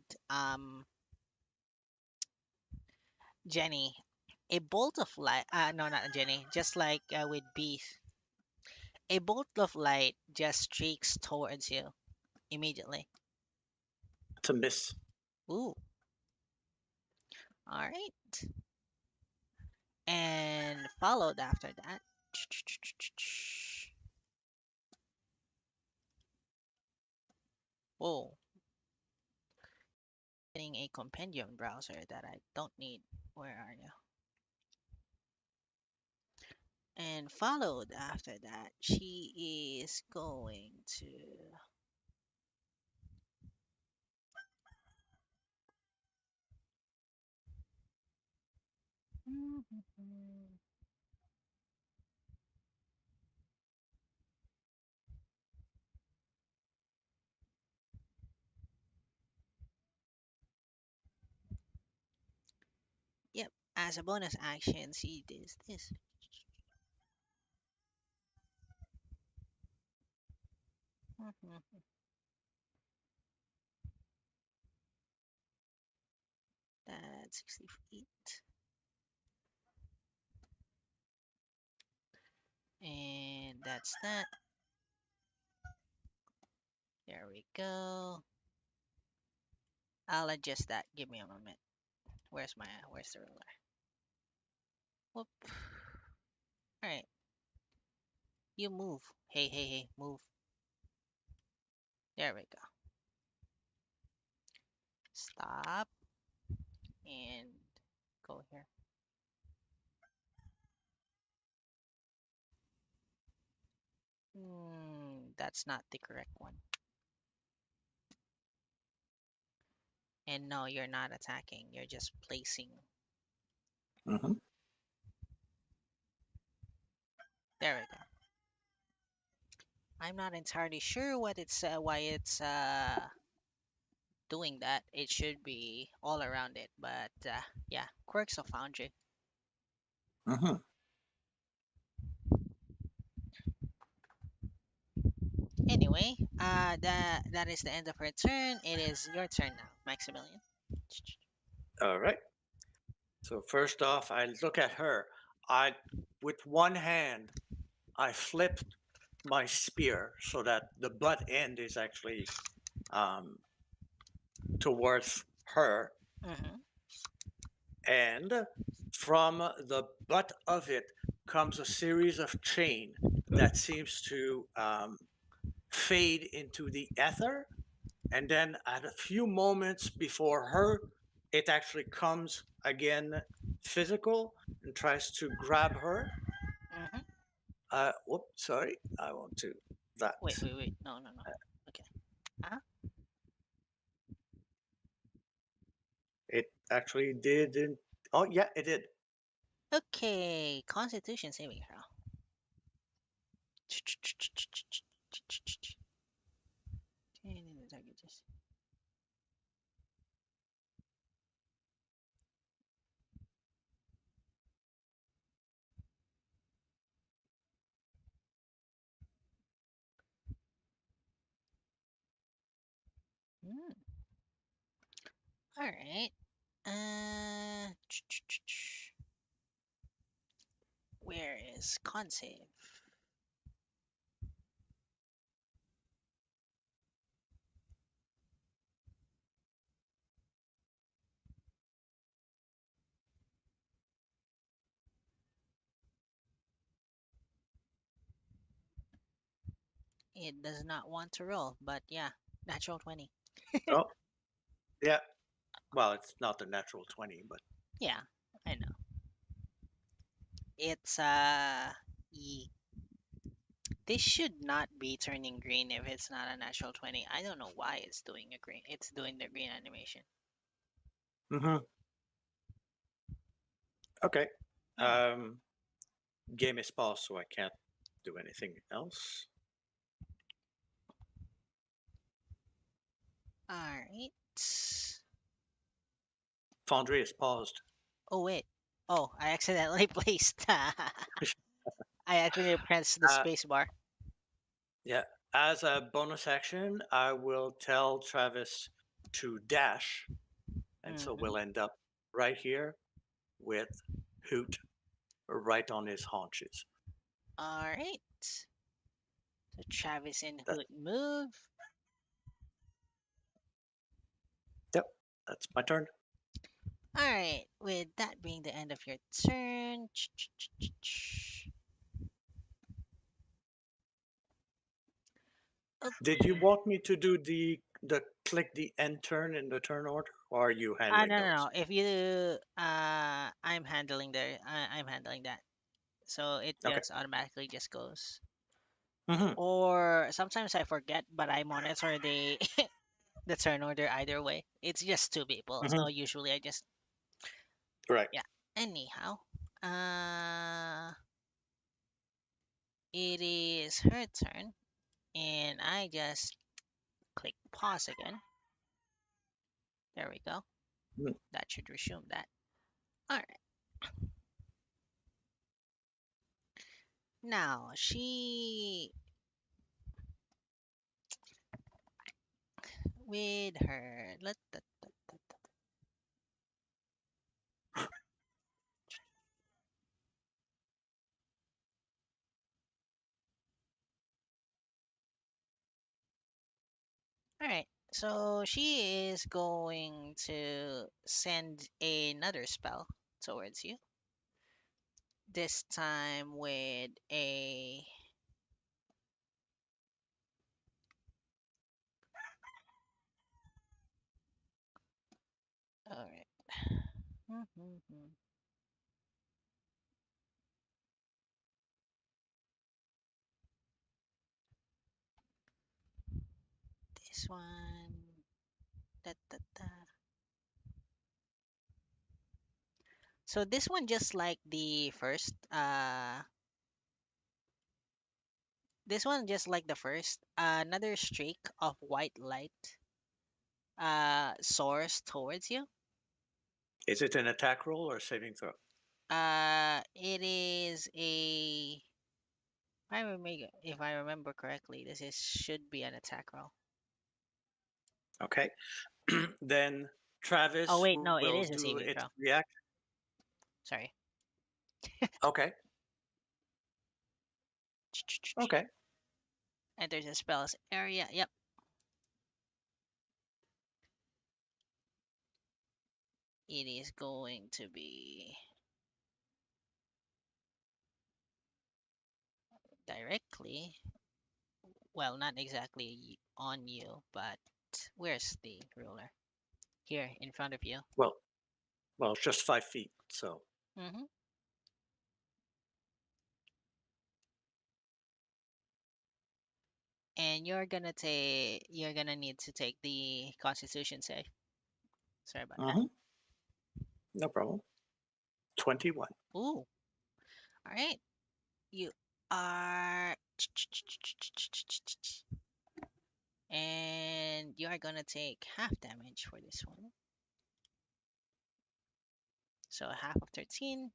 [SPEAKER 1] Jenny, a bolt of light. No, not Jenny. Just like with Beef, A bolt of light just streaks towards you immediately.
[SPEAKER 4] It's a miss.
[SPEAKER 1] Ooh. All right. And followed after that. Whoa. Getting a compendium browser that I don't need. Where are you? And followed after that, she is going to. Yep, as a bonus action, she does this. That's 60 feet. And that's that. There we go. I'll adjust that. Give me a moment. Where's the ruler? Whoop. Alright. You move. Hey, hey, hey, move. There we go. Stop. And go here. That's not the correct one. And no, you're not attacking. You're just placing.
[SPEAKER 4] Mm-hmm.
[SPEAKER 1] There we go. I'm not entirely sure what it's why it's doing that. It should be all around it, but yeah, quirks of Foundry.
[SPEAKER 4] Mm-hmm.
[SPEAKER 1] Anyway, that is the end of her turn. It is your turn now, Maximilian.
[SPEAKER 4] All right. So first off, I look at her. With one hand, I flipped my spear so that the butt end is actually towards her,
[SPEAKER 1] Mm-hmm.
[SPEAKER 4] and from the butt of it comes a series of chain that seems to fade into the ether, and then at a few moments before her, it actually comes again physical and tries to grab her.
[SPEAKER 1] Mm-hmm.
[SPEAKER 4] Whoops, sorry, I want to that.
[SPEAKER 1] Wait. No. Okay.
[SPEAKER 4] It actually didn't. Oh yeah, it did.
[SPEAKER 1] Okay. Constitution saving throw. All right. Uh, where is con save? It does not want to roll, but yeah, natural 20.
[SPEAKER 4] Oh yeah. Well, it's not the natural 20, but
[SPEAKER 1] Yeah, I know. It's this should not be turning green if it's not a natural 20. I don't know why it's doing a green. It's doing the green animation.
[SPEAKER 4] mm-hmm. Okay.
[SPEAKER 1] Hmm.
[SPEAKER 4] Game is paused, so I can't do anything else.
[SPEAKER 1] All right.
[SPEAKER 4] Foundry is paused.
[SPEAKER 1] Oh wait. Oh, I accidentally placed. I accidentally pressed the
[SPEAKER 4] Uh,
[SPEAKER 1] space bar.
[SPEAKER 4] Yeah. As a bonus action, I will tell Travis to dash, and so we'll end up right here with Hoot right on his haunches.
[SPEAKER 1] All right. So Travis and
[SPEAKER 4] That-
[SPEAKER 1] Hoot move.
[SPEAKER 4] Yep, that's my turn.
[SPEAKER 1] All right. With that being the end of your turn.
[SPEAKER 4] Did you want me to do the click the end turn in the turn order, or are you handling
[SPEAKER 1] No, no,
[SPEAKER 4] those?
[SPEAKER 1] no. If you, I'm handling I'm handling that. So it
[SPEAKER 4] Okay.
[SPEAKER 1] just automatically just goes.
[SPEAKER 4] Mm-hmm.
[SPEAKER 1] Or sometimes I forget, but I monitor the the turn order either way. It's just two people,
[SPEAKER 4] Mm-hmm.
[SPEAKER 1] so usually I just
[SPEAKER 4] Right.
[SPEAKER 1] yeah. Anyhow, it is her turn, and I just click pause again. There we go.
[SPEAKER 4] Mm.
[SPEAKER 1] That should resume that. All right. Now she with her. All right. So she is going to send another spell towards you. This time with a all right. This one. Da, da, da. So this one just like the first this one just like the first another streak of white light soars towards you.
[SPEAKER 4] Is it an attack roll or saving throw?
[SPEAKER 1] It is a if I remember correctly, this is should be an attack roll.
[SPEAKER 4] Okay. Then
[SPEAKER 1] Oh
[SPEAKER 4] Travis
[SPEAKER 1] wait, no, it
[SPEAKER 4] will
[SPEAKER 1] is a
[SPEAKER 4] do
[SPEAKER 1] saving
[SPEAKER 4] its
[SPEAKER 1] throw.
[SPEAKER 4] react.
[SPEAKER 1] Sorry.
[SPEAKER 4] Okay. Okay.
[SPEAKER 1] Enters the spell's area. Yep. It is going to be directly. Well, not exactly on you, but where's the ruler? Here, in front of you.
[SPEAKER 4] Well, it's just 5 feet. So
[SPEAKER 1] Mm-hmm. And you're gonna need to take the Constitution save. Sorry about that.
[SPEAKER 4] no problem. 21.
[SPEAKER 1] Ooh. All right. You are, and you are gonna take half damage for this one. So half of 13.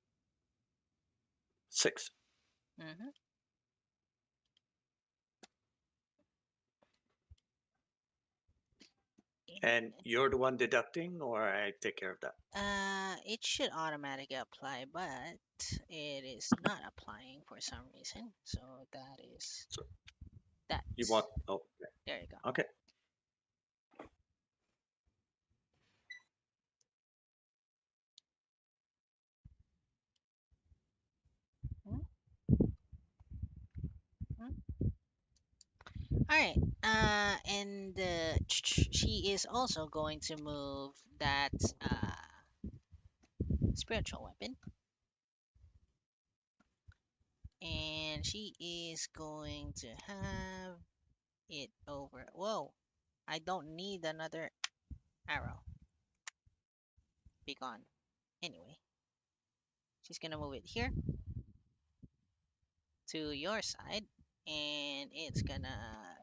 [SPEAKER 4] 6.
[SPEAKER 1] Mm-hmm.
[SPEAKER 4] And you're the one deducting, or I take care of that?
[SPEAKER 1] It should automatically apply, but it is not applying for some reason. So that is
[SPEAKER 4] So
[SPEAKER 1] that.
[SPEAKER 4] you want? Oh,
[SPEAKER 1] There you go.
[SPEAKER 4] okay.
[SPEAKER 1] Hmm? All right. And she is also going to move that spiritual weapon, and she is going to have it over. Whoa! I don't need another arrow. Be gone. Anyway, she's gonna move it here to your side, and it's gonna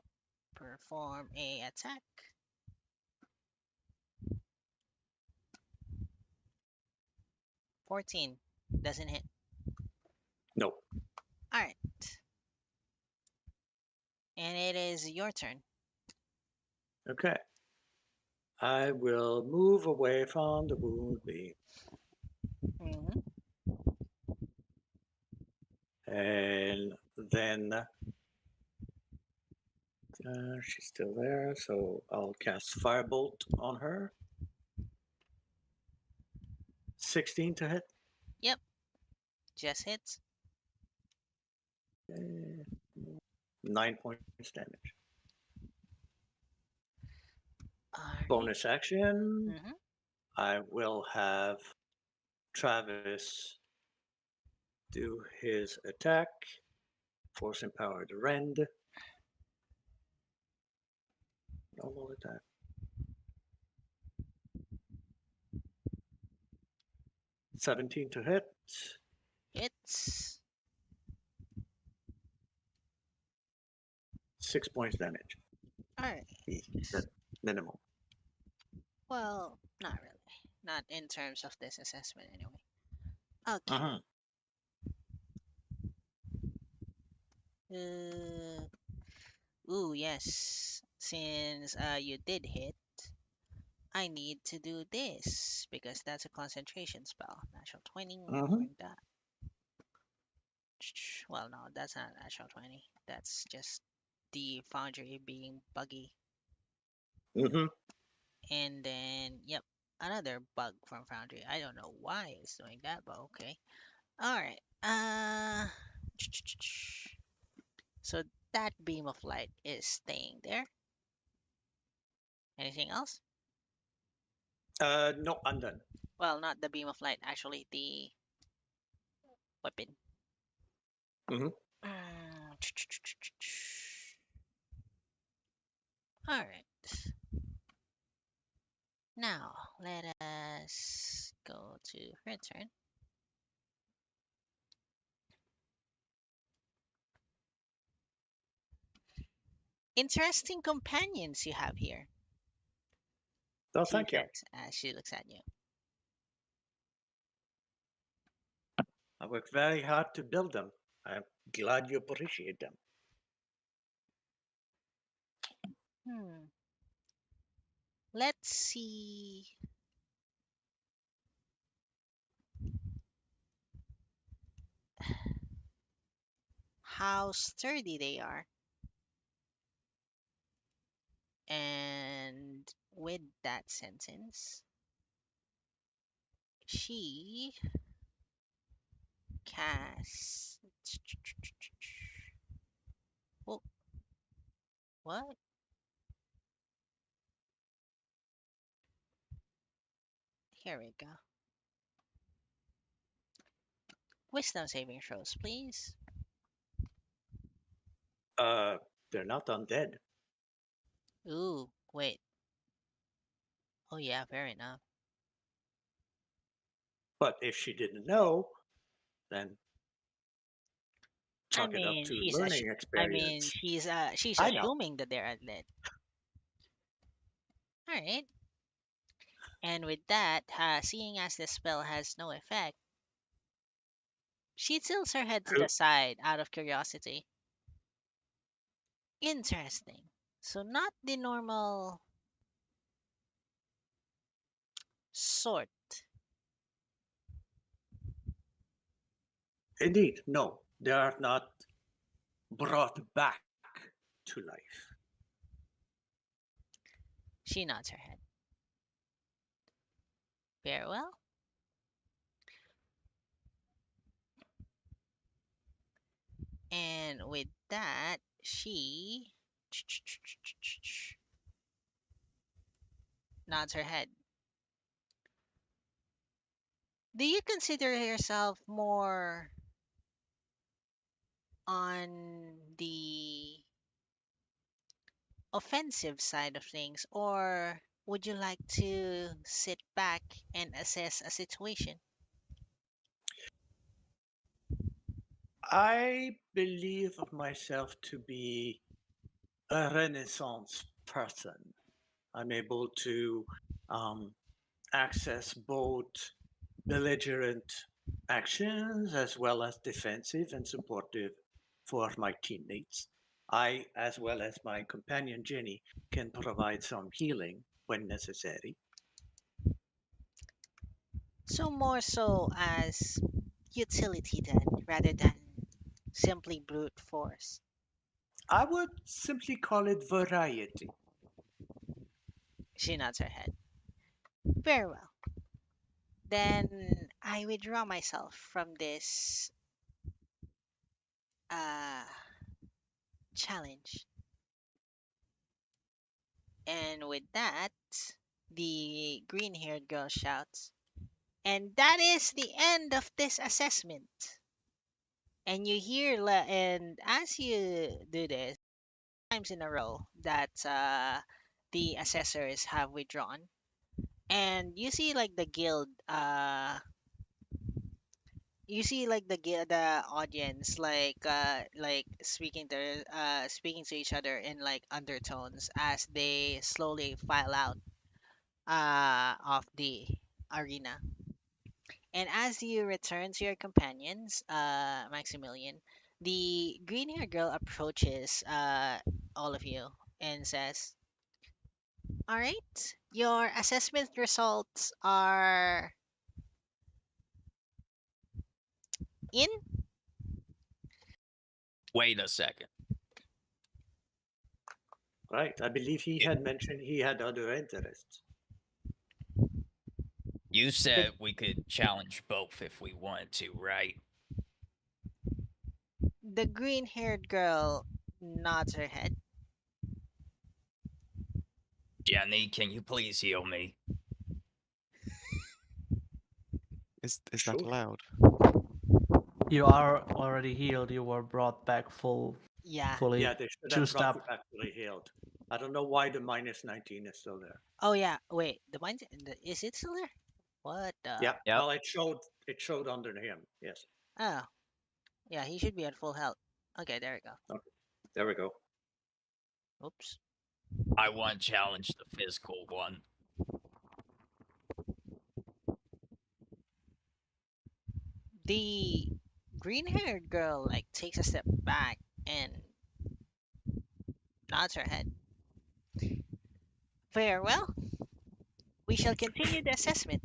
[SPEAKER 1] perform a attack. 14 doesn't hit.
[SPEAKER 4] No.
[SPEAKER 1] All right, and it is your turn.
[SPEAKER 4] Okay. I will move away from the wound beam.
[SPEAKER 1] Mm-hmm.
[SPEAKER 4] And then She's still there, so I'll cast Firebolt on her. 16 to hit.
[SPEAKER 1] Yep. Just hits.
[SPEAKER 4] 9 points damage.
[SPEAKER 1] Alright.
[SPEAKER 4] Bonus action.
[SPEAKER 1] Mm-hmm.
[SPEAKER 4] I will have Travis do his attack. Force empowered rend. Normal attack. 17 to hit.
[SPEAKER 1] Hits.
[SPEAKER 4] 6 points damage.
[SPEAKER 1] Alright.
[SPEAKER 4] That's minimal.
[SPEAKER 1] Well, not really. Not in terms of this assessment, anyway. Okay. Ooh, yes. Since you did hit, I need to do this because that's a concentration spell. Natural 20. Bring that. Well, no, that's not natural 20. That's just the foundry being buggy. And then, yep, another bug from foundry. I don't know why it's doing that, but okay. All right. So that beam of light is staying there. Anything else?
[SPEAKER 4] No, I'm done.
[SPEAKER 1] Well, not the beam of light, actually, the weapon.
[SPEAKER 4] Mhm.
[SPEAKER 1] All right. Now, let us go to her turn. Interesting companions you have here.
[SPEAKER 4] Oh,
[SPEAKER 1] She
[SPEAKER 4] thank you.
[SPEAKER 1] says as she looks at you.
[SPEAKER 4] I worked very hard to build them. I'm glad you appreciate them.
[SPEAKER 1] Let's see. How sturdy they are. And with that sentence, she casts. Oh, what? Here we go. Wisdom saving throws, please.
[SPEAKER 4] They're not undead.
[SPEAKER 1] Ooh, wait. Oh, yeah, fair enough.
[SPEAKER 4] But if she didn't know, then
[SPEAKER 1] I
[SPEAKER 4] chalk it up
[SPEAKER 1] mean,
[SPEAKER 4] to learning experience.
[SPEAKER 1] she's
[SPEAKER 4] I know.
[SPEAKER 1] assuming that they're undead. All right. And with that, seeing as the spell has no effect, she tilts her head to the side out of curiosity. Interesting. So not the normal sort.
[SPEAKER 4] Indeed, no, they are not brought back to life.
[SPEAKER 1] She nods her head. Very well. And with that, she nods her head. Do you consider yourself more on the offensive side of things, or would you like to sit back and assess a situation?
[SPEAKER 4] I believe of myself to be a Renaissance person. I'm able to access both belligerent actions as well as defensive and supportive for my teammates. I, as well as my companion Jenny, can provide some healing when necessary.
[SPEAKER 1] So more so as utility then, rather than simply brute force.
[SPEAKER 4] I would simply call it variety.
[SPEAKER 1] She nods her head. Very well. Then I withdraw myself from this uh challenge. And with that, the green-haired girl shouts, "And that is the end of this assessment." And you hear, and as you do this, times in a row that the assessors have withdrawn, and you see like the guild, you see like the audience like speaking to each other in like undertones as they slowly file out of the arena. And as you return to your companions, Maximilian, the green haired girl approaches all of you and says, "All right, your assessment results are in."
[SPEAKER 5] Wait a second.
[SPEAKER 4] Right. I believe he had mentioned he had other interests.
[SPEAKER 5] You said we could challenge both if we wanted to, right?
[SPEAKER 1] The green haired girl nods her head.
[SPEAKER 5] Jenny, can you please heal me?
[SPEAKER 2] Is that
[SPEAKER 4] Sure.
[SPEAKER 2] allowed?
[SPEAKER 6] You are already healed. You were brought back
[SPEAKER 1] Yeah.
[SPEAKER 6] fully
[SPEAKER 4] Yeah, they should have
[SPEAKER 6] juiced
[SPEAKER 4] brought
[SPEAKER 6] up.
[SPEAKER 4] you back fully healed. I don't know why the -19 is still there.
[SPEAKER 1] Oh yeah. Wait. Is it still there? What the?
[SPEAKER 4] Yeah.
[SPEAKER 5] Yep.
[SPEAKER 4] Well, it showed under him. Yes.
[SPEAKER 1] Oh. Yeah. He should be at full health. Okay. There we go.
[SPEAKER 4] Okay. There we go.
[SPEAKER 1] Oops.
[SPEAKER 5] I want to challenge the physical one.
[SPEAKER 1] The green haired girl like takes a step back and nods her head. Very well. We shall continue the assessment.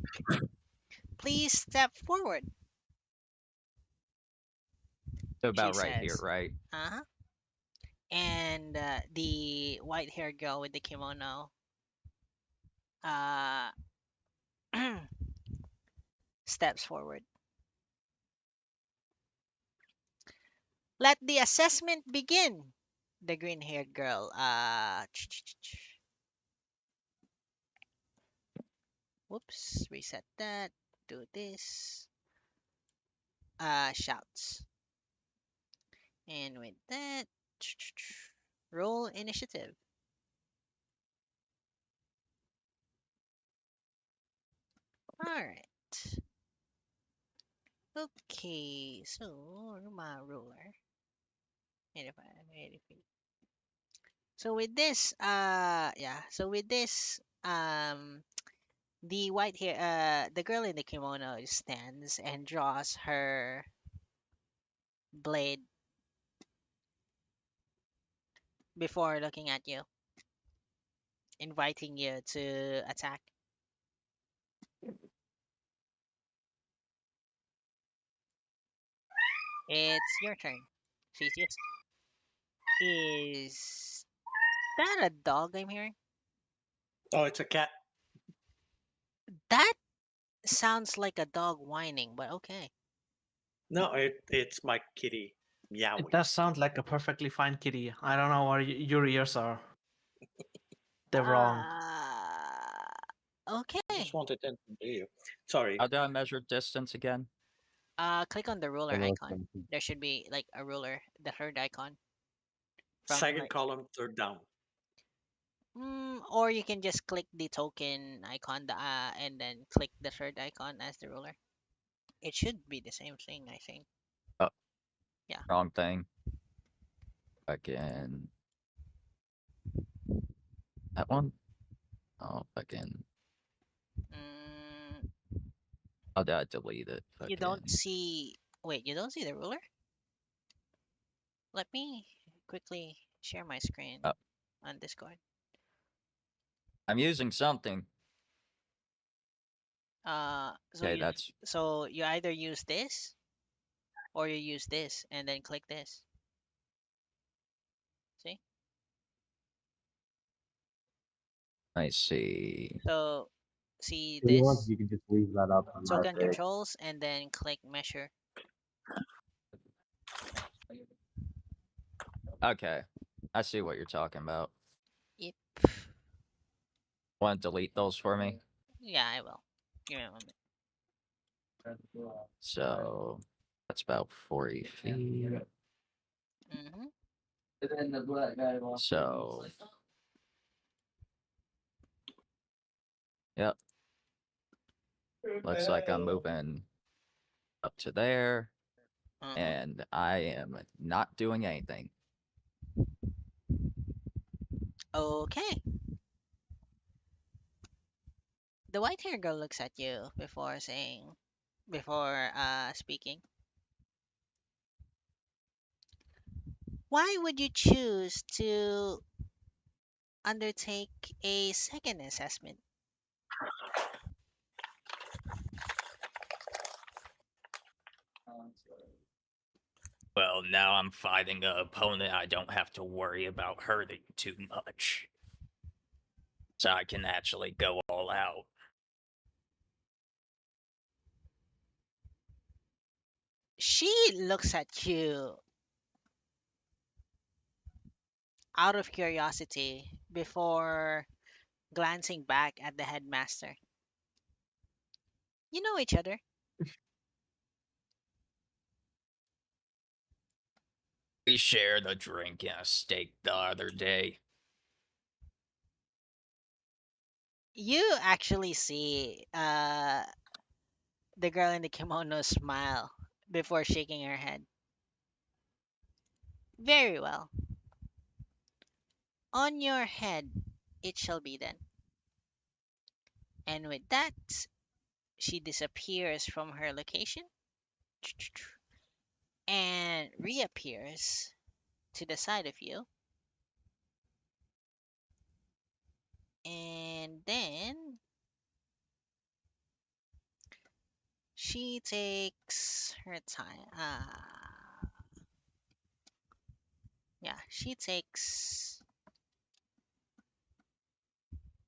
[SPEAKER 1] Please step forward,
[SPEAKER 5] So
[SPEAKER 1] she
[SPEAKER 5] about right here,
[SPEAKER 1] says.
[SPEAKER 5] right?
[SPEAKER 1] Uh-huh. And the white haired girl with the kimono uh steps forward. Let the assessment begin. The green haired girl whoops, reset that. Do this. Shouts. And with that, roll initiative. Alright. Okay, so my ruler. 85, 83. So with this, so with this, the white hair, the girl in the kimono stands and draws her blade before looking at you, inviting you to attack. It's your turn, Theseus. Is that a dog I'm hearing?
[SPEAKER 4] Oh, it's a cat.
[SPEAKER 1] That sounds like a dog whining, but okay.
[SPEAKER 4] No, it's my kitty meowing.
[SPEAKER 6] It does sound like a perfectly fine kitty. I don't know where your ears are. They're wrong.
[SPEAKER 1] Okay.
[SPEAKER 4] Just wanted them to do you. Sorry.
[SPEAKER 5] How do I measure distance again?
[SPEAKER 1] Click on the ruler
[SPEAKER 8] General
[SPEAKER 1] icon.
[SPEAKER 8] senses.
[SPEAKER 1] There should be like a ruler, the third icon. From
[SPEAKER 4] Second
[SPEAKER 1] like,
[SPEAKER 4] column, third down.
[SPEAKER 1] or you can just click the token icon, and then click the third icon as the ruler. It should be the same thing, I think.
[SPEAKER 5] Wrong thing. Again. That one? Oh, again.
[SPEAKER 1] Mm,
[SPEAKER 5] How did I delete it?
[SPEAKER 1] you don't
[SPEAKER 5] Again.
[SPEAKER 1] see. Wait, you don't see the ruler? Let me quickly share my screen
[SPEAKER 5] Oh.
[SPEAKER 1] on Discord.
[SPEAKER 5] I'm using something.
[SPEAKER 1] So
[SPEAKER 5] Okay, that's
[SPEAKER 1] so you either use this or you use this and then click this.
[SPEAKER 5] I see.
[SPEAKER 1] So see
[SPEAKER 8] If you want,
[SPEAKER 1] this?
[SPEAKER 8] you can just leave that up on my
[SPEAKER 1] Token
[SPEAKER 8] page.
[SPEAKER 1] controls and then click measure.
[SPEAKER 5] Okay. I see what you're talking about.
[SPEAKER 1] Yep.
[SPEAKER 5] Want to delete those for me?
[SPEAKER 1] Yeah, I will. Give me a moment.
[SPEAKER 5] So that's about 40 feet.
[SPEAKER 1] Mm-hmm.
[SPEAKER 5] So, yep. Looks like I'm moving up to there,
[SPEAKER 1] Uh-huh.
[SPEAKER 5] and I am not doing anything.
[SPEAKER 1] Okay. The white hair girl looks at you before speaking. Why would you choose to undertake a second assessment?
[SPEAKER 5] Well, now I'm fighting an opponent I don't have to worry about hurting too much. So I can actually go all out.
[SPEAKER 1] She looks at you out of curiosity before glancing back at the headmaster. You know each other.
[SPEAKER 5] We shared a drink and a steak the other day.
[SPEAKER 1] You actually see the girl in the kimono smile before shaking her head. Very well. On your head it shall be then. And with that, she disappears from her location and reappears to the side of you. And then she takes her time. Yeah, she takes.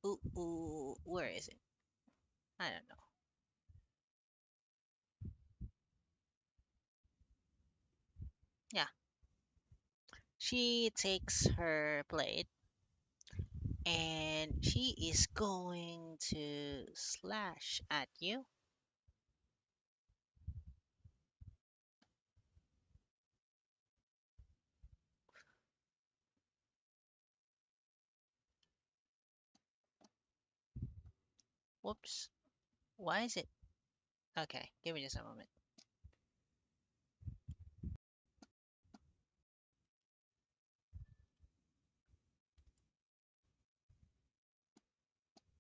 [SPEAKER 1] Ooh, where is it? I don't know. Yeah, she takes her blade and she is going to slash at you. Whoops. Why is it? Okay, give me just a moment.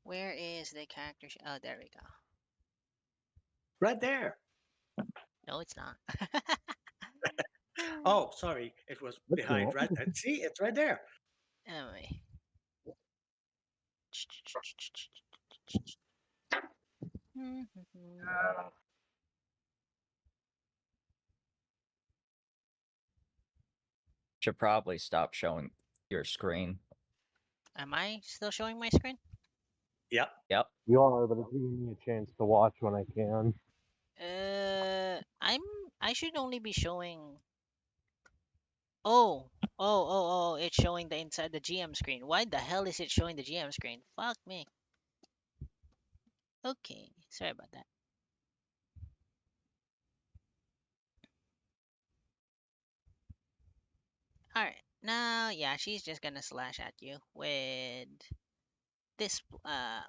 [SPEAKER 1] Where is the character? Oh, there we go.
[SPEAKER 4] Right there.
[SPEAKER 1] No, it's not.
[SPEAKER 4] Oh, sorry. It was
[SPEAKER 8] Looking
[SPEAKER 4] behind
[SPEAKER 8] at
[SPEAKER 4] right there. See, it's right there.
[SPEAKER 1] Anyway.
[SPEAKER 5] Should probably stop showing your screen.
[SPEAKER 1] Am I still showing my screen?
[SPEAKER 4] Yep.
[SPEAKER 5] Yep.
[SPEAKER 8] You are, but it's giving me a chance to watch when I can.
[SPEAKER 1] I'm. I should only be showing. Oh! It's showing the inside the GM screen. Why the hell is it showing the GM screen? Fuck me. Okay, sorry about that. All right, now yeah, she's just gonna slash at you with this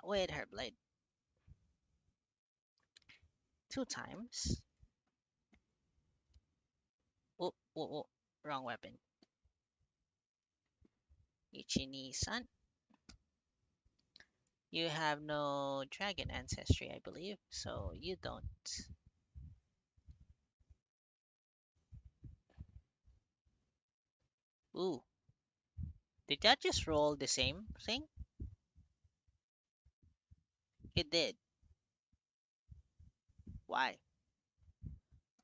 [SPEAKER 1] with her blade 2 times. Oh, wrong weapon. Ichini-san, you have no dragon ancestry, I believe, so you don't. Ooh, did that just roll the same thing? It did. Why?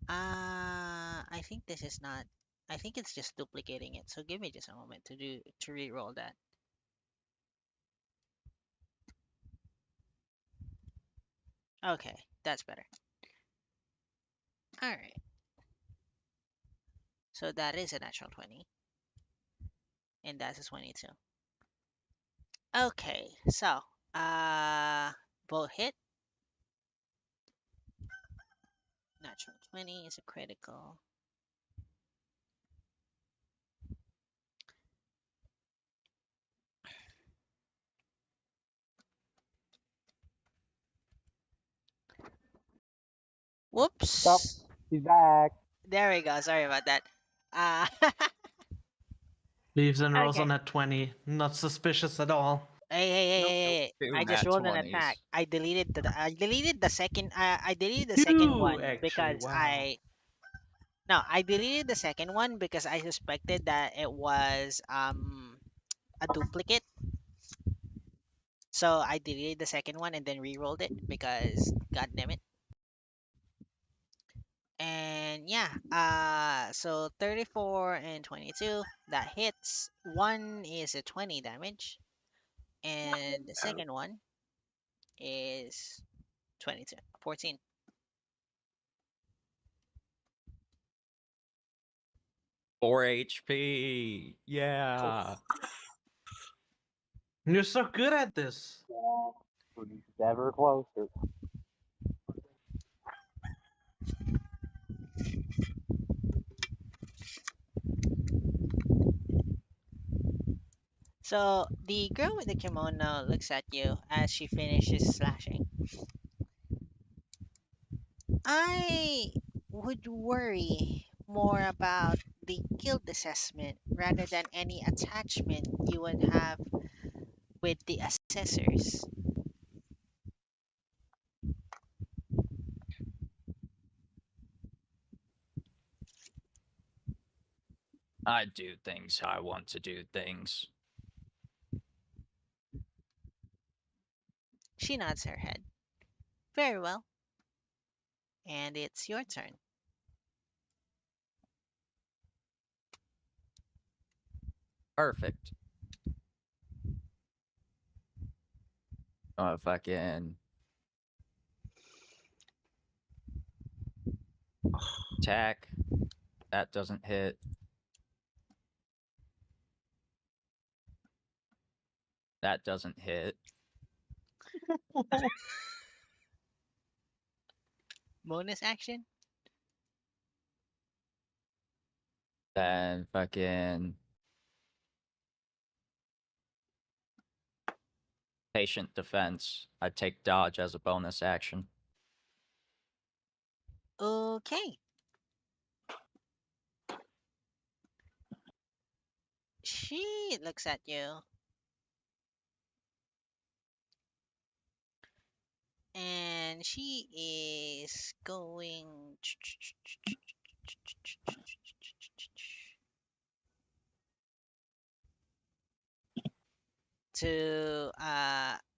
[SPEAKER 1] I think this is not. I think it's just duplicating it. So give me just a moment to re-roll that. Okay, that's better. All right. So that is a natural 20, and that's a 22. Okay, so both hit. Natural 20 is a critical.
[SPEAKER 8] Stop.
[SPEAKER 1] Whoops.
[SPEAKER 8] He's back.
[SPEAKER 1] There we go. Sorry about that. Uh,
[SPEAKER 6] Leaves and rolls
[SPEAKER 1] okay.
[SPEAKER 6] on a 20. Not suspicious at all.
[SPEAKER 5] Nope.
[SPEAKER 1] Hey.
[SPEAKER 5] Two
[SPEAKER 1] I just
[SPEAKER 5] nat
[SPEAKER 1] rolled an attack.
[SPEAKER 5] 20s.
[SPEAKER 1] I deleted the second. I deleted the second
[SPEAKER 6] Two,
[SPEAKER 1] one
[SPEAKER 6] actually.
[SPEAKER 1] because
[SPEAKER 6] Wow.
[SPEAKER 1] I deleted the second one because I suspected that it was a duplicate. So I deleted the second one and then re-rolled it because god damn it. And yeah, so 34 and 22 that hits. One is a 20 damage, and the second one is 22, 14.
[SPEAKER 5] 4 HP. Yeah.
[SPEAKER 6] You're so good at this.
[SPEAKER 8] Ever closer.
[SPEAKER 1] So the girl with the kimono looks at you as she finishes slashing. I would worry more about the guild assessment rather than any attachment you would have with the assessors.
[SPEAKER 5] I do things how I want to do things.
[SPEAKER 1] She nods her head. Very well. And it's your turn.
[SPEAKER 5] Perfect. Fucking attack. That doesn't hit. That doesn't hit.
[SPEAKER 1] Bonus action?
[SPEAKER 5] Then fucking patient defense. I take dodge as a bonus action.
[SPEAKER 1] Okay. She looks at you. And she is going to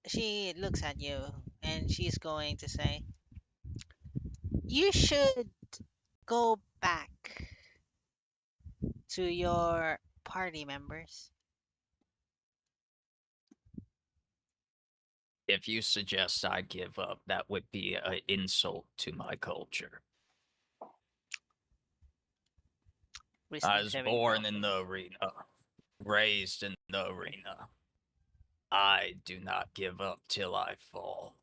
[SPEAKER 1] she looks at you and she's going to say, you should go back to your party members.
[SPEAKER 5] If you suggest I give up, that would be an insult to my culture. I
[SPEAKER 1] Wisdom
[SPEAKER 5] was
[SPEAKER 1] saving
[SPEAKER 5] born
[SPEAKER 1] throw.
[SPEAKER 5] in the arena, raised in the arena. I do not give up till I fall.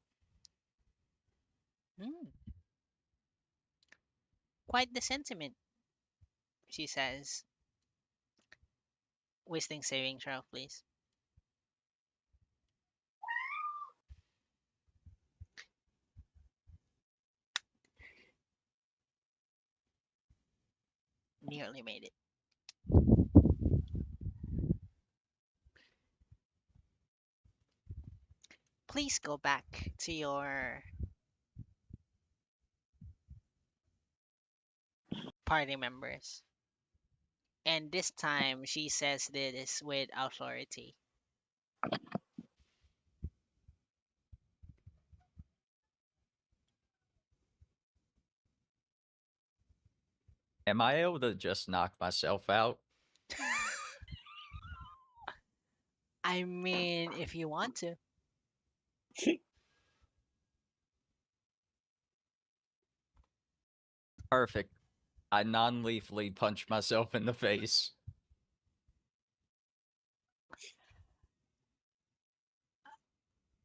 [SPEAKER 1] Quite the sentiment, she says. Wisdom saving throw, please. Nearly made it. Please go back to your party members. And this time she says this with authority.
[SPEAKER 5] Am I able to just knock myself out?
[SPEAKER 1] I mean, if you want to.
[SPEAKER 5] Perfect. I non-lethally punch myself in the face.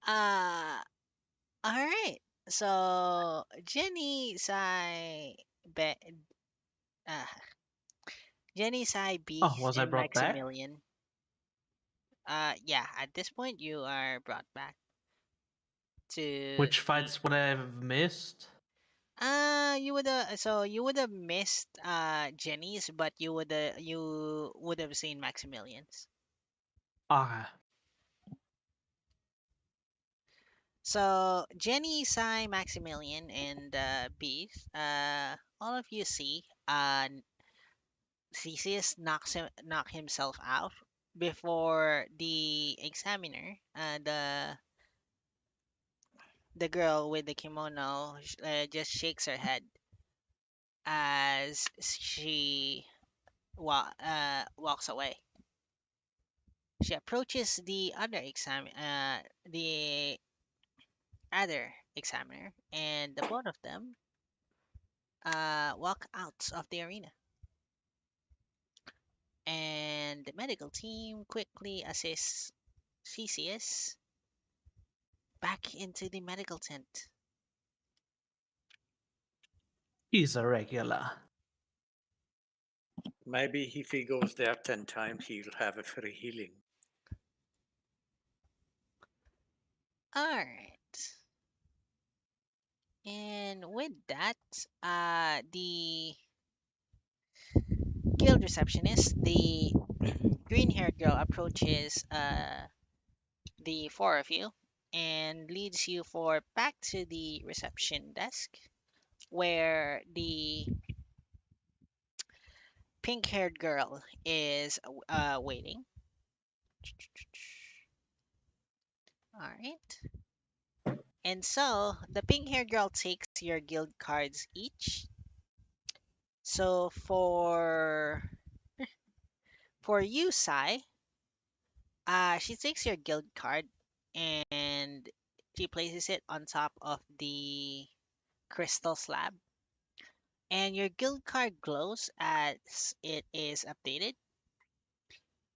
[SPEAKER 1] Uh, all right. So Jenny, Sai, uh, Jenny, Sai,
[SPEAKER 6] Oh,
[SPEAKER 1] Beast,
[SPEAKER 6] was I
[SPEAKER 1] and
[SPEAKER 6] brought back?
[SPEAKER 1] Maximilian. Yeah. At this point, you are brought back to
[SPEAKER 6] Which
[SPEAKER 1] the.
[SPEAKER 6] fights would I have missed?
[SPEAKER 1] You would have missed Jenny's, but you would have seen Maximilian's.
[SPEAKER 6] Okay.
[SPEAKER 1] So Jenny, Sai, Maximilian, and Beast. All of you see. Theseus knock himself out before the examiner, the girl with the kimono, just shakes her head as she walks away. She approaches the other examiner, and the both of them walk out of the arena. And the medical team quickly assists Theseus back into the medical tent.
[SPEAKER 6] He's a regular.
[SPEAKER 4] Maybe if he goes there 10 times, he'll have a free healing.
[SPEAKER 1] All right. And with that, the guild receptionist, the green-haired girl, approaches the four of you and leads you back to the reception desk where the pink-haired girl is waiting. All right. And so the pink-haired girl takes your guild cards each. So for you, Sai, she takes your guild card and she places it on top of the crystal slab. And your guild card glows as it is updated.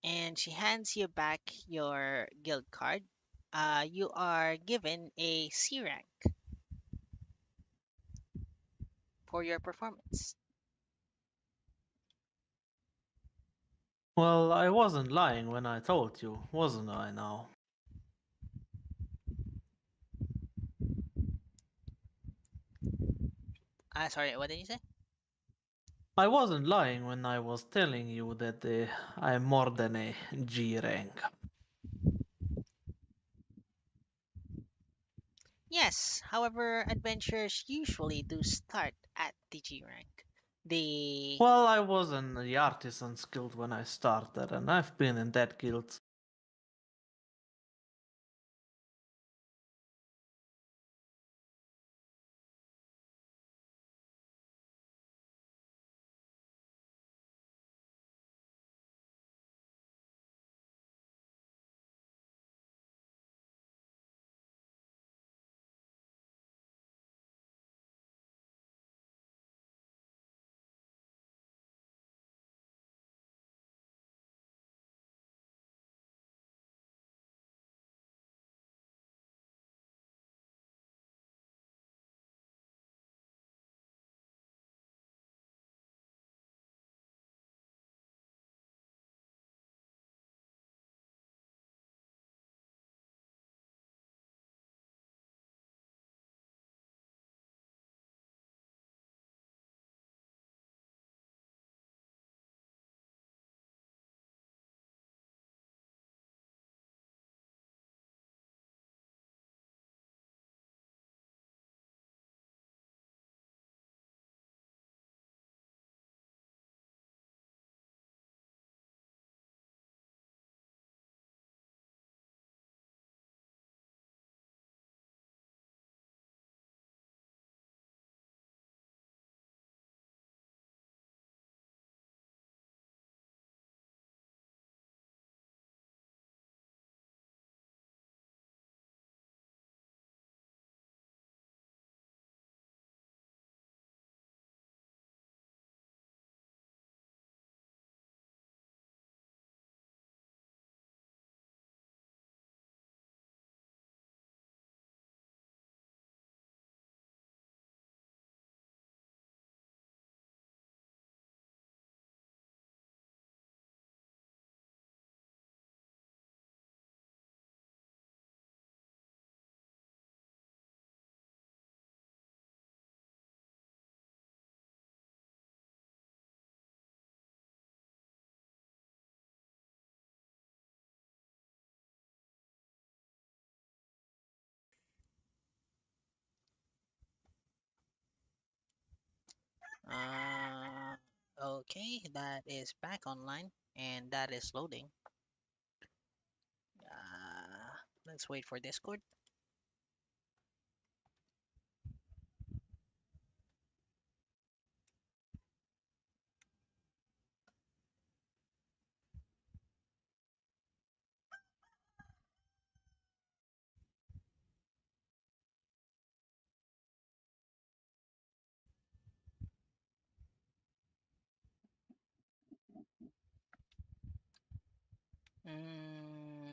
[SPEAKER 1] And she hands you back your guild card. You are given a C rank for your performance.
[SPEAKER 6] Well, I wasn't lying when I told you, wasn't I now?
[SPEAKER 1] Sorry, what did you say?
[SPEAKER 6] I wasn't lying when I was telling you that I'm more than a G rank.
[SPEAKER 1] Yes, however, adventurers usually do start at the G rank. The
[SPEAKER 6] Well, I was in the Artisans Guild when I started, and I've been in that guild
[SPEAKER 1] Okay, that is back online and that is loading. Let's wait for Discord. Mm,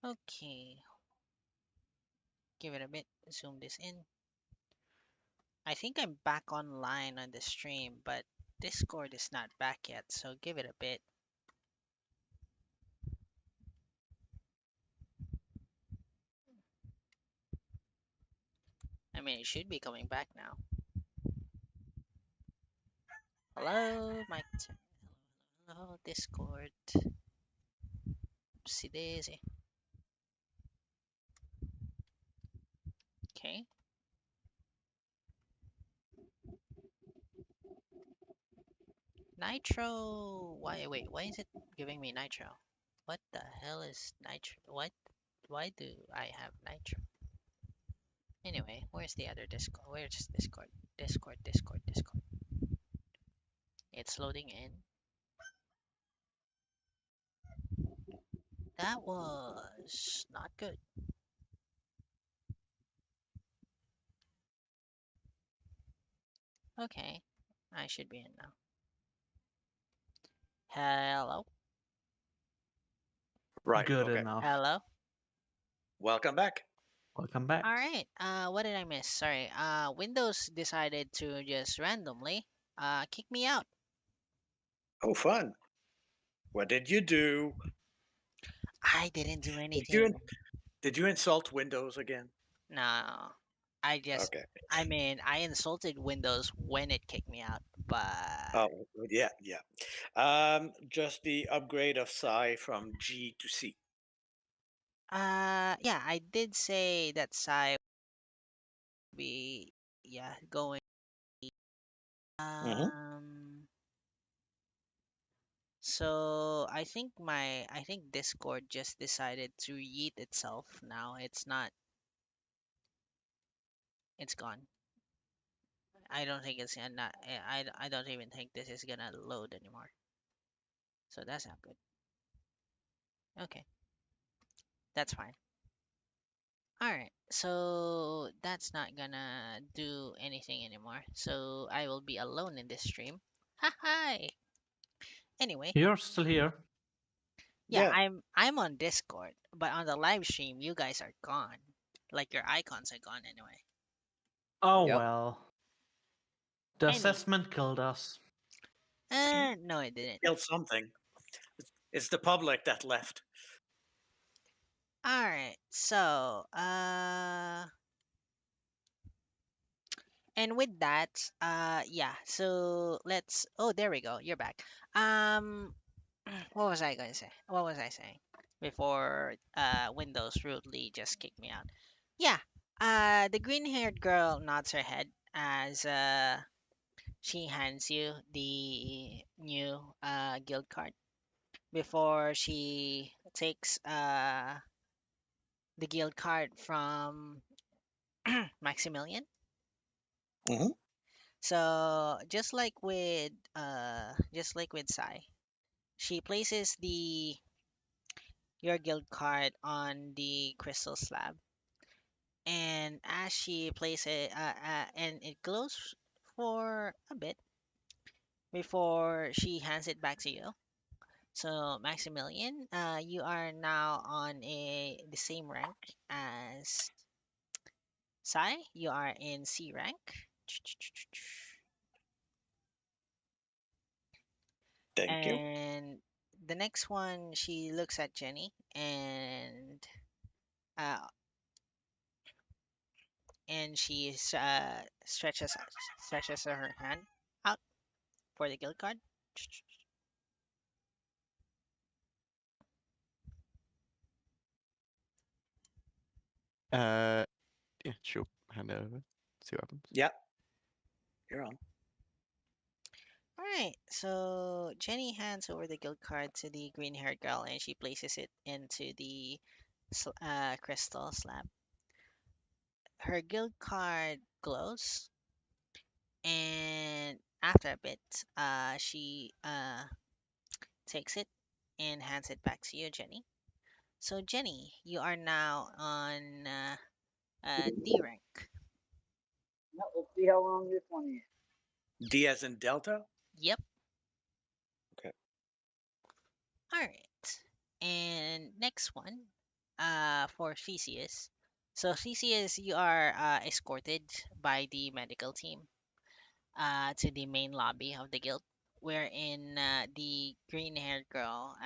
[SPEAKER 1] okay, give it a bit. Zoom this in. I think I'm back online on the stream, but Discord is not back yet, so give it a bit. I mean, it should be coming back now. Hello, Mike. Hello, Discord. Oopsie daisy. Okay. Nitro. Why? Wait. Why is it giving me nitro? What the hell is nitro? What? Why do I have nitro? Anyway, where's the other Discord? Where's Discord? Discord. Discord. Discord. It's loading in. That was not good. Okay, I should be in now. Hello.
[SPEAKER 4] Right.
[SPEAKER 6] Good
[SPEAKER 4] Okay.
[SPEAKER 6] enough.
[SPEAKER 1] Hello.
[SPEAKER 4] Welcome back.
[SPEAKER 6] Welcome back.
[SPEAKER 1] All right. What did I miss? Sorry. Windows decided to just randomly kick me out.
[SPEAKER 4] Oh, fun. What did you do?
[SPEAKER 1] I didn't do
[SPEAKER 4] Did you,
[SPEAKER 1] anything.
[SPEAKER 4] did you insult Windows again?
[SPEAKER 1] No. I just
[SPEAKER 4] Okay.
[SPEAKER 1] I mean, I insulted Windows when it kicked me out, but
[SPEAKER 4] Oh, yeah, yeah. Just the upgrade of Psi from G to C.
[SPEAKER 1] yeah, I did say that Psy would be yeah, going
[SPEAKER 4] Mm-hmm.
[SPEAKER 1] um so I think Discord just decided to yeet itself now. It's not it's gone. I don't think it's gonna not I don't even think this is gonna load anymore. So that's not good. Okay, that's fine. Alright, so that's not gonna do anything anymore. So I will be alone in this stream. Hi. Anyway,
[SPEAKER 6] You're still here.
[SPEAKER 1] yeah,
[SPEAKER 4] Yeah.
[SPEAKER 1] I'm on Discord, but on the live stream you guys are gone. Like your icons are gone anyway.
[SPEAKER 6] Oh
[SPEAKER 5] Yep.
[SPEAKER 6] well. The
[SPEAKER 1] Any
[SPEAKER 6] assessment killed us.
[SPEAKER 1] no it didn't.
[SPEAKER 4] Killed something. It's the public that left.
[SPEAKER 1] Alright, so and with that, yeah, so let's oh there we go, you're back. Um what was I gonna say? What was I saying? Before Windows rudely just kicked me out. Yeah. The green haired girl nods her head as she hands you the new guild card before she takes the guild card from Maximilian.
[SPEAKER 4] Mm-hmm.
[SPEAKER 1] So just like with Sai, she places the your guild card on the crystal slab, and as she places it, and it glows for a bit before she hands it back to you. So Maximilian, you are now on the same rank as Sai. You are in C rank.
[SPEAKER 4] Thank you.
[SPEAKER 1] And the next one, she looks at Jenny uh, and she stretches her hand out for the guild card.
[SPEAKER 2] Uh, yeah, she'll hand it over. See what happens.
[SPEAKER 4] Yeah, you're on.
[SPEAKER 1] All right. So Jenny hands over the guild card to the green-haired girl, and she places it into the crystal slab. Her guild card glows, and after a bit, she takes it and hands it back to you, Jenny. So Jenny, you are now on D rank.
[SPEAKER 7] Now let's see how long this one is.
[SPEAKER 4] D as in Delta.
[SPEAKER 1] Yep.
[SPEAKER 4] Okay.
[SPEAKER 1] All right. And next one, for Theseus. So Theseus, you are escorted by the medical team to the main lobby of the guild, wherein the green-haired girl,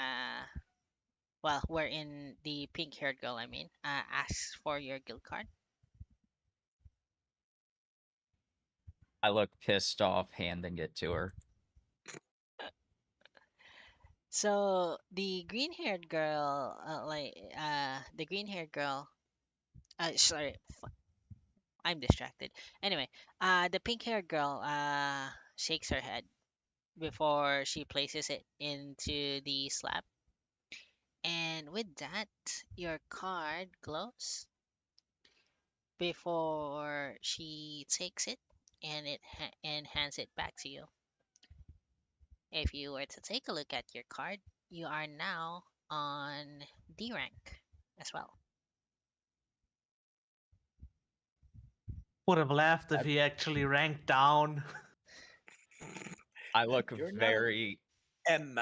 [SPEAKER 1] wherein the pink-haired girl, I mean, asks for your guild card.
[SPEAKER 5] I look pissed off handing it to her.
[SPEAKER 1] So the green-haired girl, the green-haired girl, sorry, I'm distracted. Anyway, the pink-haired girl, shakes her head before she places it into the slab. And with that, your card glows before she takes it and and hands it back to you. If you were to take a look at your card, you are now on D rank as well.
[SPEAKER 6] Would have laughed if he actually ranked down.
[SPEAKER 5] I look
[SPEAKER 4] You're now
[SPEAKER 5] very.
[SPEAKER 4] M.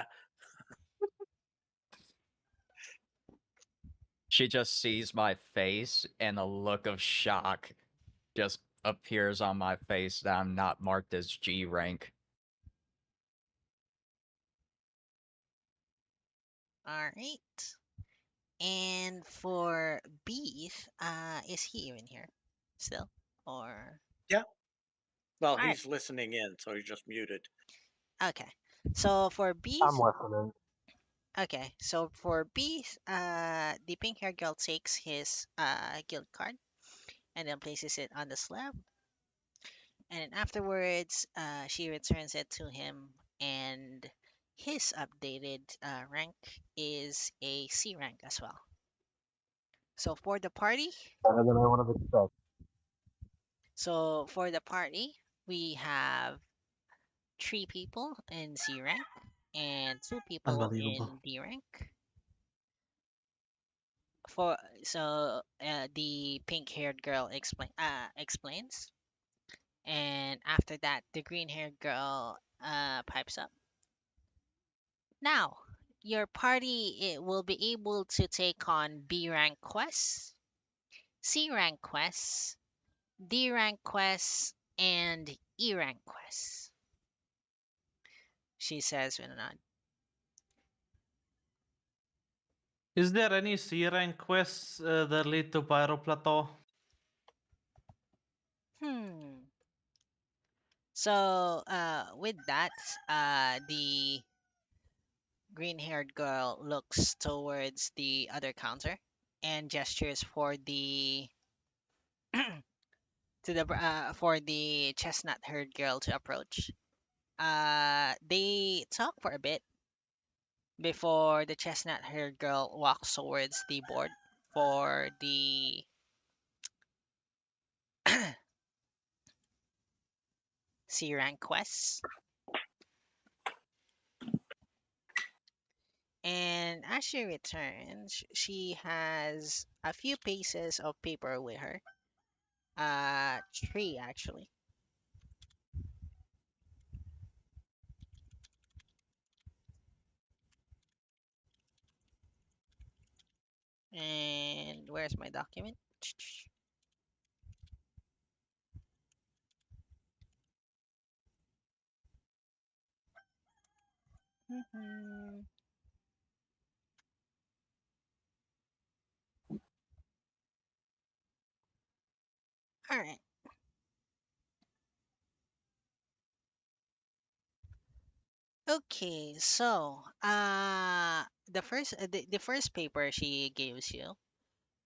[SPEAKER 5] She just sees my face, and a look of shock just appears on my face that I'm not marked as G rank.
[SPEAKER 1] All right. And for Beef, is he even here still? Or
[SPEAKER 4] Yeah. Well,
[SPEAKER 1] all right,
[SPEAKER 4] he's listening in, so he's just muted.
[SPEAKER 1] okay. So for Beef,
[SPEAKER 8] I'm listening.
[SPEAKER 1] okay. So for Beef, the pink hair girl takes his guild card and then places it on the slab, and then afterwards, she returns it to him, and his updated rank is a C rank as well. So for the party,
[SPEAKER 8] Better than I would have expected.
[SPEAKER 1] we have 3 people in C rank and 2 people
[SPEAKER 6] Unbelievable.
[SPEAKER 1] in D rank. For so the pink-haired girl explains, and after that, the green-haired girl pipes up. Now, your party will be able to take on B rank quests, C rank quests, D rank quests, and E rank quests. She says with a nod.
[SPEAKER 6] Is there any C rank quests that lead to Pyro Plateau?
[SPEAKER 1] Hmm. So, with that, the green-haired girl looks towards the other counter and gestures for the for the chestnut-haired girl to approach. They talk for a bit before the chestnut-haired girl walks towards the board for the C rank quests. And as she returns, she has a few pieces of paper with her. 3 actually. And where's my document? Mhm. All right. Okay, so the first paper she gives you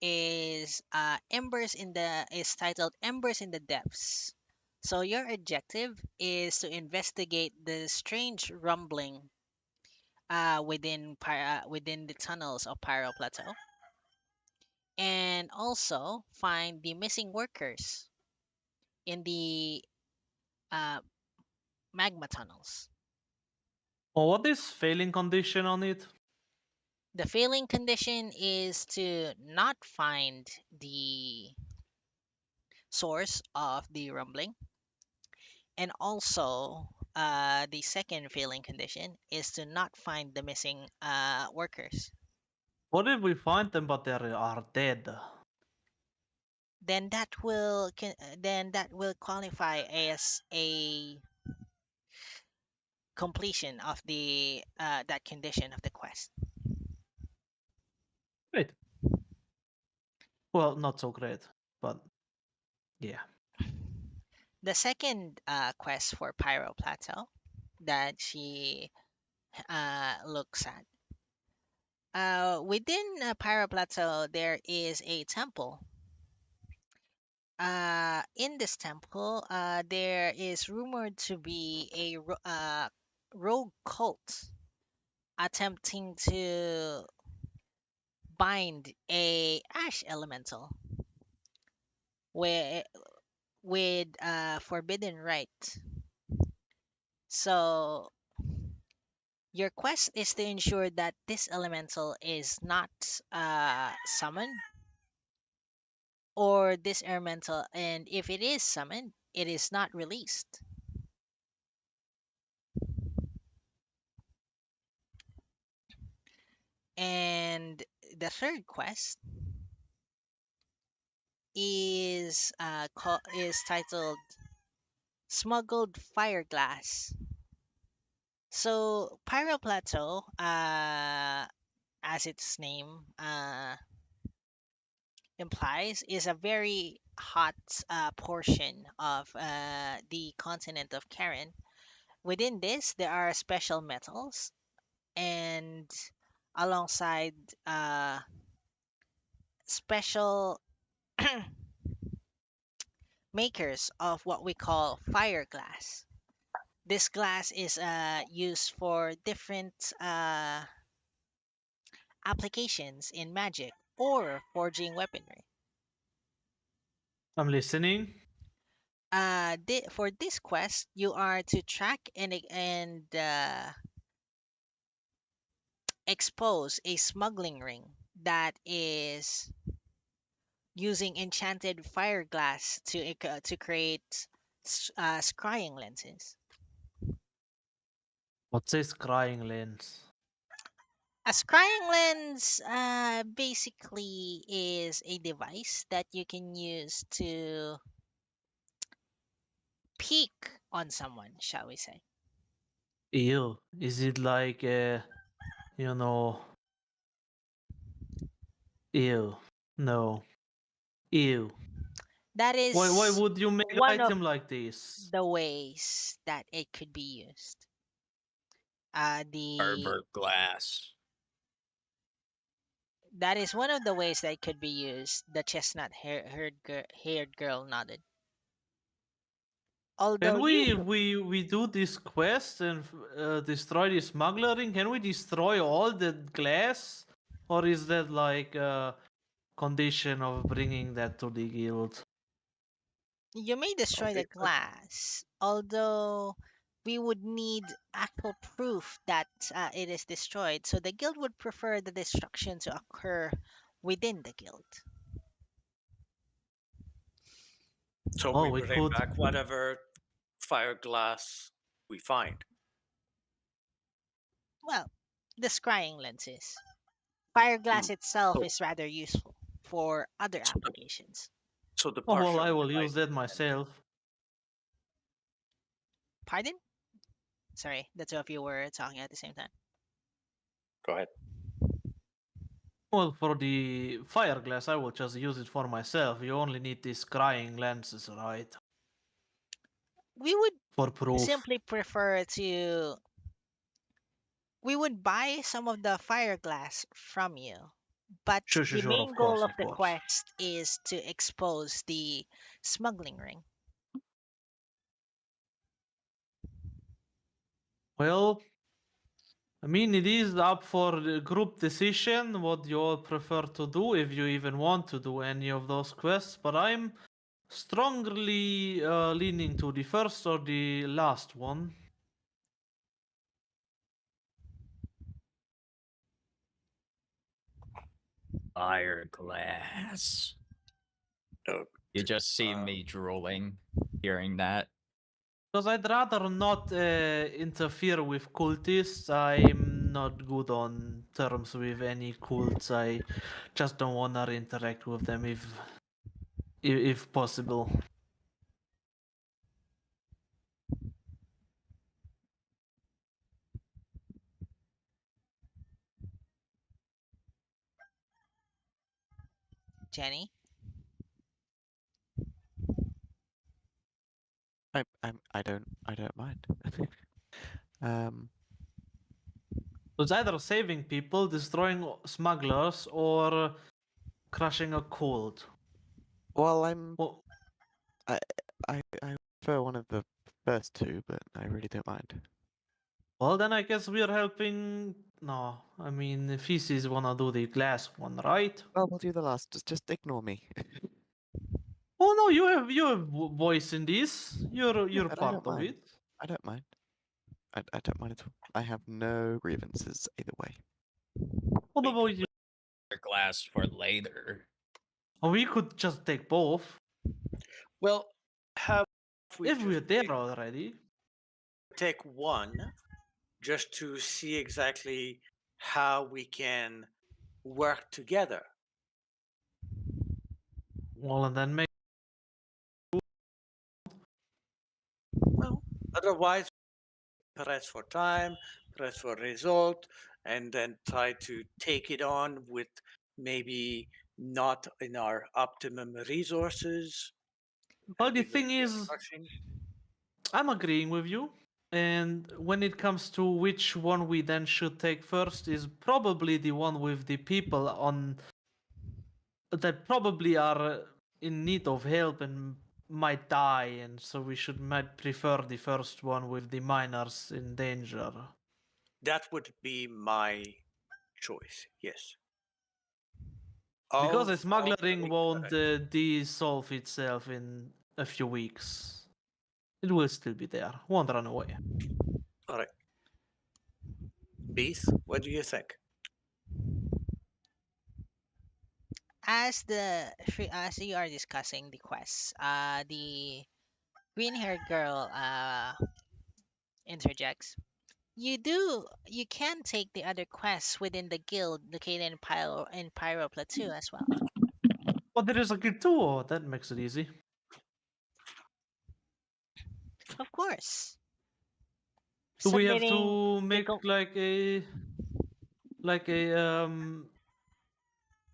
[SPEAKER 1] is titled Embers in the Depths. So your objective is to investigate the strange rumbling within the tunnels of Pyro Plateau, and also find the missing workers in the uh, magma tunnels.
[SPEAKER 6] Oh, what is failing condition on it?
[SPEAKER 1] The failing condition is to not find the source of the rumbling, and also the second failing condition is to not find the missing workers.
[SPEAKER 6] What if we find them but they are dead?
[SPEAKER 1] Then that will qualify as a completion of the that condition of the quest.
[SPEAKER 6] Great. Well, not so great, but yeah.
[SPEAKER 1] The second quest for Pyro Plateau that she looks at. Within Pyro Plateau, there is a temple. In this temple, there is rumored to be a rogue cult attempting to bind a ash elemental with forbidden rite. So your quest is to ensure that this elemental is not summoned, or this elemental, and if it is summoned, it is not released. And the third quest is titled Smuggled Fireglass. So Pyro Plateau, as its name implies, is a very hot portion of the continent of Karen. Within this, there are special metals, and alongside special makers of what we call fire glass. This glass is used for different applications in magic or forging weaponry.
[SPEAKER 6] I'm listening.
[SPEAKER 1] For this quest, you are to track and expose a smuggling ring that is using enchanted fire glass to create scrying lenses.
[SPEAKER 6] What's this crying lens?
[SPEAKER 1] A scrying lens basically is a device that you can use to peek on someone, shall we say.
[SPEAKER 6] Ew. Is it like, you know, ew. No. Ew.
[SPEAKER 1] That
[SPEAKER 6] Why
[SPEAKER 1] is
[SPEAKER 6] would you make an
[SPEAKER 1] one of
[SPEAKER 6] item like this?
[SPEAKER 1] the ways that it could be used. The
[SPEAKER 5] Glass.
[SPEAKER 1] That is one of the ways that it could be used. The haired girl nodded. Although
[SPEAKER 6] Can we, if
[SPEAKER 1] usually,
[SPEAKER 6] we do this quest and destroy the smuggler ring, can we destroy all the glass? Or is that like a condition of bringing that to the guild?
[SPEAKER 1] you may destroy the
[SPEAKER 4] Okay.
[SPEAKER 1] glass, although we would need actual proof that it is destroyed. So the guild would prefer the destruction to occur within the guild.
[SPEAKER 4] So
[SPEAKER 6] Oh,
[SPEAKER 4] we
[SPEAKER 6] we
[SPEAKER 4] bring
[SPEAKER 6] could.
[SPEAKER 4] back whatever fire glass we find.
[SPEAKER 1] Well, the scrying lenses. Fire glass
[SPEAKER 4] Mm.
[SPEAKER 1] itself
[SPEAKER 4] So,
[SPEAKER 1] is rather useful for other
[SPEAKER 4] so the
[SPEAKER 1] applications.
[SPEAKER 4] so the
[SPEAKER 6] Oh, well, I
[SPEAKER 4] partially
[SPEAKER 6] will use
[SPEAKER 4] lighted
[SPEAKER 6] that myself.
[SPEAKER 1] Pardon? Sorry, the two of you were talking at the same time.
[SPEAKER 4] Go ahead.
[SPEAKER 6] Well, for the fire glass, I will just use it for myself. You only need these crying lenses, right?
[SPEAKER 1] We would
[SPEAKER 6] For proof.
[SPEAKER 1] simply prefer to. We would buy some of the fire glass from you, But
[SPEAKER 6] Sure,
[SPEAKER 1] the
[SPEAKER 6] of
[SPEAKER 1] main
[SPEAKER 6] course,
[SPEAKER 1] goal of
[SPEAKER 6] of
[SPEAKER 1] the
[SPEAKER 6] course.
[SPEAKER 1] quest is to expose the smuggling ring.
[SPEAKER 6] Well, I mean, it is up for the group decision what you all prefer to do, if you even want to do any of those quests, but I'm strongly leaning to the first or the last one.
[SPEAKER 5] Fire glass.
[SPEAKER 4] Oh,
[SPEAKER 5] You just see
[SPEAKER 4] Uh,
[SPEAKER 5] me drooling, hearing that.
[SPEAKER 6] Because I'd rather not interfere with cultists. I'm not good on terms with any cults. I just don't want to interact with them if possible.
[SPEAKER 1] Jenny?
[SPEAKER 2] I don't mind. um,
[SPEAKER 6] So it's either saving people, destroying smugglers, or crushing a cult.
[SPEAKER 2] well,
[SPEAKER 6] Well,
[SPEAKER 2] I prefer one of the first two, but I really don't mind.
[SPEAKER 6] well, then I guess we're helping. No, I mean, Feces wanna do the glass one, right?
[SPEAKER 2] Well, we'll do the last. Just ignore me.
[SPEAKER 6] Oh no, you have voice in this.
[SPEAKER 2] Yeah,
[SPEAKER 6] You're
[SPEAKER 2] but I
[SPEAKER 6] part
[SPEAKER 2] don't
[SPEAKER 6] of
[SPEAKER 2] mind.
[SPEAKER 6] it.
[SPEAKER 2] I don't mind. I don't mind at all. I have no grievances either way.
[SPEAKER 6] What
[SPEAKER 5] We
[SPEAKER 6] about
[SPEAKER 5] could
[SPEAKER 6] you?
[SPEAKER 5] leave glass for later.
[SPEAKER 6] Or we could just take both
[SPEAKER 4] well, have we
[SPEAKER 6] if
[SPEAKER 4] just
[SPEAKER 6] we're there already.
[SPEAKER 4] take one just to see exactly how we can work together?
[SPEAKER 6] Well, and then make.
[SPEAKER 4] Well, otherwise, press for time, press for result, and then try to take it on with maybe not in our optimum resources.
[SPEAKER 6] Well,
[SPEAKER 4] and
[SPEAKER 6] the
[SPEAKER 4] we will
[SPEAKER 6] thing
[SPEAKER 4] be
[SPEAKER 6] is,
[SPEAKER 4] rushing.
[SPEAKER 6] I'm agreeing with you. And when it comes to which one we then should take first, is probably the one with the people on that probably are in need of help and might die, and so we might prefer the first one with the miners in danger.
[SPEAKER 4] That would be my choice. Yes.
[SPEAKER 6] Because the
[SPEAKER 4] Of all
[SPEAKER 6] smuggling
[SPEAKER 4] three,
[SPEAKER 6] won't
[SPEAKER 4] correct.
[SPEAKER 6] dissolve itself in a few weeks. It will still be there. Won't run away.
[SPEAKER 4] All right. Beef, what do you think?
[SPEAKER 1] As you are discussing the quests, the green-haired girl interjects. You can take the other quests within the guild located in Pyro Plateau as well.
[SPEAKER 6] But there is a kid too. Oh, that makes it easy.
[SPEAKER 1] Of course.
[SPEAKER 6] Do we have
[SPEAKER 1] Submitting
[SPEAKER 6] to make
[SPEAKER 1] nickel.
[SPEAKER 6] like a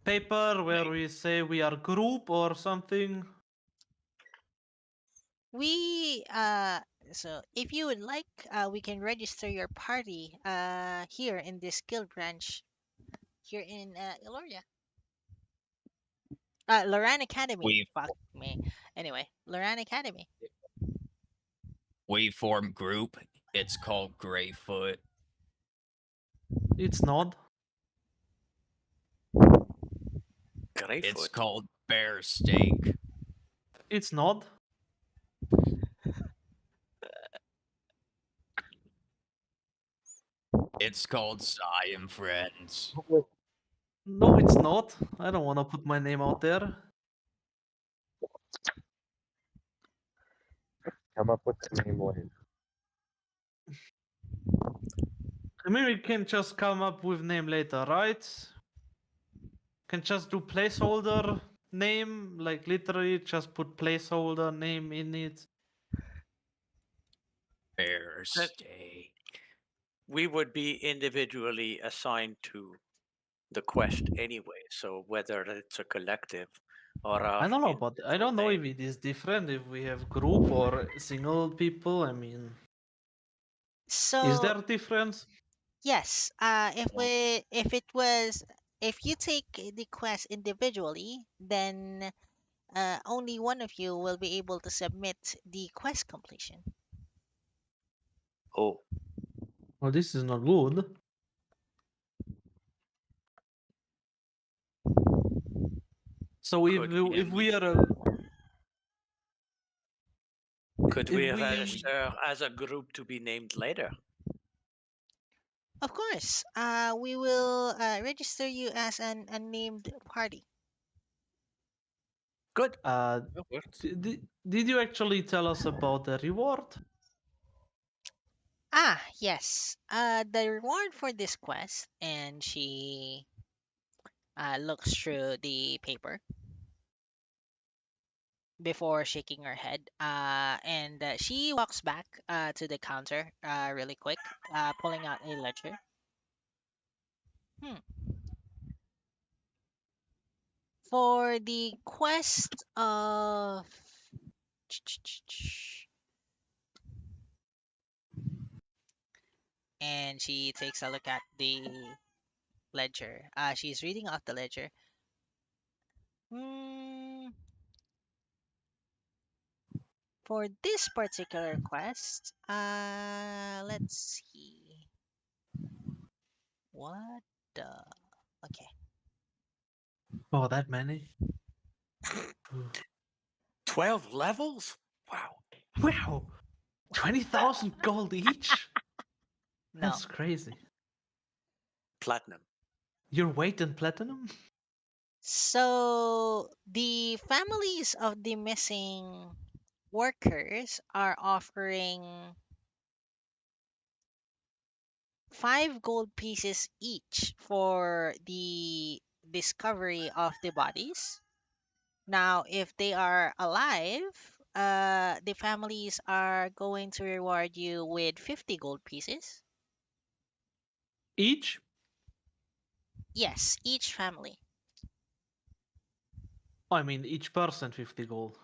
[SPEAKER 6] paper where we say we are group or something?
[SPEAKER 1] We so if you would like, we can register your party here in this guild branch here in Eloria. Loran Academy.
[SPEAKER 5] We
[SPEAKER 1] Fuck me. Anyway, Loran Academy.
[SPEAKER 5] we form group. It's called Greyfoot.
[SPEAKER 6] It's not.
[SPEAKER 4] Greyfoot.
[SPEAKER 5] It's called Bear Steak.
[SPEAKER 6] It's not.
[SPEAKER 5] It's called Psy and Friends.
[SPEAKER 6] No, it's not. I don't want to put my name out there.
[SPEAKER 8] Come up with the name later.
[SPEAKER 6] I mean, we can just come up with name later, right? Can just do placeholder name, like literally just put placeholder name in it.
[SPEAKER 5] Bear
[SPEAKER 4] That-
[SPEAKER 5] Steak.
[SPEAKER 4] We would be individually assigned to the quest anyway. So whether it's a collective or
[SPEAKER 6] I don't know, but I don't know if
[SPEAKER 4] name.
[SPEAKER 6] it is different if we have group or single people. I mean, is
[SPEAKER 1] So
[SPEAKER 6] there a difference?
[SPEAKER 1] yes, if if you take the quest individually, then only one of you will be able to submit the quest completion.
[SPEAKER 4] Oh,
[SPEAKER 6] Well, this is not good. So
[SPEAKER 4] Could we
[SPEAKER 6] if we
[SPEAKER 4] at
[SPEAKER 6] are
[SPEAKER 4] could
[SPEAKER 6] if
[SPEAKER 4] we
[SPEAKER 6] we
[SPEAKER 4] register as a group to be named later?
[SPEAKER 1] Of course, we will register you as an unnamed party.
[SPEAKER 4] Good.
[SPEAKER 6] uh
[SPEAKER 4] That works.
[SPEAKER 6] did you actually tell us about the reward?
[SPEAKER 1] Ah, yes. The reward for this quest, and she looks through the paper before shaking her head. And she walks back to the counter really quick, pulling out a ledger. Hmm. For the quest of. And she takes a look at the ledger. She's reading off the ledger. Hmm. For this particular quest, let's see. What the? Okay.
[SPEAKER 6] Oh, that many?
[SPEAKER 4] 12 levels? Wow.
[SPEAKER 6] Wow, 20,000 gold each.
[SPEAKER 1] No.
[SPEAKER 6] That's crazy.
[SPEAKER 4] Platinum.
[SPEAKER 6] Your weight in platinum?
[SPEAKER 1] So the families of the missing workers are offering 5 gold pieces each for the discovery of the bodies. Now, if they are alive, the families are going to reward you with 50 gold pieces.
[SPEAKER 6] Each?
[SPEAKER 1] Yes, each family.
[SPEAKER 6] I mean, each person 50 gold.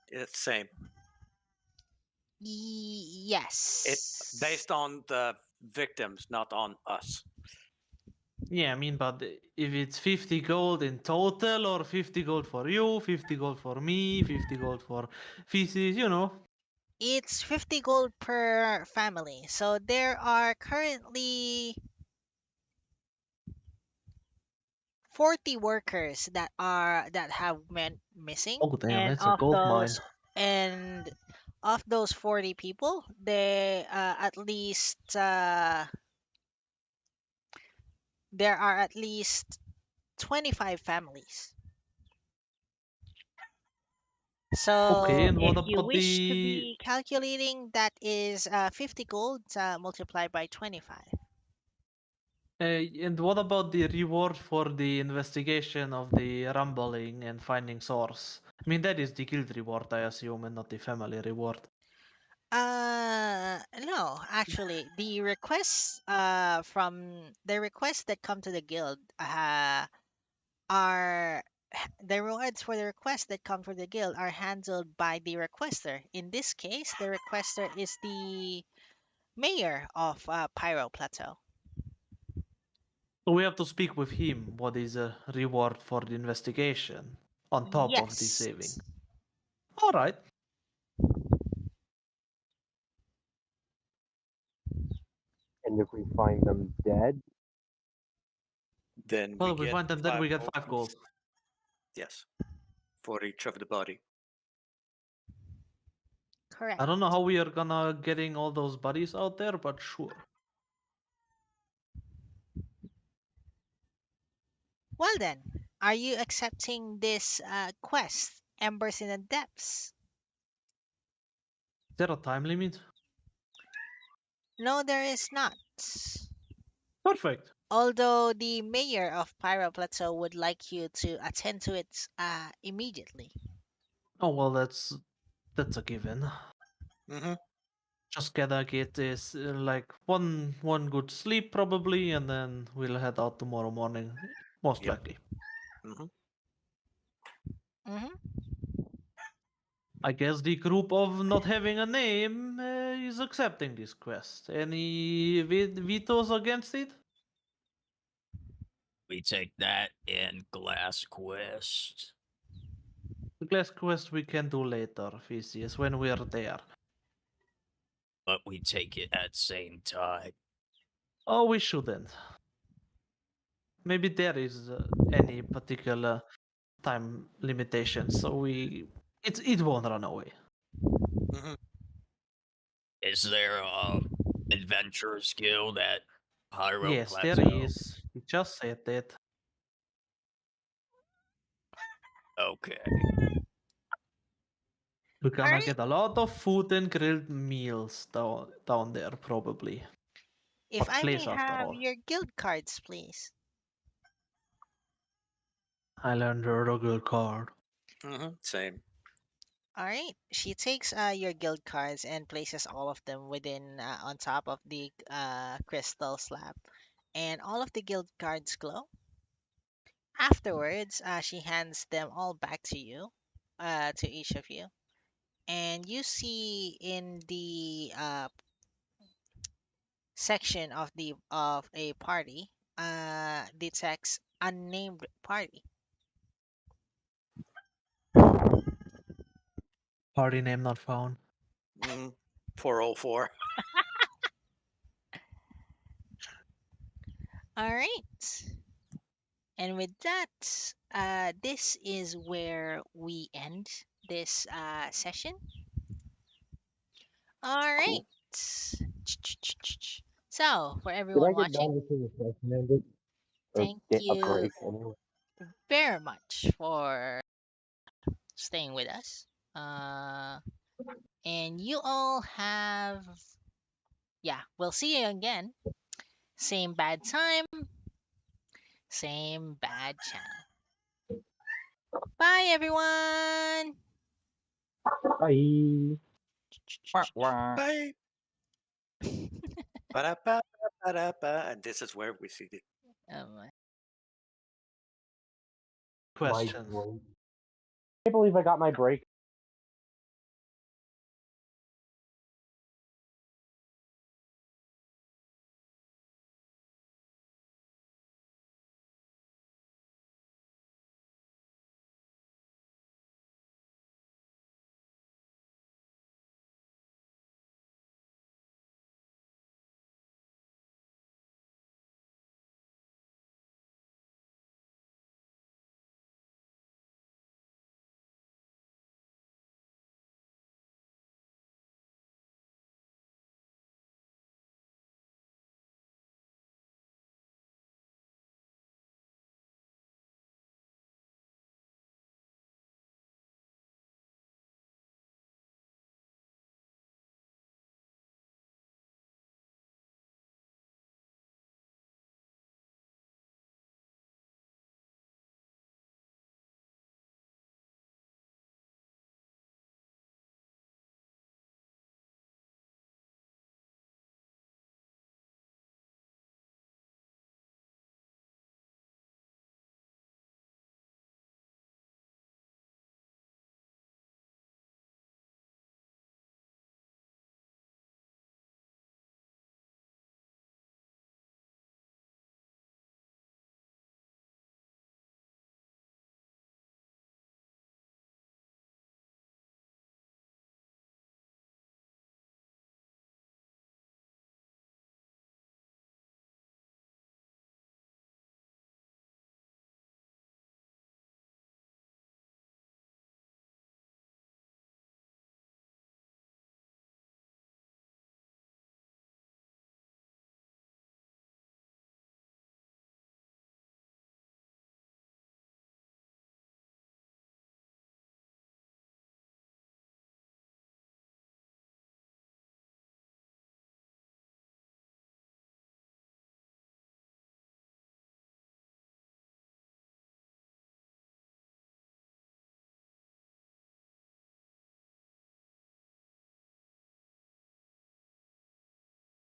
[SPEAKER 4] It's same.
[SPEAKER 1] Yes.
[SPEAKER 4] It's based on the victims, not on us.
[SPEAKER 6] Yeah, I mean, but if it's 50 gold in total, or 50 gold for you, 50 gold for me, 50 gold for feces, you know.
[SPEAKER 1] It's 50 gold per family. So there are currently 40 workers that have went missing,
[SPEAKER 6] Oh, damn,
[SPEAKER 1] and
[SPEAKER 6] that's a gold mine.
[SPEAKER 1] and of those 40 people, there are at least 25 families. So
[SPEAKER 6] Okay, and what
[SPEAKER 1] if you
[SPEAKER 6] about
[SPEAKER 1] wish to
[SPEAKER 6] the...
[SPEAKER 1] be calculating, that is 50 gold multiplied by 25.
[SPEAKER 6] And what about the reward for the investigation of the rumbling and finding source? I mean, that is the guild reward, I assume, and not the family reward.
[SPEAKER 1] No, actually, the requests that come to the guild are the rewards for the requests that come from the guild are handled by the requester. In this case, the requester is the mayor of Pyro Plateau.
[SPEAKER 6] So we have to speak with him. What is a reward for the investigation on top of the
[SPEAKER 1] Yes.
[SPEAKER 6] saving? All right.
[SPEAKER 8] And if we find them dead,
[SPEAKER 4] Then
[SPEAKER 6] Well,
[SPEAKER 4] we
[SPEAKER 6] if we
[SPEAKER 4] get
[SPEAKER 6] find them dead, we get 5
[SPEAKER 4] gold.
[SPEAKER 6] gold.
[SPEAKER 4] Yes. For each of the body.
[SPEAKER 1] Correct.
[SPEAKER 6] I don't know how we are gonna getting all those bodies out there, but sure.
[SPEAKER 1] Well then, are you accepting this quest, Embers in the Depths?
[SPEAKER 6] Is there a time limit?
[SPEAKER 1] No, there is not.
[SPEAKER 6] Perfect.
[SPEAKER 1] Although the mayor of Pyro Plateau would like you to attend to it immediately.
[SPEAKER 6] Oh well, that's a given.
[SPEAKER 4] Mm-hmm.
[SPEAKER 6] Just gotta get this like one good sleep probably, and then we'll head out tomorrow morning, most
[SPEAKER 4] Yep.
[SPEAKER 6] likely.
[SPEAKER 4] Mm-hmm.
[SPEAKER 1] Mm-hmm.
[SPEAKER 6] I guess the group of not having a name is accepting this quest. Any vetoes against it?
[SPEAKER 5] We take that and Glass Quest.
[SPEAKER 6] The glass quest we can do later, Theseus, when we're there.
[SPEAKER 5] But we take it at same time.
[SPEAKER 6] Oh, we shouldn't. Maybe there is any particular time limitation, so it won't run away.
[SPEAKER 4] Mhm.
[SPEAKER 5] Is there a adventurers guild at Pyro
[SPEAKER 6] Yes,
[SPEAKER 5] Plateau?
[SPEAKER 6] there is. You just said it.
[SPEAKER 5] Okay.
[SPEAKER 6] We're gonna
[SPEAKER 1] Alright.
[SPEAKER 6] get a lot of food and grilled meals down there, probably.
[SPEAKER 1] If
[SPEAKER 6] A
[SPEAKER 1] I may
[SPEAKER 6] place, after
[SPEAKER 1] have
[SPEAKER 6] all.
[SPEAKER 1] your guild cards, please.
[SPEAKER 6] Highlander Rogue card.
[SPEAKER 4] Same.
[SPEAKER 1] All right. She takes your guild cards and places all of them within on top of the crystal slab, and all of the guild cards glow. Afterwards, she hands them all back to you, to each of you, and you see in the section of a party, the text unnamed party.
[SPEAKER 6] Party name not found.
[SPEAKER 4] 404.
[SPEAKER 1] All right. And with that, this is where we end this session. All right. So, for
[SPEAKER 8] Did I
[SPEAKER 1] everyone
[SPEAKER 8] get
[SPEAKER 1] watching,
[SPEAKER 8] done before the session ended? Or
[SPEAKER 1] thank
[SPEAKER 8] get a
[SPEAKER 1] you
[SPEAKER 8] break anyway?
[SPEAKER 1] very much for staying with us. And you all have, yeah, we'll see you again. Same bad time, same bad channel. Bye, everyone.
[SPEAKER 8] Bye.
[SPEAKER 5] Wah, wah.
[SPEAKER 4] Bye. Ba-da-ba, ba-da-ba. And this is where we see the
[SPEAKER 1] Um,
[SPEAKER 8] My
[SPEAKER 6] Questions.
[SPEAKER 8] break. I can't believe I got my break